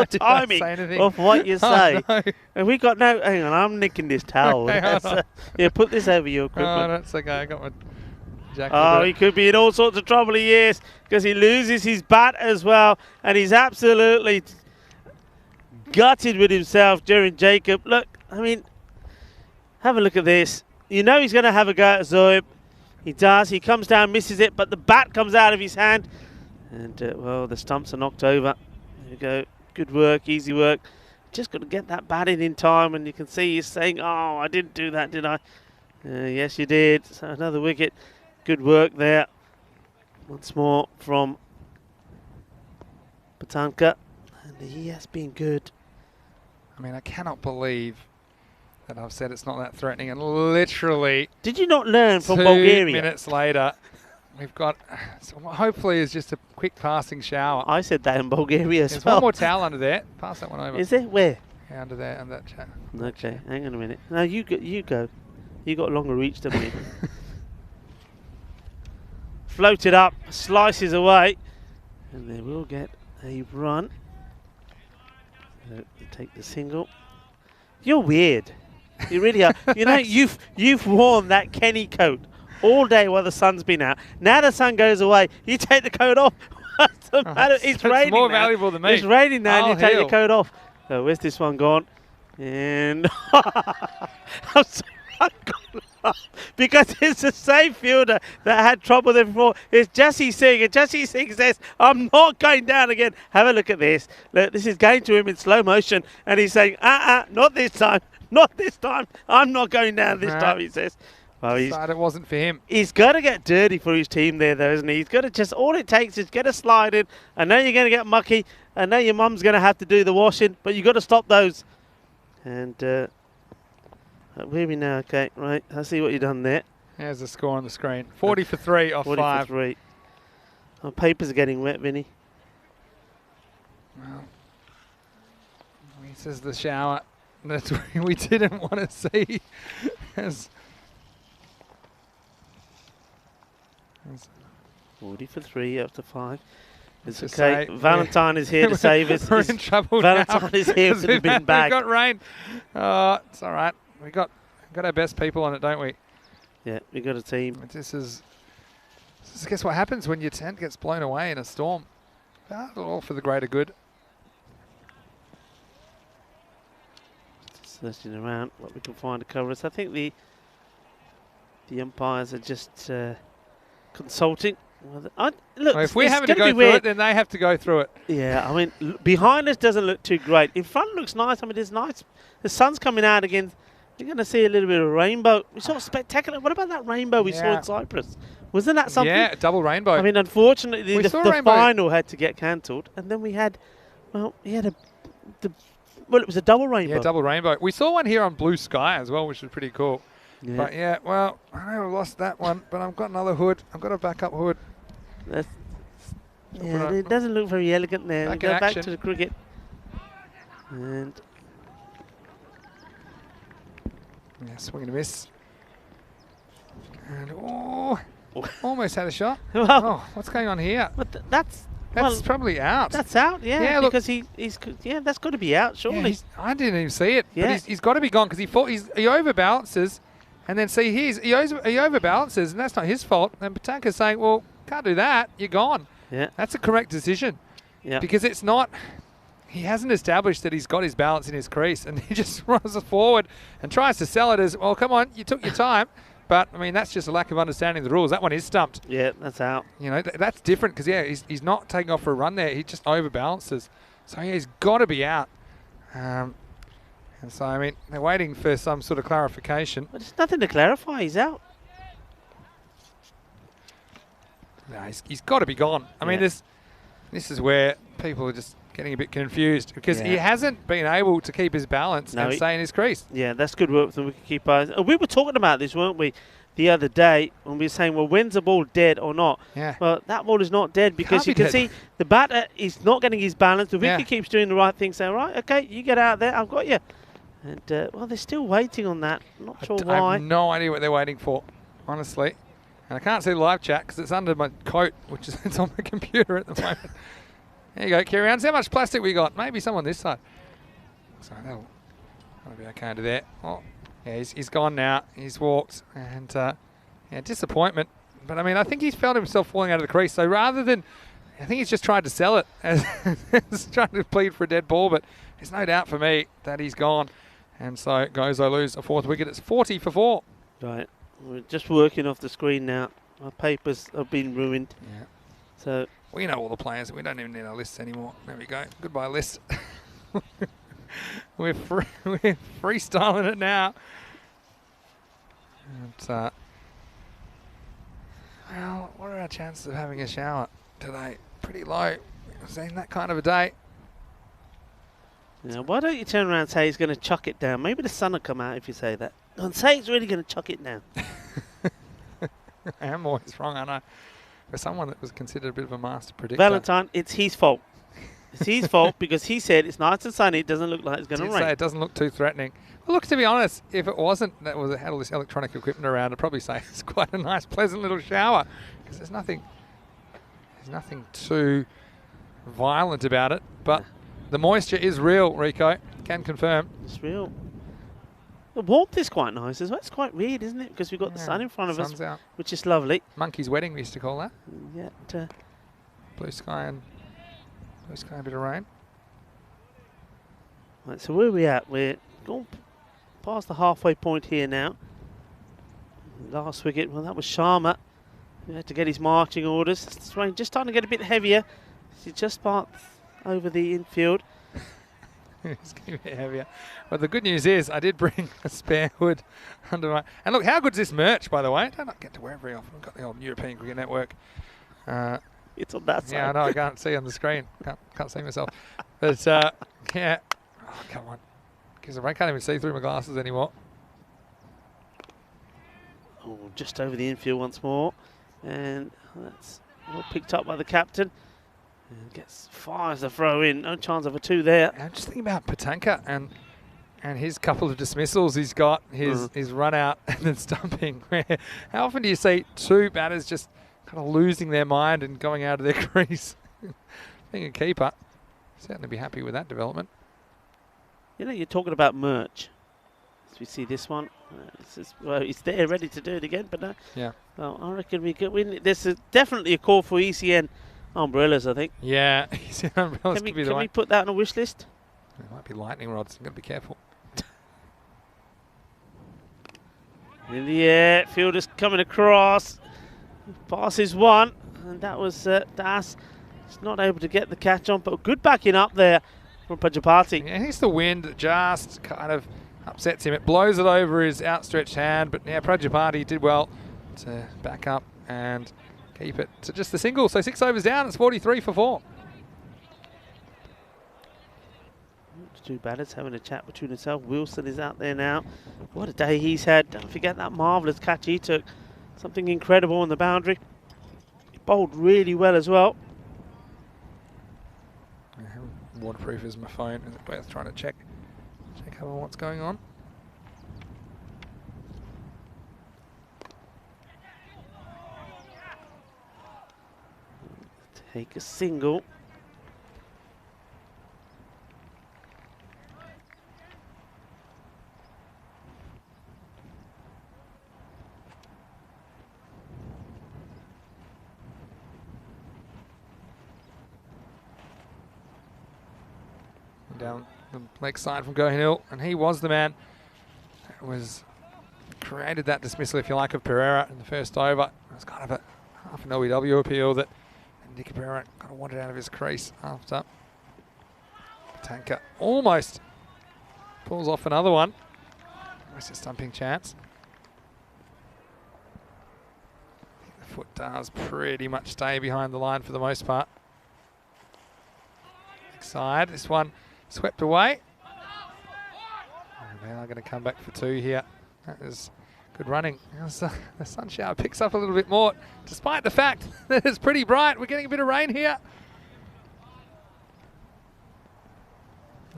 timing of what you say. Oh, no. And we got no. Hang on, I'm nicking this towel. Yeah, put this over your equipment. Oh, that's okay. I got my jacket. Oh, he could be in all sorts of trouble. He is, because he loses his bat as well, and he's absolutely gutted with himself during Jacob. Look, I mean, have a look at this. You know he's going to have a go at Zoeb. He does. He comes down, misses it, but the bat comes out of his hand. And, well, the stumps are knocked over. There we go. Good work, easy work. Just got to get that bat in time, and you can see he's saying, oh, I didn't do that, did I? Yes, you did. So another wicket. Good work there. Once more from Patanka. And he has been good. I mean, I cannot believe that I've said it's not that threatening, and literally... Did you not learn from Bulgaria? 2 minutes later, we've got... So hopefully it's just a quick passing shower. I said that in Bulgaria as well. There's one more towel under there. Pass that one over. Is there? Where? Yeah, under there, under that chat. Okay, hang on a minute. No, you go. You got longer reach than me. Floated up, slices away, and they will get a run. Take the single. You're weird. You really are. You know, you've worn that Kenny coat all day while the sun's been out. Now the sun goes away, you take the coat off. What's the matter? It's raining more now. Valuable than me. It's raining now, and you take heal. your coat off. So where's this one gone? And I'm sorry, I got laugh because it's the same fielder that had trouble there before. It's Jesse Singh, and Jesse Singh says, I'm not going down again. Have a look at this. Look, this is going to him in slow motion, and he's saying, not this time. Not this time. I'm not going down this time, he says. Well, it wasn't for him. He's got to get dirty for his team there, though, isn't he? He's got to just, all it takes is get a slide in. I know you're going to get mucky. I know your mum's going to have to do the washing, but you've got to stop those. And where are we now? Okay, right. I see what you've done there. There's the score on the screen. 40 for 3 off 40 5. for 3. Our papers are getting wet, Vinny. Well, this is the shower that we didn't want to see. As 40 for 3 after 5. It's Just okay. Valentine is here to save us. We're in trouble Valentine now is here for the bin bag. We've got rain. It's all right. We got got our best people on it, don't we? Yeah, we got a team. This is guess what happens when your tent gets blown away in a storm. All for the greater good. Searching around what we can find to cover us. I think the umpires are just consulting. Look, Well, if we're having to go through it, then they have to go through it. Yeah, I mean, behind us doesn't look too great. In front looks nice. I mean, it's nice. The sun's coming out again. You're going to see a little bit of rainbow. We saw spectacular. What about that rainbow we saw in Cyprus? Wasn't that something? Yeah, double rainbow. I mean, unfortunately, the rainbow. final had to get cancelled. And then we had, well, it was a double rainbow. Yeah, double rainbow. We saw one here on blue sky as well, which was pretty cool. Yeah. But yeah, well, I know I lost that one, but I've got another hood. I've got a backup hood. Yeah, it doesn't look very elegant there. We go back to the cricket. And yeah, swing and a miss. And almost had a shot. Well, what's going on here? But that's probably out. That's out, yeah. Yeah, look, because that's got to be out, surely. Yeah, I didn't even see it. Yeah. But he's got to be gone because he overbalances, and then see he overbalances, and that's not his fault. And Patanka's saying, well, can't do that. You're gone. Yeah. That's a correct decision. Yeah. Because it's not. He hasn't established that he's got his balance in his crease, and he just runs forward and tries to sell it as, well, come on, you took your time. But, I mean, that's just a lack of understanding the rules. That one is stumped. Yeah, that's out. You know, that's different because, yeah, he's not taking off for a run there. He just overbalances. So, yeah, he's got to be out. And so, I mean, they're waiting for some sort of clarification. But there's nothing to clarify. He's out. No, he's got to be gone. I mean, this is where people are just getting a bit confused because he hasn't been able to keep his balance and stay in his crease. Yeah, that's good work for them. We can keep eyes. We were talking about this, weren't we, the other day when we were saying, well, when's the ball dead or not? Yeah. Well, that ball is not dead because you can see the batter is not getting his balance. The wicket keeps doing the right thing, saying, right, okay, you get out there, I've got you. And, well, they're still waiting on that. Not sure why. I have no idea what they're waiting for, honestly. And I can't see the live chat because it's under my coat, which is it's on my computer at the moment. There you go, carry on. See how much plastic we got. Maybe some on this side. So that'll be okay under there. Oh, yeah, he's gone now. He's walked. And, yeah, disappointment. But, I mean, I think he's felt himself falling out of the crease. So rather than, I think he's just tried to sell it as trying to plead for a dead ball. But there's no doubt for me that he's gone. And so it goes, I lose a fourth wicket. It's 40 for 4. Right. We're just working off the screen now. Our papers have been ruined. Yeah. So we know all the players. We don't even need our lists anymore. There we go. Goodbye, list. we're freestyling it now. And, well, what are our chances of having a shower today? Pretty low. Seeing that kind of a day. now, why don't you turn around and say he's going to chuck it down? Maybe the sun will come out if you say that. And say he's really going to chuck it down. I am always wrong, aren't I? For someone that was considered a bit of a master predictor. Valentine, it's his fault. It's his fault because he said it's nice and sunny. It doesn't look like it's going to rain. Say it doesn't look too threatening. Well, look, to be honest, if it wasn't, had all this electronic equipment around, I'd probably say it's quite a nice, pleasant little shower because there's nothing too violent about it. But the moisture is real, Rico. Can confirm. It's real. The warmth is quite nice as well. It's quite weird, isn't it? Because we've got the sun in front of us, out. which is lovely. Monkey's wedding, we used to call that. Yeah. Blue sky and a bit of rain. Right, so where are we at? We're going past the halfway point here now. Last wicket, well, that was Sharma. He had to get his marching orders. This rain just starting to get a bit heavier. He's just parked over the infield. It's getting a bit heavier. But the good news is I did bring a spare hood under my... And look, how good is this merch, by the way? I don't get to wear it very often. I've got the old European Cricket Network. It's on that side. Yeah, I know. I can't see on the screen. Can't see myself. But, yeah. Oh, come on. Because I can't even see through my glasses anymore. Oh, just over the infield once more. And that's well picked up by the captain. And fires the throw in. No chance of a 2 there. I'm just thinking about Patanka and his couple of dismissals he's got, his run out and then stumping. How often do you see 2 batters just kind of losing their mind and going out of their crease? Being a keeper, certainly be happy with that development. You know, you're talking about merch. As we see this one, well, he's there ready to do it again, but no. Yeah. Well, I reckon we could win. There's definitely a call for ECN umbrellas, I think. Yeah, ECN umbrellas could be the Can one. we put that on a wish list? There might be lightning rods. You've got to be careful. In the air, fielder's coming across. Passes one, and that was Das. He's not able to get the catch on, but good backing up there from Prajapati. Yeah, it's the wind that just kind of upsets him. It blows it over his outstretched hand, but yeah, Prajapati did well to back up and keep it to just the single. So 6 overs down, it's 43 for 4. Two batters having a chat between himself. Wilson is out there now. What a day he's had. Don't forget that marvellous catch he took. Something incredible on the boundary. He bowled really well as well. Waterproof is my phone. Is it worth trying to check out what's going on? Take a single. Down the leg side from Gohan Hill, and he was the man that was created that dismissal, if you like, of Pereira in the first over. It was kind of a half an LBW appeal that Nick Pereira kind of wanted out of his crease after. Tanker almost pulls off another one. Almost a stumping chance. The foot does pretty much stay behind the line for the most part. Next side, this one swept away. And they are going to come back for 2 here. That is good running. The sun shower picks up a little bit more, despite the fact that it's pretty bright. We're getting a bit of rain here.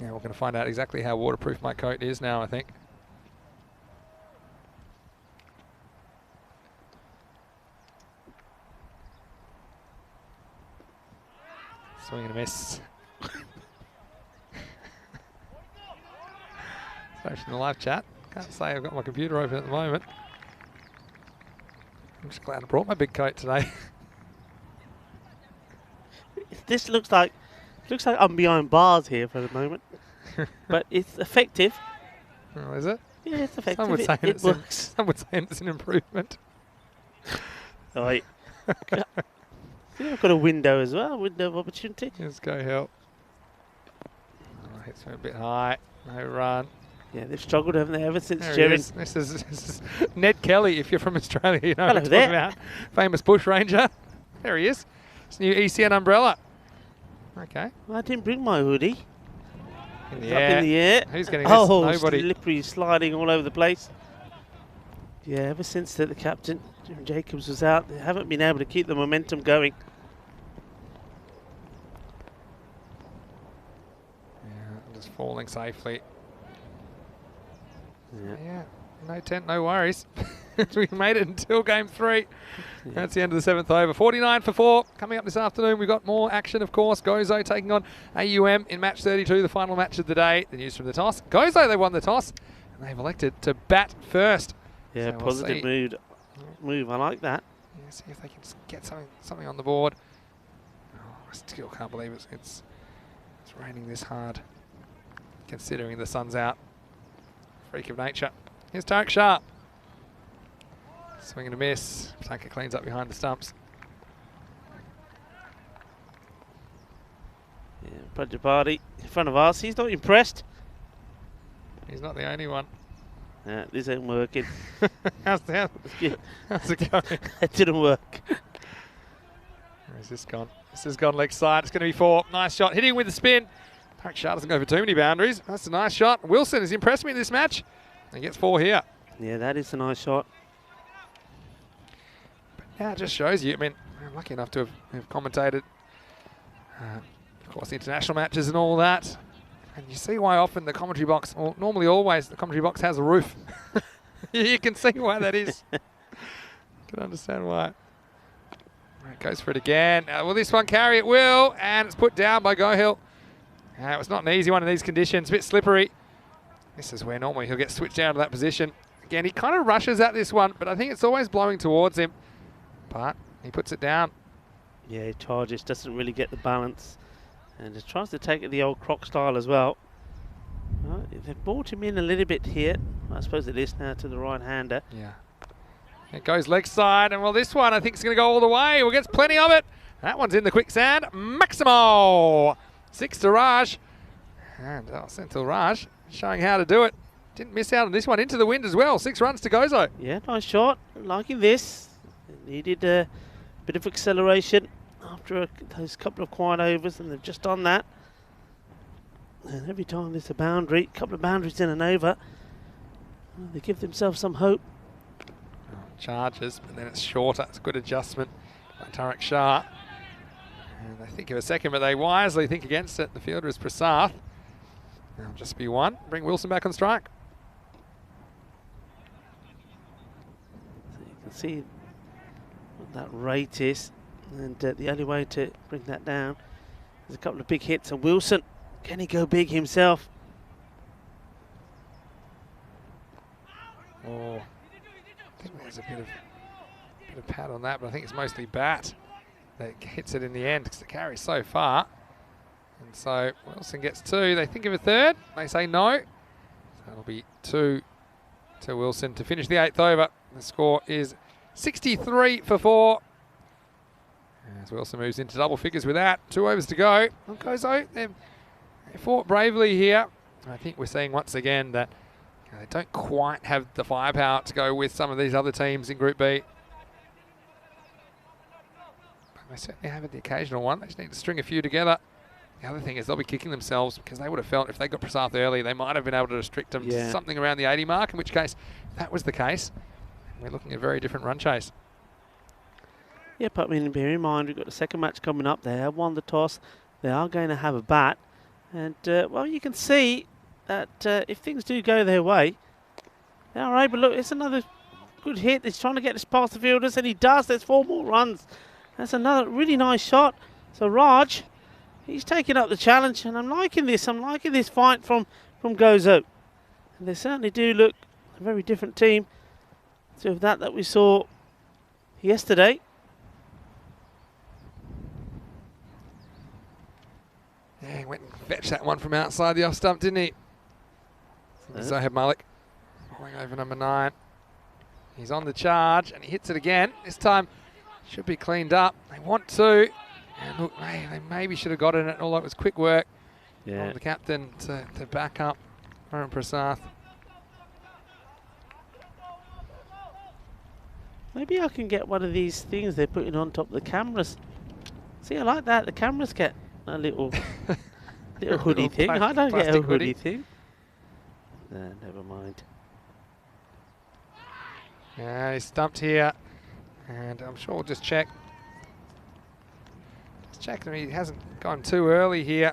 Yeah, we're going to find out exactly how waterproof my coat is now, I think. Swing and a miss. It's in the live chat. Can't say I've got my computer open at the moment. I'm just glad I brought my big coat today. This looks like I'm behind bars here for the moment, but it's effective. Oh, is it? Yeah, it's effective. Some would say it works. some would say it's an improvement. Right. I've got a window as well, window of opportunity. Let's go help. Oh, hits me a bit high. No run. Yeah, they've struggled, haven't they, ever since There Jerry. This is Ned Kelly, if you're from Australia, you know Hello what I'm there. talking about. Famous bush ranger. There he is. It's new ECN umbrella. Okay. I didn't bring my hoodie. In It's the up air. in the air. Who's getting this? Oh, Nobody. slippery, sliding all over the place. Yeah, ever since the captain, Jim Jacobs, was out, they haven't been able to keep the momentum going. Yeah, just falling safely. Yeah. Yeah, no tent, no worries. We made it until game 3. Yeah. That's the end of the 7th over. 49 for 4. Coming up this afternoon, we've got more action, of course. Gozo taking on AUM in match 32, the final match of the day. The news from the toss. Gozo, they won the toss, and they've elected to bat first. Yeah, So we'll positive see. move. I like that. Yeah, see if they can just get something on the board. Oh, I still can't believe it's raining this hard, considering the sun's out. Freak of nature. Here's Tarek Sharp. Swing and a miss. Tanker cleans up behind the stumps. Yeah, Prajapati in front of us. He's not impressed. He's not the only one. This ain't working. How's it going? It didn't work. Where's this gone? This has gone leg side. It's going to be 4. Nice shot. Hitting with the spin. Tarek Sharp doesn't go for too many boundaries. That's a nice shot. Wilson has impressed me in this match. He gets 4 here. Yeah, that is a nice shot. Yeah, it just shows you. I mean, I'm lucky enough to have commentated, of course, international matches and all that. And you see why often the commentary box, or normally always, the commentary box has a roof. You can see why that is. You can understand why. Right, goes for it again. Will this one carry? It will, and it's put down by Gohill. It was not an easy one in these conditions. A bit slippery. This is where normally he'll get switched out of that position. Again, he kind of rushes at this one, but I think it's always blowing towards him. But he puts it down. Yeah, he charges, doesn't really get the balance. And just tries to take it the old croc style as well. Well, they've brought him in a little bit here. I suppose it is now to the right-hander. Yeah. It goes leg side, and well, this one I think is going to go all the way. We'll get plenty of it. That one's in the quicksand. Maximo! 6 to Raj. And Senthil Raj showing how to do it. Didn't miss out on this one. Into the wind as well. 6 runs to Gozo. Yeah, nice shot. Liking this. Needed a bit of acceleration after those couple of quiet overs, and they've just done that. And every time there's a boundary, a couple of boundaries in and over, they give themselves some hope. Charges, but then it's shorter. It's a good adjustment by Tarek Shah. And they think of a second, but they wisely think against it. The fielder is Prasath. That'll just be one. Bring Wilson back on strike. So you can see what that rate is, and the only way to bring that down is a couple of big hits. And Wilson, can he go big himself? Oh, I think there's a bit of pad on that, but I think it's mostly bat that hits it in the end because it carries so far. And so Wilson gets 2. They think of a third. They say no. So that'll be 2 to Wilson to finish the 8th over. The score is 63 for 4. As Wilson moves into double figures with that. 2 overs to go. Gozo, they fought bravely here. I think we're seeing once again that they don't quite have the firepower to go with some of these other teams in Group B. But they certainly have the occasional one. They just need to string a few together. The other thing is they'll be kicking themselves because they would have felt if they got Prasath early, they might have been able to restrict them to something around the 80 mark, in which case, if that was the case, we're looking at a very different run chase. Yeah, but I mean, bear in mind, we've got the second match coming up. They have won the toss. They are going to have a bat. And, well, you can see that if things do go their way, they are able. Look, it's another good hit. He's trying to get this past the fielders, and he does. There's 4 more runs. That's another really nice shot. So Raj, he's taking up the challenge, and I'm liking this. I'm liking this fight from Gozo. And they certainly do look a very different team to that we saw yesterday. Yeah, he went and fetched that one from outside the off stump, didn't he? Zoheb Malik, falling over number 9. He's on the charge, and he hits it again. This time, should be cleaned up. They want to. And look, they maybe should have gotten it, although it was quick work from the captain to back up Varun Prasath. Maybe I can get one of these things they're putting on top of the cameras. See, I like that. The cameras get a little hoodie thing. I don't get a hoodie thing. Never mind. Yeah, he's stumped here. And I'm sure we'll just check. Check that he hasn't gone too early here.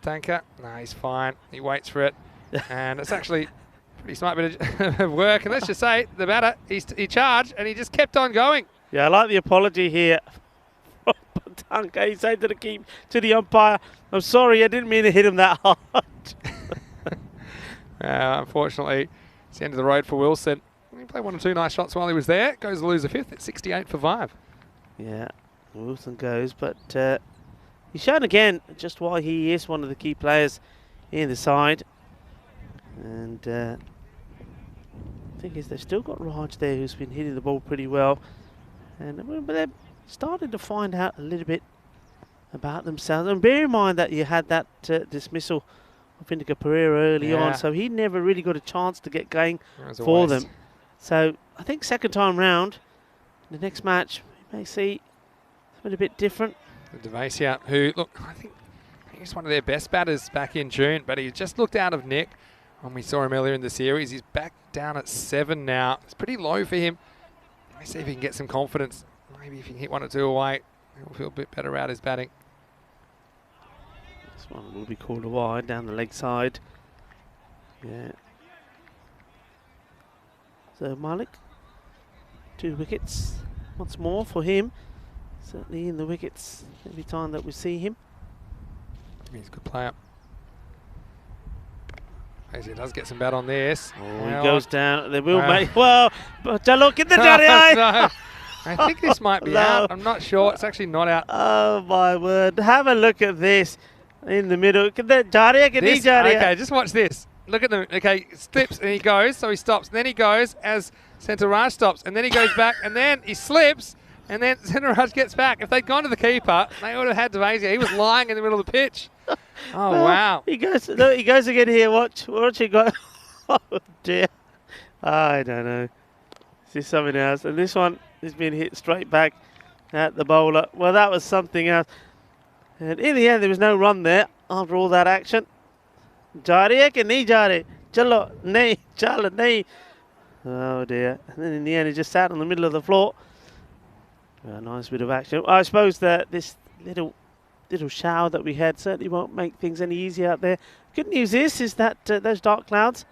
Patanka, no, he's fine. He waits for it. And it's actually pretty smart bit of work. And let's just say, the batter, he charged and he just kept on going. Yeah, I like the apology here from Patanka. He said to the umpire, I'm sorry, I didn't mean to hit him that hard. Unfortunately, it's the end of the road for Wilson. He played 1 or 2 nice shots while he was there. Goes to lose a 5th at 68 for 5. Yeah. Wilson goes, but he's shown again just why he is one of the key players in the side. And the thing is, they've still got Raj there, who's been hitting the ball pretty well. And they're starting to find out a little bit about themselves. And bear in mind that you had that dismissal of Indica Pereira early on, so he never really got a chance to get going for them. So I think second time round, the next match, we may see something a bit different. Devasia, who, look, I think he's one of their best batters back in June, but he just looked out of nick when we saw him earlier in the series. He's back down at 7 now. It's pretty low for him. Let's see if he can get some confidence. Maybe if he can hit 1 or 2 away, he'll feel a bit better about his batting. This one will be called a wide down the leg side. Yeah. So Malik, 2 wickets once more for him. Certainly in the wickets every time that we see him. He's a good player. He does get some bat on this. Oh, he goes down. They will make. Well, but look at the Johnny. No. I think this might be No. out. I'm not sure. It's actually not out. Oh my word! Have a look at this in the middle. Can that Johnny? Okay, just watch this. Look at them. Okay, slips and he goes, so he stops. And then he goes as Centuraj stops, and then he goes back, and then he slips, and then Centuraj gets back. If they'd gone to the keeper, they would have had Devasia. He was lying in the middle of the pitch. Oh, wow. He goes. Look, he goes again here. Watch he got. Oh dear. I don't know. This is something else, and this one is being hit straight back at the bowler. Well, that was something else. And in the end, there was no run there after all that action. Jari ke nahi jare? Chalo nahi, chalo nahi. Oh dear. And then in the end, he just sat on the middle of the floor. A nice bit of action. I suppose that this little shower that we had certainly won't make things any easier out there. Good news is that those dark clouds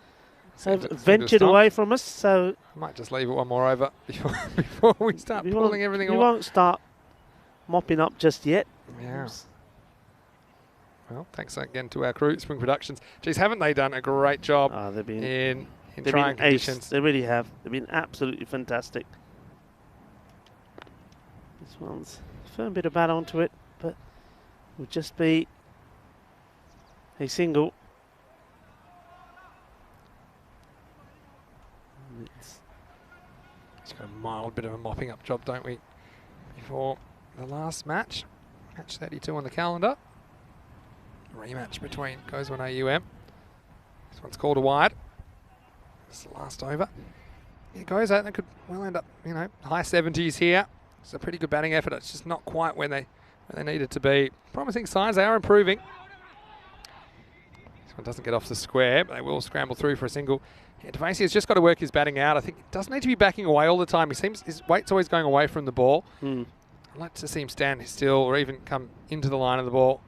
have ventured away from us. So I might just leave it one more over before we start pulling everything away. We won't start mopping up just yet. Yeah. Well, thanks again to our crew, Spring Productions. Geez, haven't they done a great job in trying conditions? They really have. They've been absolutely fantastic. This one's a firm bit of bat onto it, but will just be a single. It's got a mild bit of a mopping up job, don't we, before the last match. Match 32 on the calendar. Rematch between Goes One AUM. This one's called a wide. It's the last over. It goes out. They could well end up, high 70s here. It's a pretty good batting effort. It's just not quite where they needed to be. Promising signs. They are improving. This one doesn't get off the square, but they will scramble through for a single. Yeah, Devasia's just got to work his batting out. I think he doesn't need to be backing away all the time. He seems his weight's always going away from the ball. I'd like to see him stand still or even come into the line of the ball.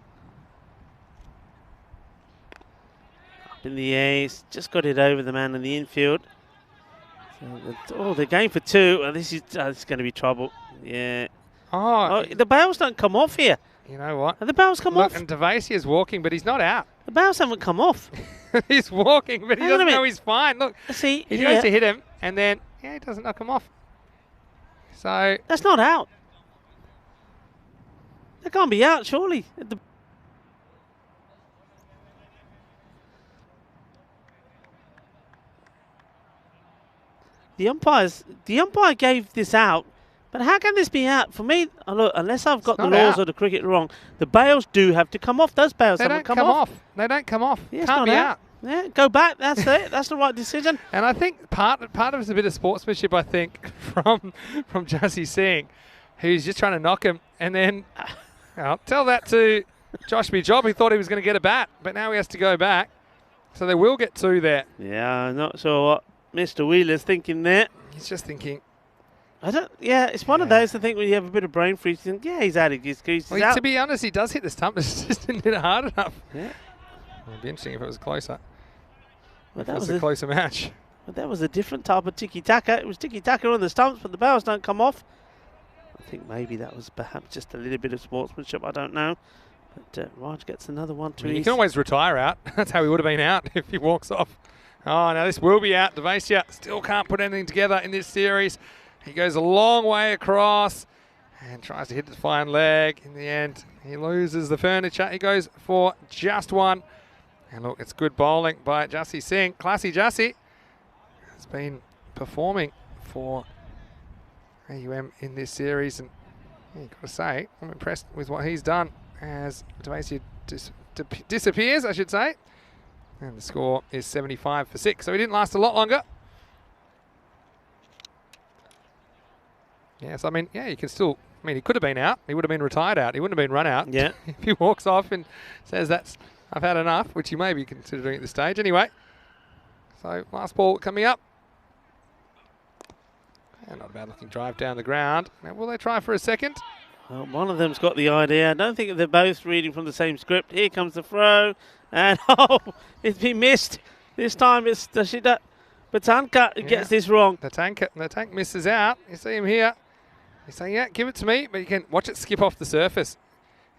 In the air, he's just got it over the man in the infield. So they're going for two. Oh, this is going to be trouble. Yeah. Oh, the bails don't come off here. You know what? The bails come off. And Devasia's walking, but he's not out. The bails haven't come off. He's walking, but he doesn't know he's fine. Look, see, he goes to hit him, and then he doesn't knock him off. So that's not out. That can't be out, surely. The umpire gave this out, but how can this be out? For me, look, unless I've got the laws of the cricket wrong, the bails do have to come off. Those bails haven't come off. They don't come off. Yeah, can't be out. Yeah, go back. That's it. That's the right decision. And I think part of it's a bit of sportsmanship. I think from Jassi Singh, who's just trying to knock him, and then I'll tell that to Josh Job. He thought he was going to get a bat, but now he has to go back. So they will get two there. Yeah, I'm not sure what Mr. Wheeler's thinking there. He's just thinking. It's one of those, I think, when you have a bit of brain freeze, you think, yeah, he's out of his crease. Well, to be honest, he does hit the stump, it's just didn't hit it hard enough. Yeah. It'd be interesting if it was closer. Well, that was a closer match. But that was a different type of tiki-taka. It was tiki-taka on the stumps, but the bails don't come off. I think maybe that was perhaps just a little bit of sportsmanship, I don't know. But Raj gets another one, too. You can always retire out. That's how he would have been out if he walks off. Oh, now this will be out. Devasia still can't put anything together in this series. He goes a long way across and tries to hit the fine leg. In the end, he loses the furniture. He goes for just one. And look, it's good bowling by Jassi Singh. Classy Jassi has been performing for AUM in this series. And you've got to say, I'm impressed with what he's done as Devasia disappears, I should say. And the score is 75 for 6, so he didn't last a lot longer. Yes, I mean, yeah, you can still, he could have been out. He would have been retired out. He wouldn't have been run out. Yeah. If he walks off and says, I've had enough, which he may be considering at this stage. Anyway, so last ball coming up. And not a bad looking drive down the ground. Now, will they try for a second? Well, one of them's got the idea. I don't think they're both reading from the same script. Here comes the throw. And, it's been missed. This time it's Dashida Batanka gets this wrong. The tank misses out. You see him here. He's saying, yeah, give it to me. But you can watch it skip off the surface.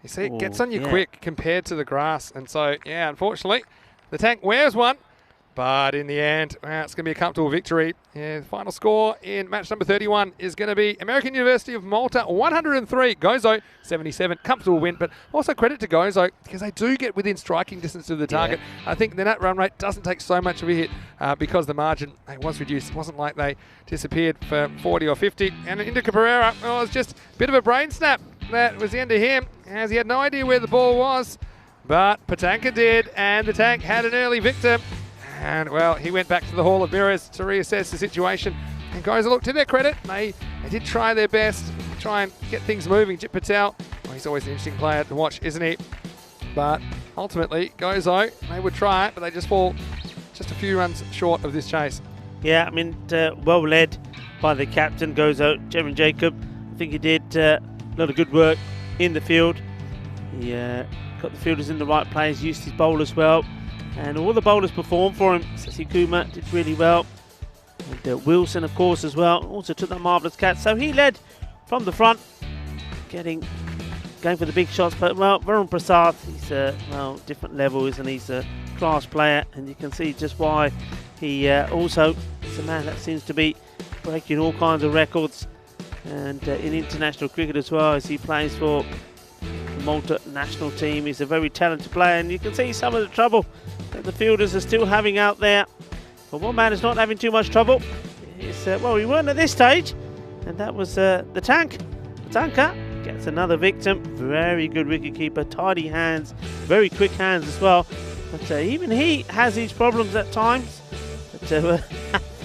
You see, it gets on you quick compared to the grass. And so, yeah, unfortunately, the tank wears one. But in the end, it's going to be a comfortable victory. Yeah, the final score in match number 31 is going to be American University of Malta 103, Gozo 77. Comfortable win, but also credit to Gozo because they do get within striking distance of the target. Yeah. I think the net run rate doesn't take so much of a hit because the margin was reduced. It wasn't like they disappeared for 40 or 50. And Indica Pereira, well, it was just a bit of a brain snap. That was the end of him, as he had no idea where the ball was. But Patanka did, and the tank had an early victim. And, well, he went back to the Hall of Mirrors to reassess the situation. And guys, look, to their credit, they did try their best to try and get things moving. Jit Patel, well, he's always an interesting player to watch, isn't he? But ultimately, Gozo, they would try it, but they just fall just a few runs short of this chase. Yeah, I mean, well led by the captain, Gozo, Jeremy Jacob. I think he did a lot of good work in the field. He got the fielders in the right place, used his bowlers well. And all the bowlers performed for him. Sasi Kuma did really well. And Wilson, of course, as well. Also took that marvellous catch. So he led from the front, going for the big shots. But, well, Varun Prasad, he's different level, isn't he? He's a class player. And you can see just why he also is a man that seems to be breaking all kinds of records. And in international cricket as well, as he plays for the Malta national team. He's a very talented player. And you can see some of the trouble that the fielders are still having out there. But one man is not having too much trouble. It's, well, we weren't at this stage, and that was the tank. Patanka gets another victim. Very good wicketkeeper, tidy hands, very quick hands as well. But even he has these problems at times. But the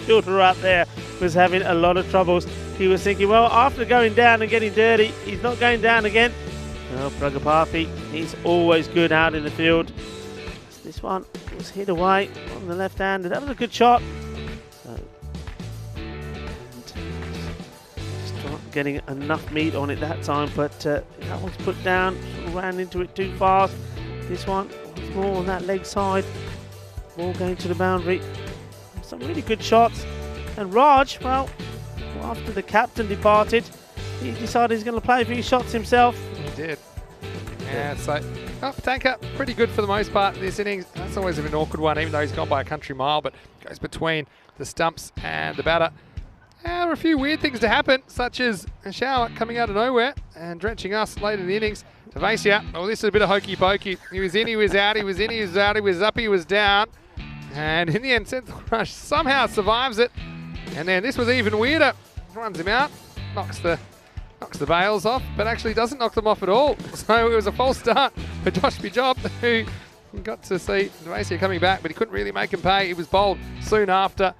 fielder out there was having a lot of troubles. He was thinking, well, after going down and getting dirty, he's not going down again. Well, Pragapathy, he's always good out in the field. This one was hit away on the left hand, and that was a good shot. So, just not getting enough meat on it that time, but that one's put down, ran into it too fast. This one was more on that leg side, more going to the boundary. Some really good shots. And Raj, well, after the captain departed, he decided he's going to play a few shots himself. He did. Yeah, so Patanka, pretty good for the most part this innings. That's always an awkward one, even though he's gone by a country mile, but goes between the stumps and the batter. There were a few weird things to happen, such as a shower coming out of nowhere and drenching us late in the innings. Tavasia, oh, this is a bit of hokey pokey. He was in, he was out, he was in, he was out, he was up, he was down. And in the end, Senthil Raj somehow survives it. And then this was even weirder. Runs him out, knocks the bails off, but actually doesn't knock them off at all. So it was a false start for Josh Bijob, who got to see Tavasia coming back, but he couldn't really make him pay. He was bowled soon after.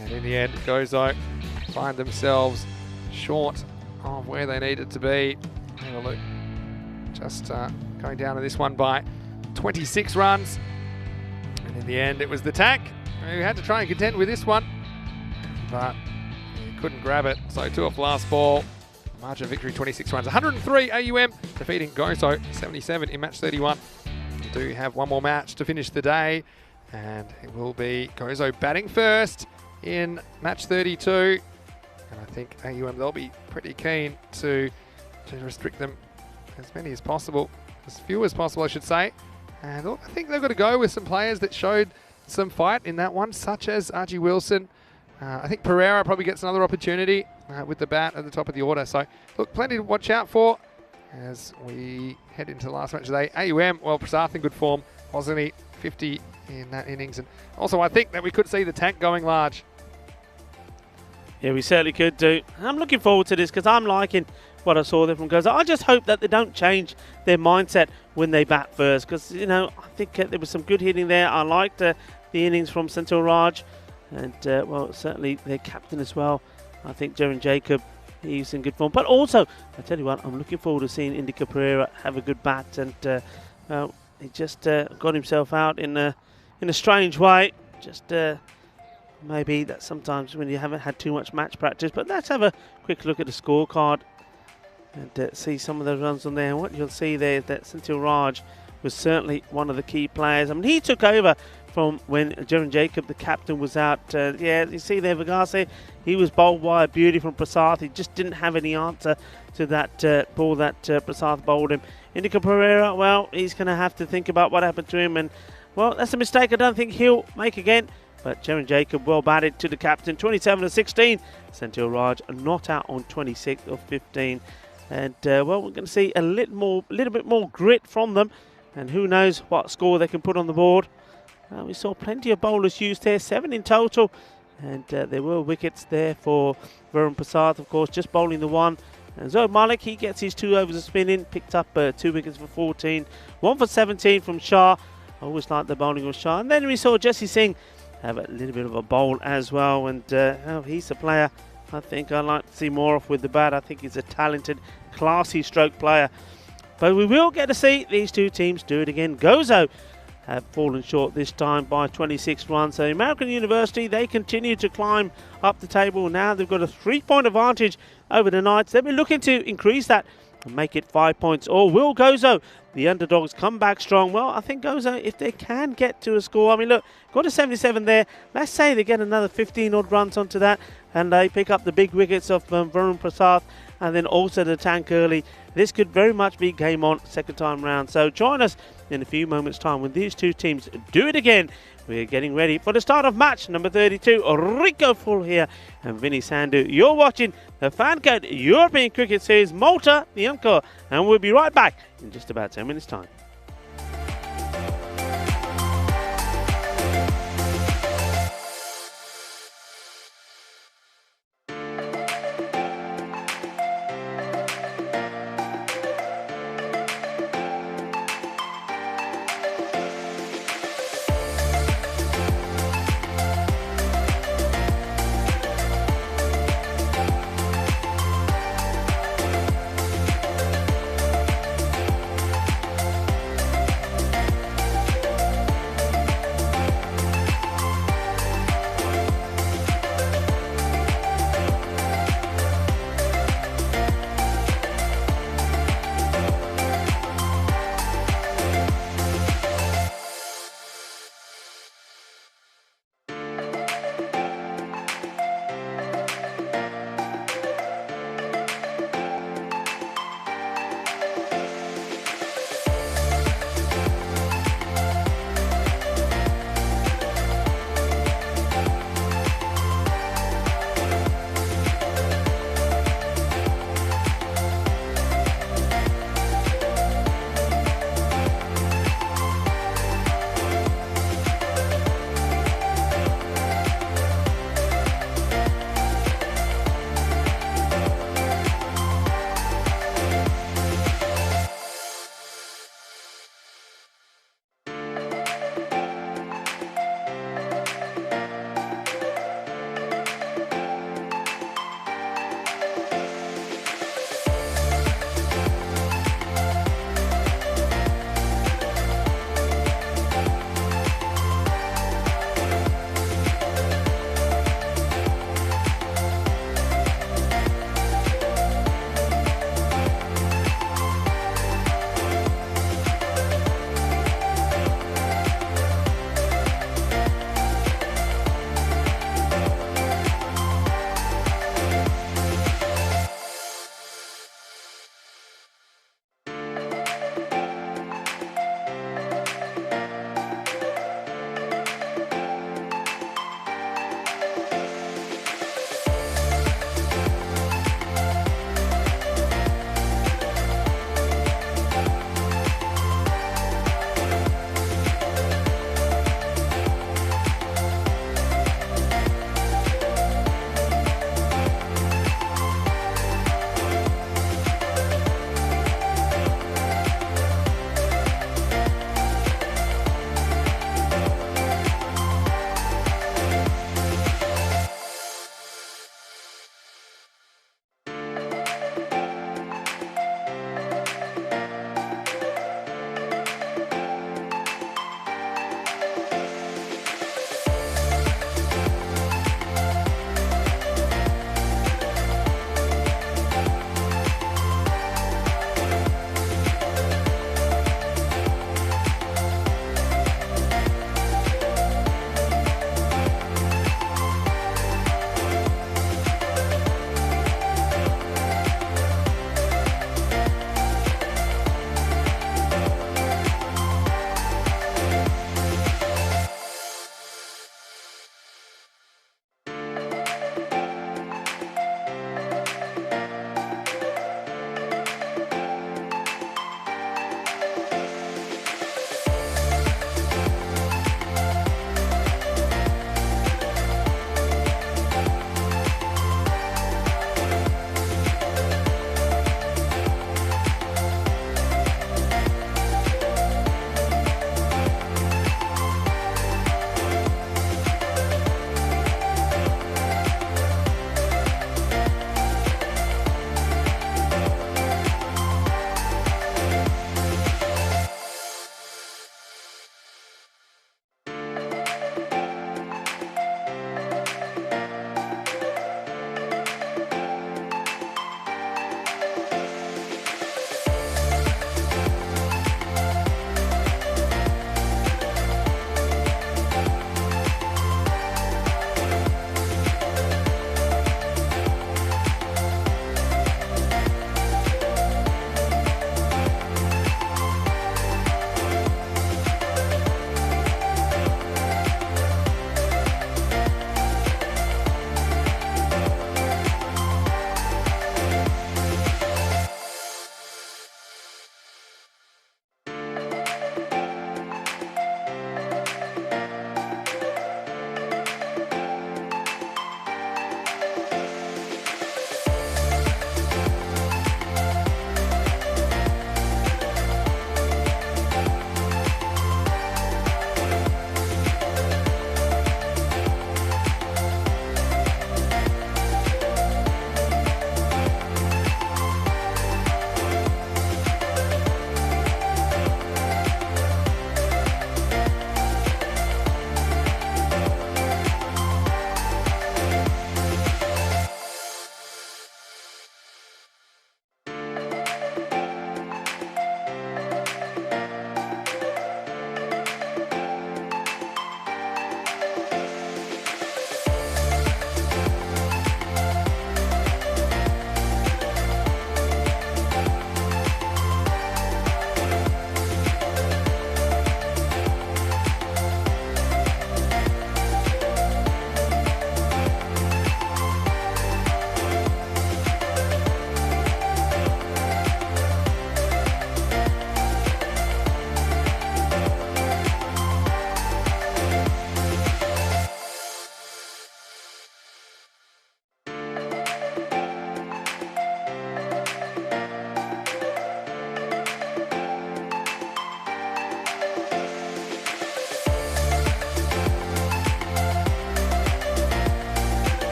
And in the end, Gozo find themselves short of where they needed to be. Have a look. Just going down to this one by 26 runs. And in the end, it was the tank who had to try and contend with this one, but he couldn't grab it. So 2 off last ball. Margin of victory 26 runs. 103 AUM defeating Gozo 77 in match 31. We do have one more match to finish the day, and it will be Gozo batting first in match 32. And I think AUM, they'll be pretty keen to restrict them as many as possible, as few as possible, I should say. And look, I think they've got to go with some players that showed some fight in that one, such as Archie Wilson. I think Pereira probably gets another opportunity with the bat at the top of the order. So, look, plenty to watch out for as we head into the last match of the day. AUM, well, Prasath in good form, wasn't he? 50 in that innings. And also, I think that we could see the tank going large. Yeah, we certainly could do. I'm looking forward to this because I'm liking what I saw there from Gozo. I just hope that they don't change their mindset when they bat first because, you know, I think there was some good hitting there. I liked the innings from Senthil Raj. And, well, certainly their captain as well. I think Jeremy Jacob, he's in good form. But also, I tell you what, I'm looking forward to seeing Indica Pereira have a good bat. And he just got himself out in a strange way. Just maybe that sometimes when you haven't had too much match practice. But let's have a quick look at the scorecard and see some of the runs on there. And what you'll see there is that Senthil Raj was certainly one of the key players. I mean, he took over from when Jeremy Jacob, the captain, was out. Yeah, you see there, Vigase, he was bowled by a beauty from Prasath. He just didn't have any answer to that ball that Prasath bowled him. Indica Pereira, well, he's going to have to think about what happened to him, and Well, that's a mistake I don't think he'll make again. But Jaren Jacob well batted to the captain, 27 of 16. Senthil Raj not out on 26 of 15. And well, we're going to see a little bit more grit from them. And who knows what score they can put on the board. We saw plenty of bowlers used there, 7 in total. And there were wickets there for Varun Prasad, of course, just bowling the 1. And Zoe Malik, he gets his 2 overs of spinning, picked up 2 wickets for 14. 1 for 17 from Shah. I always liked the bowling of Shah. And then we saw Jesse Singh have a little bit of a bowl as well. And he's a player I think I'd like to see more of with the bat. I think he's a talented, classy stroke player. But we will get to see these 2 teams do it again. Gozo have fallen short this time by 26 runs. So American University, they continue to climb up the table. Now they've got a 3-point advantage over the Knights. They'll be looking to increase that and make it 5 points. Or will Gozo, the underdogs, come back strong? Well, I think Gozo, if they can get to a score, I mean, look, got a 77 there. Let's say they get another 15 odd runs onto that and they pick up the big wickets of Varun Prasad and then also the tank early. This could very much be game on second time round. So join us in a few moments' time when these 2 teams do it again. We're getting ready for the start of match number 32. Rico Full here and Vinny Sandhu. You're watching the FanCode European Cricket Series, Malta, the Encore. And we'll be right back in just about 10 minutes' time.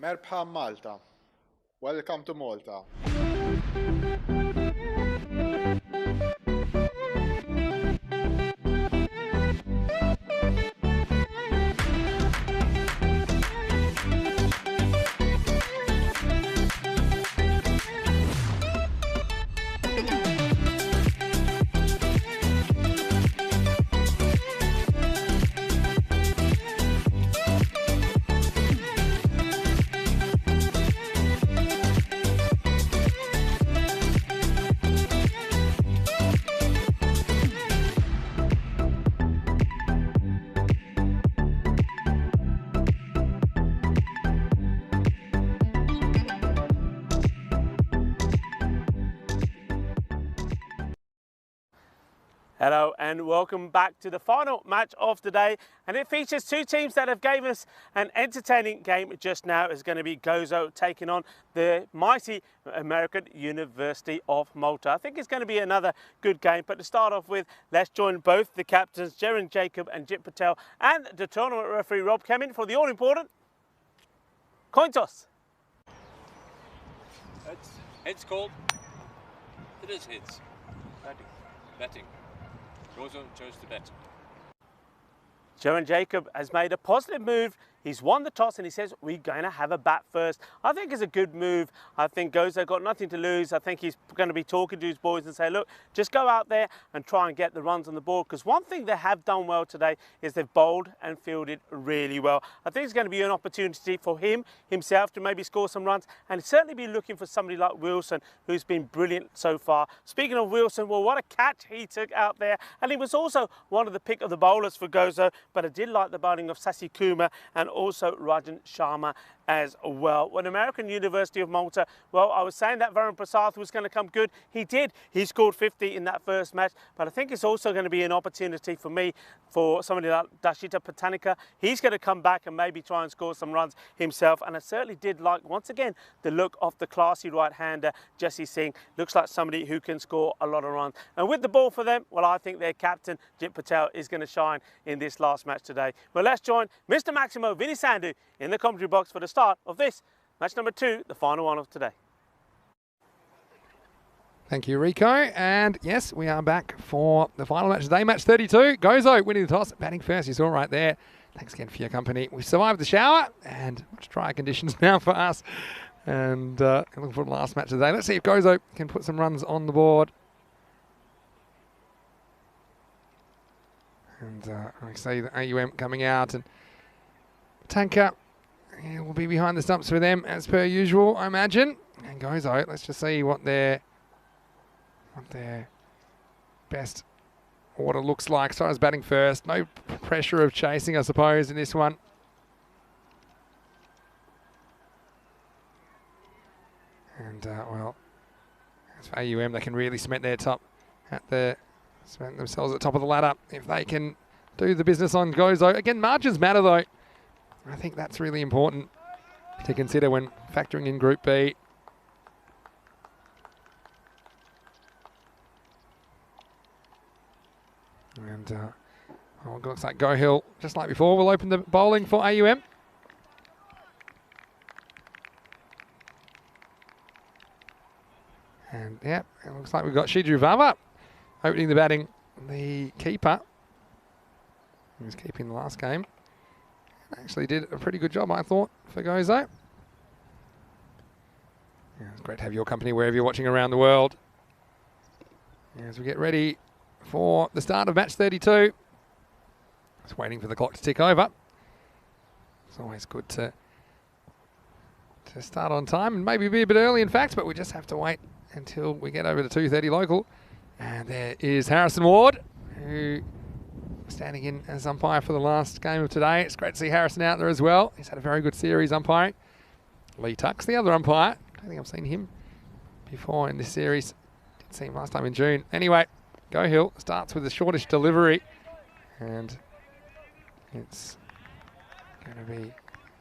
Merhaba Malta. Welcome to Malta. Hello and welcome back to the final match of the day, and it features two teams that have given us an entertaining game just now. It's going to be Gozo taking on the mighty American University of Malta. I think it's going to be another good game, but to start off with, let's join both the captains, Jaren Jacob and Jit Patel, and the tournament referee Rob Kemin for the all-important coin toss. Heads called. It is heads. Betting. Gozo chose to bet. Jaren Jacob has made a positive move. He's won the toss and he says, we're going to have a bat first. I think it's a good move. I think Gozo got nothing to lose. I think he's going to be talking to his boys and say, look, just go out there and try and get the runs on the board. Because one thing they have done well today is they've bowled and fielded really well. I think it's going to be an opportunity for himself to maybe score some runs, and certainly be looking for somebody like Wilson, who's been brilliant so far. Speaking of Wilson, well, what a catch he took out there. And he was also one of the pick of the bowlers for Gozo, but I did like the bowling of Sasi Kumar and also Rajan Sharma as well. When American University of Malta, well, I was saying that Varun Prasad was going to come good. He did. He scored 50 in that first match, but I think it's also going to be an opportunity for me, for somebody like Dashita Patanika. He's going to come back and maybe try and score some runs himself, and I certainly did like, once again, the look of the classy right-hander, Jesse Singh. Looks like somebody who can score a lot of runs. And with the ball for them, well, I think their captain, Jit Patel, is going to shine in this last match today. Well, let's join Mr. Maximo Vinny Sandhu in the commentary box for the start of this match number 2, the final one of today. Thank you, Rico. And yes, we are back for the final match today, match 32. Gozo winning the toss, batting first. You saw right there. Thanks again for your company. We survived the shower and much drier conditions now for us. And looking for the last match today. Let's see if Gozo can put some runs on the board. And I see the AUM coming out, and Tanker will be behind the stumps for them as per usual, I imagine. And Gozo, let's just see what their best order looks like. So as batting first, no pressure of chasing, I suppose, in this one. And well, as for AUM, they can really cement their top cement themselves at the top of the ladder if they can do the business on Gozo. Again, margins matter though. I think that's really important to consider when factoring in Group B. And well, it looks like Go Hill, just like before, will open the bowling for AUM. And yeah, it looks like we've got Shiju Vava opening the batting. The keeper, who was keeping the last game, actually did a pretty good job, I thought, for Gozo. Yeah, it's great to have your company wherever you're watching around the world. As we get ready for the start of match 32. Just waiting for the clock to tick over. It's always good to start on time, and maybe be a bit early in fact, but we just have to wait until we get over to 2:30 local. And there is Harrison Ward, who was standing in as umpire for the last game of today. It's great to see Harrison out there as well. He's had a very good series umpiring. Lee Tuck's the other umpire. I don't think I've seen him before in this series. Did see him last time in June. Anyway, Go Hill starts with the shortish delivery, and it's going to be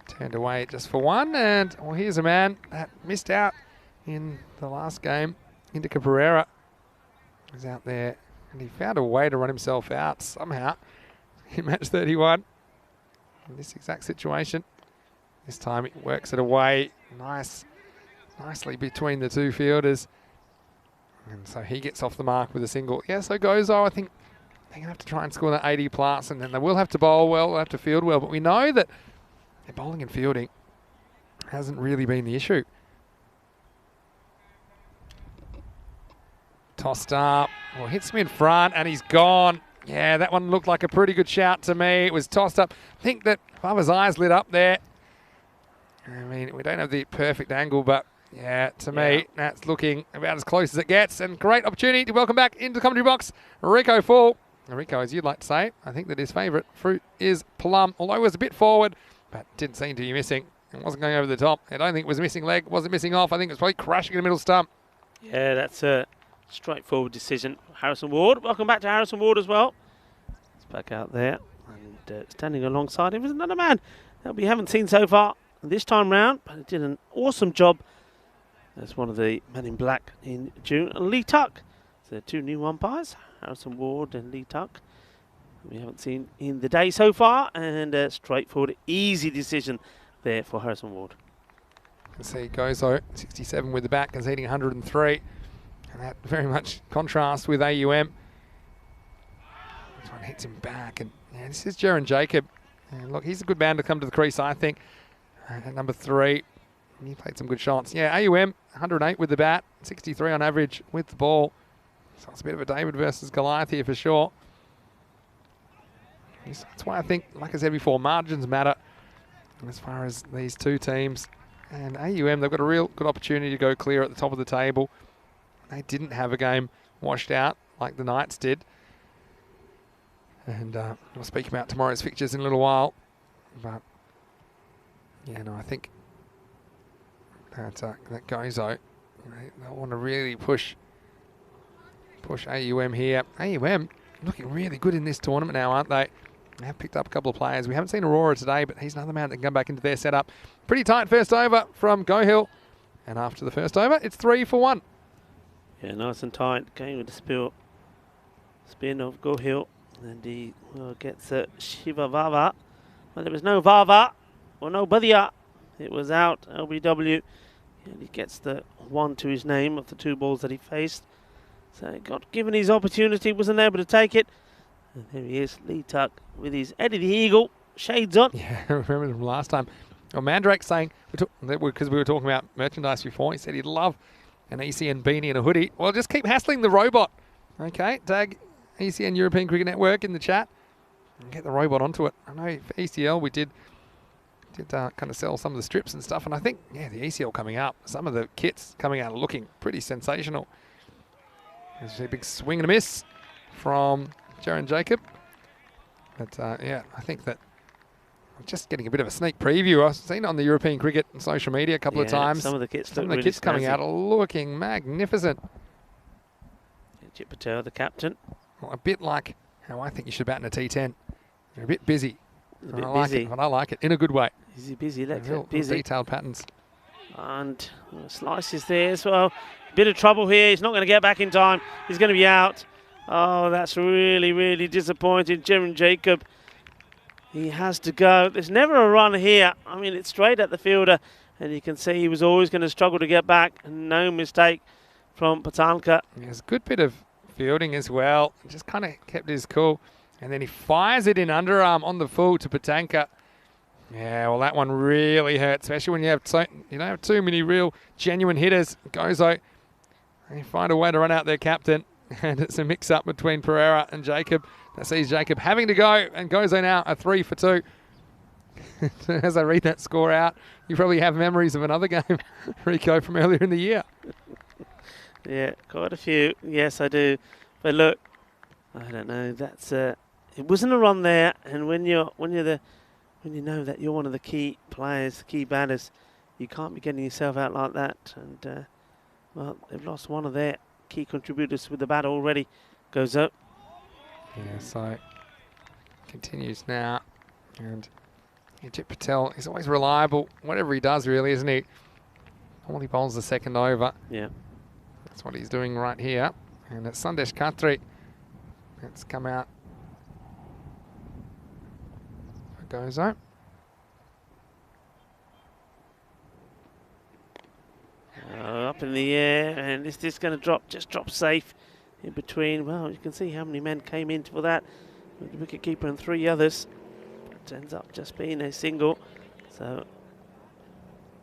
turned away just for one. And well, here's a man that missed out in the last game. Indica Pereira was out there, and he found a way to run himself out somehow in match 31 in this exact situation. This time he works it away. Nicely between the two fielders. And so he gets off the mark with a single. Yeah, so Gozo, I think they're going to have to try and score that 80 plus, and then they will have to bowl well, they'll have to field well. But we know that their bowling and fielding hasn't really been the issue. Tossed up. Well, hits him in front, and he's gone. Yeah, that one looked like a pretty good shout to me. It was tossed up. I think that Bubba's eyes lit up there. I mean, we don't have the perfect angle, but yeah, to me, that's looking about as close as it gets. And great opportunity to welcome back into the commentary box, Rico Fall. Rico, as you'd like to say, I think that his favourite fruit is plum, although it was a bit forward, but didn't seem to be missing. It wasn't going over the top. I don't think it was a missing leg, wasn't missing off. I think it was probably crashing in the middle stump. Yeah, that's a straightforward decision. Harrison Ward, welcome back to Harrison Ward as well. He's back out there, and standing alongside him is another man that we haven't seen so far this time round, but he did an awesome job as one of the men in black in June. And Lee Tuck, so two new umpires, Harrison Ward and Lee Tuck, we haven't seen in the day so far, and a straightforward, easy decision there for Harrison Ward. You can see Gozo, 67 with the bat, conceding 103. And that very much contrasts with AUM. This one hits him back, and yeah, this is Jaron Jacob. And look, he's a good man to come to the crease, I think. At number 3, he played some good shots. Yeah, AUM, 108 with the bat, 63 on average with the ball. So it's a bit of a David versus Goliath here for sure. That's why I think, like I said before, margins matter as far as these two teams. And AUM, they've got a real good opportunity to go clear at the top of the table. They didn't have a game washed out like the Knights did. And we'll speak about tomorrow's fixtures in a little while. But, yeah, no, I think that Gozo, they'll want to really push AUM here. AUM looking really good in this tournament now, aren't they? They have picked up a couple of players. We haven't seen Aurora today, but he's another man that can come back into their setup. Pretty tight first over from Gohill. And after the first over, it's 3 for 1. Yeah, nice and tight. Going with the spin of Gohill. And he gets Shiva Vava. Well, there was no Vava or no Badia. It was out, LBW. And he gets the 1 to his name of the 2 balls that he faced. So he got given his opportunity, wasn't able to take it. And there he is, Lee Tuck with his Eddie the Eagle shades on. Yeah, I remember from last time. Well, Mandrake saying, because we were talking about merchandise before, he said he'd love an ECN beanie and a hoodie. Well, just keep hassling the robot. Okay, tag ECN European Cricket Network in the chat and get the robot onto it. I know for ECL we did kind of sell some of the strips and stuff, and I think, yeah, the ECL coming up, some of the kits coming out are looking pretty sensational. There's a big swing and a miss from Jaron Jacob. But, yeah, I think that I'm just getting a bit of a sneak preview. I've seen it on the European Cricket and social media a couple of times. Some of the kits, coming out are looking magnificent. Chip Patel, the captain. Well, a bit like how I think you should bat in a T10. You're a bit busy. A bit busy. But I like it in a good way. Busy, let's real busy. Detailed patterns. And slices there as well. Bit of trouble here. He's not going to get back in time. He's going to be out. Oh, that's really, really disappointing. Jaron Jacob, he has to go. There's never a run here. I mean, it's straight at the fielder. And you can see he was always going to struggle to get back. No mistake from Patanka. There's a good bit of fielding as well. Just kind of kept his cool. And then he fires it in underarm on the full to Patanka. Yeah, well, that one really hurts, especially when you don't have too many real genuine hitters. Gozo, they find a way to run out their captain. And it's a mix-up between Pereira and Jacob. That sees Jacob having to go, and Gozo now a 3 for 2. As I read that score out, you probably have memories of another game, Rico, from earlier in the year. Yeah, quite a few. Yes, I do. But look, I don't know. That's it wasn't a run there, and when you know that you're one of the key players, the key batters, you can't be getting yourself out like that. And well, they've lost one of their key contributors with the bat already. Goes up. Yeah, so continues now, and Chip Patel is always reliable, whatever he does, really, isn't he? Normally bowls the second over. Yeah, that's what he's doing right here. And it's Sandesh Khatri that's come out. Gozo. up in the air, and is this going to drop? Just drop safe in between. Well, you can see how many men came in for that. The wicketkeeper and 3 others. It ends up just being a single. So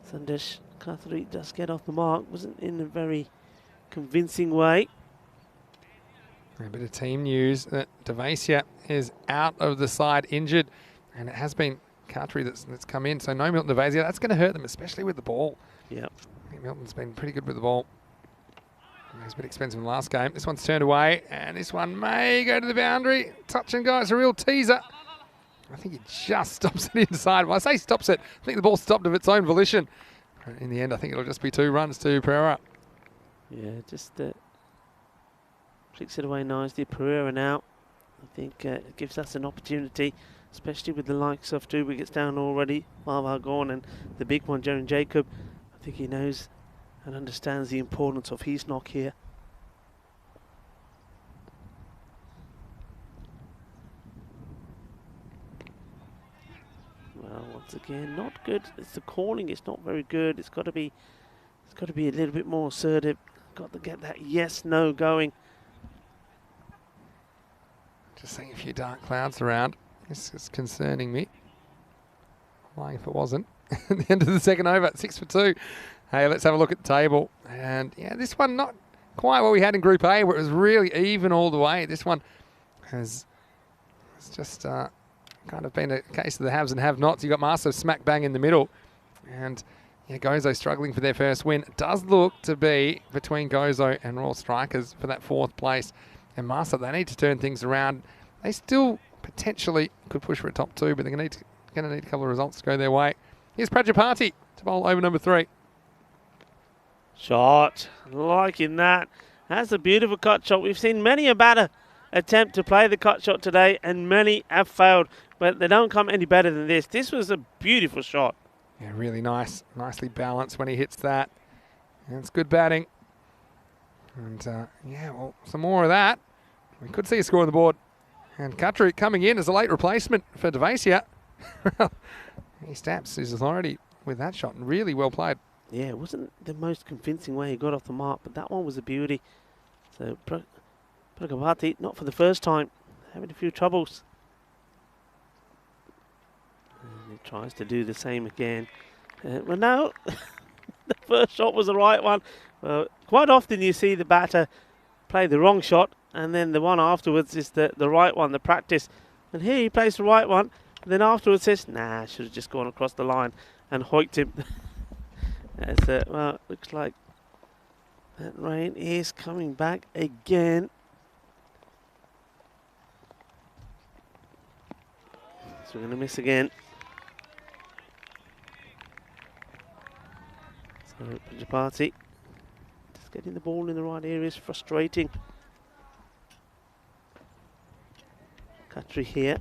Sandesh Khatri does get off the mark. Wasn't in a very convincing way. A bit of team news that Devasia is out of the side injured, and it has been Khatri that's come in. So no Milton Devasia. That's going to hurt them, especially with the ball. Yep. I think Milton's been pretty good with the ball. It was a bit expensive in the last game. This one's turned away, and this one may go to the boundary. Touch and go. It's a real teaser. I think he just stops it inside. Well, I say stops it. I think the ball stopped of its own volition. In the end, I think it'll just be 2 runs to Pereira. Yeah, just flicks it away nicely. Pereira now, I think, it gives us an opportunity, especially with the likes of 2 wickets down already. Marvar gone, and the big one, Jaron Jacob. I think he knows and understands the importance of his knock here. Well, once again, not good. It's the calling. It's not very good. It's got to be a little bit more assertive. Got to get that yes/no going. Just seeing a few dark clouds around. This is concerning me. Lying if it wasn't. At the end of the second over, 6 for 2. Hey, let's have a look at the table. And yeah, this one not quite what we had in Group A, where it was really even all the way. This one has just kind of been a case of the haves and have-nots. You got Marso smack bang in the middle. And yeah, Gozo struggling for their first win. It does look to be between Gozo and Royal Strikers for that 4th place. And Marso, they need to turn things around. They still potentially could push for a top 2, but they're going to need a couple of results to go their way. Here's Prajapati to bowl over number 3. Shot, liking that. That's a beautiful cut shot. We've seen many a batter attempt to play the cut shot today, and many have failed, but they don't come any better than this. This was a beautiful shot. Yeah, really nice. Nicely balanced when he hits that. And it's good batting. And yeah, well, some more of that. We could see a score on the board. And Khatri coming in as a late replacement for Devasia. He stamps his authority with that shot, and really well played. Yeah, it wasn't the most convincing way he got off the mark, but that one was a beauty. So Pragapati, not for the first time, having a few troubles. And he tries to do the same again. Well, no, the first shot was the right one. Well, quite often you see the batter play the wrong shot, and then the one afterwards is the right one, the practice. And here he plays the right one, and then afterwards says, nah, I should have just gone across the line and hoiked him. Well, looks like that rain is coming back again. So we're going to miss again. So Prajapati just getting the ball in the right area is frustrating. Khatri here.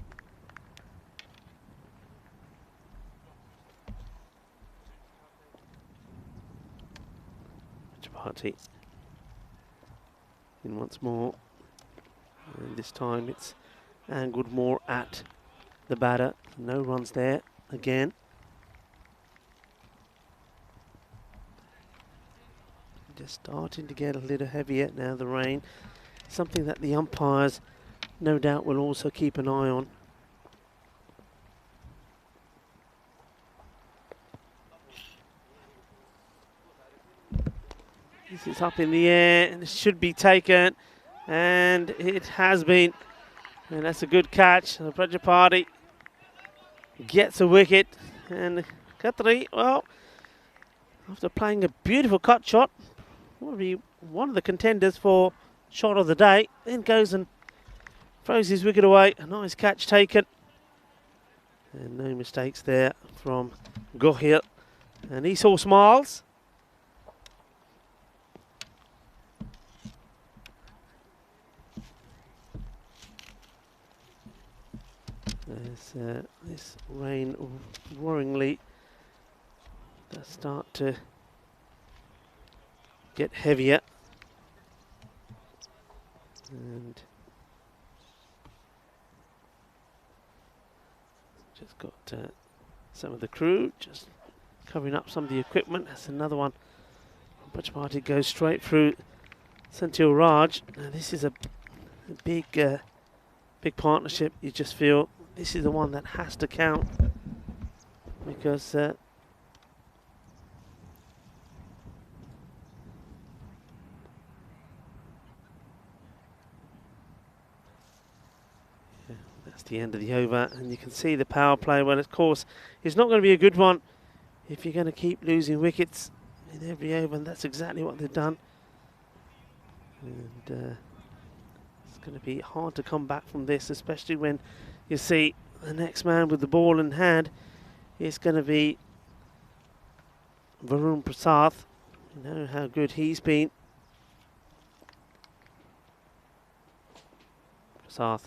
Prajapati in once more. And this time it's angled more at the batter. No runs there again. Just starting to get a little heavier now, the rain. Something that the umpires no doubt will also keep an eye on. This is up in the air and it should be taken, and it has been. And that's a good catch. So Prajapati gets a wicket, and Khatri, well, after playing a beautiful cut shot, will be one of the contenders for shot of the day, then goes and throws his wicket away. A nice catch taken. And no mistakes there from Gohil. And he saw smiles. As this rain worryingly does start to get heavier. And just got some of the crew just covering up some of the equipment. That's another one Butchmarty goes straight through Senthil Raj. Now this is a big, big partnership. You just feel this is the one that has to count because that's the end of the over, and you can see the power play. Well, of course, it's not going to be a good one if you're going to keep losing wickets in every over, and that's exactly what they've done. And it's going to be hard to come back from this, especially when you see the next man with the ball in hand is going to be Varun Prasad. You know how good he's been. Prasad,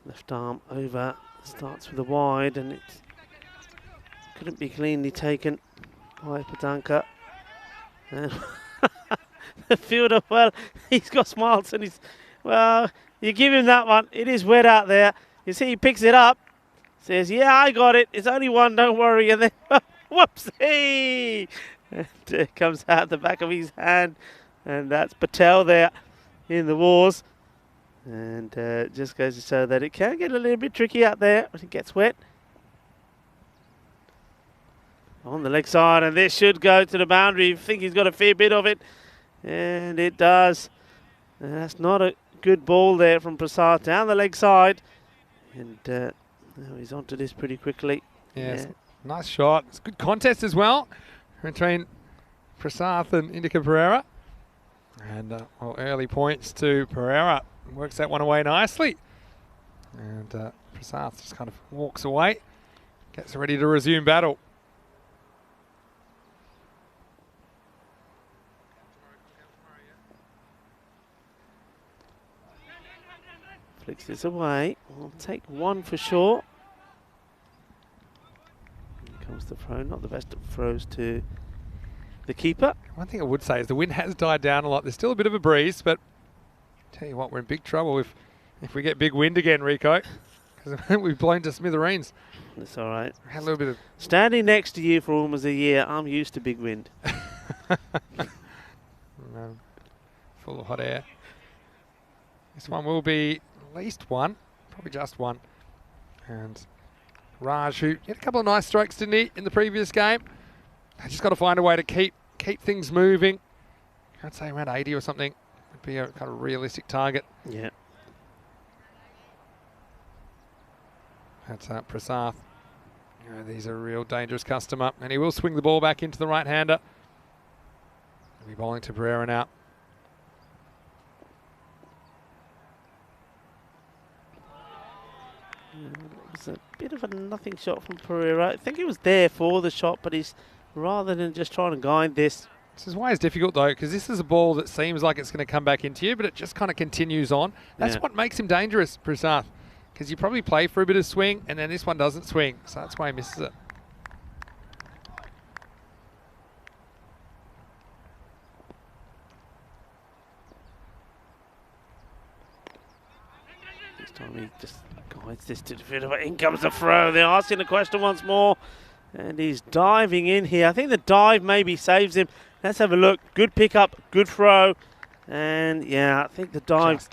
left arm over, starts with a wide, and it couldn't be cleanly taken by Patanka. And the fielder, well, he's got smiles and he's, well, you give him that one. It is wet out there. You see he picks it up, says, yeah, I got it. It's only one, don't worry. And then, whoopsie! And it comes out the back of his hand. And that's Patel there in the wars. And just goes to show that it can get a little bit tricky out there when it gets wet. On the leg side, and this should go to the boundary. You think he's got a fair bit of it, and it does. And that's not a good ball there from Prasad down the leg side. And now he's onto this pretty quickly. Yes, yeah. Nice shot. It's a good contest as well between Prasad and Indika Pereira. And well, early points to Pereira. Works that one away nicely. And Prasad just kind of walks away, gets ready to resume battle. Flicks this away. We'll take one for sure. Here comes the throw. Not the best of throws to the keeper. One thing I would say is the wind has died down a lot. There's still a bit of a breeze, but tell you what, we're in big trouble if we get big wind again, Rico. Because we've blown to smithereens. That's all right. Had a little bit of standing next to you for almost a year, I'm used to big wind. Full of hot air. This one will be at least one, probably just one. And Raj, who had a couple of nice strokes, didn't he, in the previous game? I just got to find a way to keep things moving. I'd say around 80 or something would be a kind of realistic target. Yeah. That's Prasad. You know, he's a real dangerous customer, and he will swing the ball back into the right-hander. He'll be bowling to Pereira now. It was a bit of a nothing shot from Pereira. I think he was there for the shot, but he's rather than just trying to guide this. This is why it's difficult though, because this is a ball that seems like it's going to come back into you, but it just kind of continues on. That's what makes him dangerous, Prasad, because you probably play for a bit of swing, and then this one doesn't swing, so that's why he misses it. This time he just guides this to the field. In comes the throw. They're asking the question once more. And he's diving in here. I think the dive maybe saves him. Let's have a look. Good pickup, good throw. And yeah, I think the dive just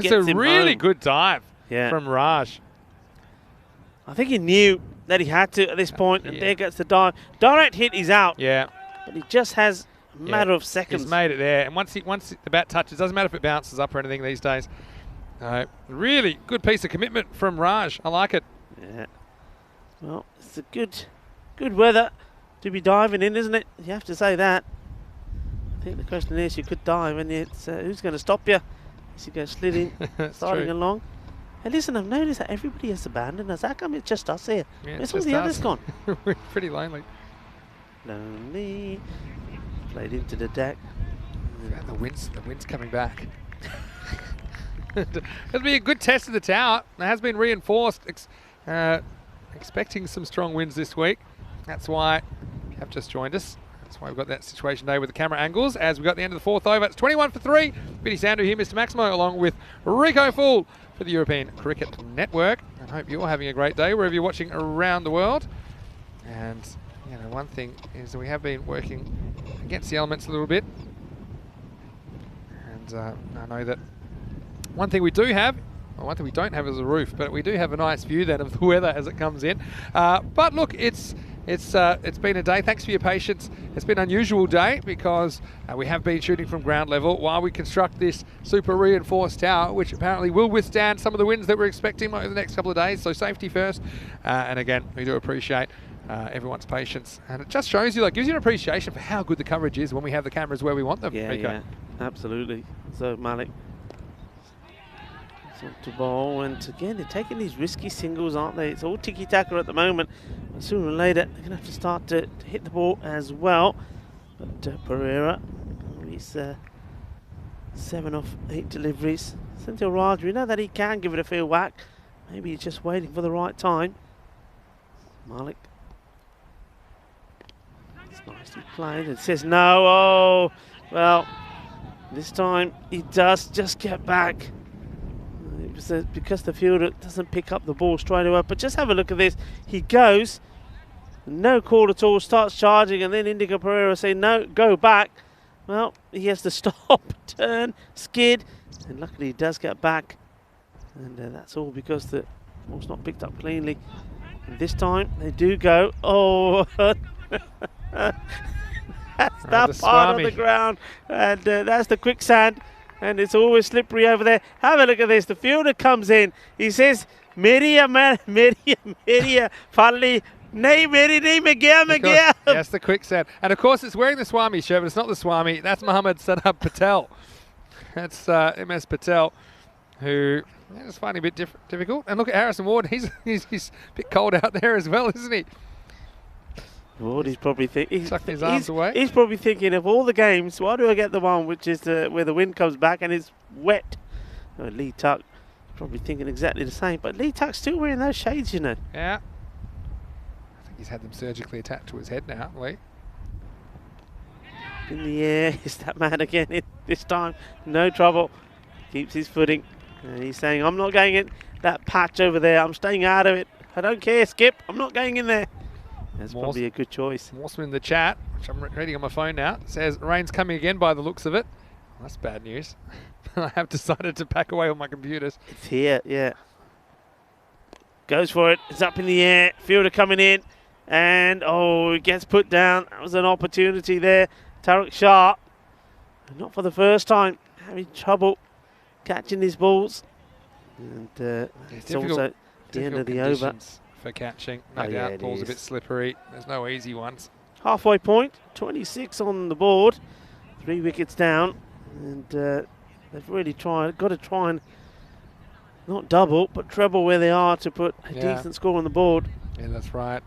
gets him It's a really home. good dive from Raj. I think he knew that he had to at this point, and there gets the dive. Direct hit, he's out. Yeah. But he just has a matter of seconds. He's made it there. And once the bat touches, doesn't matter if it bounces up or anything these days. Really good piece of commitment from Raj. I like it. Yeah. Well, it's a good weather to be diving in, isn't it? You have to say that. I think the question is, you could dive, and it's who's going to stop you as you go sliding, starting along. Hey, listen, I've noticed that everybody has abandoned us. How come it's just us here? Yeah, where's all the others gone? We're pretty lonely. Lonely. Played into the deck. Yeah, the wind's coming back. It'll be a good test of the tower. It has been reinforced. Expecting some strong winds this week. That's why you have just joined us. That's why we've got that situation today with the camera angles as we've got the end of the fourth over. It's 21 for 3. Billy Sandu here, Mr. Maximo, along with Rico Fool for the European Cricket Network. I hope you're having a great day wherever you're watching around the world. And you know, one thing is that we have been working against the elements a little bit. And I know that one thing we do have, well, one thing we don't have is a roof, but we do have a nice view then of the weather as it comes in. But look, it's been a day. Thanks for your patience. It's been an unusual day because we have been shooting from ground level while we construct this super reinforced tower, which apparently will withstand some of the winds that we're expecting over the next couple of days. So safety first. And again, we do appreciate everyone's patience. And it just shows you, like, gives you an appreciation for how good the coverage is when we have the cameras where we want them. Yeah, Rico. yeah, absolutely. So Malik to bowl, and again they're taking these risky singles, aren't they? It's all tiki-taka at the moment, but sooner or later they're going to have to start to hit the ball as well. But Pereira, he's 7 off 8 deliveries. Senthil Raj, we know that he can give it a field whack. Maybe he's just waiting for the right time. Malik, it's nicely played. It says no. Oh, well, this time he does just get back. Because the fielder doesn't pick up the ball straight away. But just have a look at this. He goes, no call at all, starts charging, and then Indigo Pereira saying, no, go back. Well, he has to stop, turn, skid, and luckily he does get back. And that's all because the ball's not picked up cleanly. And this time they do go. Oh, that's that part of the ground. And that's the quicksand. And it's always slippery over there. Have a look at this. The fielder comes in. He says, Meria, Pali, Nay, Meri, Megea. Yes, the quicksand. And of course, it's wearing the Swami shirt, but it's not the Swami. That's Mohammad Sadab Patel. That's MS Patel, who is finding a bit difficult. And look at Harrison Ward. He's a bit cold out there as well, isn't he? Ward, he's probably thinking. Sucking his arms away. He's probably thinking, of all the games, why do I get the one which is where the wind comes back and it's wet? Lee Tuck probably thinking exactly the same. But Lee Tuck's still wearing those shades, you know. Yeah. I think he's had them surgically attached to his head now, Lee. In the air, is that man again this time. No trouble. Keeps his footing. And he's saying, I'm not going in that patch over there. I'm staying out of it. I don't care, Skip. I'm not going in there. That's probably a good choice. Mawson in the chat, which I'm reading on my phone now, says rain's coming again by the looks of it. Well, that's bad news. I have decided to pack away all my computers. It's here, yeah. Goes for it. It's up in the air. Fielder coming in. And, oh, it gets put down. That was an opportunity there. Tariq Shah, not for the first time, having trouble catching his balls. And it's also the end of the over. For catching, no doubt. Ball's a bit slippery. There's no easy ones. Halfway point, 26 on the board, 3 wickets down, and they've really got to try and not double, but treble where they are to put a decent score on the board. Yeah, that's right.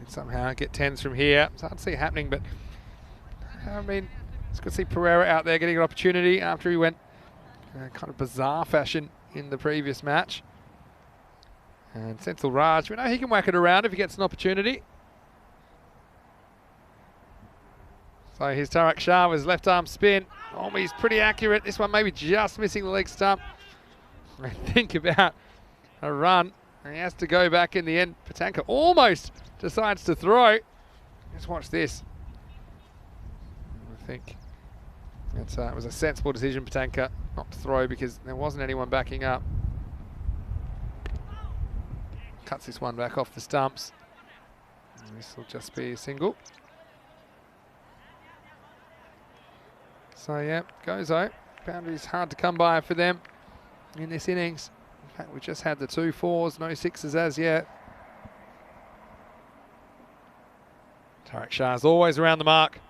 And somehow get 10s from here. It's hard to see it happening, but I mean, it's good to see Pereira out there getting an opportunity after he went kind of bizarre fashion in the previous match. And Senthil Raj, we know he can whack it around if he gets an opportunity. So here's Tariq Shah with his left arm spin. Oh, he's pretty accurate. This one maybe just missing the leg stump. And think about a run. And he has to go back in the end. Patanka almost decides to throw. Let's watch this. I think it was a sensible decision, Patanka, not to throw because there wasn't anyone backing up. Cuts this one back off the stumps. And this will just be a single. So yeah, goes out. Boundary's hard to come by for them in this innings. In fact, we just had the 2 4s, no 6s as yet. Tariq Shah's always around the mark.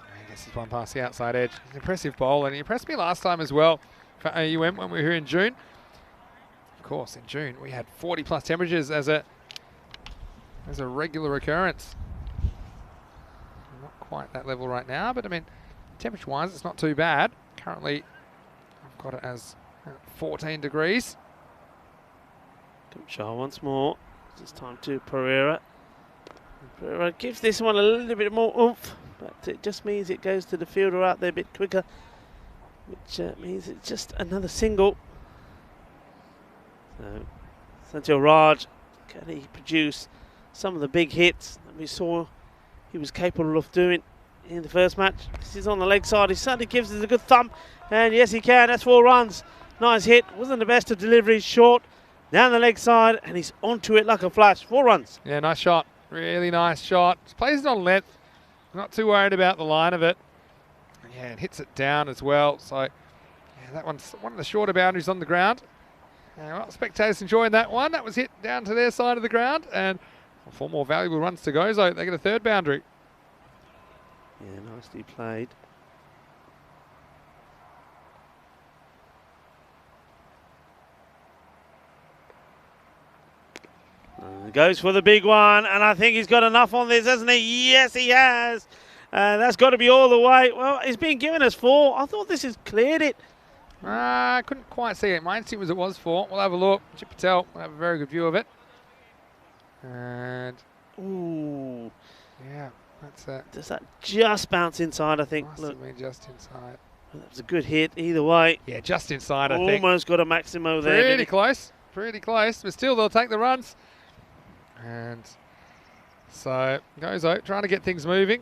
I guess he's one past the outside edge. He's an impressive bowler, and he impressed me last time as well for AUM when we were here in June. Of course, in June we had 40+ temperatures as a regular occurrence. Not quite that level right now, but I mean, temperature-wise, it's not too bad. Currently, I've got it as 14 degrees. Shah once more. This time to Pereira. Pereira gives this one a little bit more oomph, but it just means it goes to the fielder out there a bit quicker, which means it's just another single. So, Senthil Raj, can he produce some of the big hits that we saw he was capable of doing in the first match. This is on the leg side. He certainly gives us a good thump. And yes, he can. That's 4 runs. Nice hit. Wasn't the best of deliveries. Short. Down the leg side. And he's onto it like a flash. 4 runs. Yeah, nice shot. Really nice shot. Plays it on length. Not too worried about the line of it. Yeah, and hits it down as well. So, yeah, that one's one of the shorter boundaries on the ground. Well, spectators enjoying that one. That was hit down to their side of the ground. And 4 more valuable runs to go. So they get a 3rd boundary. Yeah, nicely played. Goes for the big one, and I think he's got enough on this, hasn't he? Yes, he has. That's got to be all the way. Well, he's been giving us 4. I thought this has cleared it. I couldn't quite see it. My instinct was it was 4. We'll have a look. Chip Patel will have a very good view of it. And, ooh. Yeah, that's it. Does that just bounce inside, I think? Must Look. have been just inside. Well, that was a good hit either way. Yeah, just inside, I think. Almost got a Maximo there. Pretty close. Pretty close. But still, they'll take the runs. And so, Gozo trying to get things moving.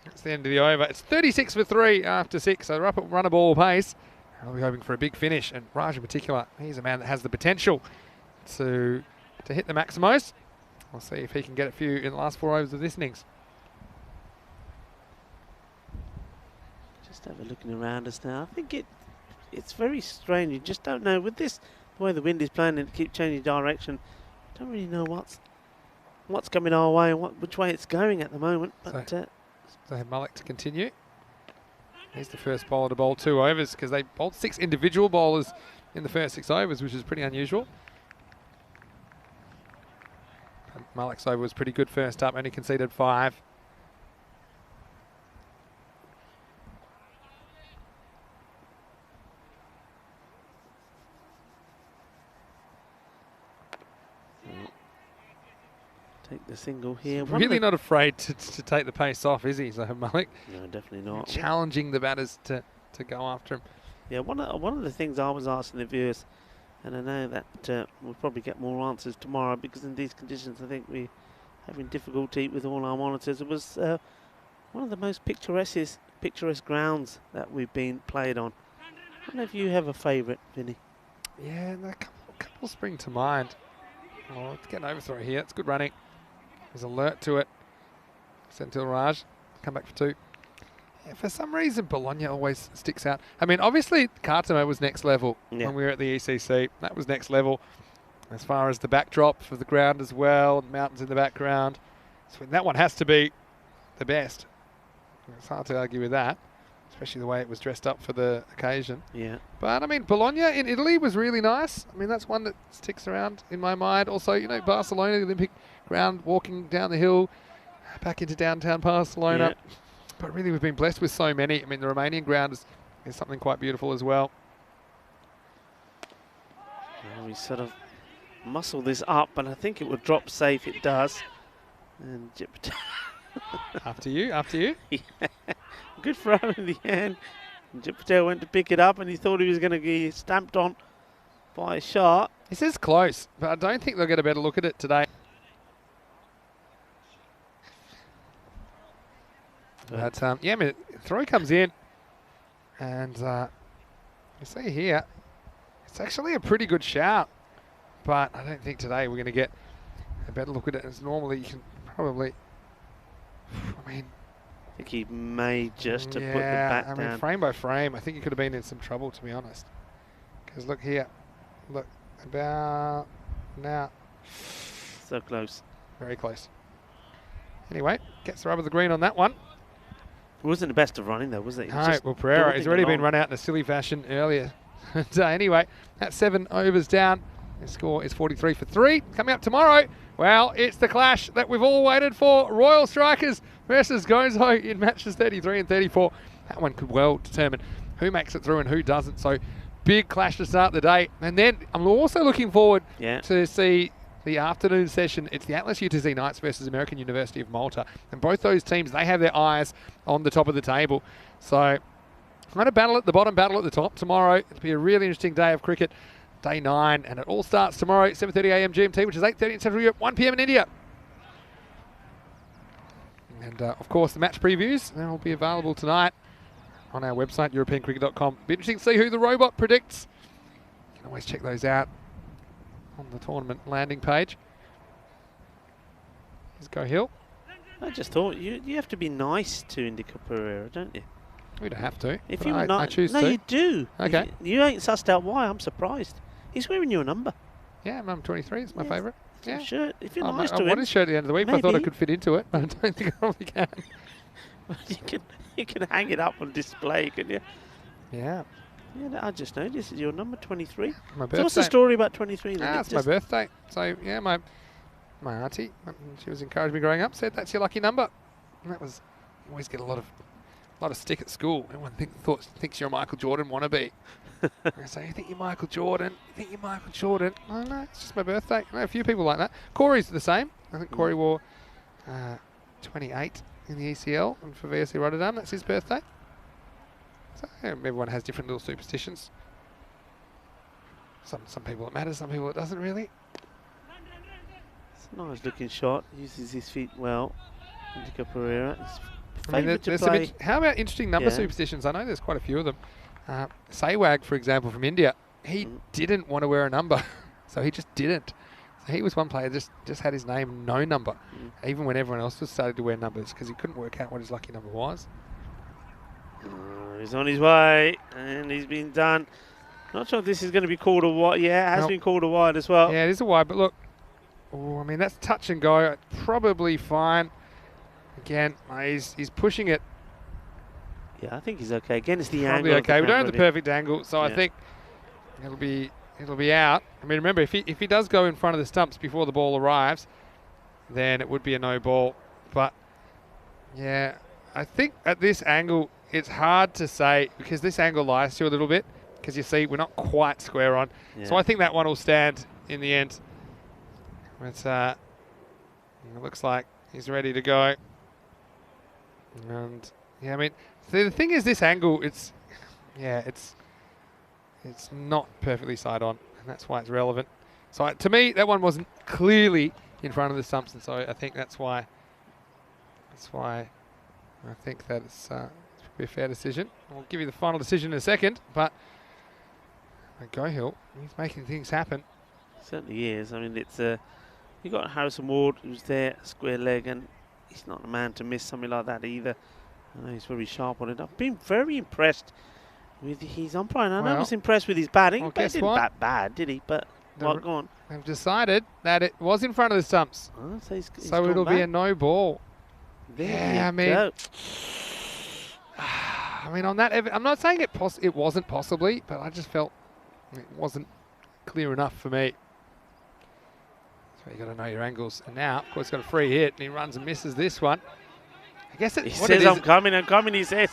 That's the end of the over. It's 36 for 3 after 6, so they're up at run-a-ball pace. I'll be hoping for a big finish. And Raj in particular, he's a man that has the potential to hit the Maximos. We'll see if he can get a few in the last 4 overs of this innings. Just have a looking around us now. I think it's very strange. You just don't know. With this, the way the wind is playing and it keeps changing direction, don't really know what's coming our way and which way it's going at the moment. But so have Malik to continue. He's the first bowler to bowl 2 overs because they bowled 6 individual bowlers in the first 6 overs, which is pretty unusual. And Malik's over was pretty good first up, only conceded 5. Take the single here. Really not afraid to take the pace off, is he, Zohar Malik? No, definitely not. Challenging the batters to go after him. Yeah, one of the things I was asking the viewers, and I know that we'll probably get more answers tomorrow because in these conditions I think we're having difficulty with all our monitors. It was one of the most picturesque grounds that we've been played on. I don't know if you have a favourite, Vinny. Yeah, a couple spring to mind. Oh, let's get an overthrow here. It's good running. There's alert to it. Senthil Raj, come back for 2. Yeah, for some reason, Bologna always sticks out. I mean, obviously, Khartoum was next level when we were at the ECC. That was next level as far as the backdrop for the ground as well, mountains in the background. So that one has to be the best. It's hard to argue with that, especially the way it was dressed up for the occasion. Yeah. But, I mean, Bologna in Italy was really nice. I mean, that's one that sticks around in my mind. Also, you know, Barcelona, the Olympic ground, walking down the hill, back into downtown Barcelona. Yeah. But really, we've been blessed with so many. I mean, the Romanian ground is something quite beautiful as well. Yeah, we sort of muscle this up, and I think it would drop safe. It does. And after you. Yeah. Good throw in the end. Jit Patel went to pick it up, and he thought he was going to get stamped on by a shot. This is close, but I don't think they'll get a better look at it today. But, yeah, I mean, throw comes in, and you see here, it's actually a pretty good shout, but I don't think today we're going to get a better look at it as normally you can probably, I mean... I think he may just have put the bat down. I mean, frame by frame, I think he could have been in some trouble, to be honest. Because look here, look, about now. So close. Very close. Anyway, gets the rub of the green on that one. It wasn't the best of running, though, was it? No, well, Pereira has already been run out in a silly fashion earlier. Anyway, that's 7 overs down. The score is 43 for 3. Coming up tomorrow, well, it's the clash that we've all waited for. Royal Strikers versus Gozo in matches 33 and 34. That one could well determine who makes it through and who doesn't. So, big clash to start the day. And then I'm also looking forward to see the afternoon session. It's the Atlas UTC Knights versus American University of Malta. And both those teams, they have their eyes on the top of the table. So, I'm going to battle at the bottom, battle at the top tomorrow. It'll be a really interesting day of cricket. Day 9, and it all starts tomorrow, 7:30 a.m. GMT, which is 8:30 in Central Europe, 1 p.m. in India. And of course, the match previews will be available tonight on our website, EuropeanCricket.com. Be interesting to see who the robot predicts. You can always check those out on the tournament landing page. Here's Go Hill. I just thought you have to be nice to Indica Pereira, don't you? We don't have to. If but you I choose no, to. you do. Okay. You ain't sussed out why. I'm surprised. He's wearing your number. Yeah, number 23 is my favourite. Yeah. Shirt. If you're I nice to want him, his shirt at the end of the week. But I thought I maybe. could fit into it, but I don't think I probably can. you can hang it up on display, can you? Yeah. Yeah, I just noticed this is your number 23. My birthday. So what's the story about 23? then? It's my birthday. So yeah, my auntie, she was encouraging me growing up, said that's your lucky number. And that was, you always get a lot of stick at school. Everyone thinks you're a Michael Jordan wannabe. I say, you think you're Michael Jordan? You think you're Michael Jordan? Oh no, it's just my birthday. I know a few people like that. Corey's the same. I think Corey wore 28 in the ECL and for VSC Rotterdam. That's his birthday. So yeah, everyone has different little superstitions. Some people it matters, some people it doesn't really. It's a nice looking shot. Uses his feet well. Indica Pereira. I mean, how about interesting number superstitions? I know there's quite a few of them. Sehwag, for example, from India, he didn't want to wear a number, so he just didn't. So he was one player just had his name no number, even when everyone else was starting to wear numbers because he couldn't work out what his lucky number was. He's on his way, and he's been done. Not sure if this is going to be called a wide. Yeah, it has been called a wide as well. Yeah, it is a wide, but look, I mean, that's touch and go. Probably fine. Again, he's pushing it. Yeah, I think he's okay. Again, it's the Probably angle. okay. We don't have the perfect angle, so I think it'll be out. I mean, remember, if he does go in front of the stumps before the ball arrives, then it would be a no ball. But yeah, I think at this angle, it's hard to say because this angle lies to you a little bit because you see we're not quite square on. Yeah. So I think that one will stand in the end. It's it looks like he's ready to go. And yeah, I mean, the thing is, this angle, it's not perfectly side on, and that's why it's relevant. So to me, that one wasn't clearly in front of the stumps, and so I think that's why I think that it's probably a fair decision. I'll give you the final decision in a second, but Go Hill, he's making things happen. Certainly is. I mean, it's you got Harrison Ward who's there, square leg, and he's not a man to miss something like that either. I know he's very sharp on it. I've been very impressed with his umpiring. I know I was impressed with his batting. Well, but he didn't bat bad, did he? But go on. They've decided that it was in front of the stumps. Oh, so it'll be a no ball. There I mean, on that, I'm not saying it wasn't possibly, but I just felt it wasn't clear enough for me. So you got to know your angles. And now, of course, he's got a free hit, and he runs and misses this one. I guess he says, I'm coming, he says.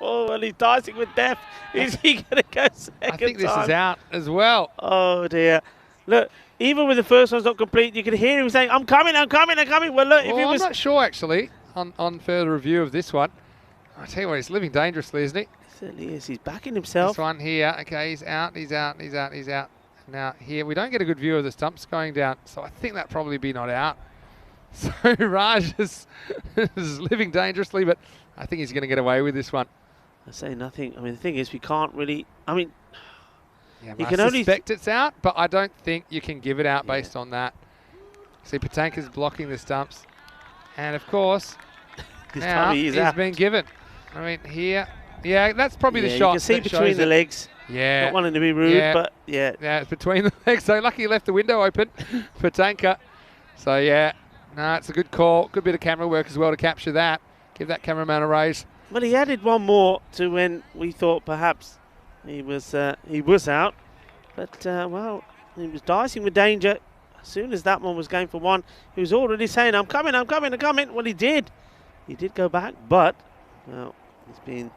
Oh, well, he's dicing with death. Is he going to go second I think this time? is out as well. Oh, dear. Look, even with the first one's not complete, you can hear him saying, I'm coming. Well, look, if I'm not sure, actually, on further review of this one. I tell you what, he's living dangerously, isn't he? He certainly is. He's backing himself. This one here, okay, he's out. Now, here, we don't get a good view of the stumps going down, so I think that'd probably be not out. So Raj is living dangerously, but I think he's going to get away with this one. I say nothing. I mean, the thing is, we can't really... I mean... Yeah, you can only suspect it's out, but I don't think you can give it out based on that. See, Patanka's blocking the stumps. And, of course, now he's been given. I mean, here... Yeah, that's probably the shot. You can see between the legs. Yeah. Not wanting to be rude, but yeah. Yeah, it's between the legs. So lucky he left the window open for Patanka. So, yeah. No, it's a good call. Good bit of camera work as well to capture that. Give that cameraman a raise. Well, he added one more to when we thought perhaps he was out. But, well, he was dicing with danger. As soon as that one was going for one, he was already saying, I'm coming. Well, he did. He did go back, but, well, he's been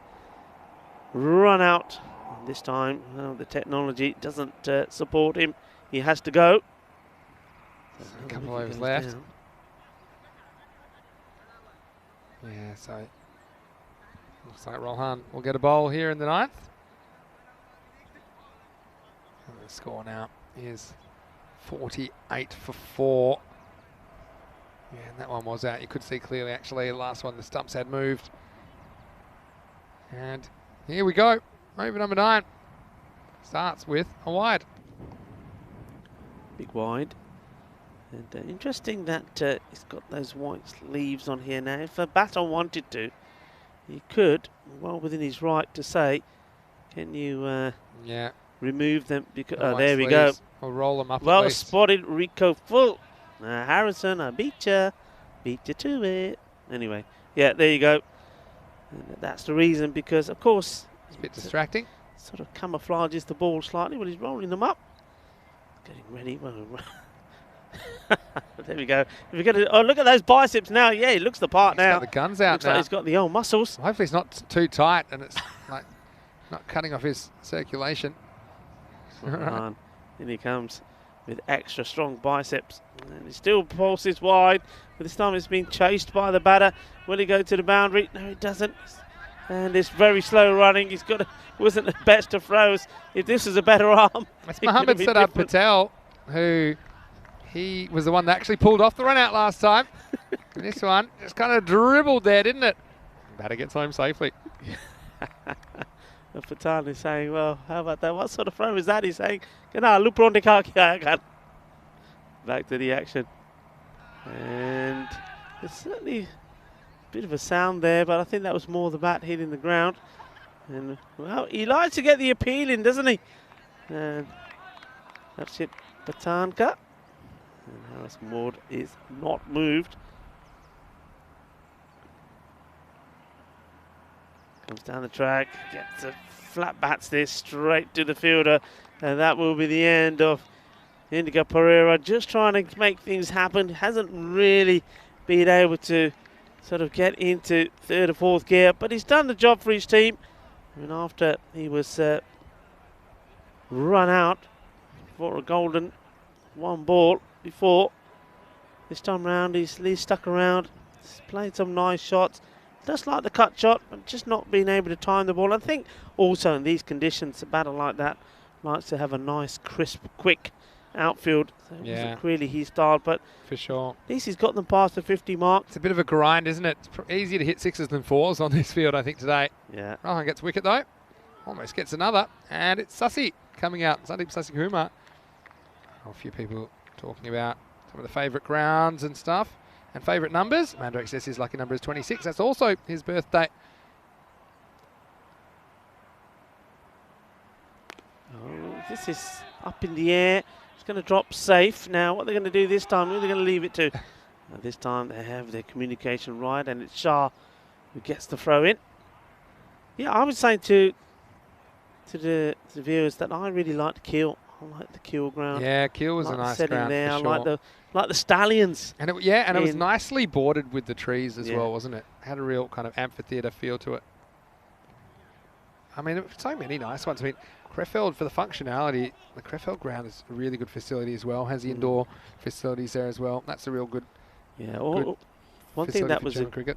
run out. And this time, well, the technology doesn't support him. He has to go. So a couple of overs left. Down. Yeah, so looks like Rohan will get a bowl here in the 9th. And the score now is 48 for 4. Yeah, and that one was out. You could see clearly, actually, the last one, the stumps had moved. And here we go. Over number 9 starts with a wide. Big wide. And interesting that it's got those white leaves on here now. If a batter wanted to, he could, well within his right to say, can you remove them? Because there we go. We'll roll them up. Well spotted, Rico Full. Harrison, I beat you to it. Anyway, yeah, there you go. And that's the reason, because of course it's a bit distracting. Sort of camouflages the ball slightly when he's rolling them up. Getting ready. There we go. If we get oh, look at those biceps now. Yeah, he looks the part now. Got the guns out looks now. like he's got the old muscles. Well, hopefully it's not too tight and it's like not cutting off his circulation. And in he comes with extra strong biceps. And he still pulses wide. But this time it's being chased by the batter. Will he go to the boundary? No, he doesn't. And it's very slow running. He's got wasn't the best of throws. If this was a better arm, it's Mohammad Sadad Patel, who he was the one that actually pulled off the run out last time. And this one just kind of dribbled there, didn't it? Batter gets home safely. Patel is saying, well, how about that? What sort of throw is that? He's saying, back to the action. And it's certainly a bit of a sound there, but I think that was more the bat hitting the ground. And, well, he likes to get the appeal in, doesn't he? And that's it, Patanka. And Harris Maud is not moved. Comes down the track, gets a flat bats this straight to the fielder, and that will be the end of Indigo Pereira. Just trying to make things happen. Hasn't really been able to sort of get into third or fourth gear, but he's done the job for his team. And after he was run out for a golden 1 ball before, this time round he's stuck around. He's played some nice shots. Just like the cut shot, but just not being able to time the ball. I think also in these conditions, a batter like that likes to have a nice, crisp, quick outfield. So it wasn't really his style, but for sure. At least he's got them past the 50 mark. It's a bit of a grind, isn't it? It's easier to hit 6s than 4s on this field, I think, today. Yeah. Rohan gets wicket, though. Almost gets another. And it's Sassi coming out. Sandeep Sasikumar. A few people talking about some of the favourite grounds and stuff. And favourite numbers. Mandarek says his lucky number is 26. That's also his birthday. Oh, this is up in the air. It's going to drop safe. Now, what they're going to do this time, who are they going to leave it to? This time they have their communication right, and it's Shah who gets the throw in. Yeah, I was saying to the viewers that I really like the Keel. I like the Keel ground. Yeah, Keel was a nice ground there. for I sure. like the Stallions. And it was nicely bordered with the trees as well, wasn't it? Had a real kind of amphitheatre feel to it. I mean, so many nice ones. I mean, Krefeld, for the functionality, the Krefeld ground is a really good facility as well. Has the indoor facilities there as well. That's a real good. Yeah. Good one thing that was cricket.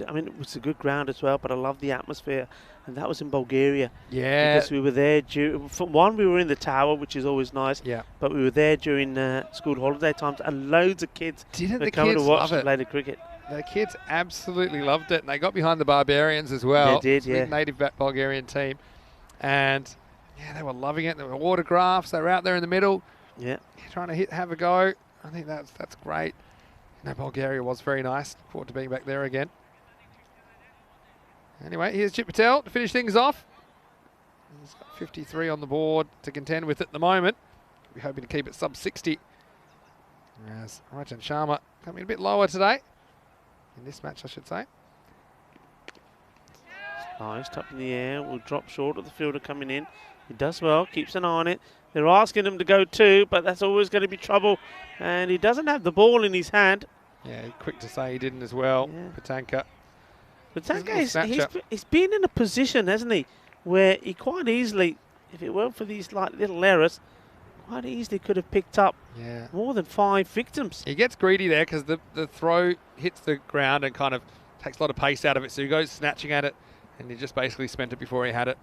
I mean, it was a good ground as well, but I love the atmosphere, and that was in Bulgaria. Yeah. Because we were there for one, we were in the tower, which is always nice. Yeah. But we were there during school holiday times, and loads of kids were coming to watch and play the cricket. The kids absolutely loved it, and they got behind the Barbarians as well. They did, yeah. Native Bulgarian team, and yeah, they were loving it. There were autographs. They were out there in the middle. Yeah. Trying to have a go. I think that's great. No, Bulgaria was very nice. Look forward to being back there again. Anyway, here's Chip Patel to finish things off. He's got 53 on the board to contend with at the moment. We're hoping to keep it sub 60. As Rajan Sharma coming a bit lower today. In this match, I should say. Nice, up in the air. Will drop short of the fielder coming in. He does well, keeps an eye on it. They're asking him to go 2, but that's always going to be trouble. And he doesn't have the ball in his hand. Yeah, quick to say he didn't as well. Yeah. Patanka. Patanka, he's been in a position, hasn't he, where he quite easily, if it weren't for these like little errors, quite easily could have picked up more than 5 victims. He gets greedy there because the throw hits the ground and kind of takes a lot of pace out of it. So he goes snatching at it, and he just basically spent it before he had it.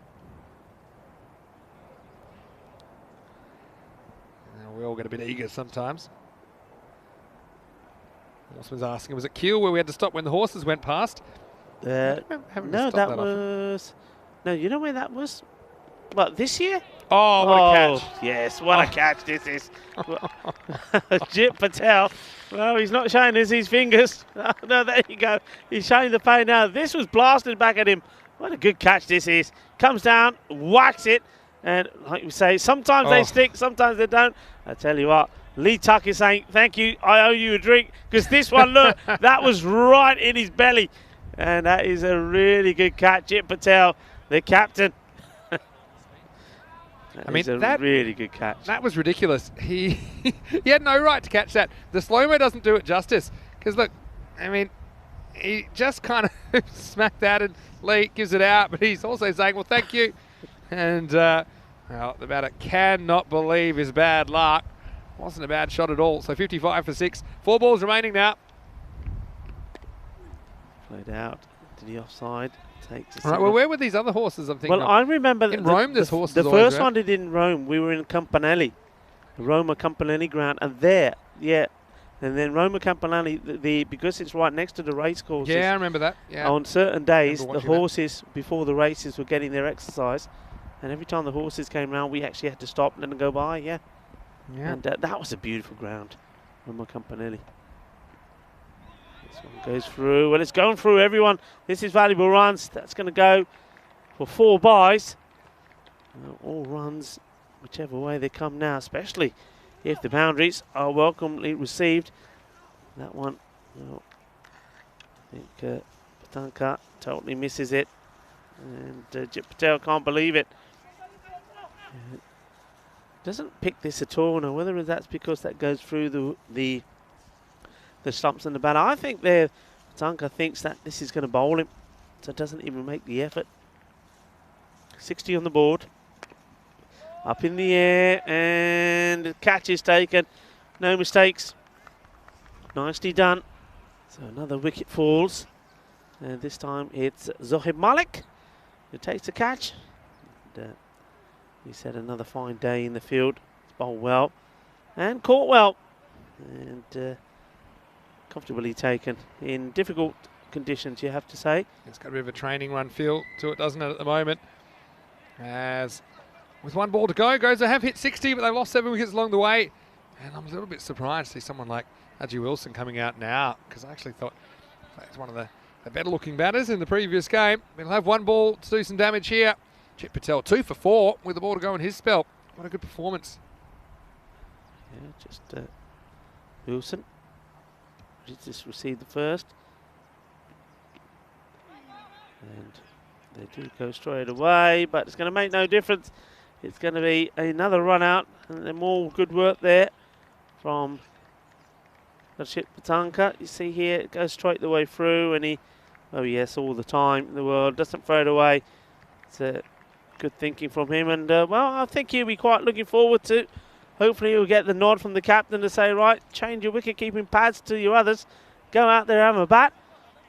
We all get a bit eager sometimes. horseman's asking. Was it Kiel where we had to stop when the horses went past? No, that was... No, you know where that was? What, this year? Oh, what a catch. Yes, what a catch this is. Jit Patel. Well, he's not showing us his fingers. No, there you go. He's showing the pain now. This was blasted back at him. What a good catch this is. Comes down, whacks it, and like we say, sometimes they stick, sometimes they don't. I tell you what, Lee Tuck is saying, thank you, I owe you a drink, because this one, look, that was right in his belly. And that is a really good catch. Jit Patel, the captain. That really good catch. That was ridiculous. He had no right to catch that. The slow-mo doesn't do it justice. Because, look, I mean, he just kind of smacked that and Lee gives it out. But he's also saying, well, thank you. And, well, the batter cannot believe his bad luck. Wasn't a bad shot at all. So 55 for 6. 4 balls remaining now. Played out to the offside. All right, well, where were these other horses? I'm thinking. Well, I remember in Rome, there's horses. The first one did in Rome. We were in Campanelli, the Roma Campanelli ground, and there, yeah, and then Roma Campanelli, because it's right next to the race courses. Yeah, I remember that. Yeah. On certain days, the horses before the races were getting their exercise, and every time the horses came round, we actually had to stop and let them go by. Yeah. Yeah. And that was a beautiful ground, Roma Campanelli. This one goes through. Well, it's going through, everyone. This is valuable runs. That's going to go for 4 byes. All runs, whichever way they come now, especially if the boundaries are welcomely received. That one, well, I think Patanka totally misses it. And Jit Patel can't believe it. Doesn't pick this at all. Now, whether that's because that goes through the stumps in the batter. I think Patanka thinks that this is going to bowl him, so doesn't even make the effort. 60 on the board. Up in the air, and the catch is taken. No mistakes. Nicely done. So another wicket falls. And this time it's Zohib Malik who takes the catch. And, he said another fine day in the field. It's bowled well and caught well. And comfortably taken in difficult conditions, you have to say. It's got a bit of a training run feel to it, doesn't it, at the moment? As with 1 ball to go, they have hit 60, but they've lost 7 wickets along the way. And I'm a little bit surprised to see someone like Adji Wilson coming out now, because I actually thought he's one of the better looking batters in the previous game. He'll have 1 ball to do some damage here. Jit Patel 2 for 4 with the ball to go in his spell. What a good performance. Yeah, just Wilson. Just received the first. And they do go straight away, but it's going to make no difference. It's going to be another run out, and then more good work there from Jit Patanka. You see here, it goes straight the way through, and he, oh yes, all the time in the world, doesn't throw it away. It's good thinking from him, and well, I think he'll be quite looking forward to. Hopefully he'll get the nod from the captain to say, right, change your wicket-keeping pads to your others. Go out there, have a bat.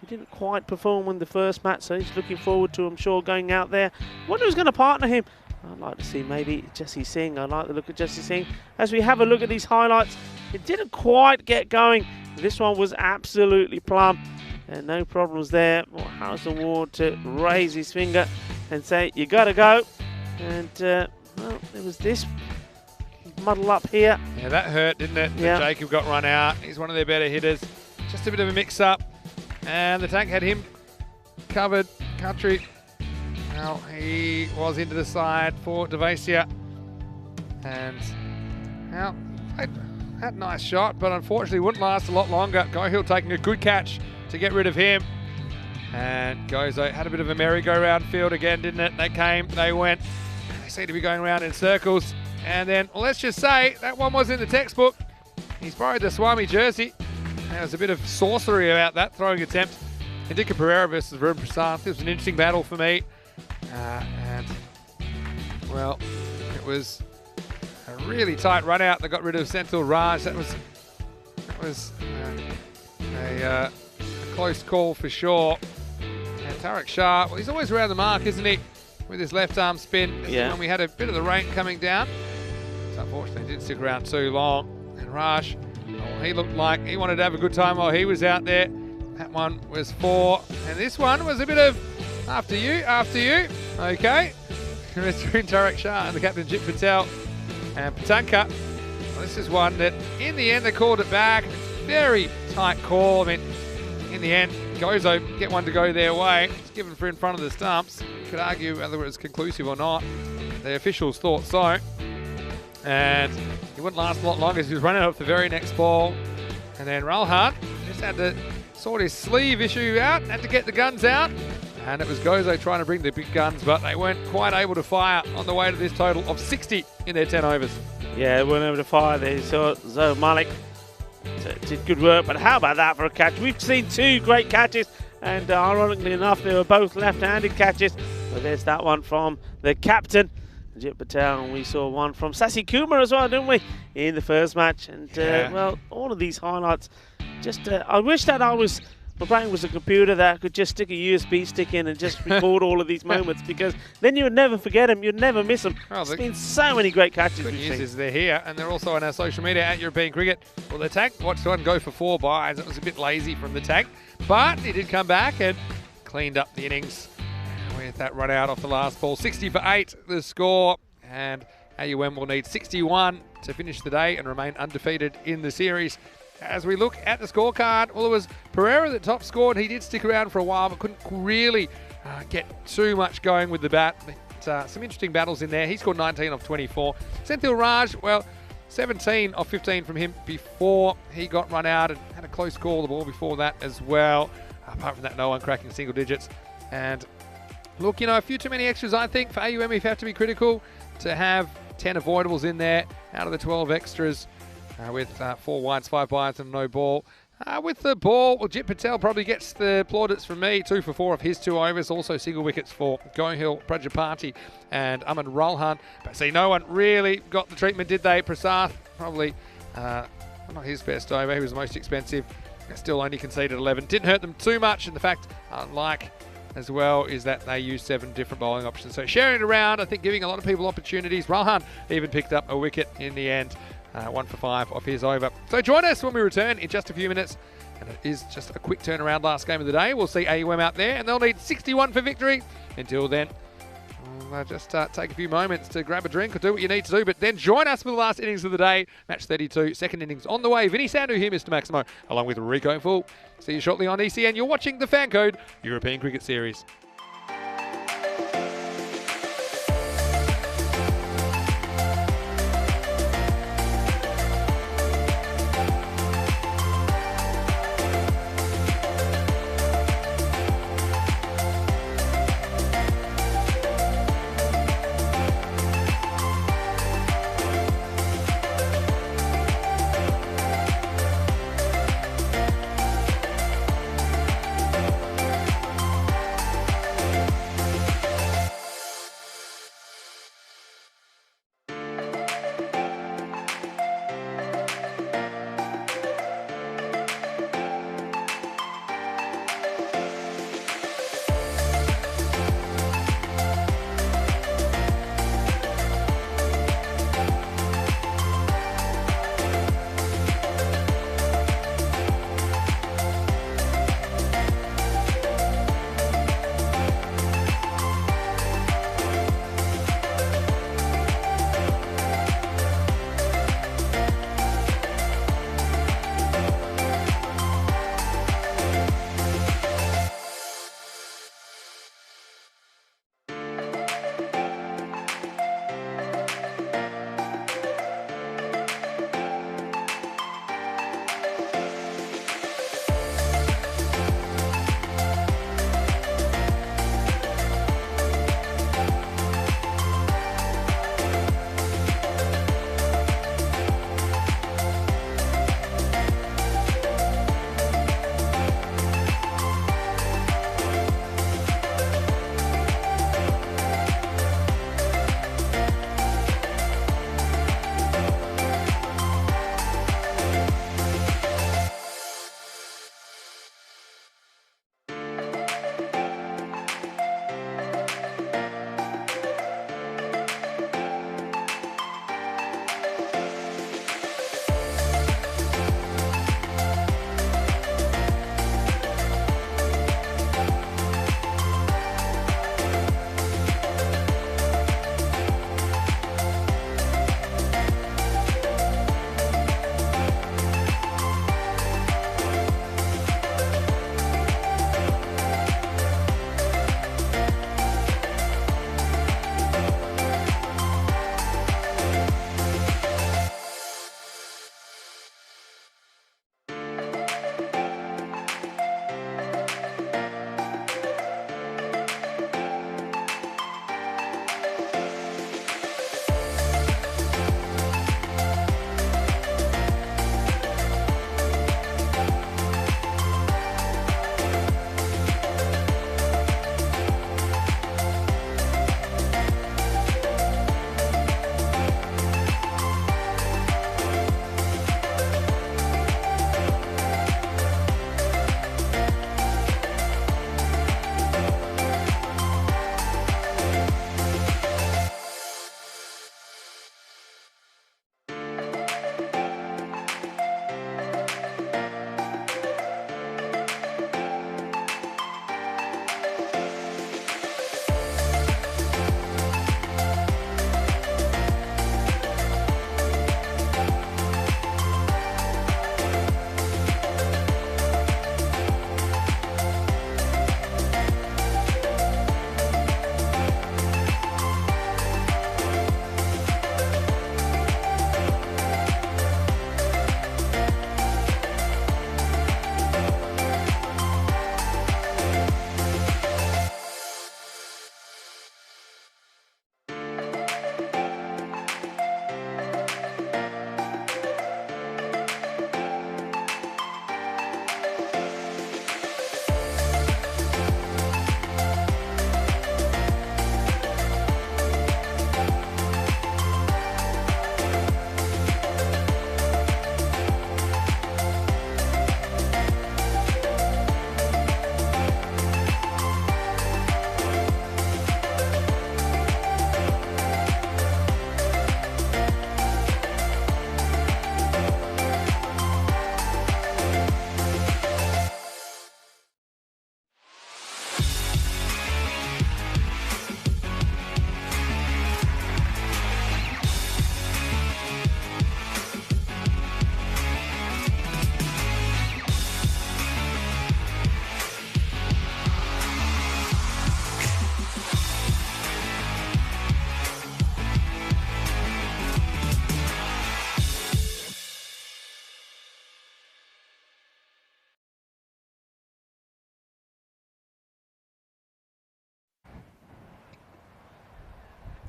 He didn't quite perform in the first match, so he's looking forward to, I'm sure, going out there. Wonder who's going to partner him. I'd like to see maybe Jesse Singh. I like the look of Jesse Singh. As we have a look at these highlights, it didn't quite get going. This one was absolutely plumb, and no problems there. Well, Harrison Ward to raise his finger and say, you got to go. And, well, there was this muddle up here. Yeah, that hurt, didn't it? Yeah. Jacob got run out. He's one of their better hitters. Just a bit of a mix-up. And the tank had him covered. Country, well, he was into the side for Devasia. And, well, had a nice shot, but unfortunately wouldn't last a lot longer. Gohill taking a good catch to get rid of him. And Gozo had a bit of a merry-go-round field again, didn't it? They came, they went. They seem to be going around in circles. And then, well, let's just say, that one was in the textbook. He's borrowed the Swami jersey. There was a bit of sorcery about that throwing attempt. Indika Pereira versus Varun Prasad. This was an interesting battle for me. And, well, it was a really tight run out that got rid of Senthil Raj. That was a close call for sure. And Tariq Shah, well, he's always around the mark, isn't he? With his left arm spin. Yeah. When we had a bit of the rain coming down. So unfortunately, it didn't stick around too long. And Raj Oh, he looked like he wanted to have a good time while he was out there. That one was 4. And this one was a bit of after you. Okay. Mr. Intarak Shah and the captain Jit Patel and Patanka. Well, this is one that in the end they called it back. Very tight call. I mean, in the end, Gozo get one to go their way. It's given for in front of the stumps. You could argue whether it was conclusive or not. The officials thought so. And he wouldn't last a lot longer as he was running off the very next ball. And then Ralhan just had to sort his sleeve issue out, had to get the guns out. And it was Gozo trying to bring the big guns, but they weren't quite able to fire on the way to this total of 60 in their 10 overs. Yeah, they weren't able to fire there. So Malik did good work, but how about that for a catch? We've seen 2 great catches, and ironically enough, they were both left-handed catches. So there's that one from the captain, Jit Patel, and we saw one from Sasi Kumar as well, didn't we, in the first match? And well, all of these highlights, just I wish that my brain was a computer that could just stick a USB stick in and just record all of these moments, because then you would never forget them, you'd never miss them. Oh, there's been so many great catches. Good news is they're here, and they're also on our social media at European Cricket. Well, the tag watched one go for 4 byes. It was a bit lazy from the tag, but he did come back and cleaned up the innings with that run out off the last ball. 60 for 8, the score, and AUM will need 61 to finish the day and remain undefeated in the series. As we look at the scorecard, well, it was Pereira that top scored. He did stick around for a while, but couldn't really get too much going with the bat. But, some interesting battles in there. He scored 19 off 24. Senthil Raj, well, 17 off 15 from him before he got run out, and had a close call the ball before that as well. Apart from that, no one cracking single digits. And look, you know, a few too many extras, I think, for AUM. You have to be critical to have 10 avoidables in there out of the 12 extras. With 4 wides, 5 byes and no ball. With the ball, well, Jit Patel probably gets the plaudits from me. 2 for 4 of his 2 overs. Also single wickets for Gohil, Prajapati and Aman Ralhan. But see, no one really got the treatment, did they? Prasath, probably not his best over. He was the most expensive. Still only conceded 11. Didn't hurt them too much. And the fact, unlike as well, is that they used 7 different bowling options. So sharing it around, I think giving a lot of people opportunities. Ralhan even picked up a wicket in the end. 1 for 5 off his over. So join us when we return in just a few minutes. And it is just a quick turnaround last game of the day. We'll see AUM out there, and they'll need 61 for victory. Until then, just take a few moments to grab a drink or do what you need to do. But then join us for the last innings of the day. Match 32, second innings on the way. Vinny Sandhu here, Mr. Maximo, along with Rico Full. See you shortly on ECN. You're watching the FanCode European Cricket Series.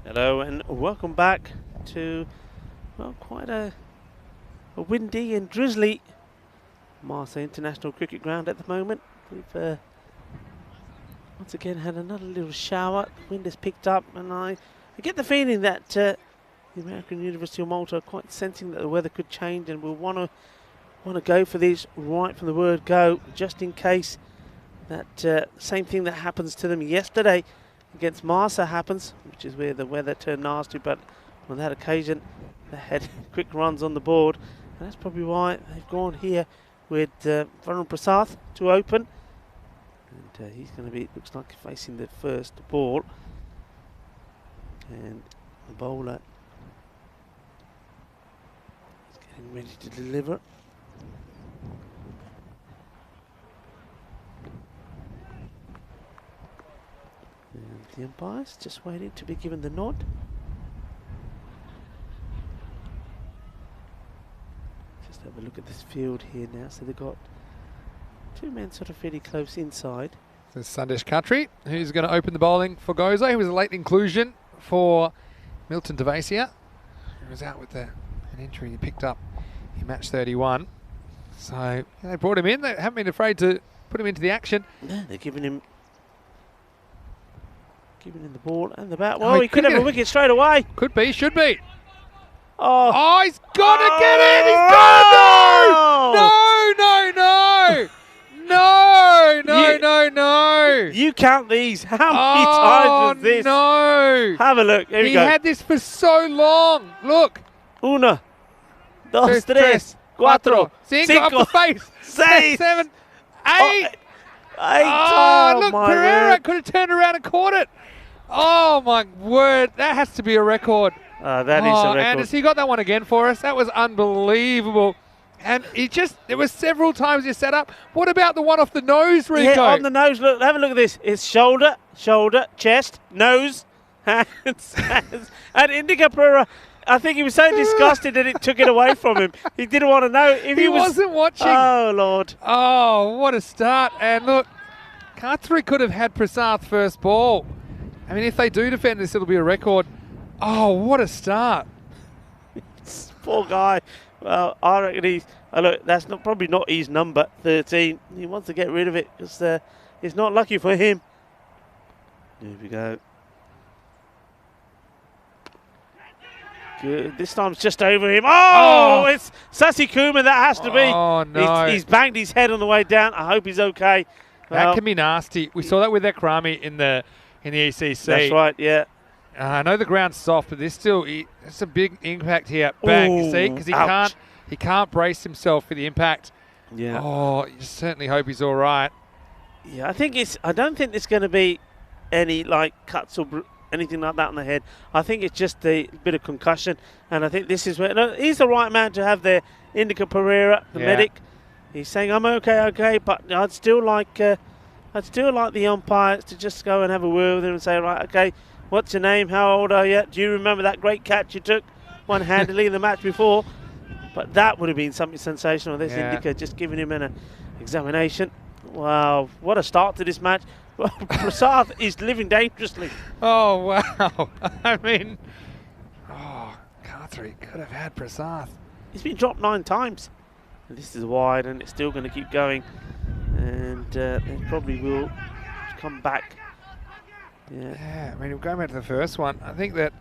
Hello and welcome back to, well, quite a windy and drizzly Malta International Cricket Ground at the moment. We've once again had another little shower. The wind has picked up, and I get the feeling that the American University of Malta are quite sensing that the weather could change, and will want to go for these right from the word go, just in case that same thing that happens to them yesterday against Malta happens, which is where the weather turned nasty. But on that occasion, they had quick runs on the board, and that's probably why they've gone here with Varun Prasad to open. And he's going to be, looks like, facing the first ball. And the bowler is getting ready to deliver. And the umpire's just waiting to be given the nod. Just have a look at this field here now. So they've got two men sort of fairly close inside. This is Sandesh Khatri, who's going to open the bowling for Goza. He was a late inclusion for Milton Devasia. He was out with an injury he picked up in match 31. So they brought him in. They haven't been afraid to put him into the action. Yeah, they're giving him the ball and the bat. Well, he could have a wicket straight away. Could be, should be. Oh, He's got to get it! He's got to No! You count these. How many times was this? No! Have a look. Here we go. He had this for so long. Look. 1, 2, 3, 4, 5 up the face. 6, 7, 8. 8. Oh, look, my Pereira word. could have turned around and caught it. Oh, my word. That has to be a record. That is a record. Anders, he got that one again for us. That was unbelievable. And there were several times he set up. What about the one off the nose, Rico? Yeah, on the nose. Look, have a look at this. It's shoulder, chest, nose, hands. And Indica Pereira, I think he was so disgusted that it took it away from him. He didn't want to know. If he wasn't watching. Oh, Lord. Oh, what a start. And look, Khatri could have had Prasad first ball. I mean, if they do defend this, it'll be a record. Oh, what a start. Poor guy. Well, I reckon he's... look, that's probably not his number, 13. He wants to get rid of it because it's not lucky for him. Here we go. Good. This time it's just over him. Oh! It's Sasi Kumar, that has to be. Oh, no. He's banged his head on the way down. I hope he's okay. That can be nasty. We saw that with Akrami in the ECC. That's right, yeah. I know the ground's soft, but it's a big impact here. Bang, you see, because he can't brace himself for the impact. Yeah. Oh, you certainly hope he's all right. Yeah, I don't think there's going to be any cuts or anything like that on the head. I think it's just a bit of concussion, and I think this is where he's the right man to have there. Indica Pereira, the medic. He's saying, "I'm okay," but I'd still like the umpires to just go and have a word with him and say, "Right, okay. What's your name? How old are you? Do you remember that great catch you took one-handedly in the match before?" But that would have been something sensational. This Indica just giving him an examination. Wow, what a start to this match. Prasad is living dangerously. Oh, wow. I mean, Khatri could have had Prasad. He's been dropped 9 times. And this is wide, and it's still going to keep going. And they probably will come back. Yeah, I mean, going back to the first one, I think that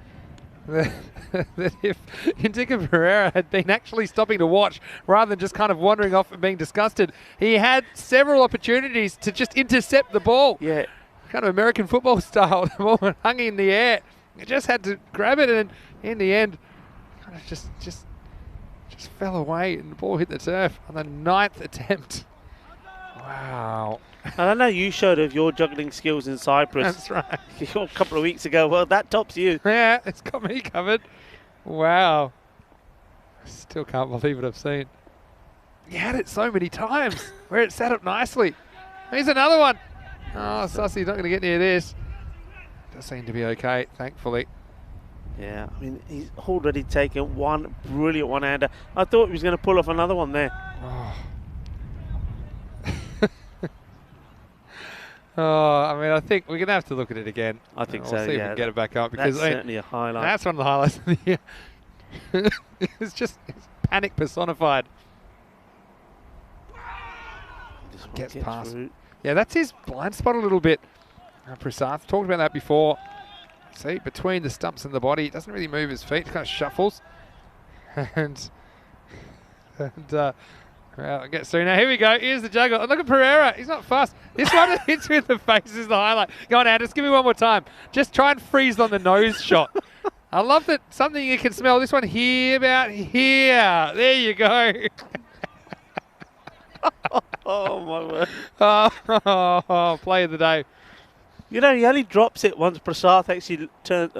if Indica Pereira had been actually stopping to watch rather than just kind of wandering off and being disgusted, he had several opportunities to just intercept the ball. Yeah. Kind of American football style. The ball hung in the air. He just had to grab it, and in the end, kind of just fell away, and the ball hit the turf on the 9th attempt. Wow. And I know you showed of your juggling skills in Cyprus. That's right. A couple of weeks ago. Well, that tops you. Yeah, it's got me covered. Wow. Still can't believe what I've seen. He had it so many times where it sat up nicely. Here's another one. Oh, Sussie's not going to get near this. Does seem to be okay, thankfully. Yeah, I mean, he's already taken one brilliant one-hander. I thought he was going to pull off another one there. Oh, I mean, I think we're going to have to look at it again. I think we'll so, see if we yeah. can get it back up. Because That's certainly a highlight. that's one of the highlights of the year. It's panic personified. This one Gets gets past. through. Yeah, that's his blind spot a little bit. Prasath talked about that before. See, between the stumps and the body, he doesn't really move his feet, kind of shuffles. and well, it gets through now. Here we go. Here's the juggle. And look at Pereira. He's not fast. This one hits with the face is the highlight. Go on, Anders. Give me one more time. Just try and freeze on the nose shot. I love that something you can smell. This one here, about here. There you go. Oh, my word. Oh, play of the day. You know, he only drops it once Prasath actually turns,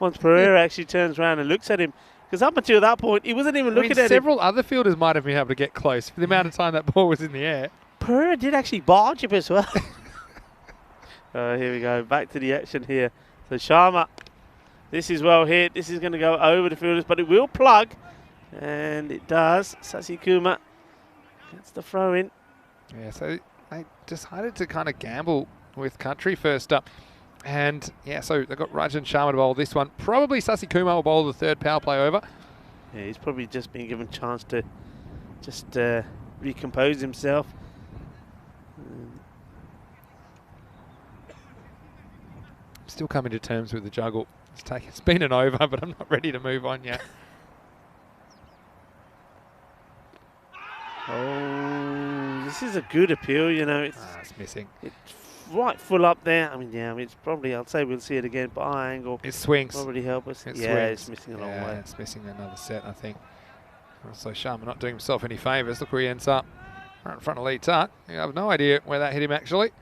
once Pereira actually turns around and looks at him. Because up until that point, he wasn't even looking at him. Several other fielders might have been able to get close for the amount of time that ball was in the air. Pereira did actually barge him as well. Here we go. Back to the action here. So Sharma, this is well hit. This is going to go over the fielders, but it will plug. And it does. Sasikuma gets the throw in. Yeah, so they decided to kind of gamble with country first up. And yeah, so they've got Rajan Sharma to bowl this one. Probably Sasikuma will bowl the third power play over. Yeah, he's probably just been given a chance to just recompose himself. Still coming to terms with the juggle. It's been an over, but I'm not ready to move on yet. Oh, this is a good appeal, you know. It's missing. It's right full up there. I mean, it's probably, I'd say we'll see it again, but eye angle. It swings. Won't really help us. It swings. It's missing a long way. It's missing another set, I think. Also, Sharma not doing himself any favours. Look where he ends up. Right in front of Lee Tuck. I have no idea where that hit him, actually.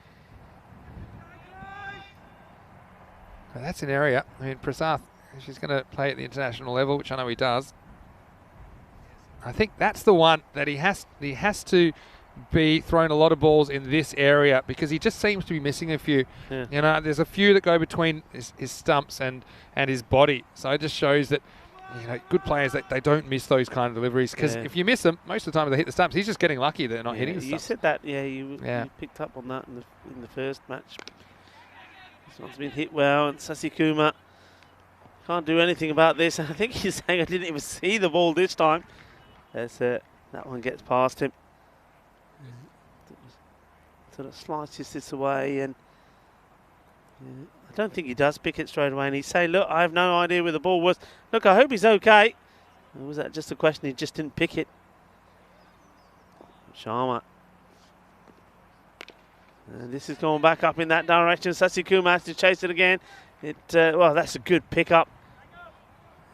But that's an area. I mean, Prasath, if he's going to play at the international level, which I know he does, I think that's the one that he has to be throwing a lot of balls in this area, because he just seems to be missing a few. Yeah. You know, there's a few that go between his stumps and his body. So it just shows that, you know, good players, they don't miss those kind of deliveries, because if you miss them, most of the time they hit the stumps. He's just getting lucky they're not hitting the stumps. You said that, you picked up on that in the first match. This one's been hit well, and Sasikuma can't do anything about this. I think he's saying I didn't even see the ball this time. That's it. That one gets past him. Sort of slices this away, and I don't think he does pick it straight away. And he's saying, look, I have no idea where the ball was. Look, I hope he's okay. Or was that just a question he just didn't pick it? Sharma. And this is going back up in that direction. Sasikuma has to chase it again. Well, that's a good pickup.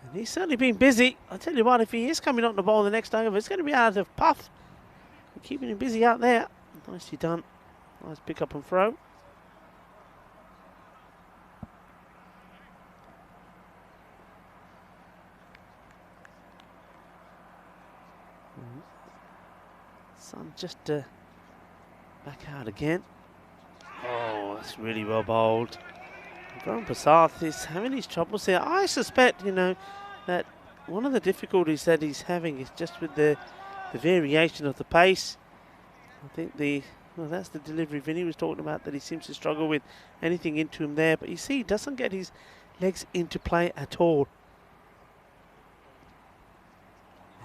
And he's certainly been busy. I'll tell you what, if he is coming on the ball the next over, it's going to be out of puff. Keeping him busy out there. Nicely done. Nice pick up and throw. Sun just back out again. Oh, that's really well bowled. Prasath is having his troubles here. I suspect, that one of the difficulties that he's having is just with the variation of the pace. I think that's the delivery Vinny was talking about, that he seems to struggle with anything into him there. But you see, he doesn't get his legs into play at all.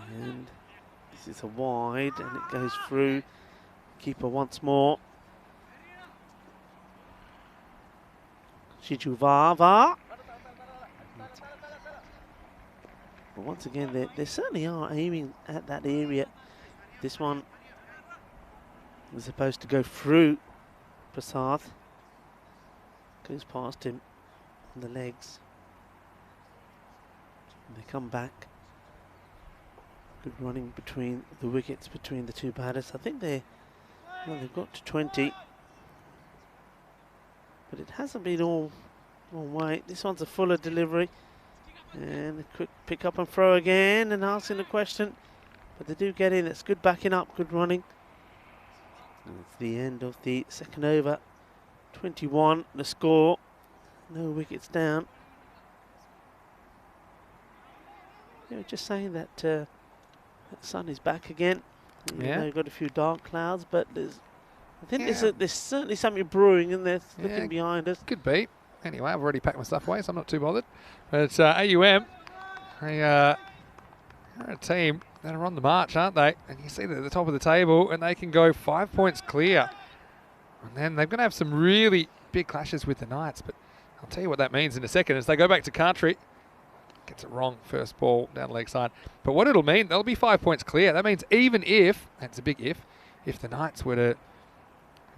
And this is a wide, and it goes through. Keeper once more. Shijuvava. But once again, they certainly are aiming at that area. This one is supposed to go through Prasath. Goes past him on the legs. And they come back. Good running between the wickets, between the two batters. I think they've got to 20. But it hasn't been all way. This one's a fuller delivery. And a quick pick up and throw again, and asking the question. But they do get in. That's good backing up, good running. And it's the end of the second over. 21 the score. No wickets down. They were just saying that the sun is back again. Even though you've got a few dark clouds, but there's I think there's certainly something brewing in there, looking behind us. Could be. Anyway, I've already packed my stuff away, so I'm not too bothered. But AUM, they're a team that are on the march, aren't they? And you see they're at the top of the table, and they can go 5 points clear. And then they're going to have some really big clashes with the Knights. But I'll tell you what that means in a second as they go back to country. Gets it wrong, first ball down the leg side. But what it'll mean, they'll be 5 points clear. That means even if, that's a big if the Knights were to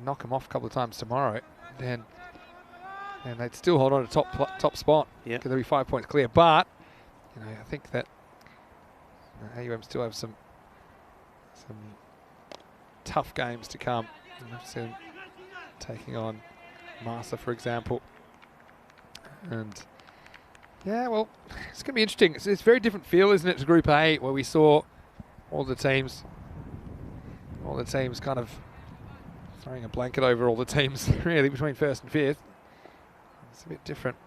knock them off a couple of times tomorrow, then they'd still hold on to top spot. Yeah. Because they'll be 5 points clear. But I think that AUM still have some tough games to come. So taking on Malta, for example, and yeah, well, it's going to be interesting. It's a very different feel, isn't it, to Group A, where we saw all the teams kind of throwing a blanket over all the teams, really, between first and fifth. It's a bit different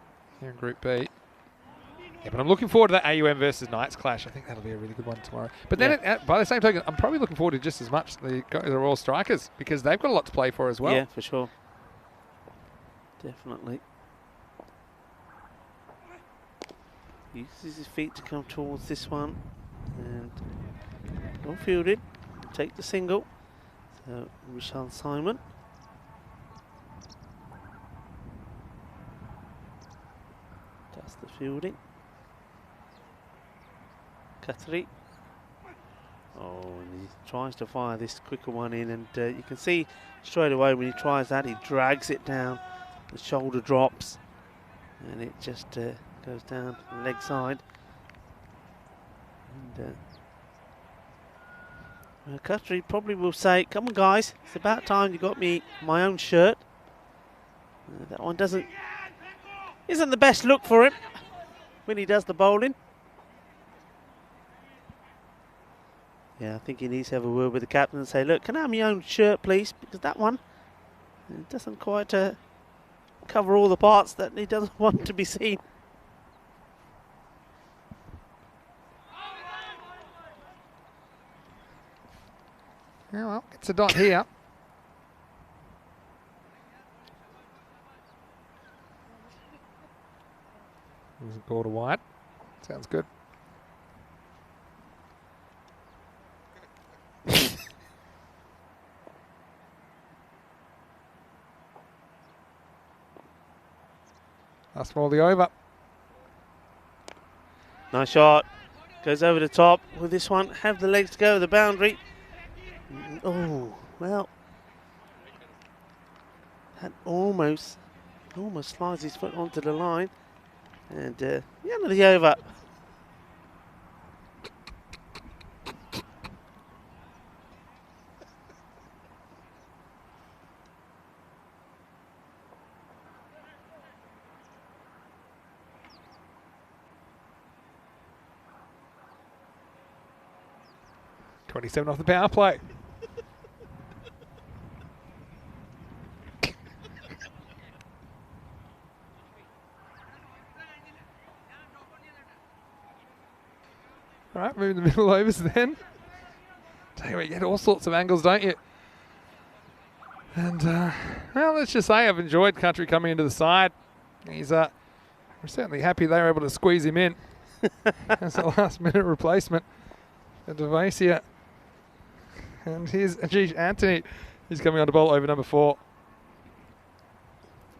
here in Group B. Yeah, but I'm looking forward to that AUM versus Knights clash. I think that'll be a really good one tomorrow. But then, by the same token, I'm probably looking forward to just as much the Royal Strikers, because they've got a lot to play for as well. Yeah, for sure. Definitely. Uses his feet to come towards this one, and well fielded. Take the single. So Michelle Simon. That's the fielding. Katri. Oh, and he tries to fire this quicker one in, and you can see straight away when he tries that, he drags it down. The shoulder drops, and it just goes down the leg side. And Katri probably will say, "Come on, guys! It's about time you got me my own shirt." That one isn't the best look for him when he does the bowling. Yeah, I think he needs to have a word with the captain and say, "Look, can I have my own shirt, please? Because that one it doesn't quite cover all the parts that he doesn't want to be seen." Yeah, well, it's a dot here. There's a ball to wide. Sounds good. Last ball the over. Nice shot. Goes over the top with this one. Have the legs go the boundary. Oh, well. That almost slides his foot onto the line. And the end of the over. .27 off the power play. All right, moving the middle overs then. Tell you what, you get all sorts of angles, don't you? And, well, let's just say I've enjoyed Country coming into the side. He's, we're certainly happy they were able to squeeze him in as a last-minute replacement for Devasia. And here's Ajish Anthony. He's coming on to bowl over number 4.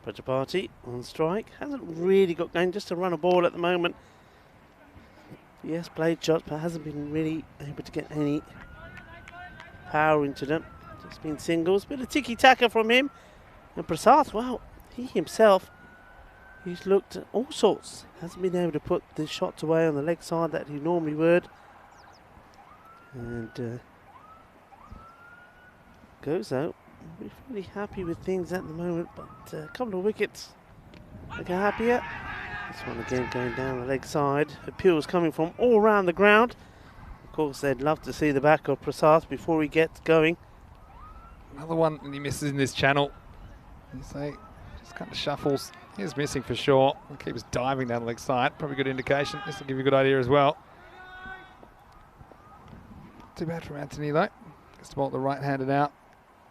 Prajapati on strike. Hasn't really got going, just to run a ball at the moment. Yes, played shots, but hasn't been really able to get any power into them. Just been singles. Bit of tiki-taka from him. And Prasad, well, he himself, he's looked at all sorts. Hasn't been able to put the shots away on the leg side that he normally would. And goes out. We're really happy with things at the moment, but a couple of wickets looking happier. This one again going down the leg side. Appeals coming from all around the ground. Of course, they'd love to see the back of Prasad before he gets going. Another one that he misses in this channel. You say, just kind of shuffles. He's missing for sure. He keeps diving down the leg side. Probably a good indication. This will give you a good idea as well. Too bad from Anthony though. Gets the ball at the right-handed out.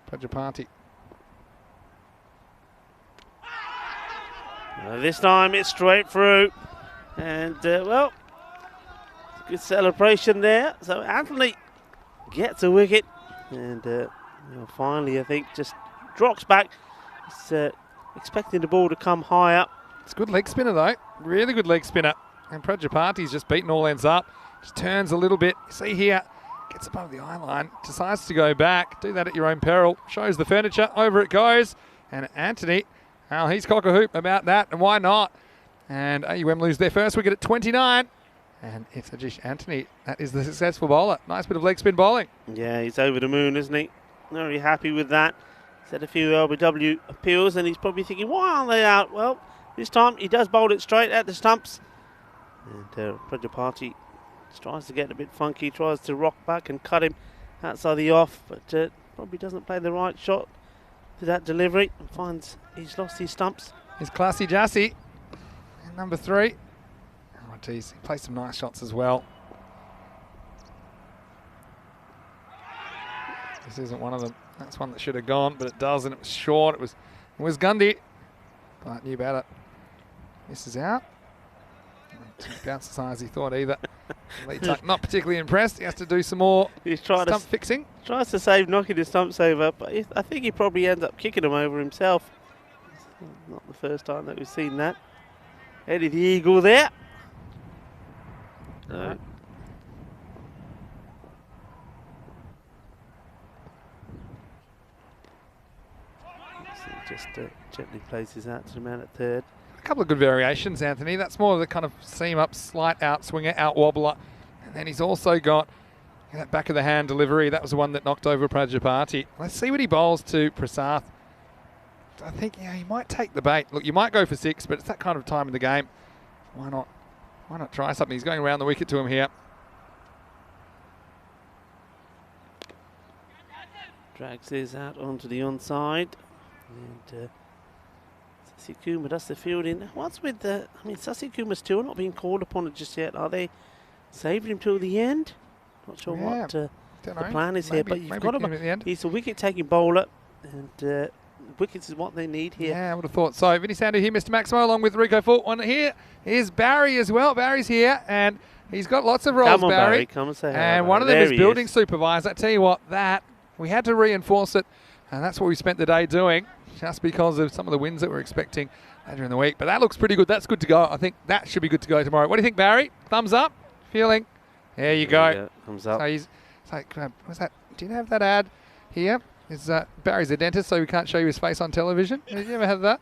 Prajapati. This time it's straight through. And, well, good celebration there. So Anthony gets a wicket. And finally, I think, just drops back. He's expecting the ball to come high up. It's a good leg spinner, though. Really good leg spinner. And Prajapati's just beaten all ends up. Just turns a little bit. See here, gets above the eye line. Decides to go back. Do that at your own peril. Shows the furniture. Over it goes. And Anthony, well, he's cock a hoop about that. And why not? And AUM lose their first wicket at 29. And it's Ajish Anthony. That is the successful bowler. Nice bit of leg spin bowling. Yeah, he's over the moon, isn't he? Very happy with that. He's had a few LBW appeals and he's probably thinking, why aren't they out? Well, this time he does bowl it straight at the stumps. And Prajapati tries to get a bit funky, tries to rock back and cut him outside the off, but probably doesn't play the right shot to that delivery and finds he's lost his stumps. Here's Classy Jassy, number 3. Oh, geez, he plays some nice shots as well. This isn't one of them. That's one that should have gone, but it does, and it was short. It was Gundy, but knew about it. This is out. Didn't bounce as high as he thought either. Lee Tuck not particularly impressed. He has to do some more stump fixing. Tries to save knocking the stumps over, but I think he probably ends up kicking them over himself. Not the first time that we've seen that. Eddie the Eagle there. No. Just gently places out to the man at third. A couple of good variations, Anthony. That's more of the kind of seam up, slight out swinger, out wobbler. And then he's also got that back of the hand delivery. That was the one that knocked over Prajapati. Let's see what he bowls to Prasath. I think, yeah, he might take the bait. Look, you might go for 6, but it's that kind of time in the game. Why not? Why not try something? He's going around the wicket to him here. Drags his out onto the onside. And Sasi Kumar does the fielding. What's with the... I mean, Sasi Kumar's still not being called upon just yet. Are they saving him till the end? Not sure what the plan is here. But you've got him. He's a wicket-taking bowler. And wickets is what they need here. Yeah, I would have thought so. Vinny Sandhu here, Mr. Maximo, along with Rico Fulton. On here is Barry as well. Barry's here. And he's got lots of roles, Come on, Barry. Come and say hello. And one of them is building supervisor. I tell you what, that... We had to reinforce it, and that's what we spent the day doing, just because of some of the wins that we're expecting later in the week. But that looks pretty good. That's good to go. I think that should be good to go tomorrow. What do you think, Barry? Thumbs up? Feeling? There you go. Thumbs up. So he's like, what's that? Do you have that ad here? Is Barry's a dentist, so we can't show you his face on television? Did you ever have that?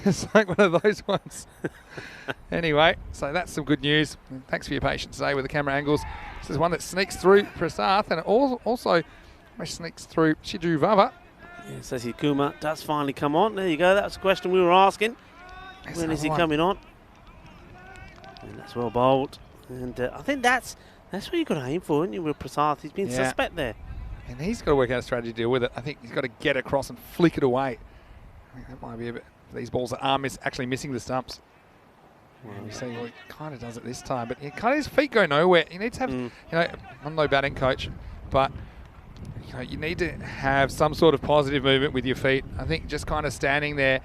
It's like one of those ones. Anyway, so that's some good news. Thanks for your patience today with the camera angles. This is one that sneaks through Prasath, and it also sneaks through Shiju Vava. Yeah, Sasi Kumar does finally come on. There you go. That's the question we were asking. When is he coming on? And that's well bowled. And I think that's what you've got to aim for, haven't you, with Prasath? He's been suspect there. And he's got to work out a strategy to deal with it. I think he's got to get across and flick it away. I think that might be a bit for these balls that are actually missing the stumps. Well, you see, well, he kind of does it this time, but his feet go nowhere. He needs to have, you know, I'm no batting coach, but you know, you need to have some sort of positive movement with your feet. I think just kind of standing there,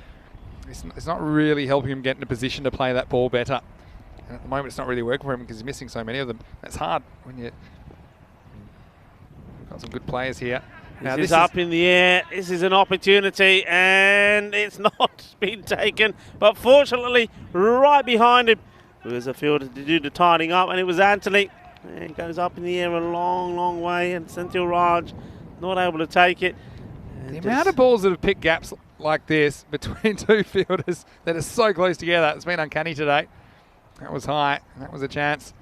it's not really helping him get in a position to play that ball better. And at the moment, it's not really working for him because he's missing so many of them. That's hard when you've got some good players here. Now, this is up in the air. This is an opportunity, and it's not been taken. But fortunately, right behind him, there was a fielder to do the tidying up, and it was Anthony. And it goes up in the air a long, long way, and Senthil Raj not able to take it. And the amount of balls that have picked gaps like this between two fielders that are so close together, it's been uncanny today. That was high, and that was a chance.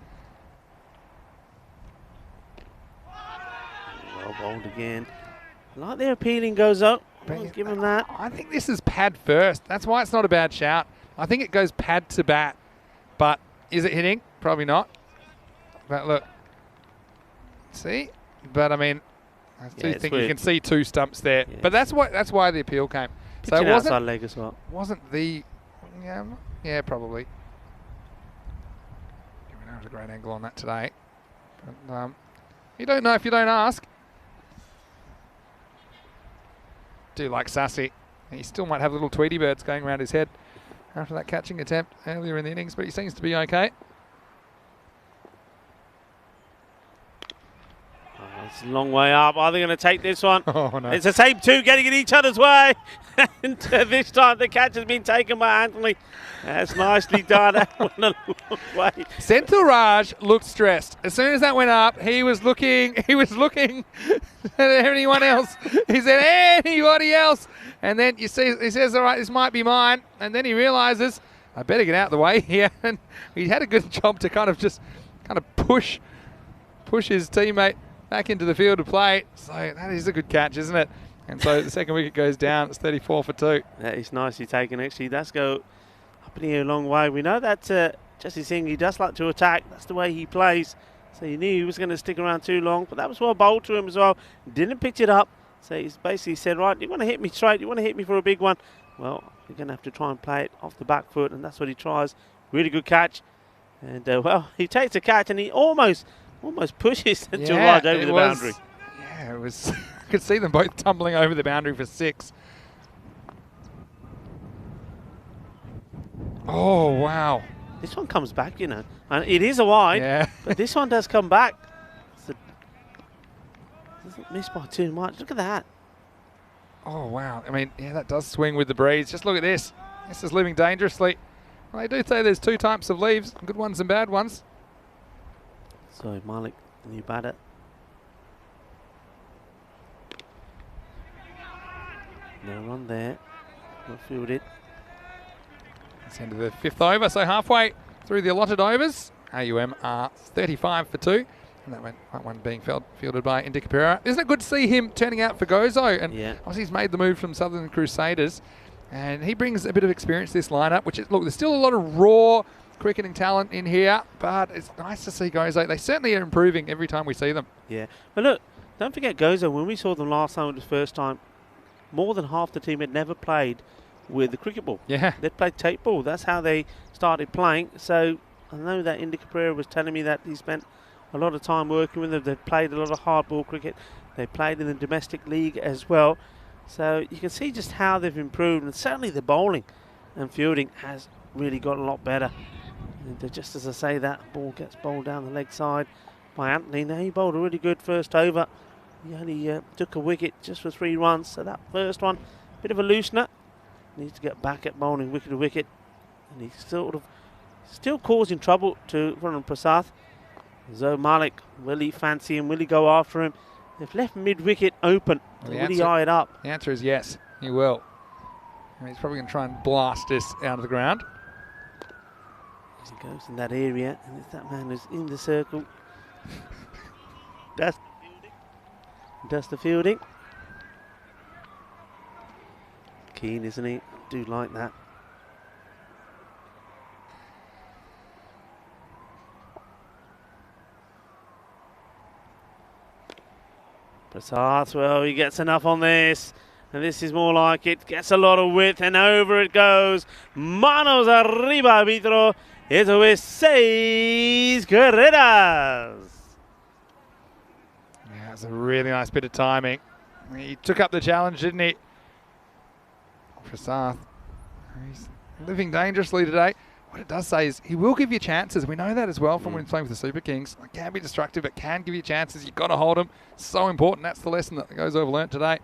Well bowled again. Like their appealing goes up. Give him that. I think this is pad first. That's why it's not a bad shout. I think it goes pad to bat. But is it hitting? Probably not. But look. See? But I mean, I do think you can see two stumps there. Yeah. But that's why the appeal came. So it wasn't outside leg as well. Wasn't the yeah, probably. We don't have a great angle on that today. But, you don't know if you don't ask. Do like Sassy. He still might have little Tweety birds going around his head after that catching attempt earlier in the innings, but he seems to be okay. It's a long way up. Are they going to take this one? Oh, no. It's the same two getting in each other's way. And this time the catch has been taken by Anthony. That's nicely done. That went a long way. Senthil Raj looked stressed. As soon as that went up, he was looking at anyone else. He said, anybody else? And then he says, all right, this might be mine. And then he realizes, I better get out of the way here. And he had a good job to kind of push his teammate back into the field of play. So that is a good catch, isn't it? And so the second wicket goes down. It's 34 for 2. That is nicely taken, actually. That's go up in here a long way. We know that Jesse Singh, he does like to attack. That's the way he plays. So you knew he was going to stick around too long. But that was well bowled to him as well. Didn't pitch it up. So he's basically said, right, you want to hit me straight? You want to hit me for a big one? Well, you're going to have to try and play it off the back foot. And that's what he tries. Really good catch. And, well, he takes a catch and he almost pushes Senthil Raj over the boundary. Yeah, it was. I could see them both tumbling over the boundary for 6. Oh, wow. This one comes back, you know. And it is a wide, but this one does come back. Doesn't miss by too much. Look at that. Oh, wow. I mean, yeah, that does swing with the breeze. Just look at this. This is living dangerously. Well, they do say there's 2 types of leaves, good ones and bad ones. So Malik, the new batter. No run there. Not fielded. It's into the 5th over, so halfway through the allotted overs. AUM are 35 for 2. And that one being fielded by Indika Pereira. Isn't it good to see him turning out for Gozo? And obviously he's made the move from Southern Crusaders. And he brings a bit of experience to this lineup, which is, look, there's still a lot of raw cricketing talent in here, but it's nice to see Gozo. They certainly are improving every time we see them. Yeah. But look, don't forget Gozo, when we saw them last time, it was the first time, more than half the team had never played with the cricket ball. Yeah. They'd played tape ball. That's how they started playing. So I know that Indika Pereira was telling me that he spent a lot of time working with them. They've played a lot of hardball cricket. They played in the domestic league as well. So you can see just how they've improved. And certainly the bowling and fielding has really got a lot better. And just as I say, that ball gets bowled down the leg side by Anthony. Now he bowled a really good first over. He only took a wicket just for 3 runs. So that first one, bit of a loosener. Needs to get back at bowling wicket to wicket. And he's still causing trouble to Varun Prasad. Zoe Malik, will he fancy him? Will he go after him? They've left mid-wicket open. Will he eye it up? The answer is yes, he will. And he's probably going to try and blast this out of the ground. As he goes in that area, and it's that man who's in the circle. That's the fielding. Keen, isn't he? Do like that. Prasad, well, he gets enough on this. And this is more like it. Gets a lot of width and over it goes. Manos arriba, arbitro. Eso es 6 carreras. Yeah, it's a really nice bit of timing. He took up the challenge, didn't he? Prasad, he's living dangerously today. What it does say is he will give you chances. We know that as well from when he's playing with the Super Kings. It can be destructive, but can give you chances. You've got to hold them. So important. That's the lesson that goes over learnt today.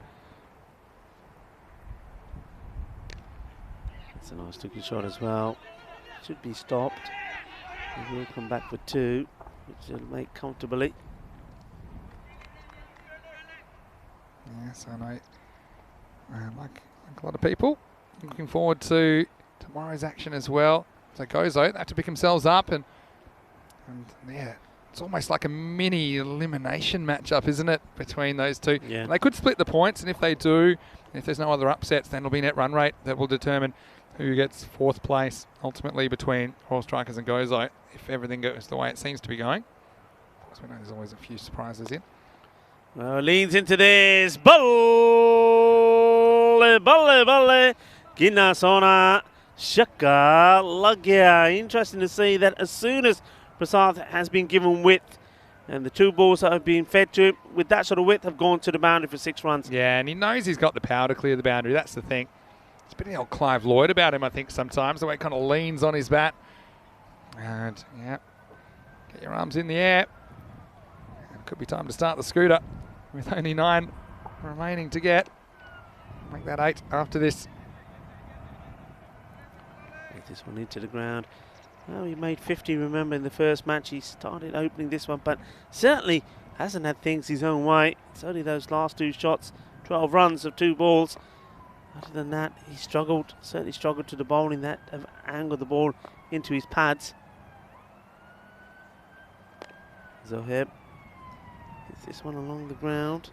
It's a nice looking shot as well. Should be stopped. He will come back for 2, which he'll make comfortably. Yes, I know. Like a lot of people, looking forward to tomorrow's action as well. So Gozo, they have to pick themselves up, and yeah, it's almost like a mini elimination matchup, isn't it, between those two? Yeah. They could split the points, and if they do, and if there's no other upsets, then it'll be net run rate that will determine who gets 4th place ultimately between Royal Strikers and Gozo, if everything goes the way it seems to be going. Of course, we know there's always a few surprises in. Well, leans into this. Balle, balle, balle. Ginasona. Shaka. Lagya. Interesting to see that as soon as Prasad has been given width and the 2 balls that have been fed to him with that sort of width have gone to the boundary for 6 runs. Yeah, and he knows he's got the power to clear the boundary. That's the thing. It's a bit of the old Clive Lloyd about him, I think, sometimes, the way he kind of leans on his bat. And, yeah, get your arms in the air. It could be time to start the scooter with only 9 remaining to get. Make that 8 after this. Get this one into the ground. Well, he made 50, remember, in the first match. He started opening this one, but certainly hasn't had things his own way. It's only those last 2 shots, 12 runs of 2 balls. Other than that, he struggled, certainly struggled to the bowling that have angled the ball into his pads. Zoheb gets this one along the ground.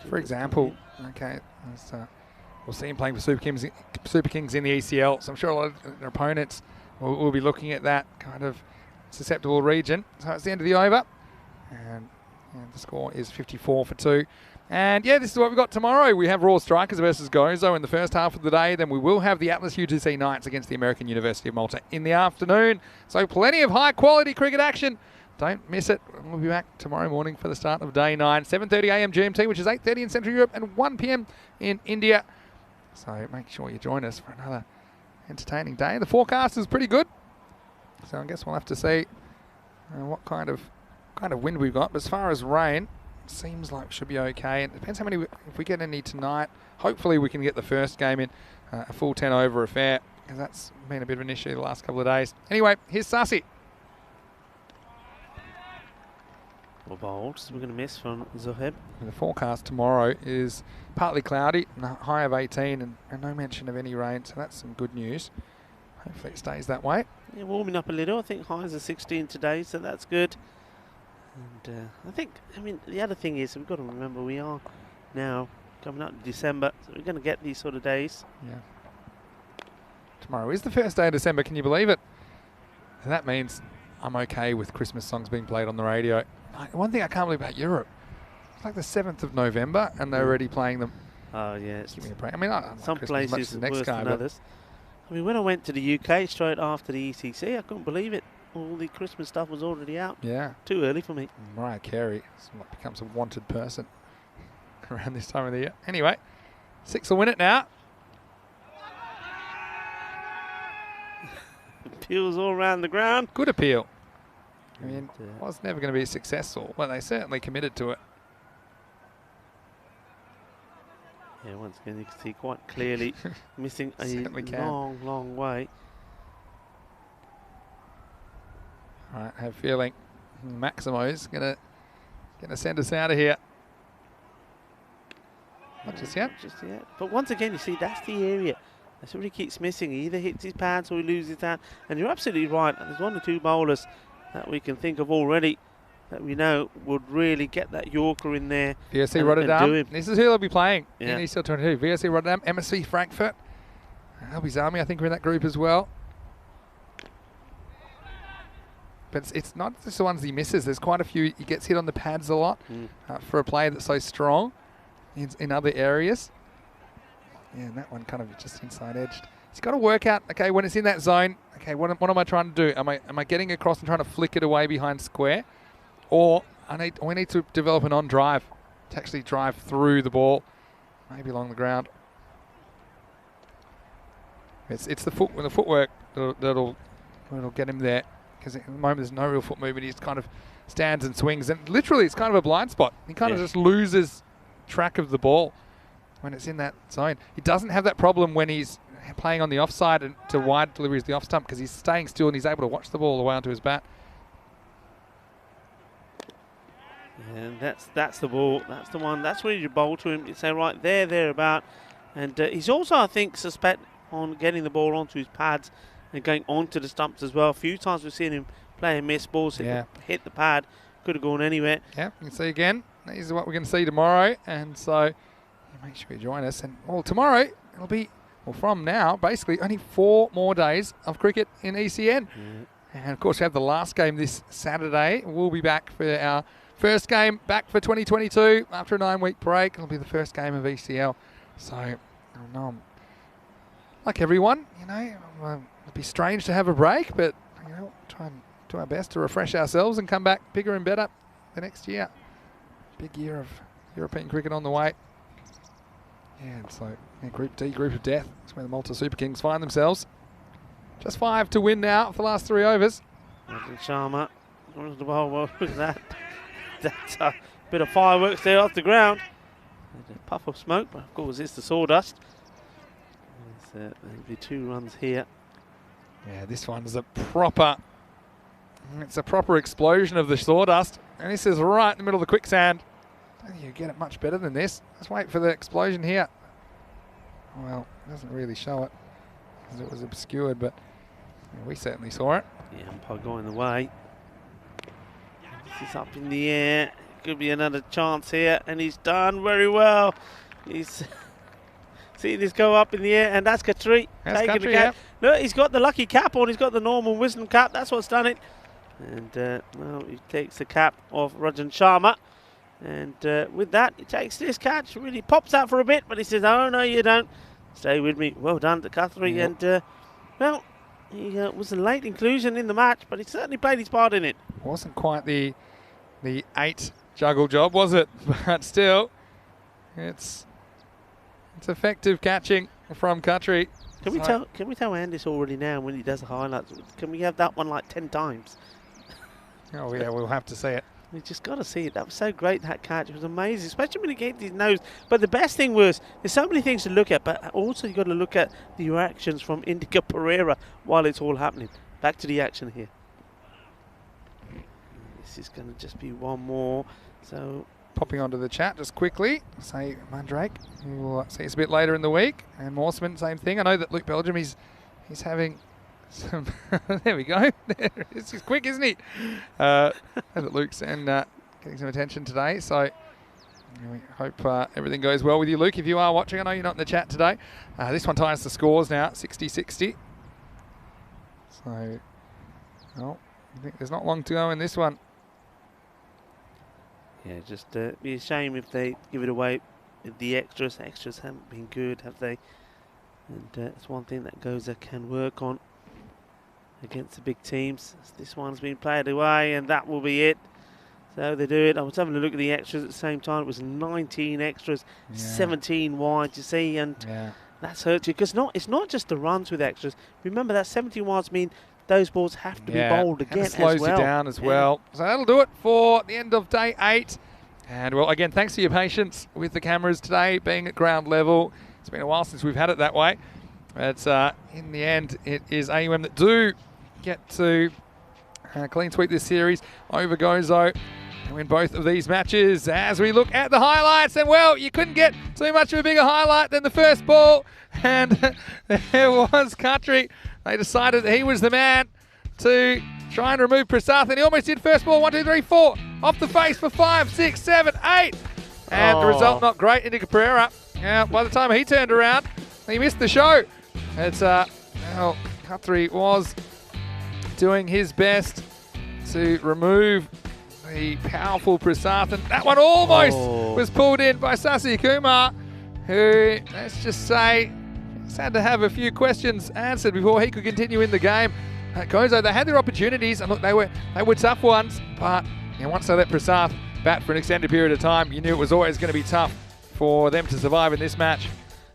For example, okay, we'll see him playing for Super Kings in the ECL, so I'm sure a lot of their opponents will be looking at that kind of susceptible region. So it's the end of the over, and the score is 54 for 2. And yeah, this is what we've got tomorrow. We have Raw Strikers versus Gozo in the first half of the day. Then we will have the Atlas UTC Knights against the American University of Malta in the afternoon. So plenty of high quality cricket action. Don't miss it. We'll be back tomorrow morning for the start of day 9, 7:30 a.m. GMT, which is 8:30 in Central Europe, and 1 p.m. in India. So make sure you join us for another entertaining day. The forecast is pretty good, so I guess we'll have to see what kind of wind we've got. But as far as rain, seems like it should be okay. It depends how many, if we get any tonight. Hopefully we can get the first game in, a full 10 over affair, because that's been a bit of an issue the last couple of days. Anyway, here's Sassi. Well bowled, so we're going to miss from Zoheb. The forecast tomorrow is partly cloudy, and a high of 18, and no mention of any rain, so that's some good news. Hopefully it stays that way. Yeah, warming up a little. I think highs are 16 today, so that's good. And I mean, the other thing is, we've got to remember we are now coming up to December, so we're going to get these sort of days. Yeah. Tomorrow is the first day of December, can you believe it? And that means I'm okay with Christmas songs being played on the radio. One thing I can't believe about Europe, it's like the 7th of November and they're already playing them. Oh, yeah. Give me a break. I mean, some places are worse than others. I mean, when I went to the UK straight after the ECC, I couldn't believe it. All the Christmas stuff was already out. Yeah. Too early for me. Mariah Carey becomes a wanted person around this time of the year. Anyway, 6 will win it now. Appeals all around the ground. Good appeal. I mean, it was never going to be successful, but they certainly committed to it. Yeah, once again, you can see quite clearly missing a long way. All right, I have a feeling Maximo's going to send us out of here. Not just yet. Not just yet. But once again, you see, that's the area. That's what he keeps missing. He either hits his pads or he loses his hand. And you're absolutely right. There's 1 or 2 bowlers that we can think of already that we know would really get that Yorker in there. VSC Rotterdam. This is who they'll be playing in ECL 22. VSC Rotterdam, MSV Frankfurt. Albie's Army, I think, are in that group as well. But it's not just the ones he misses. There's quite a few. He gets hit on the pads a lot for a player that's so strong in other areas. Yeah, and that one kind of just inside edged. He's got to work out, okay, when it's in that zone, okay, what am I trying to do? Am I getting across and trying to flick it away behind square? Or we need to develop an on-drive to actually drive through the ball, maybe along the ground. It's the footwork that'll get him there, because at the moment there's no real foot movement. He just kind of stands and swings, and literally it's kind of a blind spot. He kind of just loses track of the ball when it's in that zone. He doesn't have that problem when he's playing on the offside and to wide deliveries the off stump, because he's staying still and he's able to watch the ball all the way onto his bat. And that's the ball. That's the one. That's where you bowl to him. You say right thereabout. And he's also, I think, suspect on getting the ball onto his pads and going onto the stumps as well. A few times we've seen him play and miss balls, hit the pad, could have gone anywhere. Yeah, you can see again. This is what we're going to see tomorrow, and so make sure you join us. And tomorrow it'll be, from now, basically only 4 more days of cricket in ECN. And of course, we have the last game this Saturday. We'll be back for our first game back for 2022 after a 9-week break. It'll be the first game of ECL. So, I know, like everyone, it'll be strange to have a break, but try and do our best to refresh ourselves and come back bigger and better the next year. Big year of European cricket on the way. Yeah, so Group D, Group of Death. That's where the Malta Super Kings find themselves. Just 5 to win now for the last 3 overs. Sharma, what was that? That's a bit of fireworks there off the ground. There's a puff of smoke, but of course it's the sawdust. There'll be 2 runs here. Yeah, this one is a proper explosion of the sawdust. And this is right in the middle of the quicksand. I don't think you get it much better than this. Let's wait for the explosion here. Well, it doesn't really show it because it was obscured, but yeah, we certainly saw it. Yeah, umpire going the way. This is up in the air. Could be another chance here, and he's done very well. He's seen this go up in the air, and that's Katri taking the cap. Yeah. Look, he's got the lucky cap on. He's got the normal wisdom cap. That's what's done it. And well, he takes the cap off Rajan Sharma. And with that, he takes this catch, really pops out for a bit, but he says, oh, no, you don't. Stay with me. Well done to Guthrie. Yep. And, well, he was a late inclusion in the match, but he certainly played his part in it. Wasn't quite the 8 juggle job, was it? But still, it's effective catching from Guthrie. Can we tell Andis already now when he does the highlights? Can we have that one like 10 times? Oh, yeah, we'll have to see it. We just got to see it. That was so great, that catch. It was amazing, especially when he gave his nose. But the best thing was, there's so many things to look at, but also you've got to look at the reactions from Indica Pereira while it's all happening. Back to the action here. This is going to just be one more. So, popping onto the chat just quickly, say Mandrake, we'll see us a bit later in the week. And Morseman, same thing. I know that Luke Belgium, he's having some there we go. It's just quick, isn't he? That Luke's and getting some attention today. So we hope everything goes well with you, Luke. If you are watching, I know you're not in the chat today. This one ties the scores now, 60-60. So, well, I think there's not long to go in this one. Yeah, just be a shame if they give it away. The extras haven't been good, have they? And it's one thing that Goza can work on against the big teams. This one's been played away, and that will be it. So they do it. I was having a look at the extras at the same time. It was 19 extras, 17 wide, you see, and that's hurt you because it's not just the runs with extras. Remember that 17 wides mean those balls have to be bowled again as well. And it slows you down as well. So that'll do it for the end of day 8. And well, again, thanks for your patience with the cameras today being at ground level. It's been a while since we've had it that way. But in the end, it is AUM that do get to clean sweep this series over Gozo and win both of these matches. As we look at the highlights, and well, you couldn't get too much of a bigger highlight than the first ball. And there was Guthrie. They decided that he was the man to try and remove Prasath, and he almost did. First ball, 1, 2, 3, 4, off the face for 5, 6, 7, 8. And the result not great. Indica Pereira, by the time he turned around, he missed the show. It's well, Guthrie was doing his best to remove the powerful Prasath, and that one almost was pulled in by Sasi Kumar, who, let's just say, just had to have a few questions answered before he could continue in the game. At Gozo, they had their opportunities, and look, they were tough ones, but once they let Prasath bat for an extended period of time, you knew it was always going to be tough for them to survive in this match.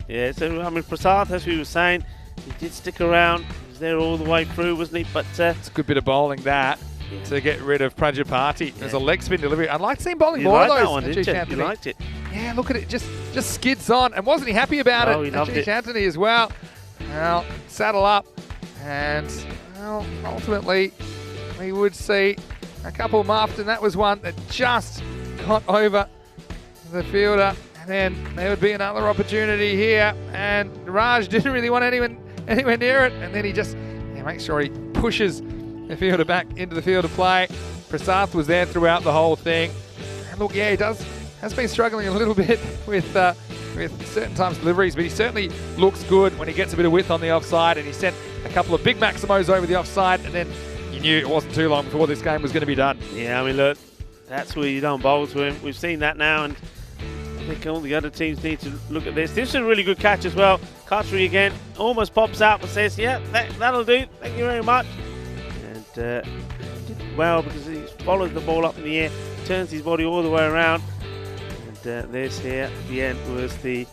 Yeah, so I mean, Prasath, as we were saying, he did stick around. He was there all the way through, wasn't he? But it's a good bit of bowling that to get rid of Prajapati. There's a leg spin delivery. I'd like to see him bowling more of those. That one, didn't you? You liked it. Yeah, look at it. Just skids on. And wasn't he happy about it? He loved it. Anthony as well. Well, saddle up. And well, ultimately, we would see a couple muffed. And that was one that just got over the fielder. And then there would be another opportunity here. And Raj didn't really want anyone anywhere near it. And then he just makes sure he pushes the fielder back into the field of play. Prasath was there throughout the whole thing. And look, yeah, he has been struggling a little bit with certain times deliveries, but he certainly looks good when he gets a bit of width on the offside, and he sent a couple of big maximos over the offside, and then you knew it wasn't too long before this game was going to be done. Yeah, I mean, look, that's where you don't bowl to him. We've seen that now, and I think all the other teams need to look at this. This is a really good catch as well. Guthrie again almost pops out but says, yeah, that'll do. Thank you very much. And did well because he follows the ball up in the air, turns his body all the way around. And this here at the end was the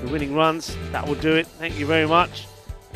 the winning runs. That will do it. Thank you very much.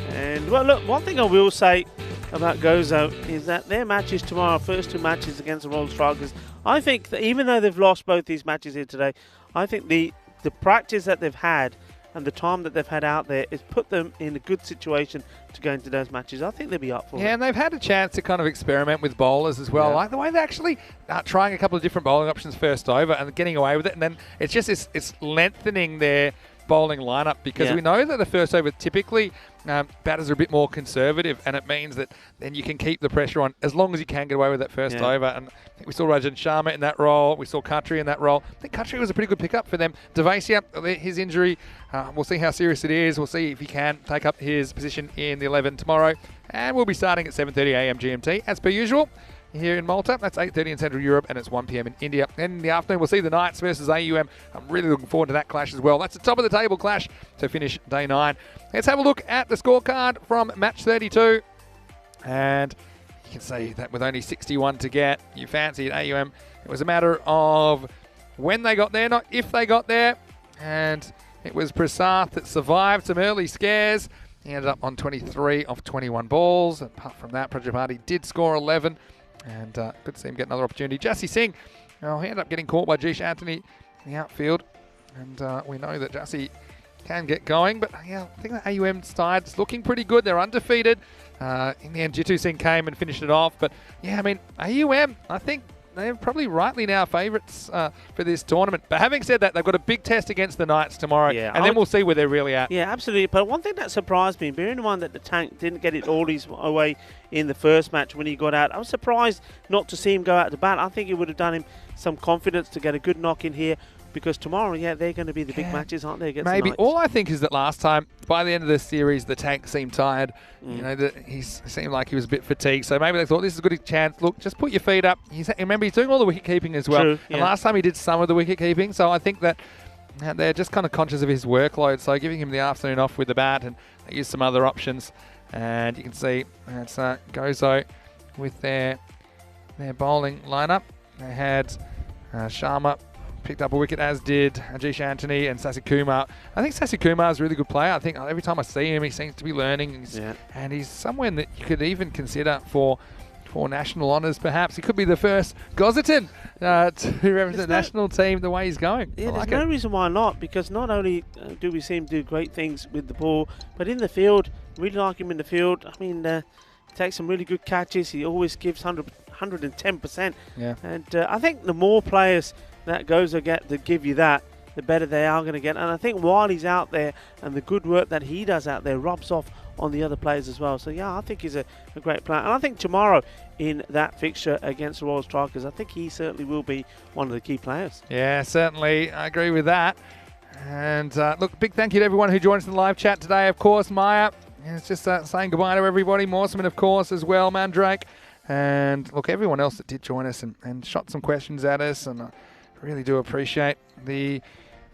And well, look, one thing I will say about Gozo is that their matches tomorrow, first 2 matches against the Royal Strikers, I think that even though they've lost both these matches here today, I think the practice that they've had and the time that they've had out there has put them in a good situation to go into those matches. I think they'll be up for it. Yeah, and they've had a chance to kind of experiment with bowlers as well. Yeah. Like the way they're actually trying a couple of different bowling options first over and getting away with it. And then it's just it's lengthening their bowling lineup because we know that the first over typically batters are a bit more conservative, and it means that then you can keep the pressure on as long as you can get away with that first over. And I think we saw Rajan Sharma in that role. We saw Khatri in that role. I think Khatri was a pretty good pickup for them. Devasia, his injury, we'll see how serious it is. We'll see if he can take up his position in the 11 tomorrow. And we'll be starting at 7:30 a.m. GMT as per usual here in Malta. That's 8:30 in Central Europe, and it's 1 p.m. in India. And in the afternoon, we'll see the Knights versus AUM. I'm really looking forward to that clash as well. That's the top of the table clash to finish day 9. Let's have a look at the scorecard from match 32. And you can see that with only 61 to get, you fancied AUM. It was a matter of when they got there, not if they got there. And it was Prasath that survived some early scares. He ended up on 23 off 21 balls. Apart from that, Prajapati did score 11. And good to see him get another opportunity. Jassi Singh, he ended up getting caught by Jish Anthony in the outfield. And we know that Jassi can get going. But yeah, I think the AUM side's looking pretty good. They're undefeated. In the end, Jitu Singh came and finished it off. But yeah, I mean, AUM, I think they're probably rightly now favourites for this tournament. But having said that, they've got a big test against the Knights tomorrow. Yeah, and then we'll see where they're really at. Yeah, absolutely. But one thing that surprised me, bearing in mind that the Tank didn't get it all his way in the first match when he got out, I was surprised not to see him go out to bat. I think it would have done him some confidence to get a good knock in here. Because tomorrow, they're going to be the big matches, aren't they? Maybe. All I think is that last time, by the end of the series, the Tank seemed tired. You know, that he seemed like he was a bit fatigued. So maybe they thought, this is a good chance. Look, just put your feet up. Remember, he's doing all the wicket keeping as well. True, and last time he did some of the wicket keeping. So I think that they're just kind of conscious of his workload. So giving him the afternoon off with the bat, and they use some other options. And you can see it's Gozo with their bowling lineup. They had Sharma picked up a wicket, as did Ajish Anthony and Sasi Kumar. I think Sasi Kumar is a really good player. I think every time I see him, he seems to be learning. And he's someone that you could even consider for national honours, perhaps. He could be the first Gozitan to represent the national team the way he's going. Yeah, there's no reason why not, because not only do we see him do great things with the ball, but in the field, really like him in the field. I mean, he takes some really good catches. He always gives 110%. Yeah. And I think the more players that Gozo get to give you that, the better they are going to get. And I think while he's out there and the good work that he does out there rubs off on the other players as well. So yeah, I think he's a great player. And I think tomorrow in that fixture against the Royal Strikers, I think he certainly will be one of the key players. Yeah, certainly. I agree with that. And look, big thank you to everyone who joined us in the live chat today. Of course, Maya. It's just saying goodbye to everybody. Morseman, of course, as well. Mandrake. And look, everyone else that did join us and shot some questions at us. And really do appreciate the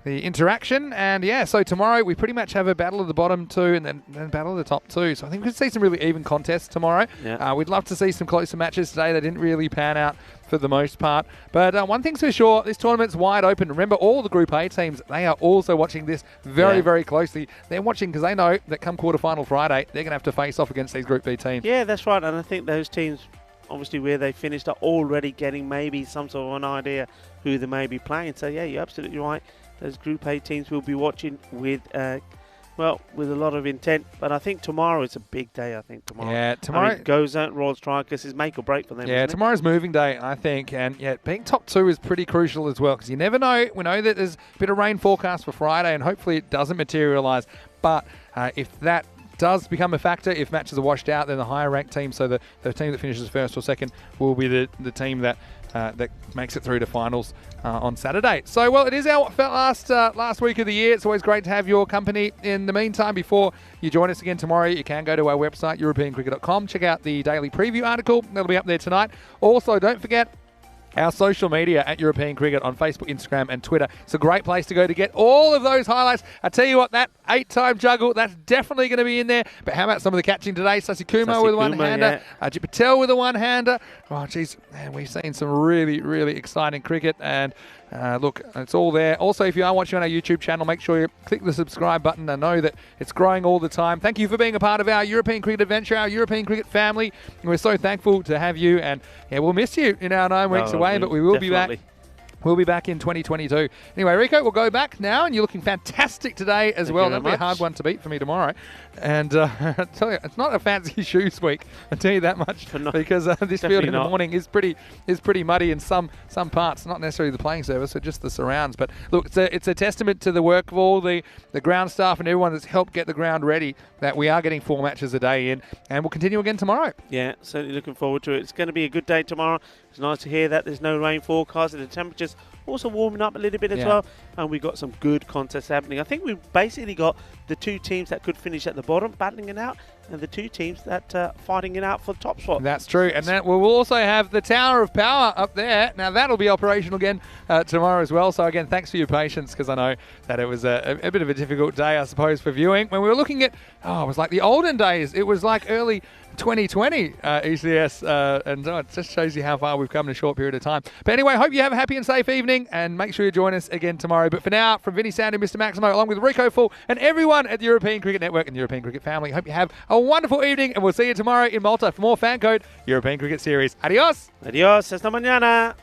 interaction. And yeah, so tomorrow we pretty much have a battle of the bottom 2 and then battle of the top 2. So I think we could see some really even contests tomorrow. Yeah. We'd love to see some closer matches today. They didn't really pan out for the most part. But one thing's for sure, this tournament's wide open. Remember, all the Group A teams, they are also watching this very, very closely. They're watching because they know that come quarterfinal Friday, they're going to have to face off against these Group B teams. Yeah, that's right. And I think those teams, obviously where they finished, are already getting maybe some sort of an idea who they may be playing. So yeah, you're absolutely right. Those Group A teams will be watching with with a lot of intent. But I think tomorrow is a big day. I think tomorrow. Yeah, tomorrow. I mean, goes out Royal Strikers is make or break for them. Yeah, tomorrow's moving day, I think. And yeah, being top 2 is pretty crucial as well, because you never know. We know that there's a bit of rain forecast for Friday, and hopefully it doesn't materialise. But if that does become a factor, if matches are washed out, then the higher ranked team, so the team that finishes first or second, will be the team that makes it through to finals on Saturday. So, well, it is our last week of the year. It's always great to have your company. In the meantime, before you join us again tomorrow, you can go to our website, europeancricket.com, check out the daily preview article. That'll be up there tonight. Also, don't forget our social media at European Cricket on Facebook, Instagram and Twitter. It's a great place to go to get all of those highlights. I tell you what, that 8-time juggle, that's definitely going to be in there. But how about some of the catching today? Sasi Kumar with a one-hander. Ajit Patel with a one-hander. Oh, geez, man, we've seen some really, really exciting cricket. And look, it's all there. Also, if you are watching on our YouTube channel, make sure you click the subscribe button and know that it's growing all the time. Thank you for being a part of our European cricket adventure, our European cricket family. We're so thankful to have you, and yeah, we'll miss you in our 9 weeks away, but we will be back. We'll be back in 2022. Anyway, Rico, we'll go back now, and you're looking fantastic today as well. That'll be a hard one to beat for me tomorrow. And I tell you, it's not a fancy shoes week, I'll tell you that much, because this field in the morning is pretty muddy in some parts, not necessarily the playing surface, but just the surrounds. But look, it's a testament to the work of all the ground staff and everyone that's helped get the ground ready that we are getting 4 matches a day in, and we'll continue again tomorrow. Yeah, certainly looking forward to it. It's going to be a good day tomorrow. It's nice to hear that there's no rain forecast, and the temperatures also warming up a little bit as well, and we've got some good contests happening. I think we've basically got the 2 teams that could finish at the bottom battling it out, and the 2 teams that fighting it out for the top spot. That's true, and then we'll also have the Tower of Power up there. Now that'll be operational again tomorrow as well. So again, thanks for your patience, because I know that it was a bit of a difficult day, I suppose, for viewing. When we were looking at, it was like the olden days. It was like early 2020 ECS, and it just shows you how far we've come in a short period of time. But anyway, hope you have a happy and safe evening, and make sure you join us again tomorrow. But for now, from Vinny Sand and Mr. Maximo, along with Rico Full and everyone at the European Cricket Network and the European Cricket family, hope you have a wonderful evening, and we'll see you tomorrow in Malta for more FanCode European Cricket Series. Adios! Adios, hasta mañana!